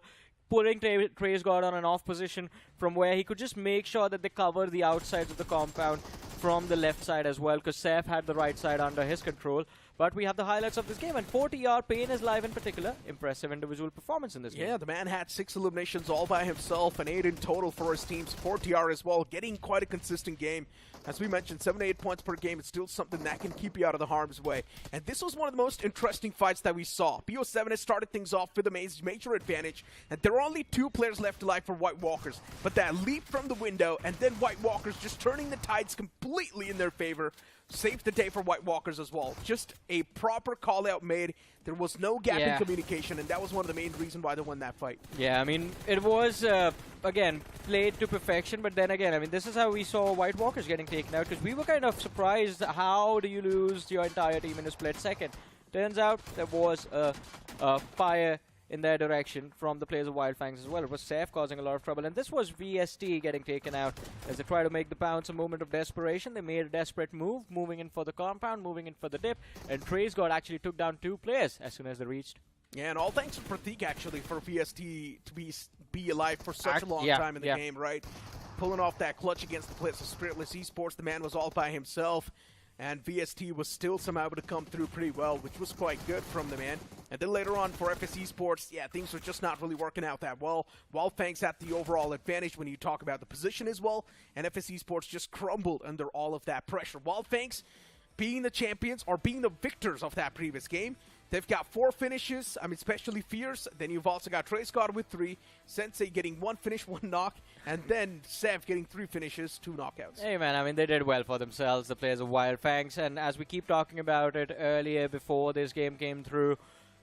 [SPEAKER 10] putting Trace God on an off position from where he could just make sure that they cover the outsides of the compound from the left side as well, because Seth had the right side under his control. But we have the highlights of this game, and 40R Pain is live in particular. Impressive individual performance in this game.
[SPEAKER 7] Yeah, the man had 6 eliminations all by himself, and 8 in total for his teams. 40R as well, getting quite a consistent game. As we mentioned, 7 to 8 points per game. It's still something that can keep you out of the harm's way. And this was one of the most interesting fights that we saw. BO7 has started things off with a major advantage, and there are only 2 players left alive for White Walkers. But that leap from the window, and then White Walkers just turning the tides completely in their favor, saved the day for White Walkers as well. Just a proper call-out made. There was no gap in communication, and that was one of the main reasons why they won that fight.
[SPEAKER 10] Yeah, I mean, it was, again, played to perfection, but then again, I mean, this is how we saw White Walkers getting taken out, because we were kind of surprised, how do you lose your entire team in a split second? Turns out there was a fire in their direction from the players of Wyld Fangs as well. It was Seth causing a lot of trouble, and this was VST getting taken out as they try to make the pounce a moment of desperation. They made a desperate move, moving in for the compound, moving in for the dip, and Trace God actually took down 2 players as soon as they reached.
[SPEAKER 7] Yeah, and all thanks to Pratik, actually, for VST to be alive for such a long time in the game, right? Pulling off that clutch against the players of Spiritless Esports. The man was all by himself, and VST was still somehow able to come through pretty well, which was quite good from the man. And then later on for FS Esports, yeah, things were just not really working out that well. Wyld Fangs had the overall advantage when you talk about the position as well, and FS Esports just crumbled under all of that pressure. Wyld Fangs being the champions, or being the victors of that previous game. They've got 4 finishes, I mean, especially Fierce. Then you've also got Trace God with 3, Sensei getting 1 finish, 1 knock, and then Sev getting 3 finishes, 2 knockouts.
[SPEAKER 10] Hey man, I mean, they did well for themselves, the players of Wyld Fangs, and as we keep talking about it earlier before this game came through,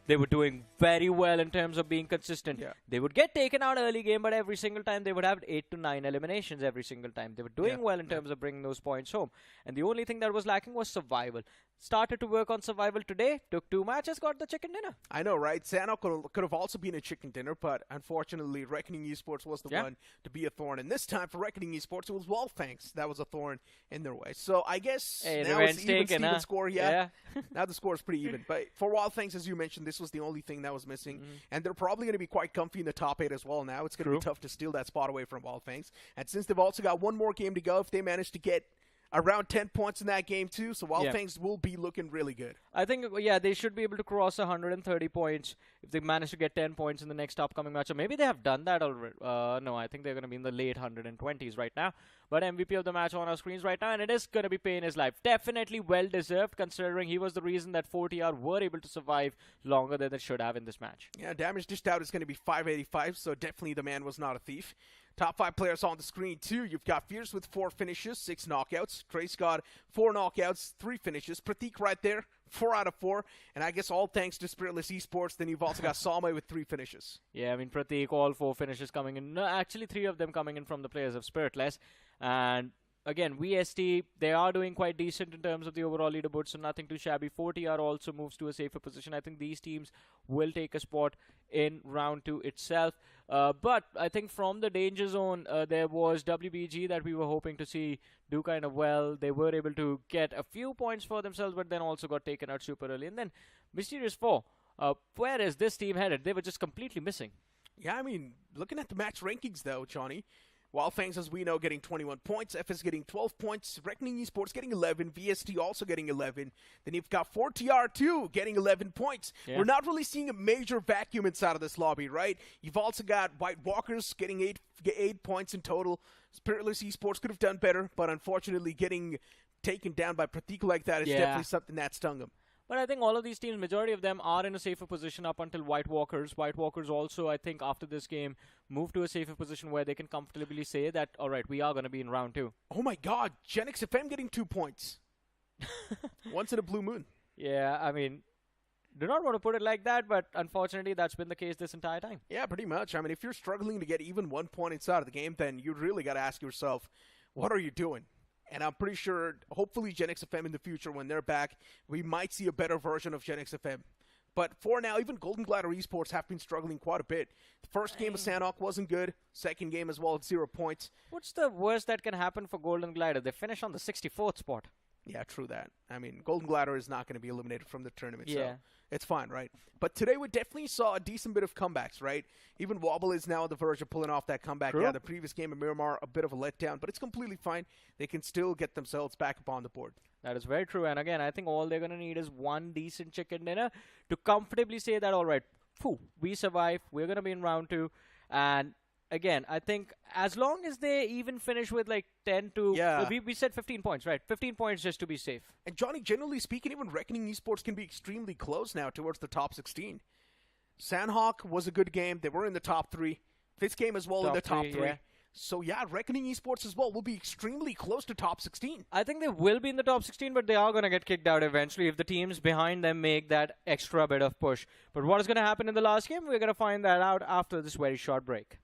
[SPEAKER 10] they were doing very well in terms of being consistent.
[SPEAKER 7] Yeah.
[SPEAKER 10] They would get taken out early game, but every single time they would have 8 to 9 eliminations every single time. They were doing well in terms of bringing those points home. And the only thing that was lacking was survival. Started to work on survival today, took 2 matches, got the chicken dinner.
[SPEAKER 7] I know, right? Sanhok could have also been a chicken dinner, but unfortunately, Reckoning Esports was the one to be a thorn. And this time for Reckoning Esports, it was Wyld Fangs that was a thorn in their way. So I guess now it's even score. Yeah. Now the score is pretty even. But for Wyld Fangs, as you mentioned, this was the only thing that was missing. And they're probably going to be quite comfy in the top 8 as well now. It's going to be tough to steal that spot away from Wyld Fangs. And since they've also got 1 more game to go, if they manage to get around 10 points in that game too, so Wyld Fangs will be looking really good.
[SPEAKER 10] I think, yeah, they should be able to cross 130 points if they manage to get 10 points in the next upcoming match. Or maybe they have done that already. No, I think they're going to be in the late 120s right now. But MVP of the match on our screens right now, and it is going to be Pain His Life. Definitely well-deserved, considering he was the reason that 40R were able to survive longer than they should have in this match.
[SPEAKER 7] Yeah, damage dished out is going to be 585, so definitely the man was not a thief. Top 5 players on the screen, too. You've got Fierce with 4 finishes, 6 knockouts. Trace got 4 knockouts, 3 finishes. Pratik right there, 4 out of 4. And I guess all thanks to Spiritless Esports. Then you've also got Salme with 3 finishes.
[SPEAKER 10] Yeah, I mean, Pratik, all 4 finishes coming in. No, actually, 3 of them coming in from the players of Spiritless. And again, VST, they are doing quite decent in terms of the overall leaderboard, so nothing too shabby. 40R also moves to a safer position. I think these teams will take a spot in round 2 itself. But I think from the danger zone, there was WBG that we were hoping to see do kind of well. They were able to get a few points for themselves, but then also got taken out super early. And then Mysterious 4, where is this team headed? They were just completely missing.
[SPEAKER 7] Yeah, I mean, looking at the match rankings, though, Johnny, Wyld Fangs, as we know, getting 21 points. FS getting 12 points. Reckoning Esports getting 11. VST also getting 11. Then you've got 4TR2 getting 11 points. Yeah. We're not really seeing a major vacuum inside of this lobby, right? You've also got White Walkers getting 8 points in total. Spiritless Esports could have done better, but unfortunately getting taken down by Pratik like that is definitely something that stung him.
[SPEAKER 10] But I think all of these teams, majority of them are in a safer position up until White Walkers. White Walkers also, I think, after this game, move to a safer position where they can comfortably say that, all right, we are going to be in round 2.
[SPEAKER 7] Oh my god, GSGxFM getting 2 points. Once in a blue moon.
[SPEAKER 10] Yeah, I mean, do not want to put it like that, but unfortunately, that's been the case this entire time.
[SPEAKER 7] Yeah, pretty much. I mean, if you're struggling to get even 1 point inside of the game, then you really got to ask yourself, what are you doing? And I'm pretty sure, hopefully, GSGxFM in the future, when they're back, we might see a better version of GSGxFM. But for now, even Golden Glider Esports have been struggling quite a bit. The first game of Sanhok wasn't good. Second game as well at 0 points.
[SPEAKER 10] What's the worst that can happen for Golden Glider? They finish on the 64th spot.
[SPEAKER 7] Yeah, true that. I mean, Golden Glider is not going to be eliminated from the tournament,
[SPEAKER 10] Yeah.
[SPEAKER 7] so it's fine, right? But today we definitely saw a decent bit of comebacks, right? Even Wobble is now on the verge of pulling off that comeback.
[SPEAKER 10] True.
[SPEAKER 7] Yeah, the previous game of Miramar, a bit of a letdown, but it's completely fine. They can still get themselves back up on the board.
[SPEAKER 10] That is very true. And again, I think all they're going to need is one decent chicken dinner to comfortably say that, all right, phew, we survive. We're going to be in round 2. And again, I think as long as they even finish with like 10 to...
[SPEAKER 7] Yeah.
[SPEAKER 10] We said 15 points, right? 15 points just to be safe.
[SPEAKER 7] And Johnny, generally speaking, even Reckoning Esports can be extremely close now towards the top 16. Sanhok was a good game. They were in the top 3. This game as well in the top 3.
[SPEAKER 10] Yeah.
[SPEAKER 7] So yeah, Reckoning Esports as well will be extremely close to top 16.
[SPEAKER 10] I think they will be in the top 16, but they are going to get kicked out eventually if the teams behind them make that extra bit of push. But what is going to happen in the last game? We're going to find that out after this very short break.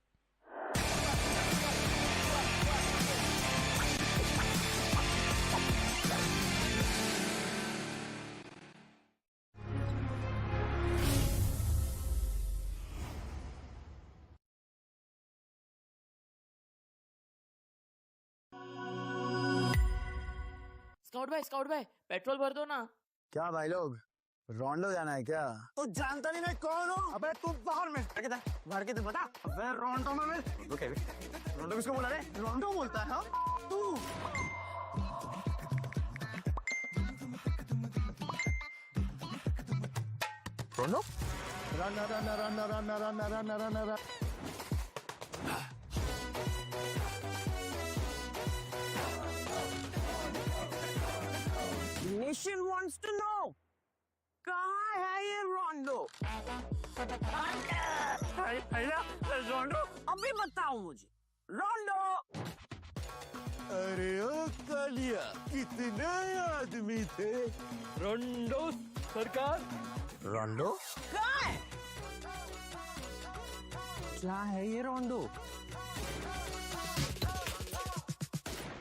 [SPEAKER 3] Scout भाई petrol भर दो ना।
[SPEAKER 4] क्या भाई लोग रोंडो जाना है क्या?
[SPEAKER 5] तो जानता नहीं मैं कौन हूँ? अबे तू बाहर में भर के तो बता। अबे रोंडो में रुके रोंडो किसको बोला रे? रोंडो बोलता है हाँ? तू रोंडो? Run Nation wants to know कहाँ है ये रोंडो? रोंडो अभी बताओ मुझे रोंडो
[SPEAKER 9] अरे ओ कालिया कितने आदमी थे
[SPEAKER 10] रोंडो सरकार
[SPEAKER 4] रोंडो
[SPEAKER 5] कहाँ है? क्या है ये रोंडो?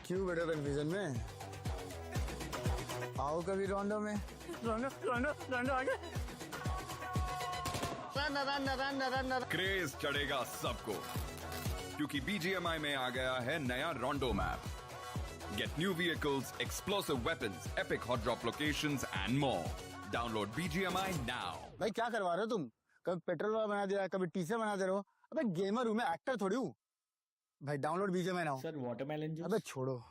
[SPEAKER 4] क्यों बेटा कंफ्यूजन में? आओ कभी रोंडो में।
[SPEAKER 5] रोंडो आगे रन
[SPEAKER 6] क्रेज चढ़ेगा सबको क्योंकि BGMI में आ गया है नया रोंडो map get new vehicles explosive weapons epic hot drop locations and more download BGMI now.
[SPEAKER 4] भाई क्या करवा रहे हो तुम? कभी पेट्रोल वाला बना दिया, कभी टीचर बना दे रहे हो। अबे गेमर हूँ मैं, एक्टर थोड़ी हूँ। भाई download BGMI now.
[SPEAKER 5] Sir watermelon juice
[SPEAKER 4] अबे छोड़ो।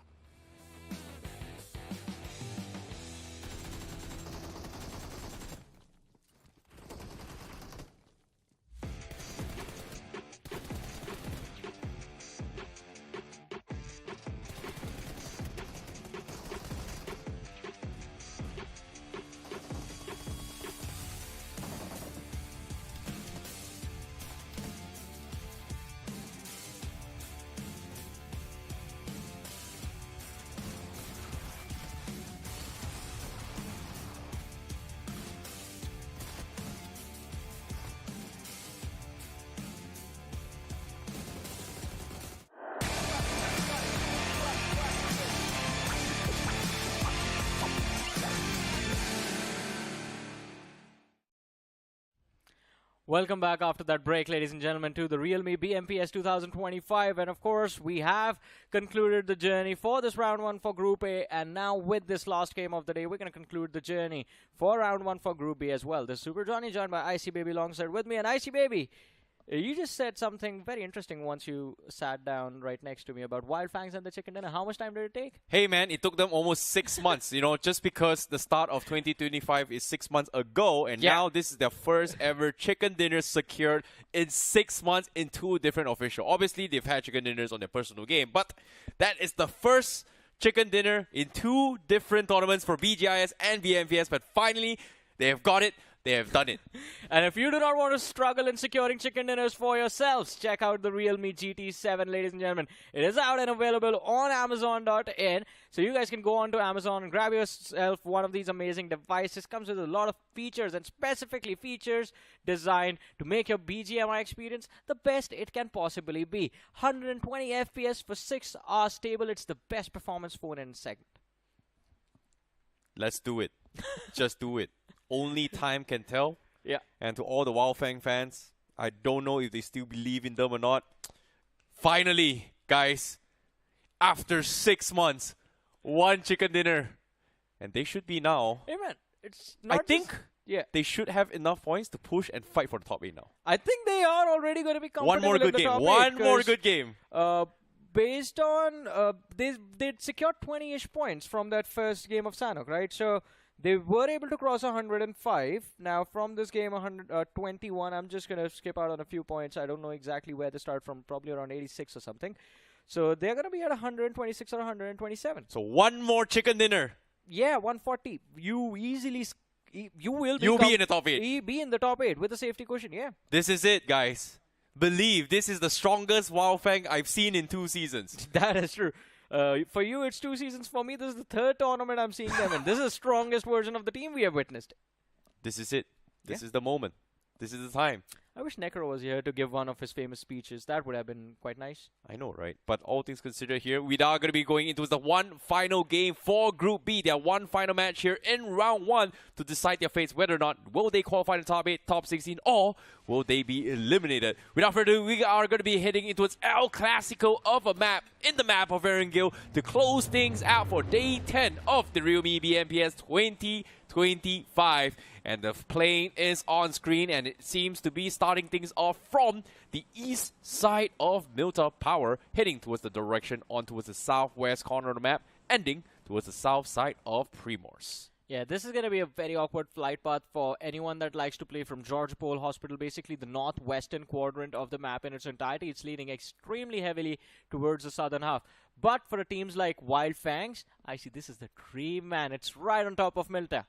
[SPEAKER 10] Welcome back after that break, ladies and gentlemen, to the Realme BMPS 2025. And of course, we have concluded the journey for this round 1 for Group A. And now with this last game of the day, we're going to conclude the journey for round 1 for Group B as well. This is Super Johnny, joined by Icy Baby alongside with me. And Icy Baby, you just said something very interesting once you sat down right next to me about Wyld Fangs and the chicken dinner. How much time did it take?
[SPEAKER 8] Hey man, it took them almost 6 months, you know, just because the start of 2025 is 6 months ago, and now this is their first ever chicken dinner secured in 6 months in 2 different official. Obviously, they've had chicken dinners on their personal game, but that is the first chicken dinner in 2 different tournaments for BGIS and BMPS, but finally, They have got it. They have done it.
[SPEAKER 10] And if you do not want to struggle in securing chicken dinners for yourselves, check out the Realme GT7, ladies and gentlemen. It is out and available on Amazon.in. So you guys can go on to Amazon and grab yourself one of these amazing devices. Comes with a lot of features, and specifically features designed to make your BGMI experience the best it can possibly be. 120 FPS for 6 hours stable. It's the best performance phone in the segment.
[SPEAKER 8] Let's do it. Just do it. Only time can tell.
[SPEAKER 10] Yeah.
[SPEAKER 8] And to all the Wyld Fang fans, I don't know if they still believe in them or not. Finally, guys, after 6 months, one chicken dinner. And they should be now.
[SPEAKER 10] Hey, man, it's not
[SPEAKER 8] they should have enough points to push and fight for the top 8 now.
[SPEAKER 10] I think they are already going to be comfortable.
[SPEAKER 8] One more good game. One more good game.
[SPEAKER 10] Based on they secured 20-ish points from that first game of Sanhok, right? So they were able to cross 105. Now from this game 121, I'm just gonna skip out on a few points. I don't know exactly where they start from, probably around 86 or something. So they're gonna be at 126 or 127.
[SPEAKER 8] So one more chicken dinner.
[SPEAKER 10] Yeah, 140. You easily you'll
[SPEAKER 8] be in the top 8.
[SPEAKER 10] Be in the top 8 with a safety cushion. Yeah.
[SPEAKER 8] This is it, guys. Believe this is the strongest Wyld Fang I've seen in 2 seasons.
[SPEAKER 10] That is true. For you, it's 2 seasons. For me, this is the 3rd tournament I'm seeing them in. This is the strongest version of the team we have witnessed.
[SPEAKER 8] This is it. This is the moment. This is the time.
[SPEAKER 10] I wish Necro was here to give one of his famous speeches. That would have been quite nice.
[SPEAKER 8] I know, right? But all things considered here, we are going to be going into the one final game for Group B. Their one final match here in round 1 to decide their fates, whether or not will they qualify in the top 8, top 16, or will they be eliminated. Without further ado, we are going to be heading into its El Clasico of a map in the map of Erangel to close things out for day 10 of the realme BMPS 2025. And the plane is on screen, and it seems to be starting things off from the east side of Milta Power, heading towards the direction on towards the southwest corner of the map, ending towards the south side of Primors.
[SPEAKER 10] Yeah, this is going to be a very awkward flight path for anyone that likes to play from George Pole Hospital, basically the northwestern quadrant of the map in its entirety. It's leaning extremely heavily towards the southern half. But for the teams like Wyld Fangs, I see this is the dream, man. It's right on top of Milta.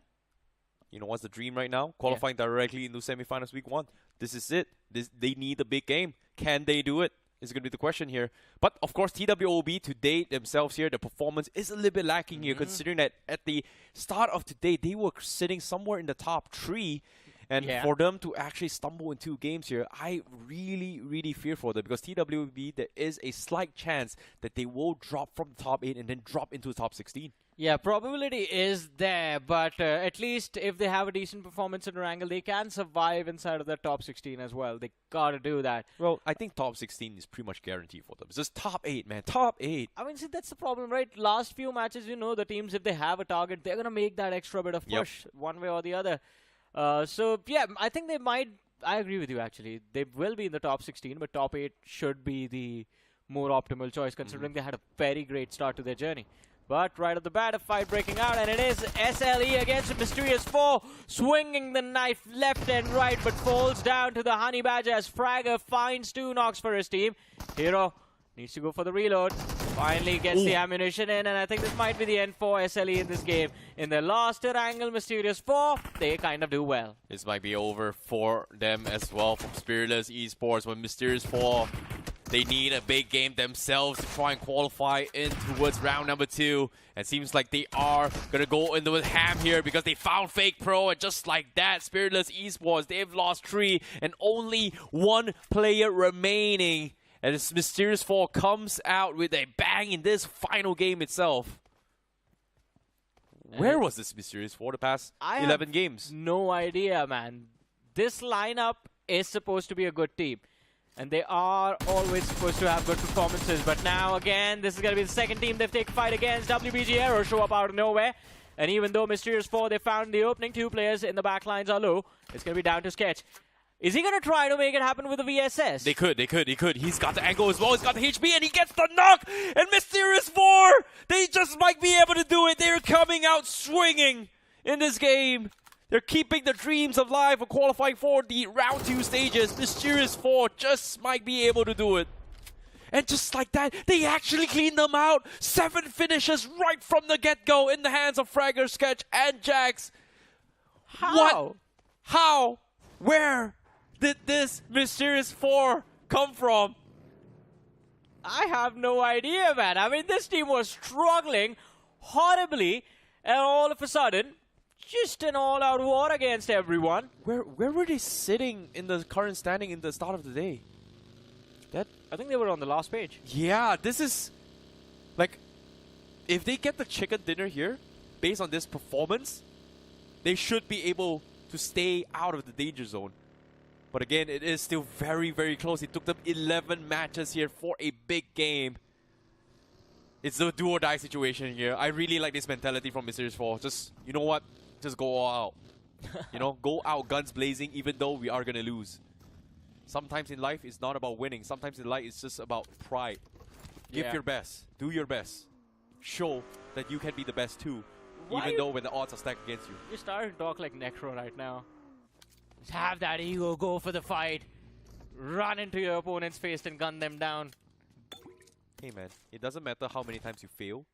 [SPEAKER 8] You know what's the dream right now? Qualifying directly into semifinals week 1. This is it. They need a big game. Can they do it? Is going to be the question here. But of course, TWOB today themselves here, the performance is a little bit lacking here, considering that at the start of today, they were sitting somewhere in the top 3. And for them to actually stumble in 2 games here, I really, really fear for them, because TWOB, there is a slight chance that they will drop from the top 8 and then drop into the top 16.
[SPEAKER 10] Yeah, probability is there, but at least if they have a decent performance in Erangel, they can survive inside of the top 16 as well. They gotta do that.
[SPEAKER 8] Well, I think top 16 is pretty much guaranteed for them. It's just top 8, man. Top 8.
[SPEAKER 10] I mean, see, that's the problem, right? Last few matches, you know, the teams, if they have a target, they're gonna make that extra bit of push one way or the other. So, yeah, I think they might... I agree with you, actually. They will be in the top 16, but top 8 should be the more optimal choice, considering they had a very great start to their journey. But right off the bat, a fight breaking out, and it is SLE against a Mysterious 4, swinging the knife left and right, but falls down to the Honey Badger as Fragger finds 2 knocks for his team. Hero needs to go for the reload. Finally gets the ammunition in, and I think this might be the end for SLE in this game. In the last Erangel, Mysterious 4, they kind of do well.
[SPEAKER 8] This might be over for them as well from Spiritless Esports, when Mysterious 4, they need a big game themselves to try and qualify in towards round number 2. And seems like they are going to go into with ham here, because they found Fake Pro, and just like that, Spiritless Esports, they've lost 3 and only 1 player remaining. And this Mysterious 4 comes out with a bang in this final game itself. Where was this Mysterious 4 the past 11 games?
[SPEAKER 10] No idea, man. This lineup is supposed to be a good team, and they are always supposed to have good performances. But now, again, this is going to be the second team they've taken fight against. WBGARRO show up out of nowhere. And even though Mysterious 4, they found the opening 2 players in the back lines are low, it's going to be down to Sketch. Is he going to try to make it happen with the VSS?
[SPEAKER 8] They could. He's got the angle as well. He's got the HP, and he gets the knock. And Mysterious 4, they just might be able to do it. They're coming out swinging in this game. They're keeping the dreams alive of qualifying for the round 2 stages. Mysterious 4 just might be able to do it. And just like that, they actually cleaned them out. 7 finishes right from the get-go in the hands of Fragger, Sketch, and Jax.
[SPEAKER 10] How?
[SPEAKER 8] What? How? Where did this mysterious 4 come from?
[SPEAKER 10] I have no idea, man. I mean, this team was struggling horribly, and all of a sudden, just an all-out war against everyone.
[SPEAKER 8] Where were they sitting in the current standing in the start of the day?
[SPEAKER 10] I think they were on the last page.
[SPEAKER 8] Yeah, this is like, if they get the chicken dinner here, based on this performance, they should be able to stay out of the danger zone. But again, it is still very, very close. It took them 11 matches here for a big game. It's a do or die situation here. I really like this mentality from Mysterious 4. Just, you know what? Just go all out. You know, go out guns blazing even though we are going to lose. Sometimes in life, it's not about winning. Sometimes in life, it's just about pride. Give your best. Do your best. Show that you can be the best too. Even though when the odds are stacked against you.
[SPEAKER 10] You're starting to talk like Necro right now. Just have that ego, go for the fight. Run into your opponent's face and gun them down.
[SPEAKER 8] Hey man, it doesn't matter how many times you fail.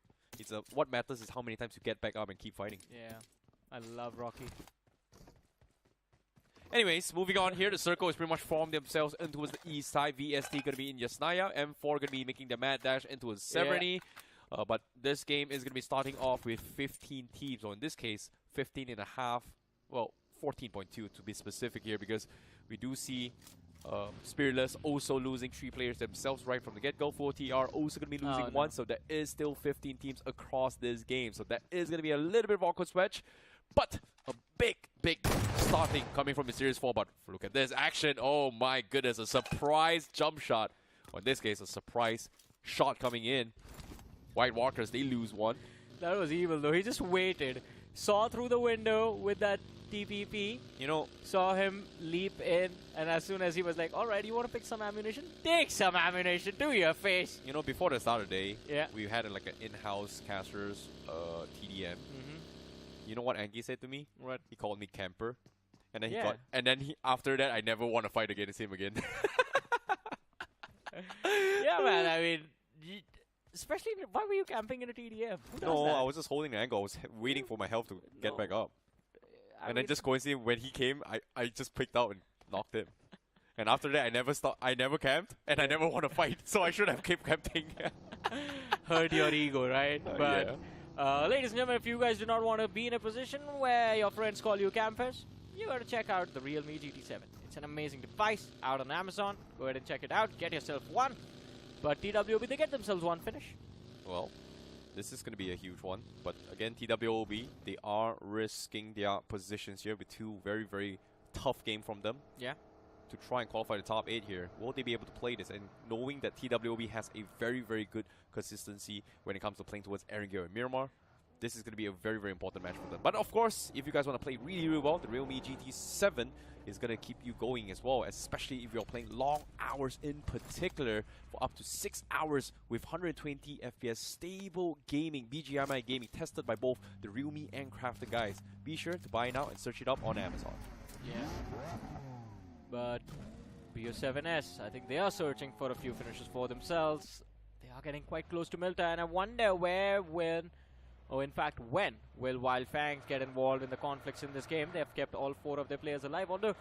[SPEAKER 8] What matters is how many times you get back up and keep fighting.
[SPEAKER 10] Yeah, I love Rocky.
[SPEAKER 8] Anyways, moving on here, the circle is pretty much formed themselves in towards the east side. VST going to be in Yasnaya. M4 going to be making the mad dash into Severny. But this game is going to be starting off with 15 teams, or in this case, 15.5. Well, 14.2 to be specific here, because we do see Spiritless also losing 3 players themselves right from the get-go. 4TR also going to be losing 1, so there is still 15 teams across this game. So that is going to be a little bit of awkward switch, but a big starting coming from Mysterious 4. But look at this action. Oh my goodness, a surprise jump shot. Or in this case, a surprise shot coming in. White Walkers, they lose 1.
[SPEAKER 10] That was evil though. He just waited, saw through the window with that TPP.
[SPEAKER 8] You know,
[SPEAKER 10] saw him leap in, and as soon as he was like, alright, you want to pick some ammunition? Take some ammunition to your face.
[SPEAKER 8] You know, before the start of the day,
[SPEAKER 10] yeah,
[SPEAKER 8] we had like an in-house caster's TDM. You know what Angie said to me?
[SPEAKER 10] What?
[SPEAKER 8] He called me camper. And then after that, I never want to fight against him again.
[SPEAKER 10] Yeah, man, I mean, especially, why were you camping in a TDM?
[SPEAKER 8] No, I was just holding the angle. I was waiting for my health to get back up. And then just coincidentally, when he came, I just picked out and knocked him. And after that, I never camped, and I never want to fight, so I should have kept camping.
[SPEAKER 10] Hurt your ego, right? But ladies and gentlemen, if you guys do not want to be in a position where your friends call you campers, you got to check out the Realme GT7. It's an amazing device out on Amazon. Go ahead and check it out. Get yourself one. But TWOB, they get themselves one finish.
[SPEAKER 8] Well, this is going to be a huge one. But again, TWOB, they are risking their positions here with 2 very, very tough games from them.
[SPEAKER 10] Yeah.
[SPEAKER 8] To try and qualify the top 8 here. Will they be able to play this? And knowing that TWOB has a very, very good consistency when it comes to playing towards Erangel and Miramar, this is going to be a very, very important match for them. But of course, if you guys want to play really, really well, the Realme GT7 is going to keep you going as well, especially if you're playing long hours in particular, for up to 6 hours with 120 FPS stable gaming, BGMI gaming, tested by both the Realme and Crafted guys. Be sure to buy now and search it up on Amazon.
[SPEAKER 10] Yeah. But BO7S, I think they are searching for a few finishes for themselves. They are getting quite close to Milta, and I wonder when will Wyld Fangs get involved in the conflicts in this game. They have kept all 4 of their players alive, although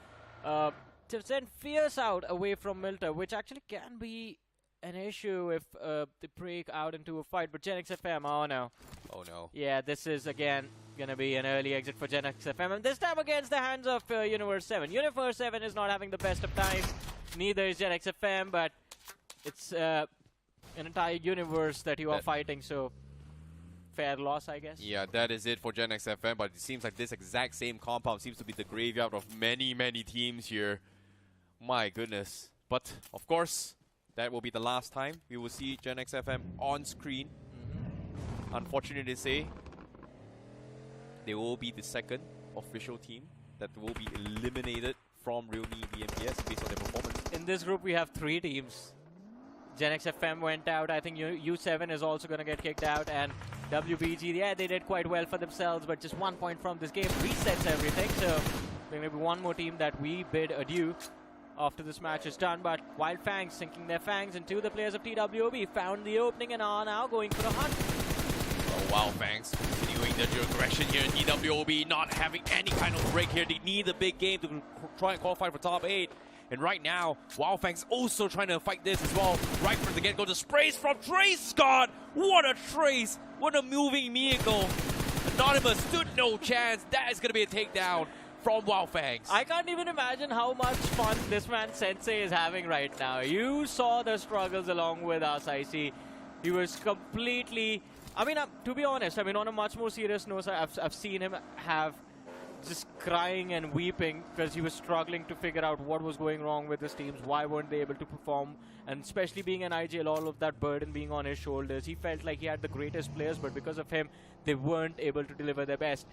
[SPEAKER 10] to send Fierce out away from Milta, which actually can be an issue if they break out into a fight. But GSGxFM, oh no.
[SPEAKER 8] Oh no.
[SPEAKER 10] Yeah, this is again gonna be an early exit for GSGxFM, and this time against the hands of Universe 7. Universe 7 is not having the best of times, neither is GSGxFM, but it's an entire universe that you are fighting, so fair loss, I guess.
[SPEAKER 8] Yeah, that is it for GSGxFM, but it seems like this exact same compound seems to be the graveyard of many, many teams here. My goodness. But, of course, that will be the last time we will see GSGxFM on screen. Unfortunately to say, they will be the second official team that will be eliminated from Realme BMPS based on their performance.
[SPEAKER 10] In this group, we have 3 teams. GSGxFM went out. I think U7 is also going to get kicked out. And WBG, yeah, they did quite well for themselves, but just 1 point from this game resets everything. So there may be one more team that we bid adieu after this match is done. But Wyld Fangs sinking their fangs into the players of TWOB, found the opening and are now going for a hunt.
[SPEAKER 8] Oh, wow, Fangs continuing their aggression here. TWOB not having any kind of break here. They need a big game to try and qualify for top 8. And right now, Wyld Fangs also trying to fight this as well. Right from the get-go, the sprays from Trace Scott. What a trace! What a moving vehicle. Anonymous stood no chance. That is going to be a takedown from Wyld Fangs.
[SPEAKER 10] I can't even imagine how much fun this man Sensei is having right now. You saw the struggles along with us, I see. He was completely... I mean, to be honest, I mean, on a much more serious note, I've seen him have just crying and weeping because he was struggling to figure out what was going wrong with his teams, why weren't they able to perform, and especially being an IGL, all of that burden being on his shoulders. He felt like he had the greatest players, but because of him, they weren't able to deliver their best.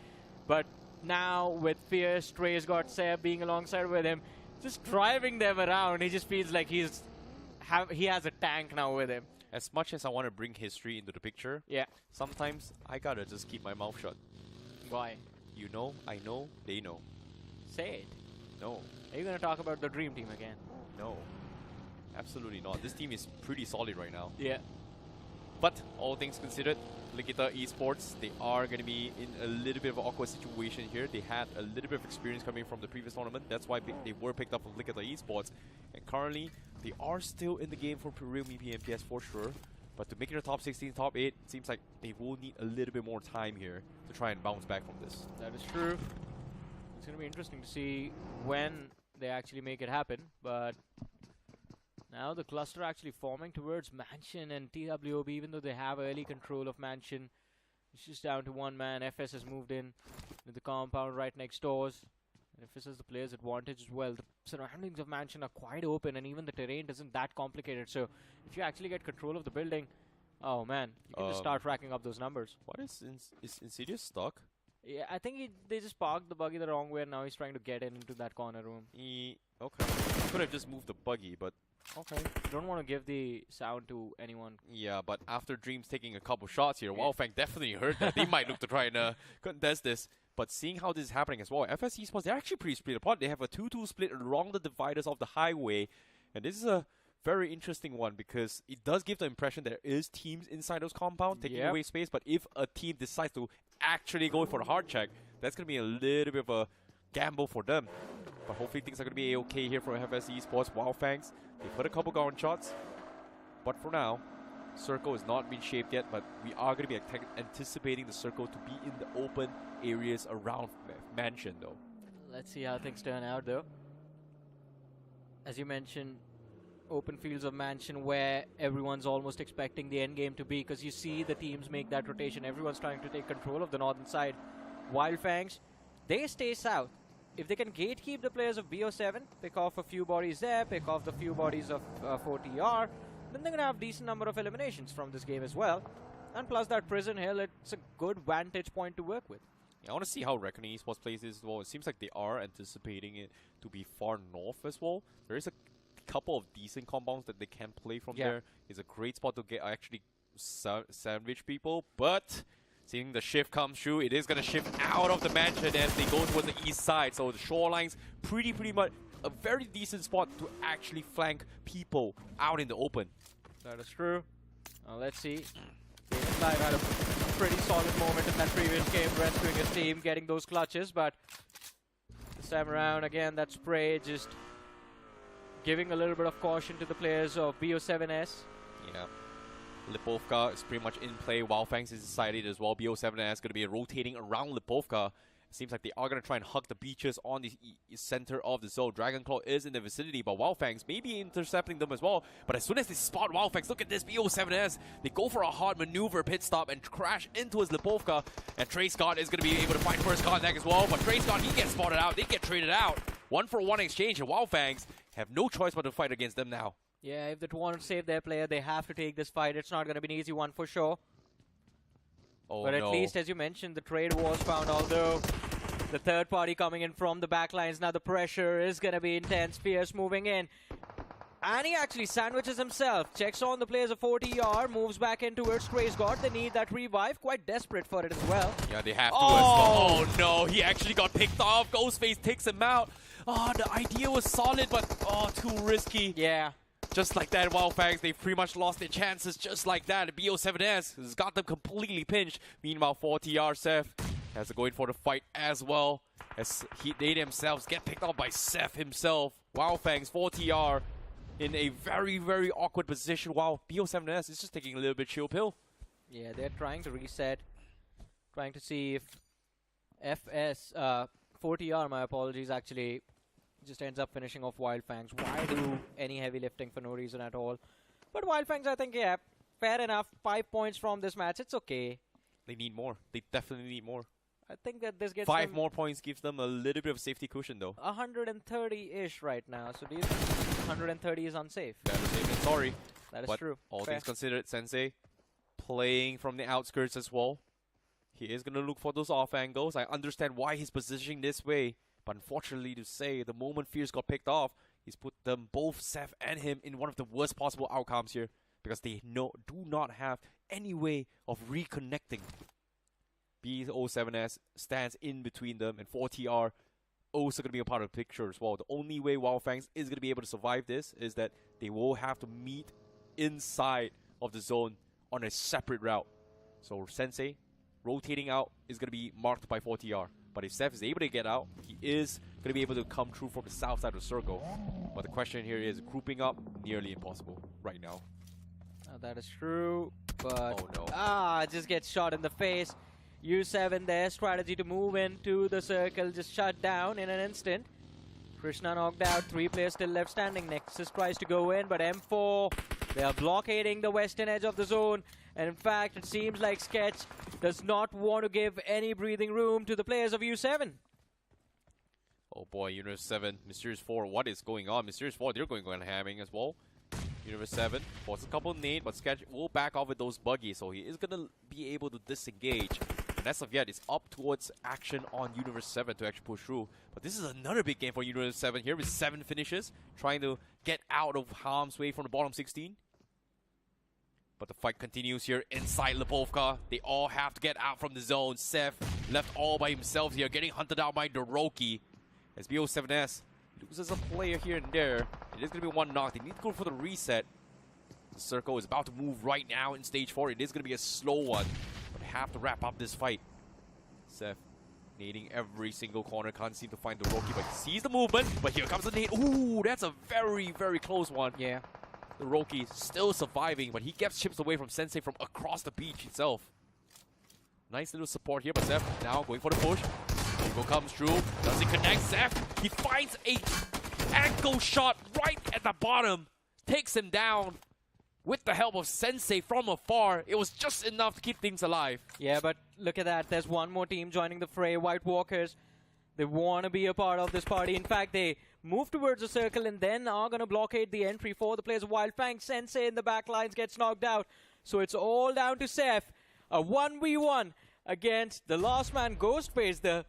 [SPEAKER 10] But now with Fierce, Trey's got Seb being alongside with him, just driving them around, he just feels like he has a tank now with him.
[SPEAKER 8] As much as I want to bring history into the picture,
[SPEAKER 10] yeah,
[SPEAKER 8] sometimes I gotta just keep my mouth shut.
[SPEAKER 10] Why?
[SPEAKER 8] You know, I know, they know.
[SPEAKER 10] Say it.
[SPEAKER 8] No.
[SPEAKER 10] Are you going to talk about the Dream Team again?
[SPEAKER 8] No. Absolutely not. This team is pretty solid right now.
[SPEAKER 10] Yeah.
[SPEAKER 8] But all things considered, LIKITHA Esports, they are going to be in a little bit of an awkward situation here. They had a little bit of experience coming from the previous tournament. That's why they were picked up from LIKITHA Esports. And currently, they are still in the game for realme BMPS for sure. But to make it a top 16, top 8, it seems like they will need a little bit more time here to try and bounce back from this.
[SPEAKER 10] That is true. It's going to be interesting to see when they actually make it happen. But now the cluster actually forming towards Mansion and TWOB, even though they have early control of Mansion. It's just down to one man. FS has moved in to the compound right next doors. And FS has the player's advantage as well. The surroundings of Mansion are quite open, and even the terrain isn't that complicated. So if you actually get control of the building, oh man, you can just start racking up those numbers.
[SPEAKER 8] What is Insidious stuck?
[SPEAKER 10] Yeah, I think they just parked the buggy the wrong way, and now he's trying to get into that corner room.
[SPEAKER 8] Okay. Could have just moved the buggy, but okay.
[SPEAKER 10] Don't want to give the sound to anyone.
[SPEAKER 8] Yeah, but after Dreams taking a couple shots here, Wyld Fang definitely heard that. They might look to try and contest this. But seeing how this is happening as well, FS Esports, they're actually pretty split apart. They have a 2-2 split along the dividers of the highway. And this is a very interesting one because it does give the impression there is teams inside those compounds taking away space. But if a team decides to actually go for the hard check, that's going to be a little bit of a gamble for them. But hopefully things are going to be okay here for FS Esports. Wyld Fangs, they put a couple ground shots. But for now, circle has not been shaped yet, but we are going to be anticipating the circle to be in the open areas around Mansion, though.
[SPEAKER 10] Let's see how things turn out, though. As you mentioned, open fields of Mansion where everyone's almost expecting the end game to be, because you see the teams make that rotation. Everyone's trying to take control of the northern side. Wyld Fangs, they stay south. If they can gatekeep the players of BO7, pick off a few bodies there, pick off the few bodies of 4TR, then they're going to have a decent number of eliminations from this game as well. And plus that Prison Hill, it's a good vantage point to work with.
[SPEAKER 8] Yeah, I want to see how Reckoning Esports plays this as well. It seems like they are anticipating it to be far north as well. There is a couple of decent compounds that they can play from there. It's a great spot to get actually sandwich people, but seeing the shift come through, it is going to shift out of the mansion as they go towards the east side. So the shoreline's pretty much a very decent spot to actually flank people out in the open.
[SPEAKER 10] That is true. Let's see. Live had a pretty solid moment in that previous game, rescuing his team, getting those clutches, but this time around, again, that spray just giving a little bit of caution to the players of BO7S.
[SPEAKER 8] Yeah. Lipovka is pretty much in play. Wyld Fangs is decided as well. BO7S is going to be rotating around Lipovka. Seems like they are going to try and hug the beaches on the center of the zone. Dragonclaw is in the vicinity, but Wyld Fangs may be intercepting them as well. But as soon as they spot Wyld Fangs, look at this BO7S. They go for a hard maneuver pit stop and crash into his Lipovka. And Trey Scott is going to be able to find first contact as well. But Trey Scott, he gets spotted out. They get traded out. 1-for-1 exchange, and Wyld Fangs have no choice but to fight against them now.
[SPEAKER 10] Yeah, if they want to save their player, they have to take this fight. It's not going to be an easy one for sure.
[SPEAKER 8] Oh,
[SPEAKER 10] but at least, as you mentioned, the trade was found, although the third party coming in from the backlines. Now the pressure is going to be intense. Fierce moving in. And he actually sandwiches himself. Checks on the players of 40R. Moves back in towards Craze God. They need that revive. Quite desperate for it as well.
[SPEAKER 8] Yeah, they have to as well. Oh, no. He actually got picked off. Ghostface takes him out. Oh, the idea was solid, but too risky.
[SPEAKER 10] Yeah.
[SPEAKER 8] Just like that, Wyld Fangs, they've pretty much lost their chances just like that. BO7S has got them completely pinched. Meanwhile, 4TR Seth has to go in for the fight as well, as they themselves get picked off by Seth himself. Wyld Fangs, 4TR in a very, very awkward position, while BO7S is just taking a little bit chill pill.
[SPEAKER 10] Yeah, they're trying to reset, trying to see if 4TR, my apologies, actually just ends up finishing off Wyld Fangs. Why do any heavy lifting for no reason at all? But Wyld Fangs, I think, yeah, fair enough. 5 points from this match. It's okay.
[SPEAKER 8] They need more. They definitely need more.
[SPEAKER 10] I think that this gets
[SPEAKER 8] 5 more points gives them a little bit of a safety cushion, though.
[SPEAKER 10] 130-ish right now. So do you think 130 is unsafe?
[SPEAKER 8] That is safe and sorry.
[SPEAKER 10] That is
[SPEAKER 8] but
[SPEAKER 10] true.
[SPEAKER 8] All
[SPEAKER 10] Fair.
[SPEAKER 8] things considered, Sensei playing from the outskirts as well. He is going to look for those off angles. I understand why he's positioning this way. But unfortunately to say, the moment Fierce got picked off, he's put them, both Seth and him, in one of the worst possible outcomes here. Because they do not have any way of reconnecting. BO7S stands in between them, and 4TR also going to be a part of the picture as well. The only way Wyld Fangs is going to be able to survive this is that they will have to meet inside of the zone on a separate route. So Sensei rotating out is going to be marked by 4TR. But if Seth is able to get out, he is going to be able to come through from the south side of the circle. But the question here is, grouping up, nearly impossible right now.
[SPEAKER 10] That is true, but
[SPEAKER 8] oh no.
[SPEAKER 10] Just gets shot in the face. U7, their strategy to move into the circle just shut down in an instant. Krishna knocked out, 3 players still left standing. Nexus tries to go in, but M4, they are blockading the western edge of the zone. And in fact, it seems like Sketch does not want to give any breathing room to the players of U7.
[SPEAKER 8] Oh boy, Universe 7, Mysterious 4, what is going on? Mysterious 4, they're going on hamming as well. Universe 7 forces a couple of nade, but Sketch will back off with those buggies, so he is going to be able to disengage. And as of yet, it's up towards action on Universe 7 to actually push through. But this is another big game for Universe 7 here with 7 finishes, trying to get out of harm's way from the bottom 16. But the fight continues here inside Lebovka. They all have to get out from the zone. Seth left all by himself here, getting hunted out by Doroki. As BO7S loses a player here and there. It is going to be 1 knock. They need to go for the reset. The circle is about to move right now in stage 4. It is going to be a slow one. But they have to wrap up this fight. Seth nading every single corner. Can't seem to find Doroki, but he sees the movement. But here comes the nade. Ooh, that's a very, very close one.
[SPEAKER 10] Yeah.
[SPEAKER 8] Doroki still surviving, but he gets chips away from Sensei from across the beach itself. Nice little support here, but Seth now going for the push. Hugo comes through. Does he connect? Seth, he finds a ankle shot right at the bottom. Takes him down with the help of Sensei from afar. It was just enough to keep things alive.
[SPEAKER 10] Yeah, but look at that. There's one more team joining the fray. White Walkers. They want to be a part of this party. In fact, they move towards the circle and then are going to blockade the entry for the players of Wyld Fangs. Sensei in the back lines gets knocked out. So it's all down to Seth. A 1v1 against the last man, Ghostface, the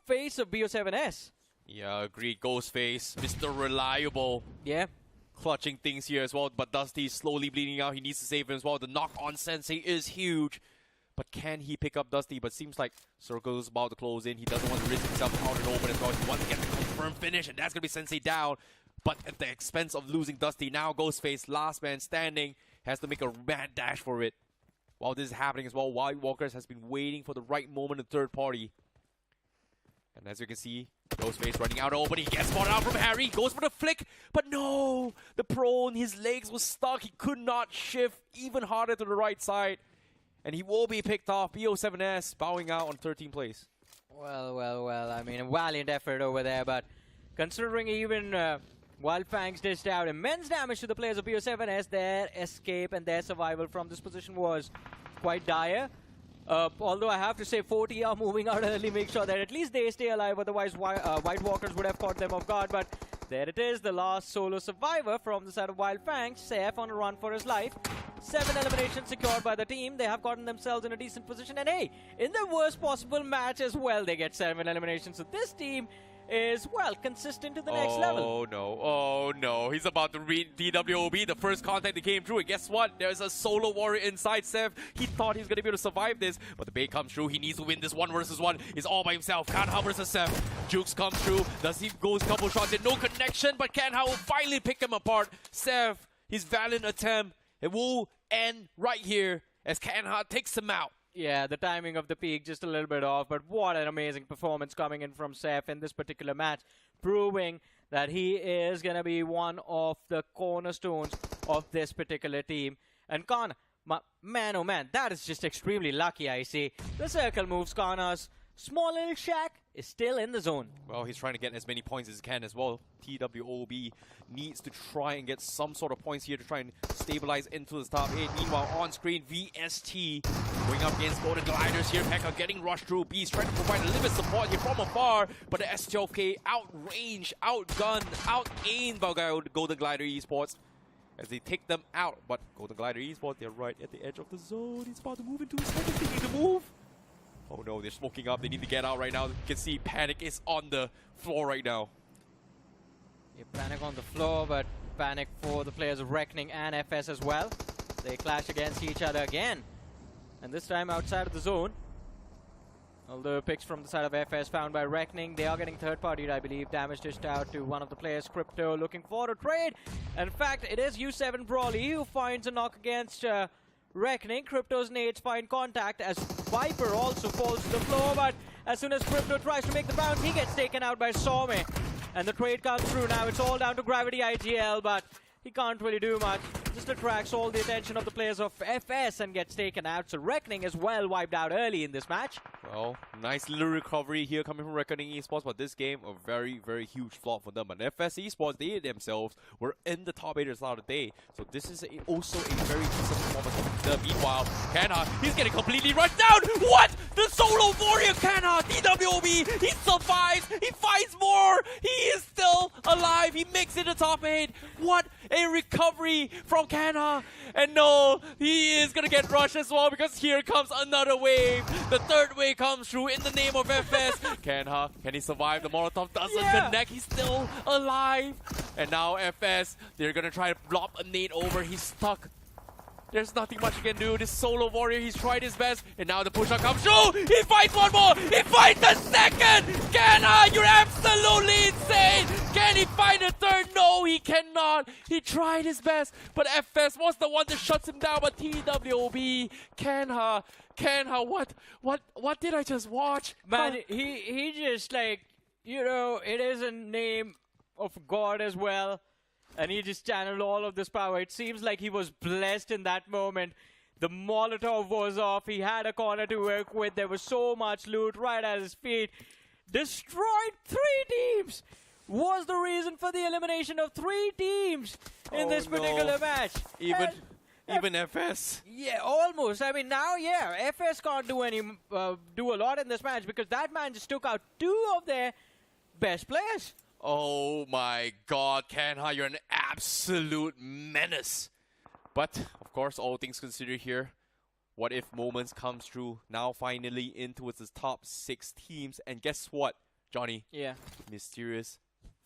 [SPEAKER 10] face of BO7S.
[SPEAKER 8] Yeah, agreed. Ghostface, Mr. Reliable.
[SPEAKER 10] Yeah.
[SPEAKER 8] Clutching things here as well, but Dusty is slowly bleeding out. He needs to save him as well. The knock on Sensei is huge. But can he pick up Dusty? But seems like Circle is about to close in. He doesn't want to risk himself out and open as well. He wants to get the confirmed finish, and that's going to be Sensei down. But at the expense of losing Dusty, now Ghostface, last man standing, has to make a mad dash for it. While this is happening as well, White Walkers has been waiting for the right moment in third party. And as you can see, Ghostface running out open. He gets spotted out from Harry. Goes for the flick, but no! The prone, his legs were stuck. He could not shift even harder to the right side. And he will be picked off. BO7S bowing out on 13th place.
[SPEAKER 10] Well. I mean, a valiant effort over there, but considering even Wyld Fangs dished out immense damage to the players of BO7S, their escape and their survival from this position was quite dire. Although I have to say 40 are moving out early, make sure that at least they stay alive, otherwise White Walkers would have caught them off guard. But there it is, the last solo survivor from the side of Wyld Fangs. Seth on a run for his life. 7 eliminations secured by the team. They have gotten themselves in a decent position. And hey, in the worst possible match as well, they get 7 eliminations. So this team is, well, consistent to the next level.
[SPEAKER 8] Oh no, oh no. He's about to read TWOB, the first contact that came through. And guess what? There's a solo warrior inside Seth. He thought he was going to be able to survive this, but the bait comes through. He needs to win this 1 versus 1. He's all by himself. Kanha versus Seth. Jukes comes through. Does he goes couple shots in? No connection, but Kanha will finally pick him apart. Seth, his valiant attempt, it will end right here as Kanha takes him out.
[SPEAKER 10] Yeah, the timing of the peak just a little bit off, but what an amazing performance coming in from Seth in this particular match, proving that he is going to be one of the cornerstones of this particular team. And Khan, man, oh man, that is just extremely lucky, I see. The circle moves Khan's small little shack is still in the zone.
[SPEAKER 8] Well, he's trying to get as many points as he can as well. TWOB needs to try and get some sort of points here to try and stabilize into the top 8. Meanwhile, on screen, VST going up against Golden Gliders here. Pekka getting rushed through. Beast trying to provide a little bit of support here from afar, but the S12K outranged, outgunned, out-aimed by Golden Glider Esports as they take them out. But Golden Glider Esports, they're right at the edge of the zone. He's about to move into his second thing to move. Oh no, they're smoking up. They need to get out right now. You can see Panic is on the floor right now.
[SPEAKER 10] Yeah, Panic on the floor, but Panic for the players of Reckoning and FS as well. They clash against each other again. And this time outside of the zone. Although picks from the side of FS found by Reckoning. They are getting third partied, I believe. Damage dished out to one of the players, Crypto, looking for a trade. In fact, it is U7 Brawly who finds a knock against Reckoning. Crypto's nades find contact as Viper also falls to the floor, but as soon as Crypto tries to make the bounce, he gets taken out by Some. And the trade comes through. Now it's all down to Gravity IGL, but he can't really do much. Just attracts all the attention of the players of FS and gets taken out. So Reckoning is well wiped out early in this match.
[SPEAKER 8] Well, nice little recovery here coming from Reckoning Esports, but this game a very, very huge flop for them. And FS Esports, they themselves were in the top 8 at the start of the day. So this is also a very decent performance from them. Meanwhile, Kanha, he's getting completely run down. What? The solo warrior Kanha, TWOB, he survives, he fights more, he is still alive, he makes it the top 8. What a recovery from Kanha. And no, he is gonna get rushed as well because here comes another wave. The third wave comes through in the name of FS. Kanha, can he survive? The Molotov doesn't connect, he's still alive. And now FS, they're gonna try to blob a nade over, he's stuck. There's nothing much he can do. This solo warrior, he's tried his best. And now the push-up comes through. He fights one more. He fights the second. Kanha, you're absolutely insane. Can he find a third? No, he cannot. He tried his best. But FS was the one that shuts him down. But TWOB, Kanha, what did I just watch?
[SPEAKER 10] Man, he just like, you know, it is a name of God as well. And he just channeled all of this power. It seems like he was blessed in that moment. The Molotov was off. He had a corner to work with. There was so much loot right at his feet. Destroyed 3 teams. Was the reason for the elimination of 3 teams in this particular match.
[SPEAKER 8] Even FS.
[SPEAKER 10] Yeah, almost. I mean, now, yeah, FS can't do a lot in this match because that man just took out 2 of their best players.
[SPEAKER 8] Oh my god, Kanha, you're an absolute menace. But, of course, all things considered here, what if moments comes through now finally into its top 6 teams. And guess what, Johnny?
[SPEAKER 10] Yeah.
[SPEAKER 8] Mysterious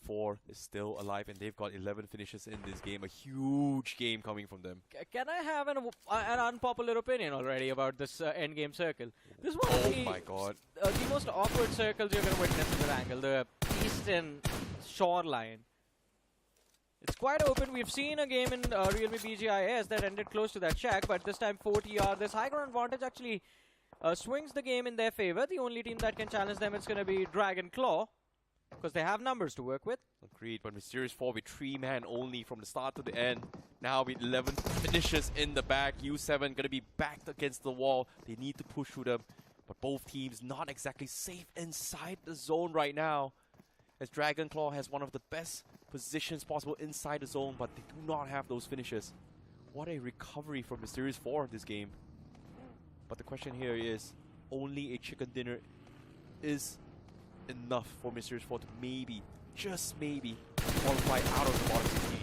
[SPEAKER 8] 4 is still alive and they've got 11 finishes in this game. A huge game coming from them.
[SPEAKER 10] Can I have an unpopular opinion already about this endgame circle? This was
[SPEAKER 8] my god.
[SPEAKER 10] The most awkward circles you're going to witness in Erangel, the eastern shoreline. It's quite open. We've seen a game in realme BGIS that ended close to that shack, but this time 4TR. This high ground advantage actually swings the game in their favor. The only team that can challenge them is going to be Dragon Claw, because they have numbers to work with.
[SPEAKER 8] Agreed, but Mysterious 4 with 3-man only from the start to the end. Now with 11 finishes in the back. U7 going to be backed against the wall. They need to push through them. But both teams not exactly safe inside the zone right now, as Dragon Claw has one of the best positions possible inside the zone, but they do not have those finishes. What a recovery from Mysterious 4 in this game. But the question here is, only a chicken dinner is enough for Mysterious 4 to maybe, just maybe, qualify out of the bottom 16.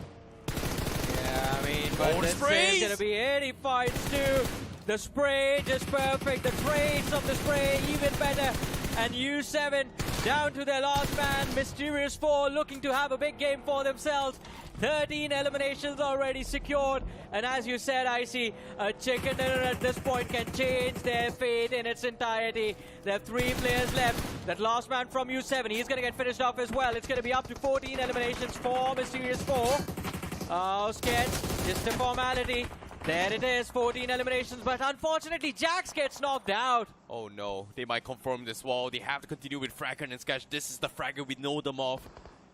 [SPEAKER 10] Yeah, I mean, but this is going to be 80 fights too. The spray just perfect. The trades of the spray even better. And U7 down to their last man. Mysterious 4 looking to have a big game for themselves. 13 eliminations already secured. And as you said, Icy, a chicken dinner at this point can change their fate in its entirety. There are 3 players left. That last man from U7, he's going to get finished off as well. It's going to be up to 14 eliminations for Mysterious 4. Oh, Sketch, just a formality. There it is, 14 eliminations, but unfortunately, Jax gets knocked out.
[SPEAKER 8] Oh no, they might confirm this wall. They have to continue with Fragger and Sketch. This is the Fragger we know them of.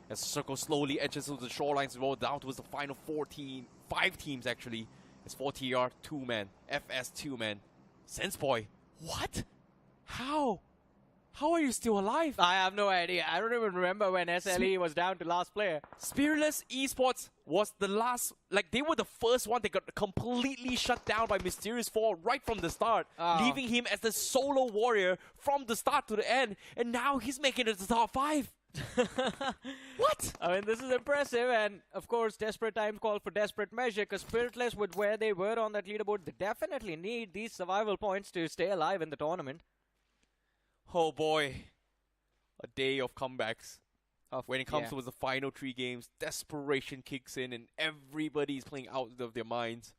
[SPEAKER 8] As Circle slowly edges to the shorelines as well, down towards the final 5 teams actually. It's 4TR, 2-man, FS, 2-man. Senseboy, what? How? How are you still alive?
[SPEAKER 10] I have no idea. I don't even remember when SLE was down to last player.
[SPEAKER 8] Spiritless Esports was the last, like they were the first one that got completely shut down by Mysterious 4 right from the start, leaving him as the solo warrior from the start to the end, and now he's making it to the top 5. What?
[SPEAKER 10] I mean, this is impressive, and of course, desperate times call for desperate measure, because Spiritless, with where they were on that leaderboard, they definitely need these survival points to stay alive in the tournament.
[SPEAKER 8] Oh boy, a day of comebacks. When it comes to the final 3 games, desperation kicks in and everybody's playing out of their minds.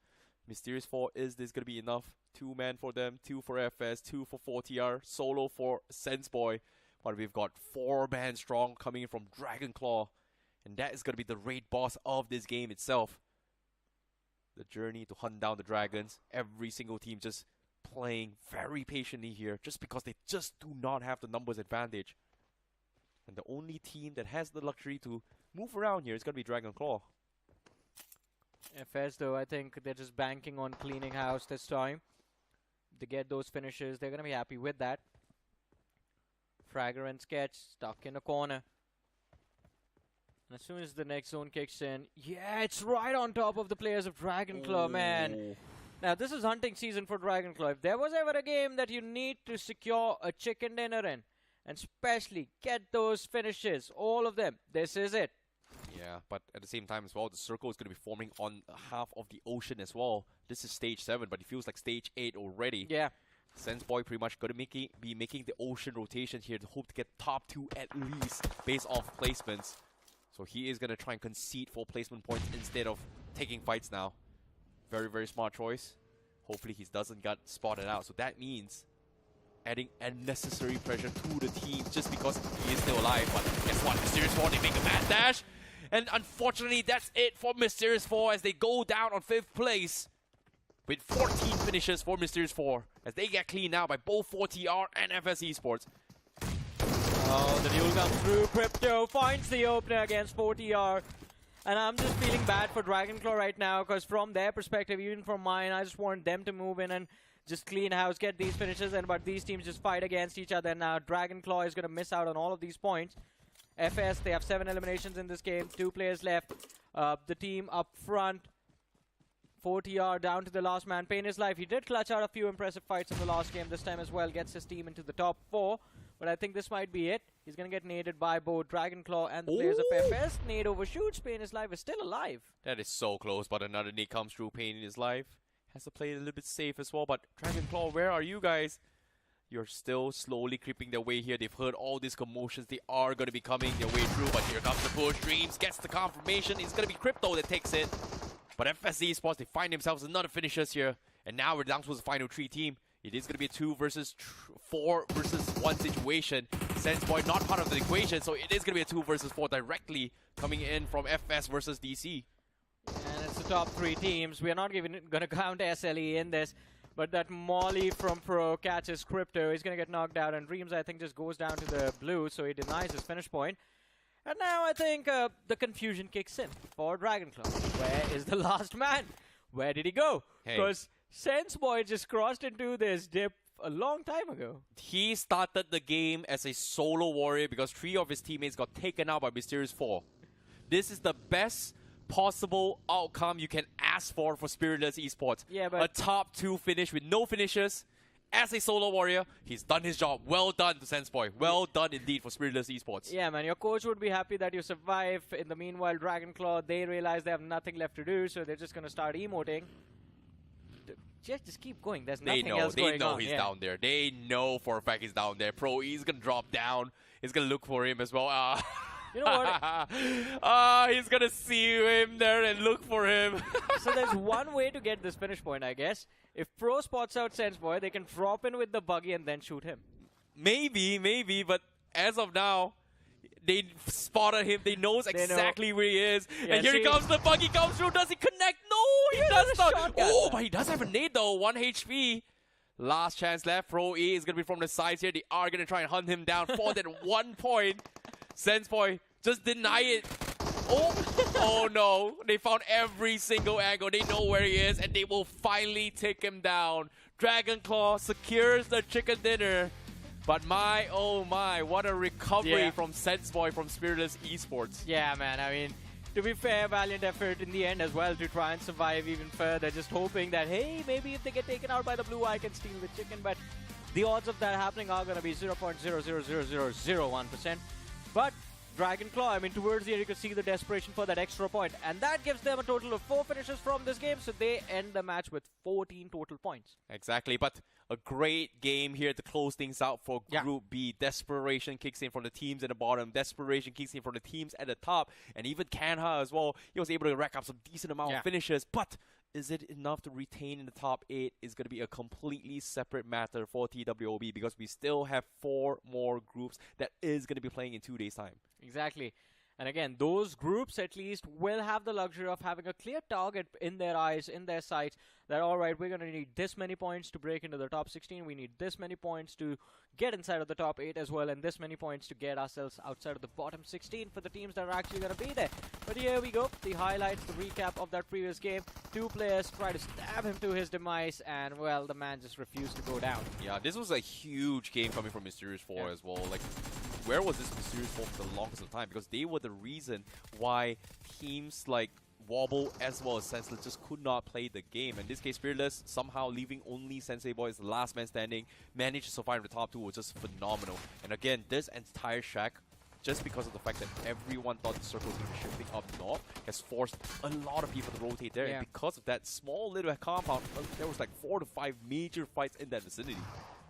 [SPEAKER 8] Mysterious 4, is this going to be enough? 2-man for them, 2 for FS, 2 for 4TR, solo for Senseboy. But we've got 4-man strong coming in from Dragonclaw. And that is going to be the raid boss of this game itself. The journey to hunt down the dragons. Every single team just playing very patiently here, just because they just do not have the numbers advantage. And the only team that has the luxury to move around here is going to be Dragonclaw.
[SPEAKER 10] FS, though, I think they're just banking on cleaning house this time. To get those finishes, they're going to be happy with that. Fragger and Sketch stuck in a corner. And as soon as the next zone kicks in, yeah, it's right on top of the players of Dragonclaw, man. Now, this is hunting season for Dragonclaw. If there was ever a game that you need to secure a chicken dinner in, and especially get those finishes, all of them, this is it.
[SPEAKER 8] Yeah, but at the same time as well, the circle is going to be forming on half of the ocean as well. This is stage 7, but it feels like stage 8 already.
[SPEAKER 10] Yeah.
[SPEAKER 8] Senseboy pretty much going to be making the ocean rotation here to hope to get top 2 at least based off placements. So he is going to try and concede for placement points instead of taking fights now. Very, very smart choice. Hopefully he doesn't get spotted out. So that means adding unnecessary pressure to the team just because he is still alive. But guess what? Mysterious 4, they make a mad dash. And unfortunately, that's it for Mysterious 4 as they go down on 5th place. With 14 finishes for Mysterious 4 as they get cleaned out by both 4TR and FS Esports.
[SPEAKER 10] Oh, the duel comes through. Crypto finds the opener against 4TR. And I'm just feeling bad for Dragonclaw right now, because from their perspective, even from mine, I just want them to move in and just clean house, get these finishes, but these teams just fight against each other. Now Dragonclaw is going to miss out on all of these points. FS, they have 7 eliminations in this game, 2 players left. The team up front, 4TR down to the last man, paying his life. He did clutch out a few impressive fights in the last game this time as well, gets his team into the top 4. But I think this might be it. He's going to get naded by both Dragonclaw and the players of FS. Nade overshoots, Pain his life is still alive.
[SPEAKER 8] That is so close, but another nade comes through. Pain in his life has to play it a little bit safe as well. But Dragonclaw, where are you guys? You're still slowly creeping their way here. They've heard all these commotions. They are going to be coming their way through, but here comes the push. Dreams gets the confirmation. It's going to be Crypto that takes it. But FS Esports, they find themselves another finishers here. And now we're down to the final 3 team. It is going to be a 2 versus 4 versus 1 situation. Senseboy not part of the equation, so it is going to be a 2 versus 4 directly coming in from FS versus DC.
[SPEAKER 10] And it's the top 3 teams. We are not even going to count SLE in this. But that Molly from Pro catches Crypto. He's going to get knocked out. And Dreams, I think, just goes down to the blue, so he denies his finish point. And now I think the confusion kicks in for Dragonclaw. Where is the last man? Where did he go? Because Senseboy just crossed into this dip a long time ago.
[SPEAKER 8] He started the game as a solo warrior because 3 of his teammates got taken out by Mysterious 4. This is the best possible outcome you can ask for Spiritless Esports.
[SPEAKER 10] Yeah, but
[SPEAKER 8] a top 2 finish with no finishes. As a solo warrior, he's done his job. Well done to Senseboy. Well done indeed for Spiritless Esports.
[SPEAKER 10] Yeah, man, your coach would be happy that you survive. In the meanwhile, Dragonclaw, they realize they have nothing left to do, so they're just going to start emoting. just keep going. There's
[SPEAKER 8] They
[SPEAKER 10] nothing
[SPEAKER 8] know.
[SPEAKER 10] else
[SPEAKER 8] They
[SPEAKER 10] going
[SPEAKER 8] know
[SPEAKER 10] on.
[SPEAKER 8] he's
[SPEAKER 10] Yeah.
[SPEAKER 8] down there. They know for a fact he's down there. Pro E is gonna drop down. He's gonna look for him as well.
[SPEAKER 10] You know what?
[SPEAKER 8] He's gonna see him there and look for him.
[SPEAKER 10] So there's one way to get this finish point, I guess. If Pro spots out Senseboy, they can drop in with the buggy and then shoot him.
[SPEAKER 8] Maybe, but as of now, they spotted him. They knows exactly where he is.
[SPEAKER 10] Yeah,
[SPEAKER 8] and here he comes. The buggy comes through. Does he connect? No, he does not.
[SPEAKER 10] shotgun.
[SPEAKER 8] Oh, but he does have a nade though. 1 HP. Last chance left. Pro E is going to be from the sides here. They are going to try and hunt him down for that 1 point. Senseboy just deny it. Oh no. They found every single angle. They know where he is and they will finally take him down. Dragon Claw secures the chicken dinner. But my, oh my, what a recovery from Senseboy from Spiritless Esports.
[SPEAKER 10] Yeah, man. I mean, to be fair, valiant effort in the end as well to try and survive even further. Just hoping that, hey, maybe if they get taken out by the blue, I can steal the chicken. But the odds of that happening are going to be 0.00001%. But Dragon Claw, I mean, towards the end, you can see the desperation for that extra point. And that gives them a total of 4 finishes from this game. So they end the match with 14 total points.
[SPEAKER 8] Exactly, but a great game here to close things out for Group B. Desperation kicks in from the teams at the bottom. Desperation kicks in from the teams at the top. And even Kanha as well. He was able to rack up some decent amount of finishes. But is it enough to retain in the top 8 is going to be a completely separate matter for TWOB because we still have 4 more groups that is going to be playing in 2 days' time.
[SPEAKER 10] Exactly. And again, those groups at least will have the luxury of having a clear target in their eyes, in their sights, that alright, we're going to need this many points to break into the top 16, we need this many points to get inside of the top 8 as well, and this many points to get ourselves outside of the bottom 16 for the teams that are actually going to be there. But here we go, the highlights, the recap of that previous game. 2 players try to stab him to his demise, and well, the man just refused to go down.
[SPEAKER 8] Yeah, this was a huge game coming from Mysterious 4 as well. Like, where was this Mysterious 4 for the longest of time? Because they were the reason why teams like Wobble as well as Senseless just could not play the game. In this case, Spiritless somehow leaving only Sensei Boy as the last man standing, managed to survive in the top 2 was just phenomenal. And again, this entire shack, just because of the fact that everyone thought the circle was going to be shifting up north, has forced a lot of people to rotate there. And because of that small little compound, there was like 4 to 5 major fights in that vicinity.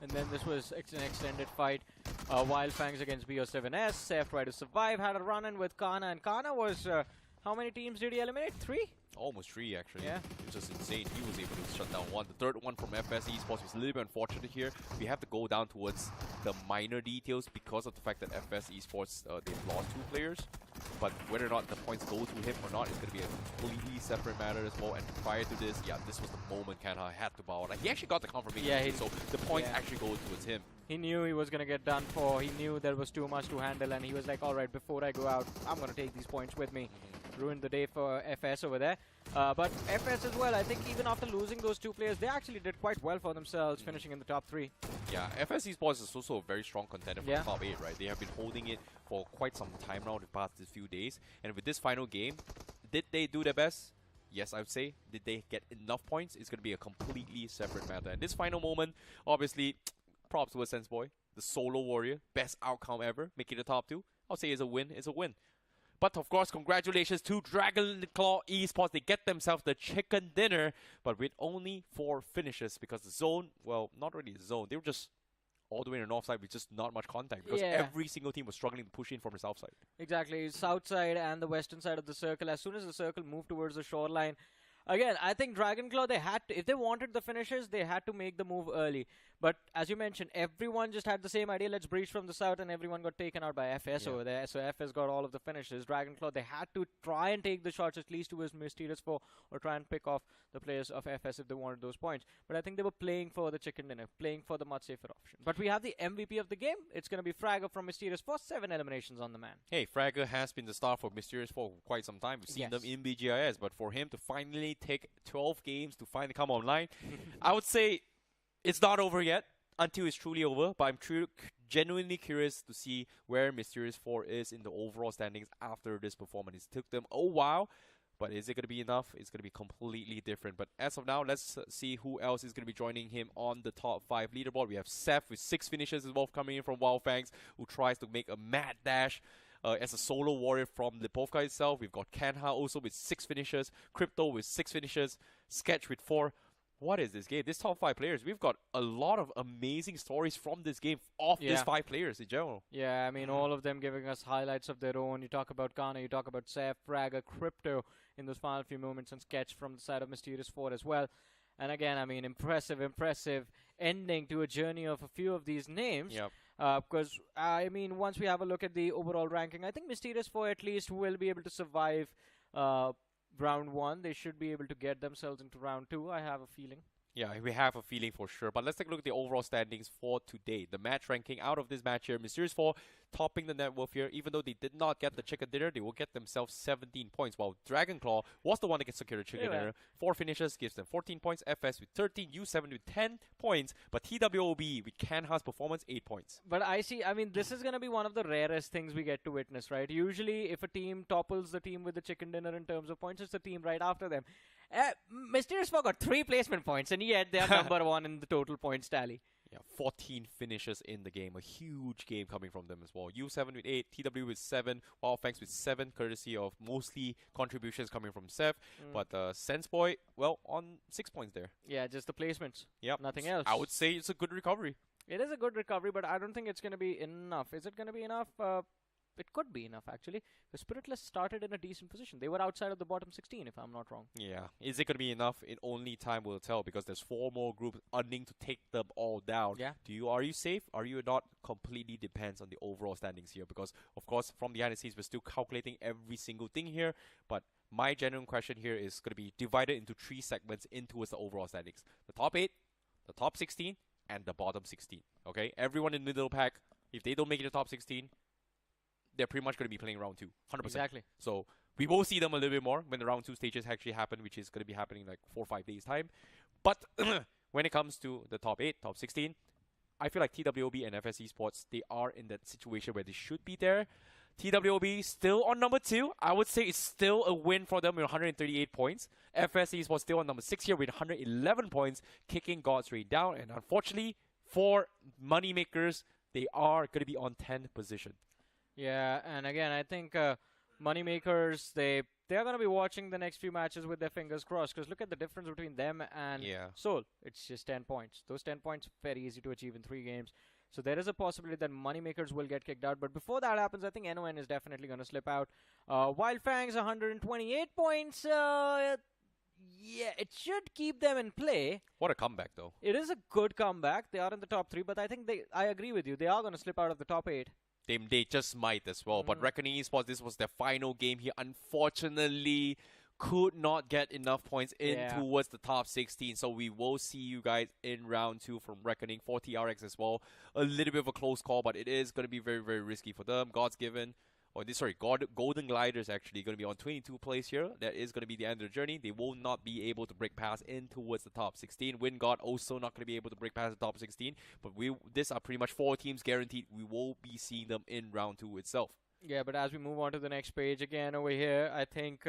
[SPEAKER 10] And then this was an extended fight. Wyld Fangs against BO7S. Seth tried to survive, had a run-in with Kana. And Kana was, how many teams did he eliminate? 3?
[SPEAKER 8] Almost 3, actually.
[SPEAKER 10] Yeah.
[SPEAKER 8] It was just insane. He was able to shut down 1. The third one from FS Esports was a little bit unfortunate here. We have to go down towards the minor details because of the fact that FS Esports, they've lost 2 players. But whether or not the points go to him or not is going to be a completely separate matter as well. And prior to this, this was the moment Kanha had to bow out. Like, he actually got the confirmation, so the points actually go towards him.
[SPEAKER 10] He knew he was going to get done for. He knew there was too much to handle, and he was like, alright, before I go out, I'm going to take these points with me. Ruined the day for FS over there. But FS as well, I think even after losing those 2 players, they actually did quite well for themselves, finishing in the top 3.
[SPEAKER 8] Yeah, FS Esports is also a very strong contender for the top 8, right? They have been holding it for quite some time now, the past few days. And with this final game, did they do their best? Yes, I would say. Did they get enough points? It's going to be a completely separate matter. And this final moment, obviously, props to a Senseboy, the solo warrior, best outcome ever, making the top 2. I'll say it's a win. It's a win. But of course, congratulations to Dragon Claw Esports. They get themselves the chicken dinner, but with only 4 finishes because the zone, well, not really the zone. They were just all the way in the north side with just not much contact because every single team was struggling to push in from the south side.
[SPEAKER 10] Exactly. South side and the western side of the circle. As soon as the circle moved towards the shoreline, again, I think Dragonclaw, they had to, if they wanted the finishes, they had to make the move early. But as you mentioned, everyone just had the same idea, let's breach from the south, and everyone got taken out by FS over there. So FS got all of the finishes. Dragonclaw, they had to try and take the shots at least towards Mysterious 4 or try and pick off the players of FS if they wanted those points. But I think they were playing for the chicken dinner, playing for the much safer option. But we have the MVP of the game. It's going to be Fragger from Mysterious 4, 7 eliminations on the man.
[SPEAKER 8] Hey, Fragger has been the star for Mysterious 4 for quite some time. We've seen them in BGIS, but for him to finally take 12 games to finally come online, I would say it's not over yet until it's truly over, but I'm genuinely curious to see where Mysterious 4 is in the overall standings after this performance. It took them a while, but is it going to be enough? It's going to be completely different. But as of now, let's see who else is going to be joining him on the top 5 leaderboard. We have Seth with 6 finishes as well coming in from Wyld Fangs, who tries to make a mad dash as a solo warrior from Lipovka itself. We've got Kanha also with 6 finishes, Crypto with 6 finishes, Sketch with 4. what is this game? This top 5 players, we've got a lot of amazing stories from this game of these 5 players in general.
[SPEAKER 10] Yeah, I mean, all of them giving us highlights of their own. You talk about Kana, you talk about Seth, Fragger, Crypto in those final few moments, and Sketch from the side of Mysterious4 as well. And again, I mean, impressive ending to a journey of a few of these names.
[SPEAKER 8] Yep.
[SPEAKER 10] Because, I mean, once we have a look at the overall ranking, I think Mysterious4 at least will be able to survive round 1. They should be able to get themselves into round 2, I have a feeling.
[SPEAKER 8] Yeah, we have a feeling for sure. But let's take a look at the overall standings for today. The match ranking out of this match here, Mysterious4 topping the net worth here. Even though they did not get the chicken dinner, they will get themselves 17 points. While Dragonclaw was the one that can secure the chicken dinner. 4 finishes gives them 14 points. FS with 13. U7 with 10 points. But TWOB with Canha's performance, 8 points.
[SPEAKER 10] But I mean, this is going to be one of the rarest things we get to witness, right? Usually, if a team topples the team with the chicken dinner in terms of points, it's the team right after them. Mysterious4 got 3 placement points, and yet they are number 1 in the total points tally.
[SPEAKER 8] Yeah, 14 finishes in the game. A huge game coming from them as well. U7 with 8, TW with 7, Wyld Fangs with 7, courtesy of mostly contributions coming from Seth. But SenseBoy, well, on 6 points there.
[SPEAKER 10] Yeah, just the placements.
[SPEAKER 8] Yep.
[SPEAKER 10] Nothing else.
[SPEAKER 8] I would say it's a good recovery.
[SPEAKER 10] It is a good recovery, but I don't think it's going to be enough. Is it going to be enough? It could be enough, actually. The Spiritless started in a decent position. They were outside of the bottom 16, if I'm not wrong.
[SPEAKER 8] Yeah. Is it going to be enough? Only time will tell, because there's 4 more groups earning to take them all down.
[SPEAKER 10] Yeah.
[SPEAKER 8] Are you safe? Are you not? Completely depends on the overall standings here, because, of course, from behind the scenes, we're still calculating every single thing here. But my genuine question here is going to be divided into 3 segments towards the overall standings. The top 8, the top 16, and the bottom 16. Okay? Everyone in the middle pack, if they don't make it to the top 16, they're pretty much going to be playing round 2, 100%.
[SPEAKER 10] Exactly.
[SPEAKER 8] So we will see them a little bit more when the round 2 stages actually happen, which is going to be happening in like 4 or 5 days' time. But when it comes to the top 8, top 16, I feel like TWOB and FS Esports, they are in that situation where they should be there. TWOB still on number 2. I would say it's still a win for them with 138 points. FS Esports still on number 6 here with 111 points, kicking God's Ray down. And unfortunately, for Moneymakers, they are going to be on 10th position.
[SPEAKER 10] Yeah, and again, I think Moneymakers, they're going to be watching the next few matches with their fingers crossed, because look at the difference between them and Seoul. It's just 10 points. Those 10 points, very easy to achieve in 3 games. So there is a possibility that Moneymakers will get kicked out. But before that happens, I think NON is definitely going to slip out. Wyld Fangs, 128 points. Yeah, it should keep them in play.
[SPEAKER 8] What a comeback, though.
[SPEAKER 10] It is a good comeback. They are in the top 3, but I think I agree with you. They are going to slip out of the top 8.
[SPEAKER 8] They just might as well. But Reckoning Esports, this was their final game here. Unfortunately, could not get enough points towards the top 16. So we will see you guys in round 2 from Reckoning. 4 TRX as well. A little bit of a close call, but it is going to be very, very risky for them. Golden Gliders actually going to be on 22 place here. That is going to be the end of the journey. They will not be able to break past in towards the top 16. WINDGOD also not going to be able to break past the top 16. But these are pretty much 4 teams guaranteed. We will be seeing them in round 2 itself.
[SPEAKER 10] Yeah, but as we move on to the next page again over here, I think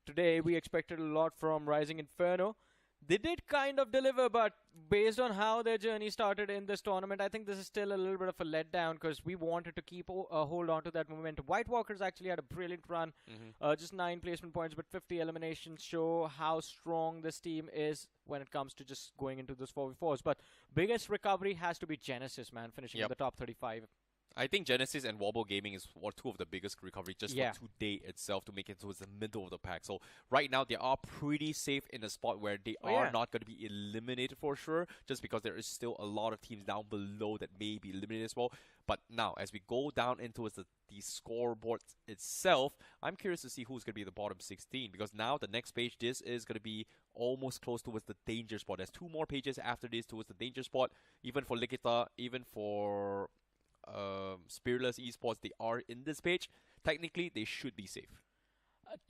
[SPEAKER 10] today we expected a lot from Rising Inferno. They did kind of deliver, but based on how their journey started in this tournament, I think this is still a little bit of a letdown, because we wanted to keep hold on to that momentum. White Walkers actually had a brilliant run, just 9 placement points, but 50 eliminations show how strong this team is when it comes to just going into those 4v4s. But biggest recovery has to be Genesis, man, finishing in the top 35.
[SPEAKER 8] I think Genesis and Wobble Gaming is 2 of the biggest recovery just for today itself to make it towards the middle of the pack. So right now they are pretty safe in a spot where they are not going to be eliminated for sure, just because there is still a lot of teams down below that may be eliminated as well. But now, as we go down into the scoreboard itself, I'm curious to see who's going to be the bottom 16, because now the next page, this is going to be almost close towards the danger spot. There's 2 more pages after this towards the danger spot, even for Likitha, even for Spiritless Esports. They are in this page. Technically, they should be safe.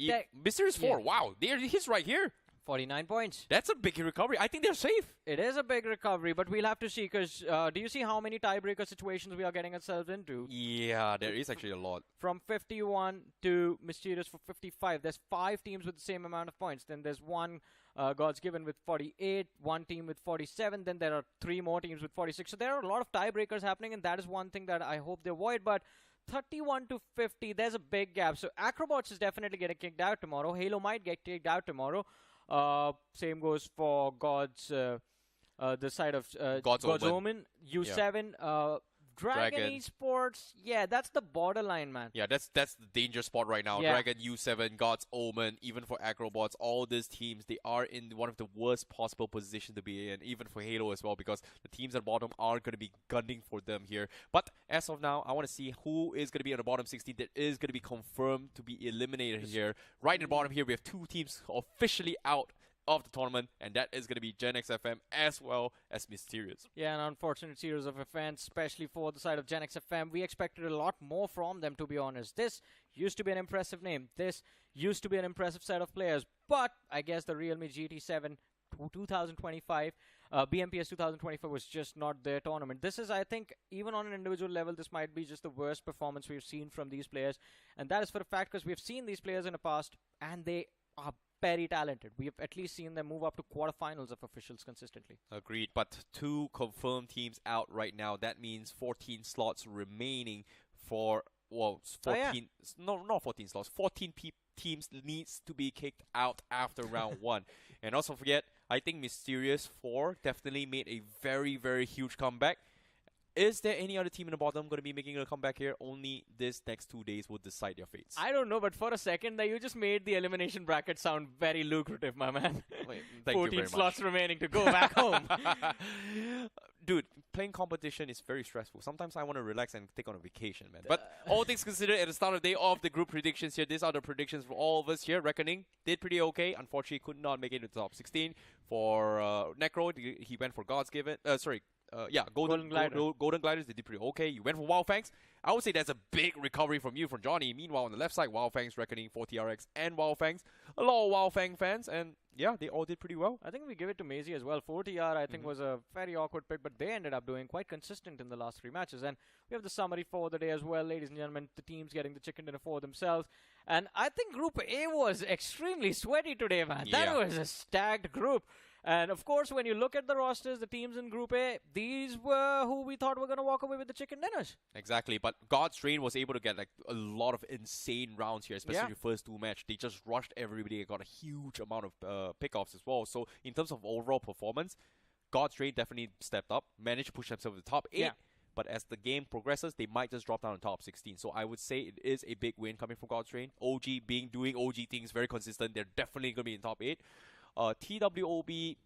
[SPEAKER 8] Mysterious4, wow, he's right here.
[SPEAKER 10] 49 points.
[SPEAKER 8] That's a big recovery. I think they're safe.
[SPEAKER 10] It is a big recovery, but we'll have to see, because do you see how many tiebreaker situations we are getting ourselves into?
[SPEAKER 8] Yeah, there is actually a lot.
[SPEAKER 10] From 51 to Mysterious for 55. There's 5 teams with the same amount of points. Then there's one God's Given with 48, 1 team with 47. Then there are 3 more teams with 46. So there are a lot of tiebreakers happening, and that is one thing that I hope they avoid. But 31 to 50, there's a big gap. So AKROBOTZ is definitely getting kicked out tomorrow. Halo might get kicked out tomorrow. Same goes for God's, the side of
[SPEAKER 8] God's Omen.
[SPEAKER 10] Omen. U7, Dragon Esports. Yeah, that's the borderline, man.
[SPEAKER 8] Yeah, that's the danger spot right now.
[SPEAKER 10] Yeah.
[SPEAKER 8] Dragon, U7, God's Omen, even for AKROBOTZ, all these teams, they are in one of the worst possible positions to be in, even for Halo as well, because the teams at the bottom are going to be gunning for them here. But as of now, I want to see who is going to be on the bottom 16 that is going to be confirmed to be eliminated here. Right in the bottom here, we have 2 teams officially out of the tournament, and that is going to be GenXFM as well as Mysterious.
[SPEAKER 10] Yeah, an unfortunate series of events, especially for the side of GenXFM. We expected a lot more from them, to be honest. This used to be an impressive name. This used to be an impressive set of players. But I guess the Realme GT7 2025, BMPS 2025 was just not their tournament. This is, I think, even on an individual level, this might be just the worst performance we've seen from these players. And that is for a fact because we've seen these players in the past, and they are very talented. We have at least seen them move up to quarterfinals of officials consistently.
[SPEAKER 8] Agreed, but 2 confirmed teams out right now. That means 14 slots remaining for, well, 14, no, not 14 slots, 14 teams needs to be kicked out after round 1. And also forget, I think Mysterious 4 definitely made a very, very huge comeback. Is there any other team in the bottom going to be making a comeback here? Only this next 2 days will decide their fates.
[SPEAKER 10] I don't know, but for a second there, you just made the elimination bracket sound very lucrative, my man.
[SPEAKER 8] Wait, thank
[SPEAKER 10] 14
[SPEAKER 8] you very
[SPEAKER 10] slots
[SPEAKER 8] much.
[SPEAKER 10] remaining to go back home.
[SPEAKER 8] Dude, playing competition is very stressful. Sometimes I want to relax and take on a vacation, man. But all things considered, at the start of the day of the group predictions here, these are the predictions for all of us here. Reckoning did pretty okay. Unfortunately, could not make it to the top 16. For Necro, he went for God's Given. Golden Gliders, they did pretty okay. You went for Wyld Fangs. I would say that's a big recovery from you, from Johnny. Meanwhile, on the left side, Wyld Fangs, Reckoning, 4TRX, and Wyld Fangs. A lot of Wyld Fang fans, and yeah, they all did pretty well.
[SPEAKER 10] I think we give it to Maisie as well. 4TR, I think, was a very awkward pick, but they ended up doing quite consistent in the last 3 matches. And we have the summary for the day as well, ladies and gentlemen. The teams getting the chicken dinner for themselves. And I think Group A was extremely sweaty today, man.
[SPEAKER 8] Yeah.
[SPEAKER 10] That was a stacked group. And of course, when you look at the rosters, the teams in Group A, these were who we thought were going to walk away with the chicken dinners.
[SPEAKER 8] Exactly, but God's Train was able to get like a lot of insane rounds here, especially the first 2 matches. They just rushed everybody and got a huge amount of pickoffs as well. So in terms of overall performance, God's Train definitely stepped up, managed to push themselves to the top 8.
[SPEAKER 10] Yeah.
[SPEAKER 8] But as the game progresses, they might just drop down to top 16. So I would say it is a big win coming from God's Train. OG doing OG things, very consistent. They're definitely going to be in top 8. TWOB,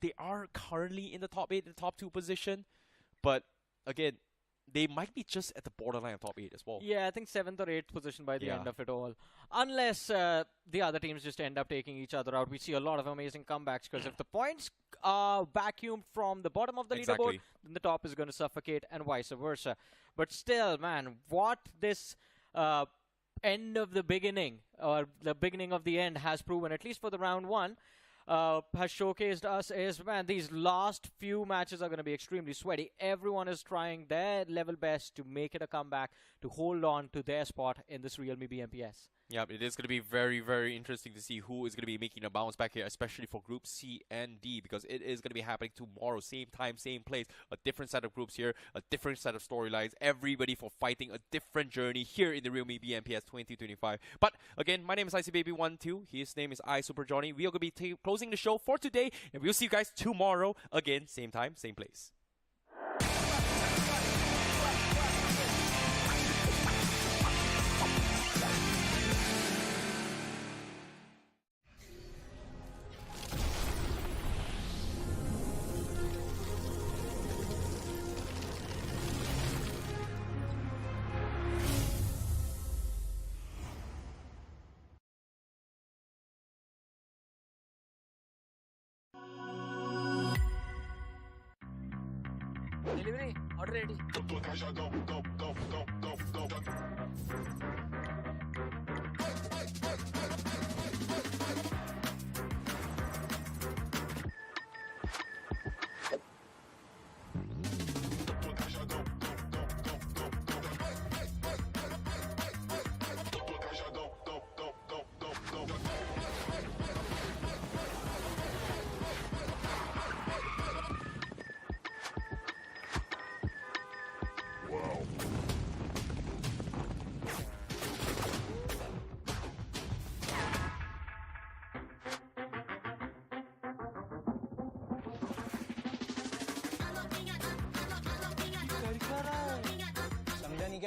[SPEAKER 8] they are currently in the top 8, the top 2 position. But again, they might be just at the borderline of top 8 as well.
[SPEAKER 10] Yeah, I think 7th or 8th position by the end of it all. Unless the other teams just end up taking each other out. We see a lot of amazing comebacks because if the points are vacuumed from the bottom of the leaderboard, then the top is going to suffocate and vice versa. But still, man, what this end of the beginning or the beginning of the end has proven, at least for the round 1, has showcased us is, man, these last few matches are going to be extremely sweaty. Everyone is trying their level best to make it a comeback, to hold on to their spot in this Realme BMPS.
[SPEAKER 8] Yeah, it is going to be very, very interesting to see who is going to be making a bounce back here, especially for Group C and D, because it is going to be happening tomorrow, same time, same place, a different set of groups here, a different set of storylines, everybody for fighting a different journey here in the Realme BMPS 2025. But again, my name is ICBaby12, his name is iSuperJohnny. We are going to be closing the show for today, and we'll see you guys tomorrow, again, same time, same place.
[SPEAKER 3] Delivery, order ready.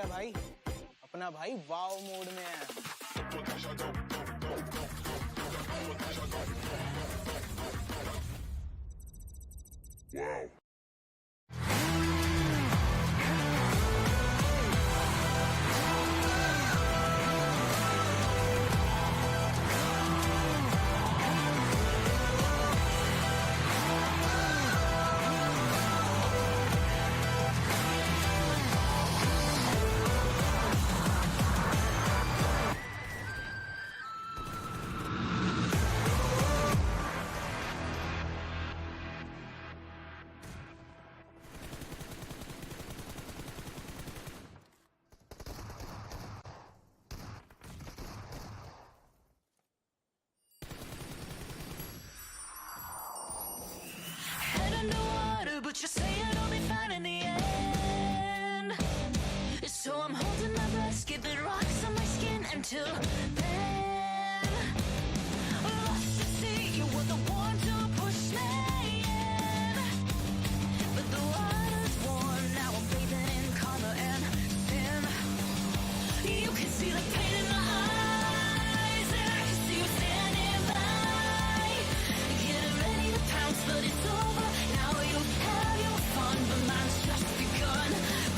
[SPEAKER 5] क्या भाई? अपना भाई वाव mode में है।
[SPEAKER 9] Wow.
[SPEAKER 1] Head underwater, but you say it'll be fine in the end. So I'm holding my breath, skipping rocks on my skin until then. Lost to see you were the one to push me in. But the water's warm, now I'm bathing in karma and sin. You can see the pain in my eyes, and I can see you standing by. Getting ready to pounce, but it's over. Now you have your fun, but mine's just begun.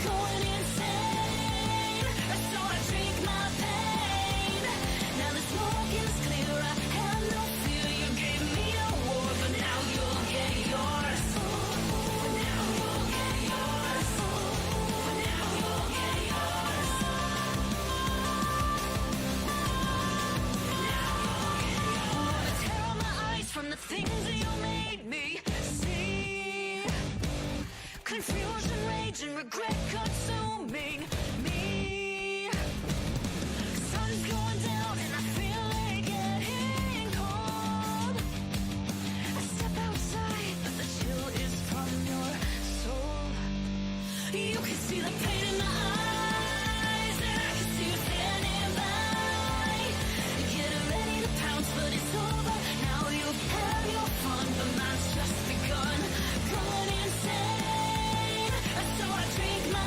[SPEAKER 1] Going insane, so I drink my pain. Now the smoke is clear, I have no fear. You gave me a war, but now you'll get yours. But now you'll get yours. But now you'll get yours. Wanna tear out my eyes from the things that you made me see. Confusion, rage, and regret consuming me. Sun's going down and I feel it getting cold. I step outside, but the chill is from your soul. You can see the pain in my eyes, and I can see you standing by. Getting ready to pounce, but it's over. Now you have your fun, but mine's just begun. Going insane, so I drink my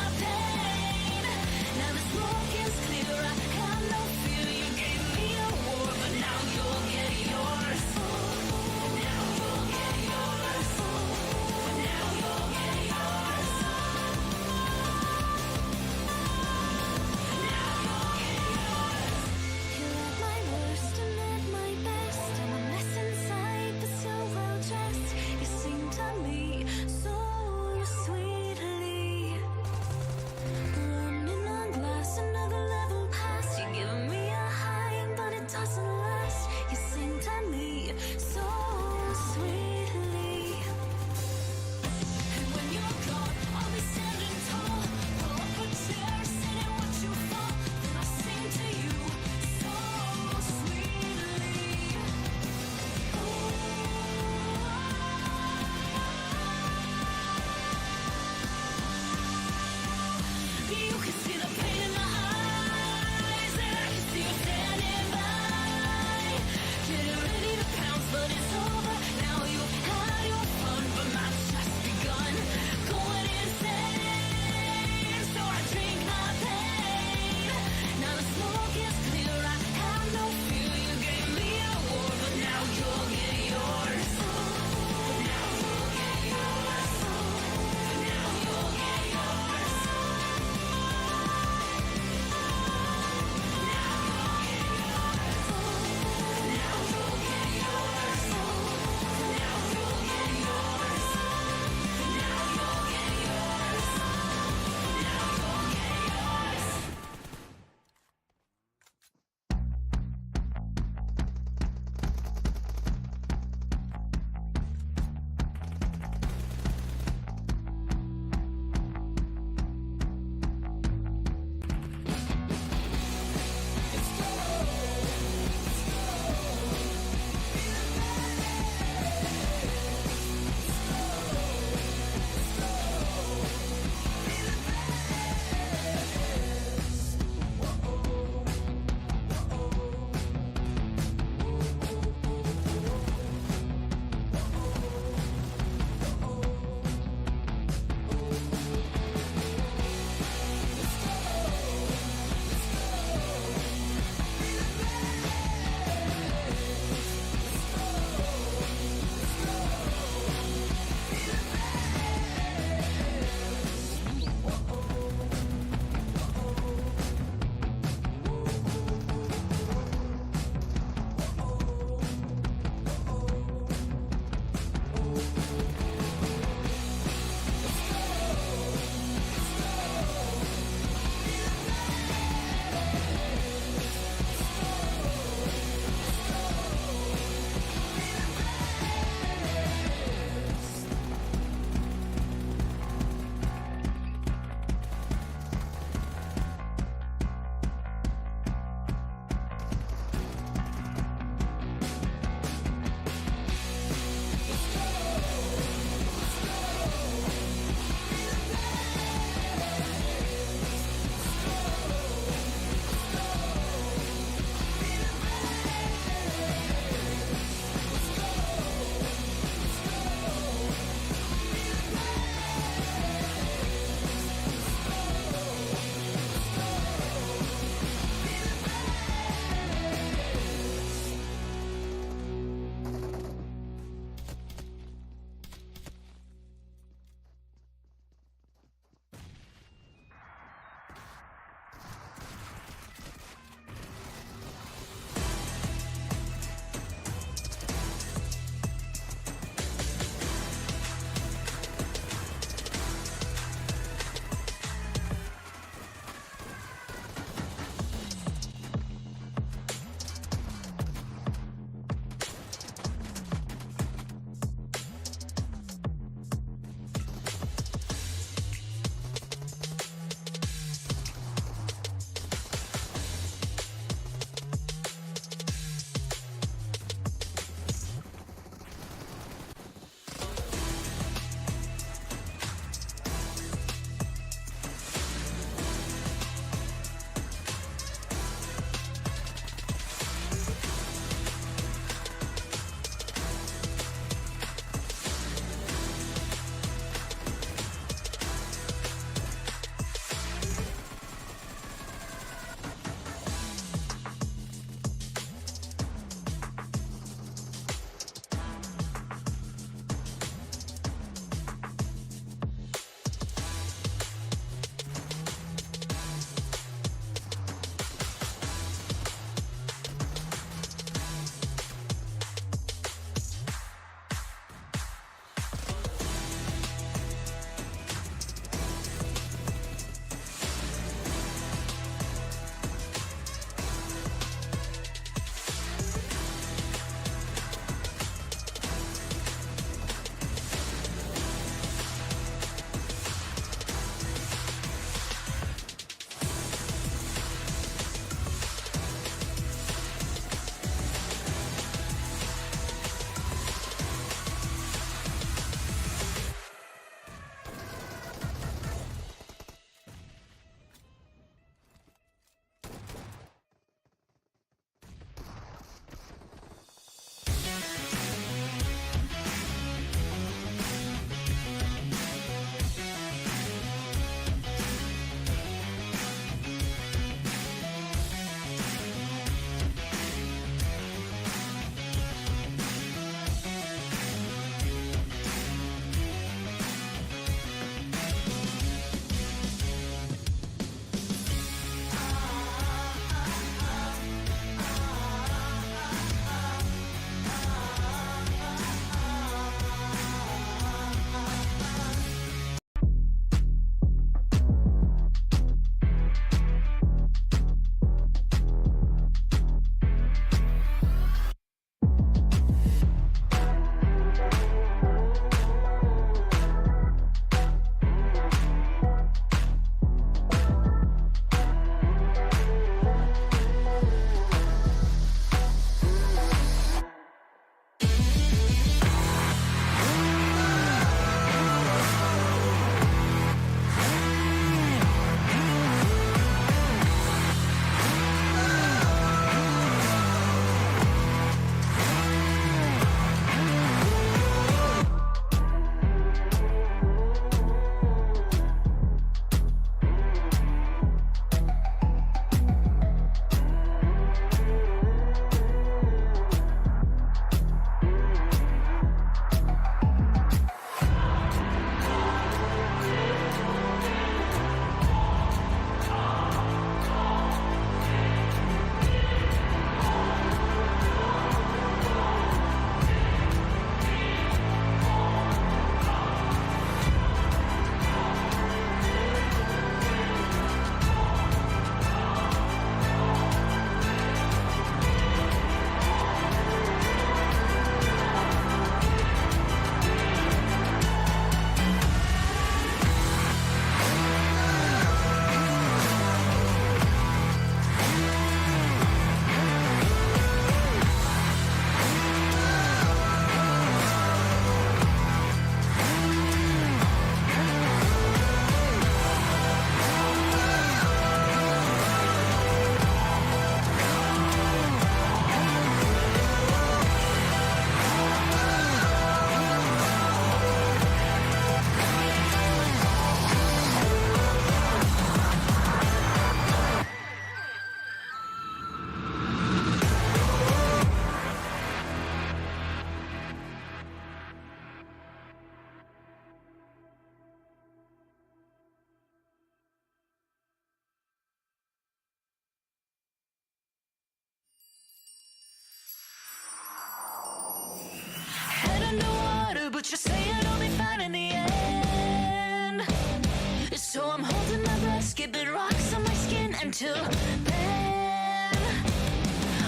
[SPEAKER 1] until then.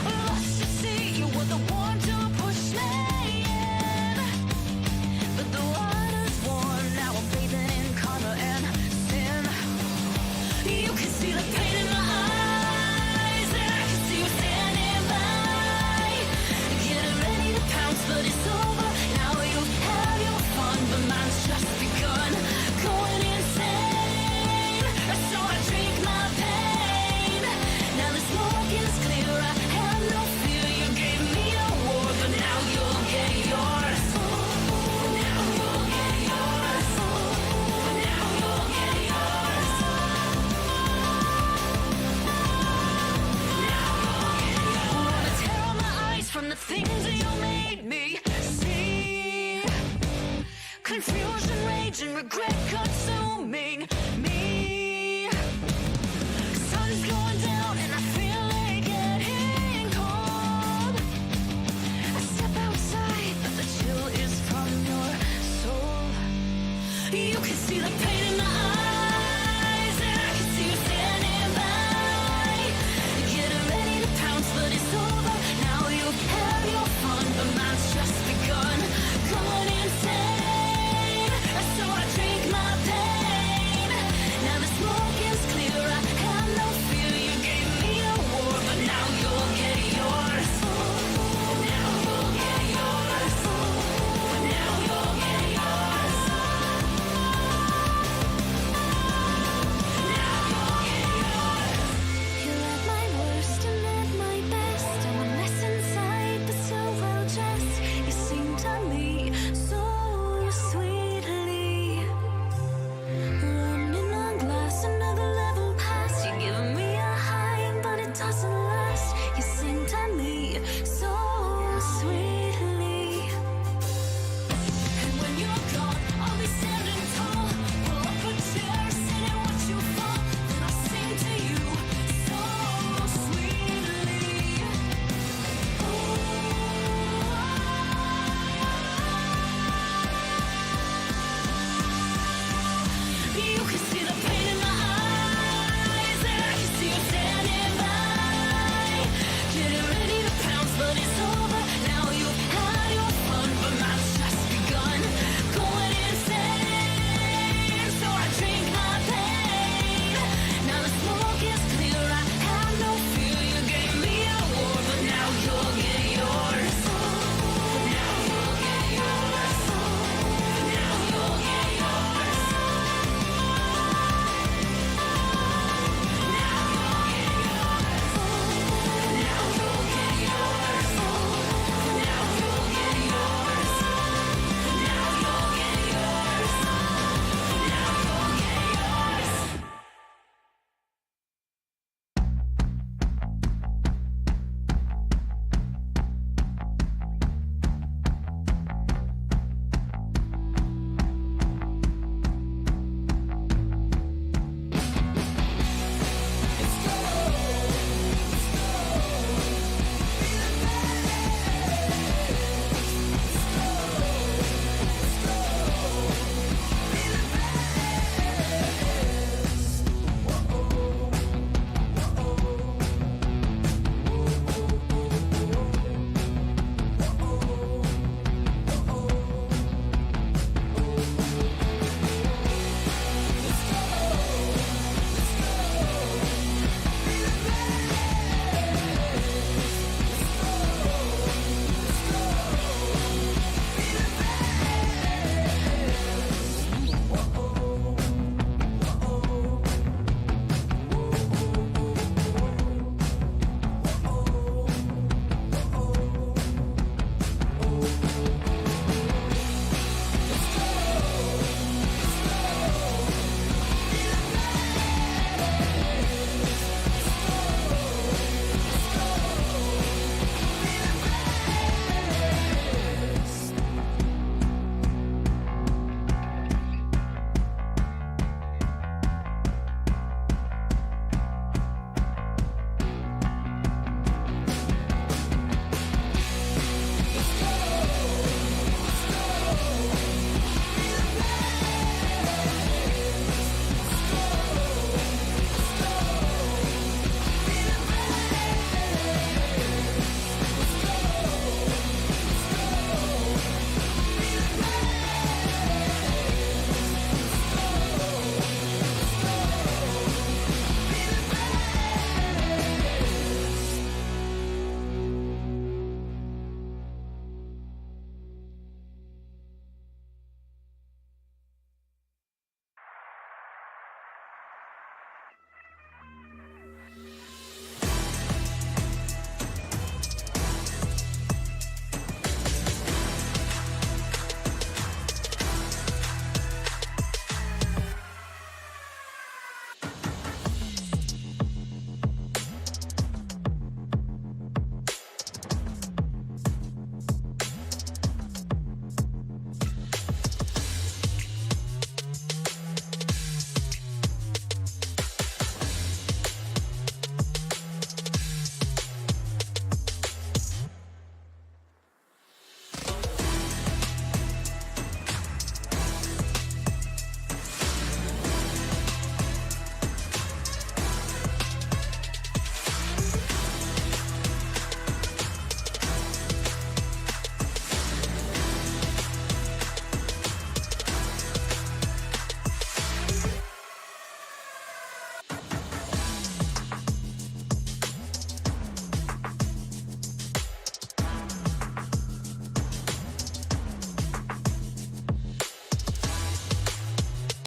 [SPEAKER 1] Lost to see you were the one to push me in, but the water's warm now. I'm bathing in color and sin. You can see the pain in my eyes, and I can see you standing by, getting ready to pounce, but it's over now. You have your fun, but mine's just begun. Going insane, so I drink my pain. Now the smoke is clear, I have no fear. You gave me a war, but now you'll get yours. Now you'll get yours. Now you'll get yours. Wanna tear out my eyes from the things that you made me see. Confusion, rage, and regret consuming me. Sun's going down and I feel it getting cold. I step outside, but the chill is from your soul. You can see the pain in my eyes, and I can see you standing by, getting ready to pounce, but it's over now. You have your fun, but mine's just begun. Going insane, so I drink my pain. Now the smoke is clear, I have no fear. You gave me a war, but now you'll get yours. Now you'll get yours. Now you'll get yours. You're at my worst and at my best. I'm a mess inside, but so well dressed. You sing to me so sweetly. Running on glass, another level past. You're giving me a high, but it doesn't